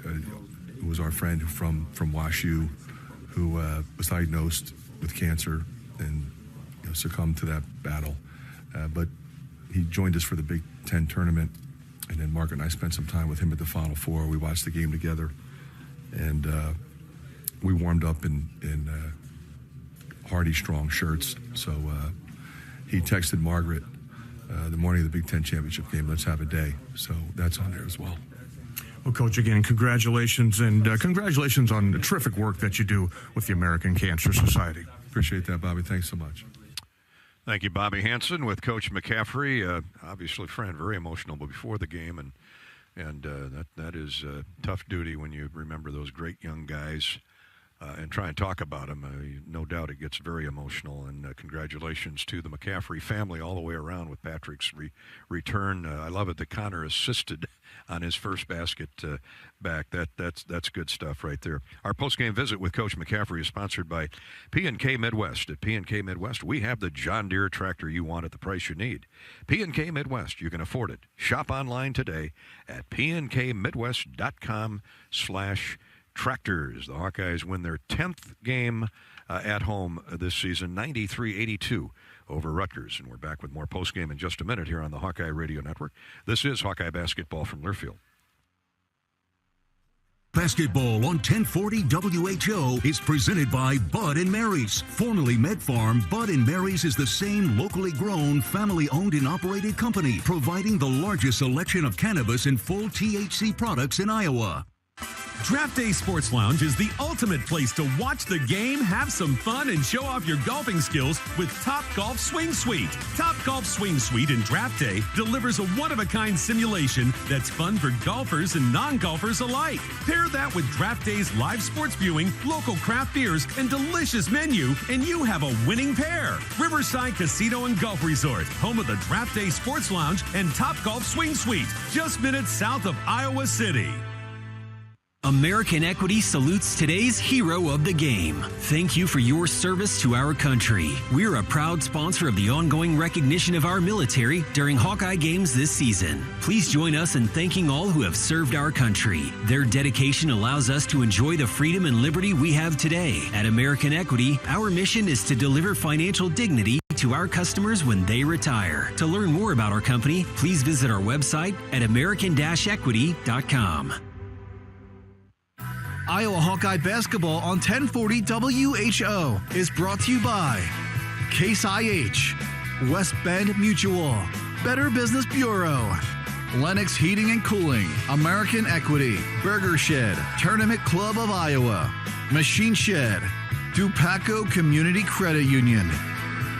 S20: who was our friend from WashU, who was diagnosed with cancer and succumbed to that battle. But he joined us for the Big Ten tournament, and then Margaret and I spent some time with him at the Final Four. We watched the game together, and we warmed up in Hardy Strong shirts. So he texted Margaret the morning of the Big Ten championship game, let's have a day. So that's on there as well.
S8: Well, Coach, again, congratulations, and congratulations on the terrific work that you do with the American Cancer Society.
S20: Appreciate that, Bobby. Thanks so much.
S3: Thank you, Bobby Hansen, with Coach McCaffrey. Obviously, friend, very emotional before the game, and that is tough duty when you remember those great young guys and try and talk about them. No doubt it gets very emotional, and congratulations to the McCaffrey family all the way around with Patrick's return. I love it that Connor assisted on his first basket back. That's good stuff right there. Our post-game visit with Coach McCaffrey is sponsored by P&K Midwest. At P&K Midwest, we have the John Deere tractor you want at the price you need. P&K Midwest, you can afford it. Shop online today at pnkmidwest.com/tractors. The Hawkeyes win their 10th game at home this season, 93-82 over Rutgers. And we're back with more postgame in just a minute here on the Hawkeye Radio Network. This is Hawkeye Basketball from Learfield.
S2: Basketball on 1040 WHO is presented by Bud & Mary's. Formerly Med Farm, Bud & Mary's is the same locally grown, family-owned and operated company, providing the largest selection of cannabis and full THC products in Iowa.
S1: Draft Day Sports Lounge is the ultimate place to watch the game, have some fun, and show off your golfing skills with Top Golf Swing Suite. Top Golf Swing Suite in Draft Day delivers a one-of-a-kind simulation that's fun for golfers and non-golfers alike. Pair that with Draft Day's live sports viewing, local craft beers, and delicious menu, and you have a winning pair. Riverside Casino and Golf Resort, home of the Draft Day Sports Lounge and Top Golf Swing Suite, just minutes south of Iowa City.
S4: American Equity salutes today's hero of the game. Thank you for your service to our country. We're a proud sponsor of the ongoing recognition of our military during Hawkeye games this season. Please join us in thanking all who have served our country. Their dedication allows us to enjoy the freedom and liberty we have today. At American Equity, our mission is to deliver financial dignity to our customers when they retire. To learn more about our company, please visit our website at american-equity.com.
S17: Iowa Hawkeye Basketball on 1040 WHO is brought to you by Case IH, West Bend Mutual, Better Business Bureau, Lennox Heating and Cooling, American Equity, Burger Shed, Tournament Club of Iowa, Machine Shed, Dupaco Community Credit Union.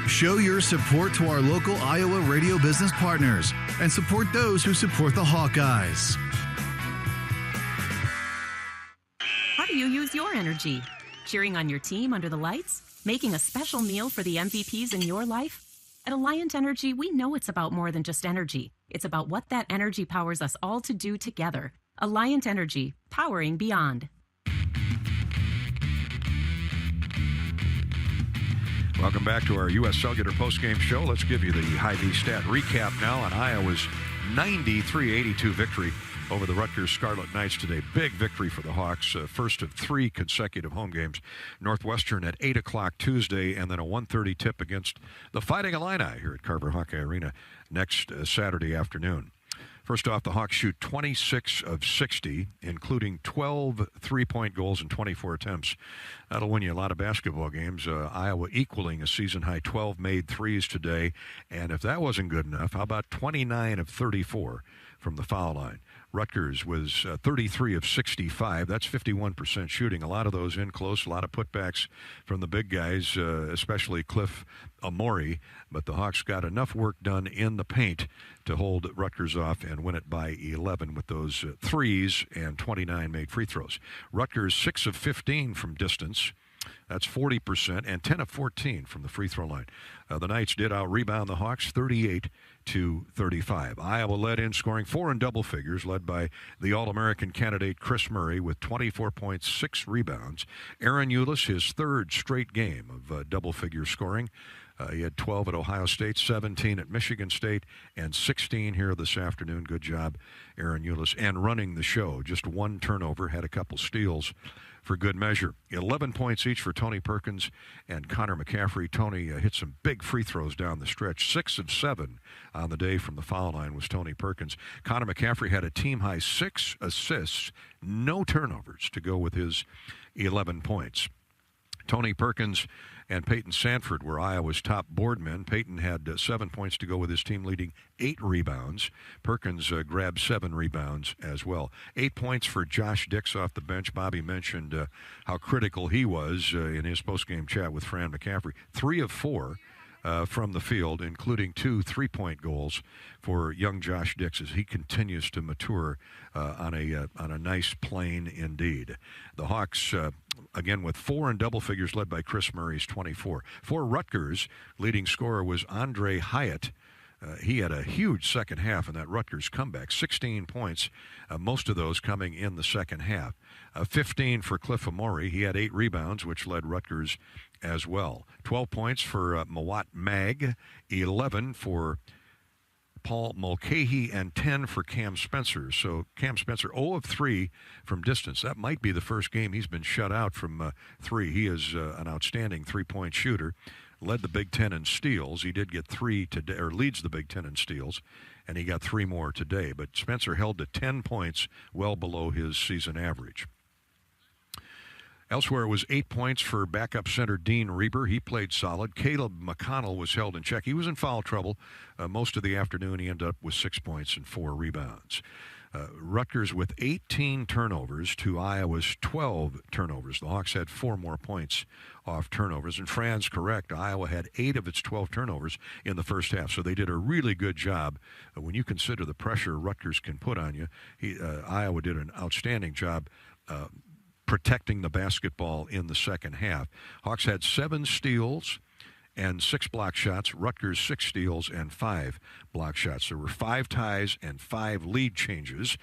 S17: Show your support to our local Iowa radio business partners and support those who support the Hawkeyes.
S13: How do you use your energy? Cheering on your team under the lights? Making a special meal for the MVPs in your life? At Alliant Energy, we know it's about more than just energy. It's about what that energy powers us all to do together. Alliant Energy, powering beyond.
S3: Welcome back to our U.S. Cellular postgame show. Let's give you the High-V stat recap now on Iowa's 93-82 victory over the Rutgers Scarlet Knights today. Big victory for the Hawks, first of 3 consecutive home games. Northwestern at 8 o'clock Tuesday, and then a 1:30 tip against the Fighting Illini here at Carver Hawkeye Arena next Saturday afternoon. First off, the Hawks shoot 26 of 60, including 12 three-point goals and 24 attempts. That'll win you a lot of basketball games. Iowa equaling a season-high 12 made threes today. And if that wasn't good enough, how about 29 of 34 from the foul line? Rutgers was 33 of 65. That's 51% shooting. A lot of those in close, a lot of putbacks from the big guys, especially Cliff Amori. But the Hawks got enough work done in the paint to hold Rutgers off and win it by 11 with those threes and 29 made free throws. Rutgers 6 of 15 from distance. That's 40%, and 10 of 14 from the free throw line. The Knights did out-rebound the Hawks 38-27. 42-35. Iowa led in scoring 4 in double figures, led by the All-American candidate Chris Murray with 24 points, 6 rebounds. Aaron Eulis, his third straight game of double-figure scoring. He had 12 at Ohio State, 17 at Michigan State, and 16 here this afternoon. Good job, Aaron Eulis, and running the show. Just 1 turnover, had a couple steals for good measure. 11 points each for Tony Perkins and Connor McCaffrey. Tony hit some big free throws down the stretch. 6 of 7 on the day from the foul line was Tony Perkins. Connor McCaffrey had a team-high 6 assists, no turnovers to go with his 11 points. Tony Perkins and Peyton Sanford were Iowa's top board men. Peyton had 7 points to go with his team, leading 8 rebounds. Perkins grabbed 7 rebounds as well. 8 points for Josh Dix off the bench. Bobby mentioned how critical he was in his postgame chat with Fran McCaffrey. 3 of 4 from the field, including 2 3-point goals for young Josh Dix as he continues to mature on a nice plane indeed. The Hawks, again, with 4 in double figures, led by Chris Murray's 24. For Rutgers, leading scorer was Andre Hyatt. He had a huge second half in that Rutgers comeback, 16 points, most of those coming in the second half. 15 for Cliff Amore. He had 8 rebounds, which led Rutgers as well. 12 points for Mawat Mag, 11 for Paul Mulcahy, and 10 for Cam Spencer. So Cam Spencer, 0 of 3 from distance. That might be the first game he's been shut out from 3. He is an outstanding 3-point shooter. Led the Big Ten in steals. He did get 3 today, or leads the Big Ten in steals, and he got 3 more today. But Spencer held to 10 points, well below his season average. Elsewhere, it was 8 points for backup center Dean Reber. He played solid. Caleb McConnell was held in check. He was in foul trouble most of the afternoon. He ended up with 6 points and 4 rebounds. Rutgers with 18 turnovers to Iowa's 12 turnovers. The Hawks had 4 more points off turnovers. And Fran's correct. Iowa had 8 of its 12 turnovers in the first half. So they did a really good job. When you consider the pressure Rutgers can put on you, Iowa did an outstanding job protecting the basketball in the second half. Hawks had 7 steals and 6 block shots. Rutgers 6 steals and 5 block shots. There were 5 ties and 5 lead changes.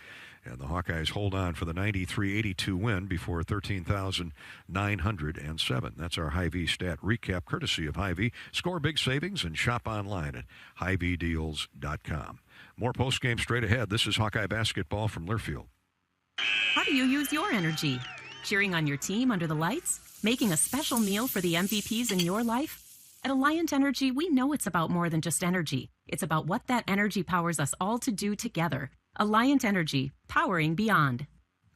S3: And the Hawkeyes hold on for the 93-82 win before 13,907. That's our Hy-Vee stat recap, courtesy of Hy-Vee. Score big savings and shop online at HyVeeDeals.com. More postgame straight ahead. This is Hawkeye basketball from Learfield.
S13: How do you use your energy? Cheering on your team under the lights? Making a special meal for the MVPs in your life? At Alliant Energy, we know it's about more than just energy. It's about what that energy powers us all to do together. Alliant Energy, powering beyond.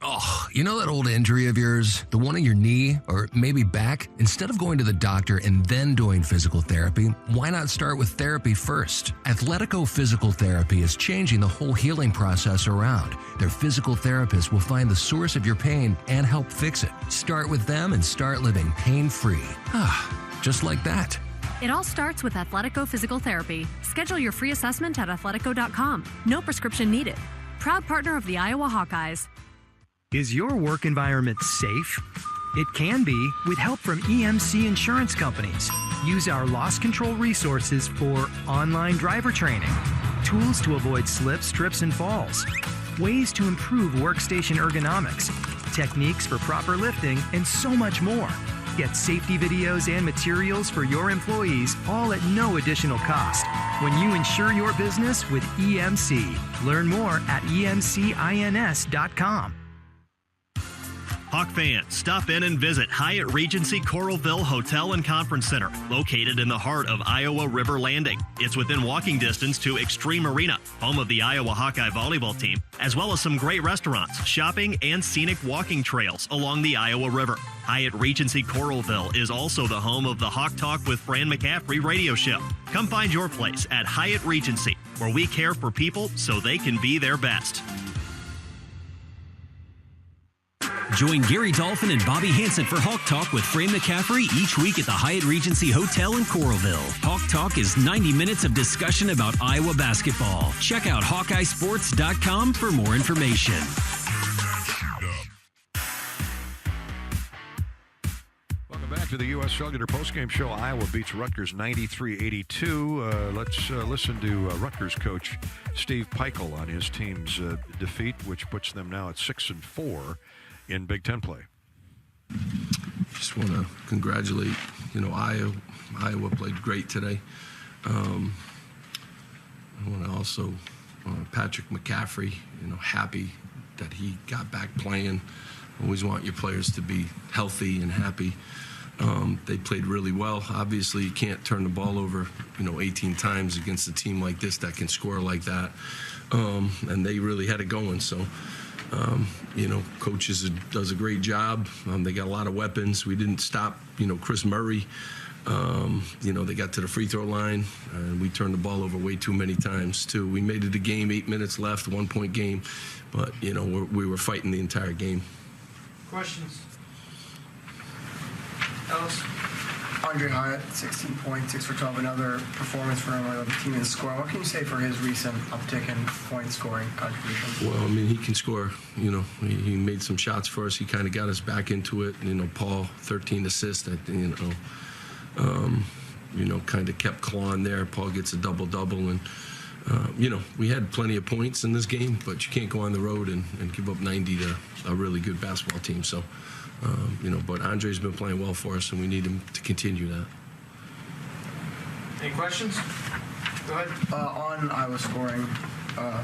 S5: Oh, you know that old injury of yours? The one in your knee or maybe back? Instead of going to the doctor and then doing physical therapy, why not start with therapy first? Athletico Physical Therapy is changing the whole healing process around. Their physical therapists will find the source of your pain and help fix it. Start with them and start living pain-free. Just like that.
S21: It all starts with Athletico Physical Therapy. Schedule your free assessment at athletico.com. No prescription needed. Proud partner of the Iowa Hawkeyes.
S22: Is your work environment safe? It can be with help from EMC insurance companies. Use our loss control resources for online driver training, tools to avoid slips, trips, and falls, ways to improve workstation ergonomics, techniques for proper lifting, and so much more. Get safety videos and materials for your employees, all at no additional cost. When you insure your business with EMC, learn more at emcins.com.
S23: Hawk fans, stop in and visit Hyatt Regency Coralville Hotel and Conference Center, located in the heart of Iowa River Landing. It's within walking distance to Extreme Arena, home of the Iowa Hawkeye volleyball team, as well as some great restaurants, shopping, and scenic walking trails along the Iowa River. Hyatt Regency Coralville is also the home of the Hawk Talk with Fran McCaffrey radio show. Come find your place at Hyatt Regency, where we care for people so they can be their best.
S4: Join Gary Dolphin and Bobby Hansen for Hawk Talk with Fran McCaffrey each week at the Hyatt Regency Hotel in Coralville. Hawk Talk is 90 minutes of discussion about Iowa basketball. Check out HawkeyeSports.com for more information.
S3: Welcome back after the U.S. Cellular postgame show. Iowa beats Rutgers 93-82. Let's listen to Rutgers coach Steve Peichel on his team's defeat, which puts them now at 6-4 in Big Ten play.
S7: Just want to congratulate, Iowa. Iowa played great today. I want to also, Patrick McCaffrey, happy that he got back playing. Always want your players to be healthy and happy. They played really well. Obviously, you can't turn the ball over, 18 times against a team like this that can score like that. And they really had it going. So, coaches does a great job. They got a lot of weapons. We didn't stop, Chris Murray. They got to the free throw line, and we turned the ball over way too many times, too. We made it a game, 8 minutes left, 1-point game. But, we were fighting the entire game.
S11: Questions? Ellis? Andre Hyatt, 16 points, 6 for 12, another performance for him on the team in scoring. What can you say for his recent uptick in point scoring contribution?
S7: Well, he can score. He made some shots for us. He kind of got us back into it. Paul, 13 assists. Kind of kept clawing there. Paul gets a double-double. And, we had plenty of points in this game, but you can't go on the road and give up 90 to a really good basketball team. So, but Andre's been playing well for us, and we need him to continue that.
S11: Any questions? Go ahead. On Iowa scoring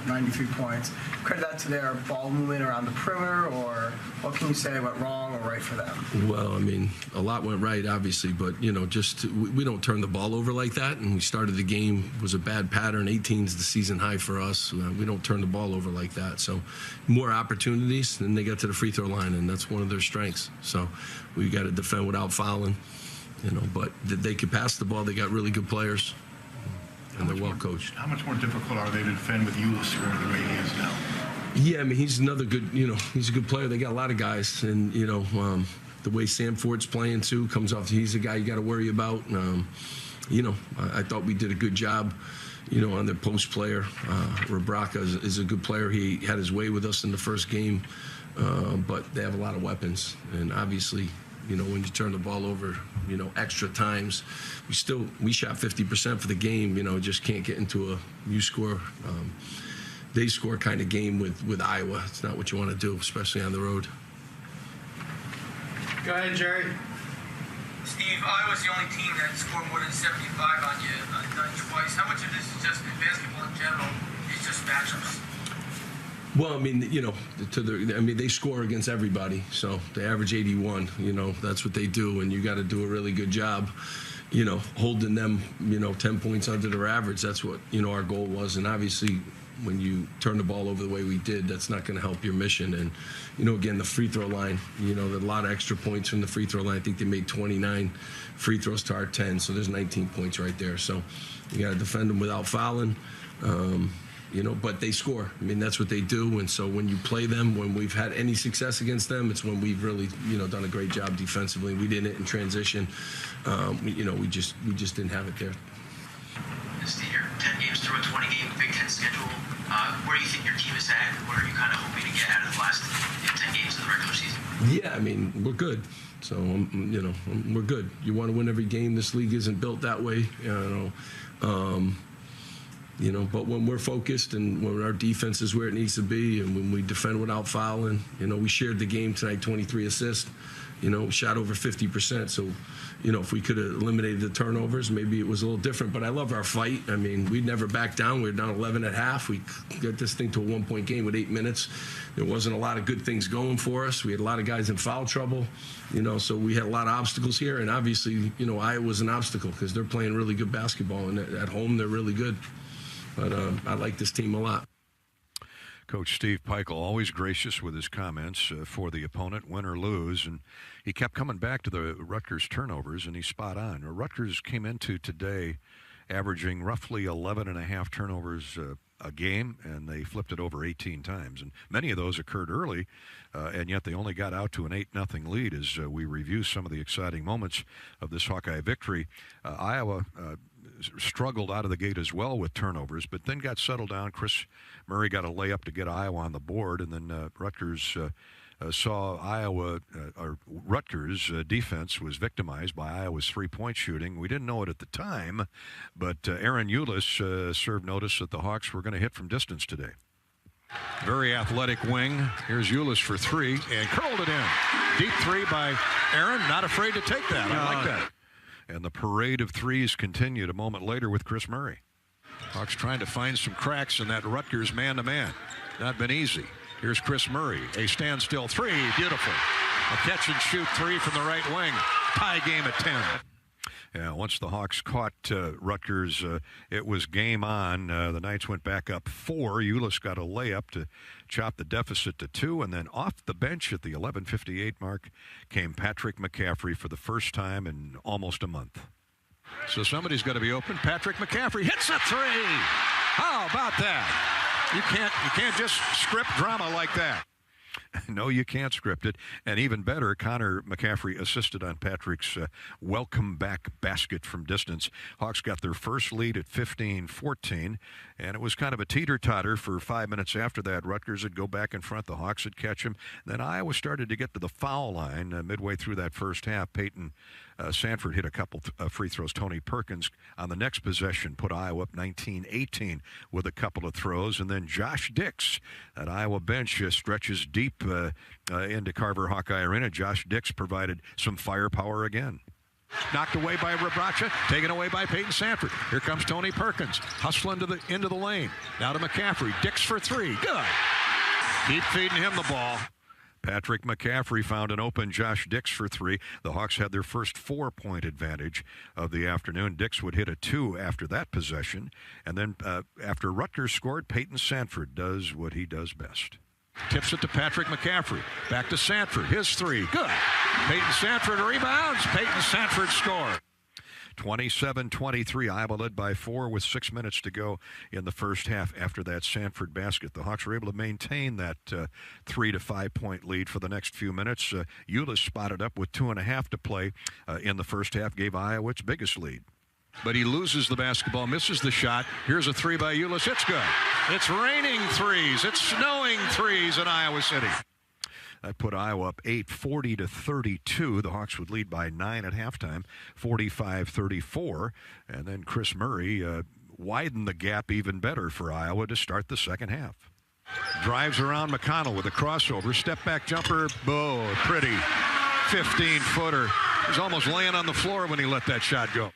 S11: 93 points, credit that to their ball movement around the perimeter, or what can you say went wrong or right for them?
S7: Well, a lot went right, obviously, but, we don't turn the ball over like that, and we started the game, was a bad pattern. 18 is the season high for us. We don't turn the ball over like that. So more opportunities, and they got to the free throw line, and that's one of their strengths. So we got to defend without fouling, but they could pass the ball. They got really good players. And they're well coached.
S16: How much more difficult are they to defend with you scoring the way he is now?
S7: Yeah, he's another good, he's a good player. They got a lot of guys, and the way Sam Ford's playing too comes off. He's a guy you got to worry about. I thought we did a good job, on their post player. Rebraca is a good player. He had his way with us in the first game, but they have a lot of weapons, and obviously. When you turn the ball over, extra times, we shot 50% for the game, just can't get into they score kind of game with Iowa. It's not what you want to do, especially on the road.
S11: Go ahead, Jerry.
S24: Steve, Iowa's the only team that scored more than 75 on you, done twice. How much of this is just in basketball in general? It's just matchups.
S7: Well, they score against everybody, so they average 81. That's what they do, and you got to do a really good job, holding them, 10 points under their average. That's what our goal was, and obviously, when you turn the ball over the way we did, that's not going to help your mission. And again, the free throw line, there's a lot of extra points from the free throw line. I think they made 29 free throws to our 10, so there's 19 points right there. So you got to defend them without fouling. But they score. That's what they do. And so when you play them, when we've had any success against them, it's when we've really, done a great job defensively. We did it in transition. We just didn't have it there.
S25: Steve, you're 10 games through a 20-game Big Ten schedule. Where do you think your team is at? What are you kind of hoping to get out of the last 10 games of the regular season?
S7: Yeah, we're good. So, we're good. You want to win every game. This league isn't built that way. But when we're focused and when our defense is where it needs to be and when we defend without fouling, we shared the game tonight, 23 assists, shot over 50%. So, if we could have eliminated the turnovers, maybe it was a little different. But I love our fight. We'd never back down. We were down 11 at half. We got this thing to a 1-point game with 8 minutes. There wasn't a lot of good things going for us. We had a lot of guys in foul trouble, so we had a lot of obstacles here. And obviously, Iowa's an obstacle because they're playing really good basketball. And at home, they're really good. But I like this team a lot.
S3: Coach Steve Peichel, always gracious with his comments for the opponent, win or lose. And he kept coming back to the Rutgers turnovers, and he's spot on. Rutgers came into today averaging roughly 11.5 turnovers a game, and they flipped it over 18 times. And many of those occurred early, and yet they only got out to an 8-0 lead as we review some of the exciting moments of this Hawkeye victory. Iowa struggled out of the gate as well with turnovers, but then got settled down. Chris Murray got a layup to get Iowa on the board, and then Rutgers saw Iowa, or Rutgers defense was victimized by Iowa's 3-point shooting. We didn't know it at the time, but Aaron Eulis served notice that the Hawks were going to hit from distance today. Very athletic wing. Here's Eulis for 3 and curled it in. Deep 3 by Aaron. Not afraid to take that. I like that. And the parade of threes continued a moment later with Chris Murray. Hawks trying to find some cracks in that Rutgers man-to-man. Not been easy. Here's Chris Murray. A standstill 3. Beautiful. A catch-and-shoot 3 from the right wing. Tie game at 10. Yeah, once the Hawks caught Rutgers, it was game on. The Knights went back up 4. Eulis got a layup to chop the deficit to 2, and then off the bench at the 11:58 mark came Patrick McCaffrey for the first time in almost a month. So somebody's got to be open. Patrick McCaffrey hits a 3. How about that? You can't just script drama like that. No, you can't script it. And even better, Connor McCaffrey assisted on Patrick's welcome back basket from distance. Hawks got their first lead at 15-14, and it was kind of a teeter-totter for 5 minutes after that. Rutgers would go back in front. The Hawks would catch him. Then Iowa started to get to the foul line midway through that first half. Peyton Sanford hit a couple free throws. Tony Perkins on the next possession put Iowa up 19-18 with a couple of throws. And then Josh Dix at Iowa bench stretches deep into Carver Hawkeye Arena. Josh Dix provided some firepower again. Knocked away by Rebraca, taken away by Peyton Sanford. Here comes Tony Perkins, hustling into the lane. Now to McCaffrey. Dix for 3. Good. Keep feeding him the ball. Patrick McCaffrey found an open Josh Dix for 3. The Hawks had their first 4-point advantage of the afternoon. Dix would hit a 2 after that possession. And then after Rutgers scored, Peyton Sanford does what he does best. Tips it to Patrick McCaffrey. Back to Sanford. His 3. Good. Peyton Sanford rebounds. Peyton Sanford scored. 27-23. Iowa led by 4 with 6 minutes to go in the first half after that Sanford basket. The Hawks were able to maintain that 3 to 5 point lead for the next few minutes. Eulis spotted up with 2.5 to play in the first half, gave Iowa its biggest lead. But he loses the basketball, misses the shot. Here's a 3 by Eulis. It's good. It's raining threes. It's snowing threes in Iowa City. That put Iowa up 8, 40-32. The Hawks would lead by 9 at halftime, 45-34. And then Chris Murray widened the gap even better for Iowa to start the second half. Drives around McConnell with a crossover. Step back jumper. Oh, pretty 15-footer. He was almost laying on the floor when he let that shot go.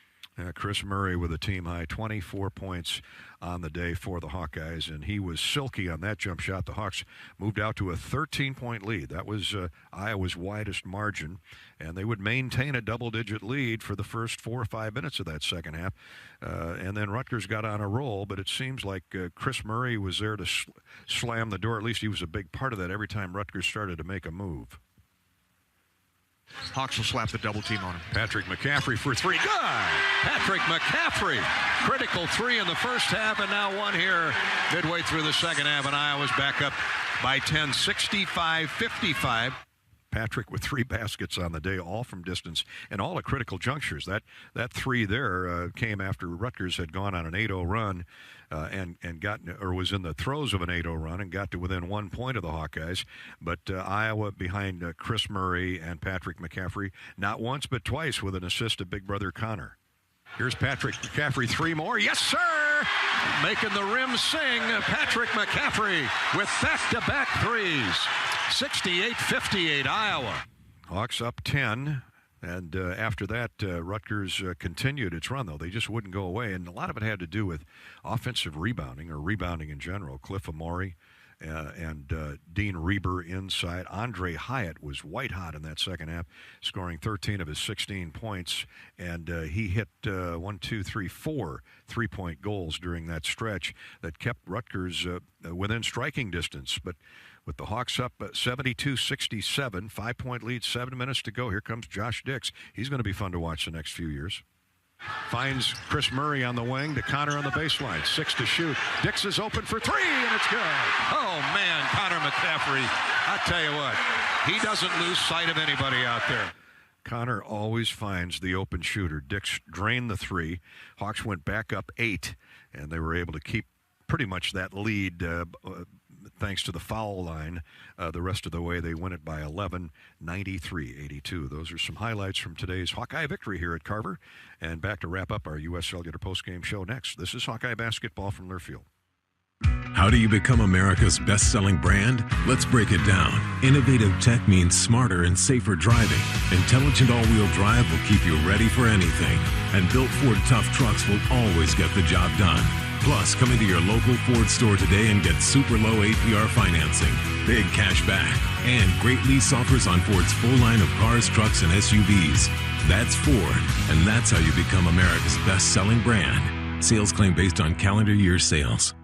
S3: Chris Murray with a team high 24 points on the day for the Hawkeyes, and he was silky on that jump shot. The Hawks moved out to a 13-point lead. That was Iowa's widest margin, and they would maintain a double-digit lead for the first 4 or 5 minutes of that second half. And then Rutgers got on a roll, but it seems like Chris Murray was there to slam the door. At least he was a big part of that every time Rutgers started to make a move.
S8: Hawks will slap the double team on him.
S3: Patrick McCaffrey for 3. Good! Patrick McCaffrey. Critical 3 in the first half, and now 1 here midway through the second half, and Iowa's back up by 10, 65-55. Patrick with 3 baskets on the day, all from distance and all at critical junctures. That 3 there came after Rutgers had gone on an 8-0 run and was in the throes of an 8-0 run and got to within 1 point of the Hawkeyes. But Iowa behind Chris Murray and Patrick McCaffrey, not once but twice with an assist to big brother Connor. Here's Patrick McCaffrey, 3 more. Yes, sir! Making the rim sing. Patrick McCaffrey with back-to-back threes. 68-58 Iowa. Hawks up 10. And after that, Rutgers continued its run, though. They just wouldn't go away. And a lot of it had to do with offensive rebounding, or rebounding in general. Cliff Amori and Dean Reber inside. Andre Hyatt was white hot in that second half, scoring 13 of his 16 points. And he hit 4 3-point goals during that stretch that kept Rutgers within striking distance. But with the Hawks up 72-67, 5-point lead, 7 minutes to go. Here comes Josh Dix. He's going to be fun to watch the next few years. Finds Chris Murray on the wing to Connor on the baseline. 6 to shoot. Dix is open for 3, and it's good. Oh, man, Connor McCaffrey. I tell you what, he doesn't lose sight of anybody out there. Connor always finds the open shooter. Dix drained the 3. Hawks went back up 8, and they were able to keep pretty much that lead thanks to the foul line. The rest of the way, they win it by 11, 93-82. Those are some highlights from today's Hawkeye victory here at Carver. And back to wrap up our U.S. Cellular postgame show next. This is Hawkeye basketball from Learfield.
S6: How do you become America's best-selling brand? Let's break it down. Innovative tech means smarter and safer driving. Intelligent all-wheel drive will keep you ready for anything. And built Ford tough trucks will always get the job done. Plus, come into your local Ford store today and get super low APR financing, big cash back, and great lease offers on Ford's full line of cars, trucks, and SUVs. That's Ford, and that's how you become America's best-selling brand. Sales claim based on calendar year sales.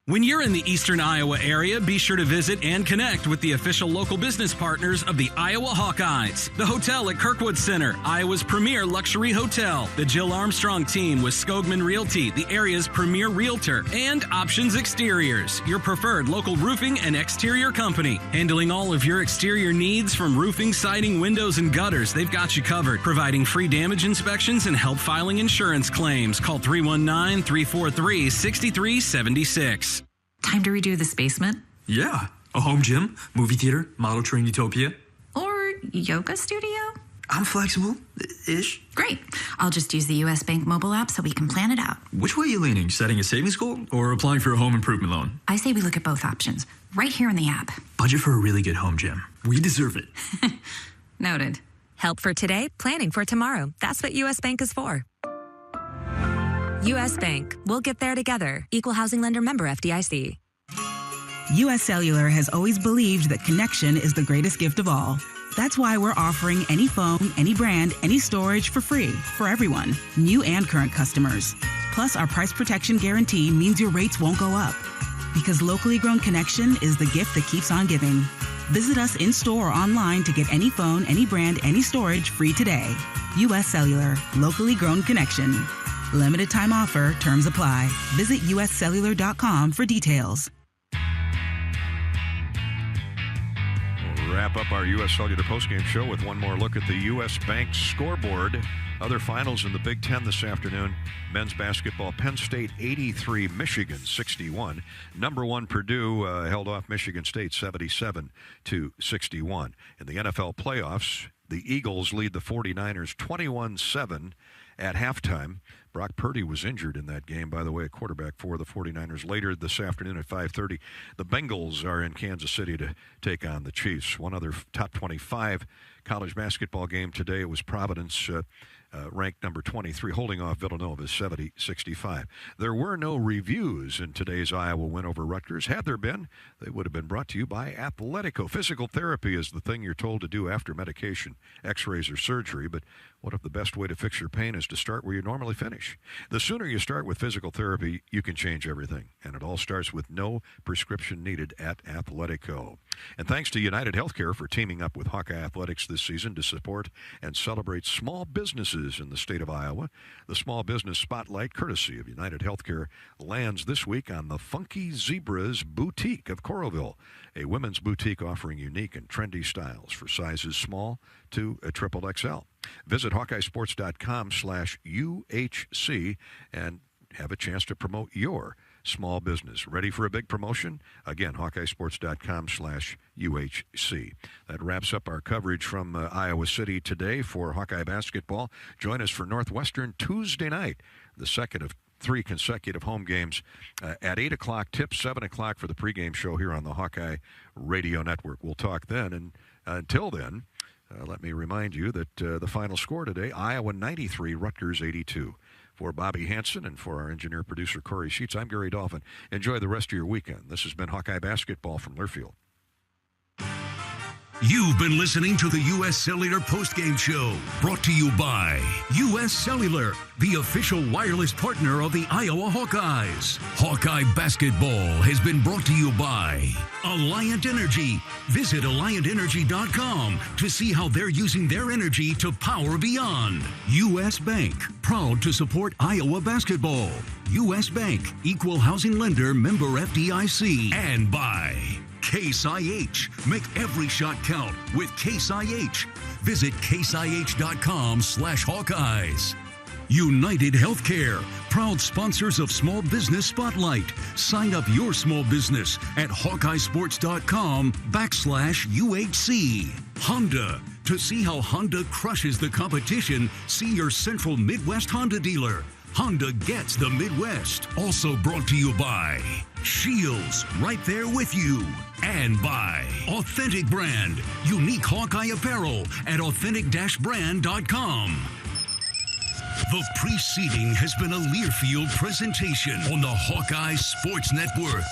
S4: When you're in the eastern Iowa area, be sure to visit and connect with the official local business partners of the Iowa Hawkeyes. The hotel at Kirkwood Center, Iowa's premier luxury hotel. The Jill Armstrong team with Skogman Realty, the area's premier realtor. And Options Exteriors, your preferred local roofing and exterior company. Handling all of your exterior needs from roofing, siding, windows, and gutters. They've got you covered. Providing free damage inspections and help filing insurance claims. Call 319-343-6376.
S9: Time to redo this basement?
S12: Yeah. A home gym, movie theater, model train utopia.
S9: Or yoga studio?
S12: I'm flexible-ish.
S9: Great. I'll just use the U.S. Bank mobile app so we can plan it out.
S12: Which way are you leaning? Setting a savings goal or applying for a home improvement loan?
S9: I say we look at both options, right here in the app.
S12: Budget for a really good home gym. We deserve it.
S9: Noted.
S15: Help for today, planning for tomorrow. That's what U.S. Bank is for. U.S. Bank. We'll get there together. Equal housing lender member FDIC.
S19: U.S. Cellular has always believed that connection is the greatest gift of all. That's why we're offering any phone, any brand, any storage for free for everyone, new and current customers. Plus, our price protection guarantee means your rates won't go up. Because locally grown connection is the gift that keeps on giving. Visit us in-store or online to get any phone, any brand, any storage free today. U.S. Cellular. Locally grown connection. Limited time offer. Terms apply. Visit uscellular.com for details.
S3: We'll wrap up our U.S. Cellular postgame show with one more look at the U.S. Bank scoreboard. Other finals in the Big Ten this afternoon. Men's basketball, Penn State 83, Michigan 61. Number 1 Purdue held off Michigan State 77-61. In the NFL playoffs, the Eagles lead the 49ers 21-7 at halftime. Brock Purdy was injured in that game, by the way, a quarterback for the 49ers. Later this afternoon at 5:30, the Bengals are in Kansas City to take on the Chiefs. One other top 25 college basketball game today, it was Providence, ranked number 23, holding off Villanova 70-65. There were no reviews in today's Iowa win over Rutgers. Had there been, they would have been brought to you by Athletico. Physical therapy is the thing you're told to do after medication, x-rays, or surgery, but what if the best way to fix your pain is to start where you normally finish? The sooner you start with physical therapy, you can change everything, and it all starts with no prescription needed at Athletico. And thanks to United Healthcare for teaming up with Hawkeye Athletics this season to support and celebrate small businesses in the state of Iowa. The Small Business Spotlight, courtesy of United Healthcare, lands this week on the Funky Zebras Boutique of Coralville, a women's boutique offering unique and trendy styles for sizes small to a XXL. Visit HawkeyeSports.com/UHC and have a chance to promote your small business. Ready for a big promotion? Again, HawkeyeSports.com/UHC. That wraps up our coverage from Iowa City today for Hawkeye basketball. Join us for Northwestern Tuesday night, the second of 3 consecutive home games at 8 o'clock, tip 7 o'clock for the pregame show here on the Hawkeye Radio Network. We'll talk then, and until then, let me remind you that the final score today, Iowa 93, Rutgers 82. For Bobby Hansen and for our engineer-producer Corey Sheets, I'm Gary Dolphin. Enjoy the rest of your weekend. This has been Hawkeye Basketball from Learfield.
S2: You've been listening to the U.S. Cellular Postgame Show, brought to you by U.S. Cellular, the official wireless partner of the Iowa Hawkeyes. Hawkeye Basketball has been brought to you by Alliant Energy. Visit AlliantEnergy.com to see how they're using their energy to power beyond. U.S. Bank, proud to support Iowa basketball. U.S. Bank, equal housing lender, member FDIC. And by Case IH. Make every shot count with Case IH. Visit caseih.com/Hawkeyes. United Healthcare, proud sponsors of Small Business Spotlight. Sign up your small business at HawkeyeSports.com/UHC. Honda. To see how Honda crushes the competition, see your Central Midwest Honda dealer. Honda gets the Midwest. Also brought to you by Shields, right there with you. And by Authentic Brand, unique Hawkeye apparel at authentic-brand.com. The preceding has been a Learfield presentation on the Hawkeye Sports Network.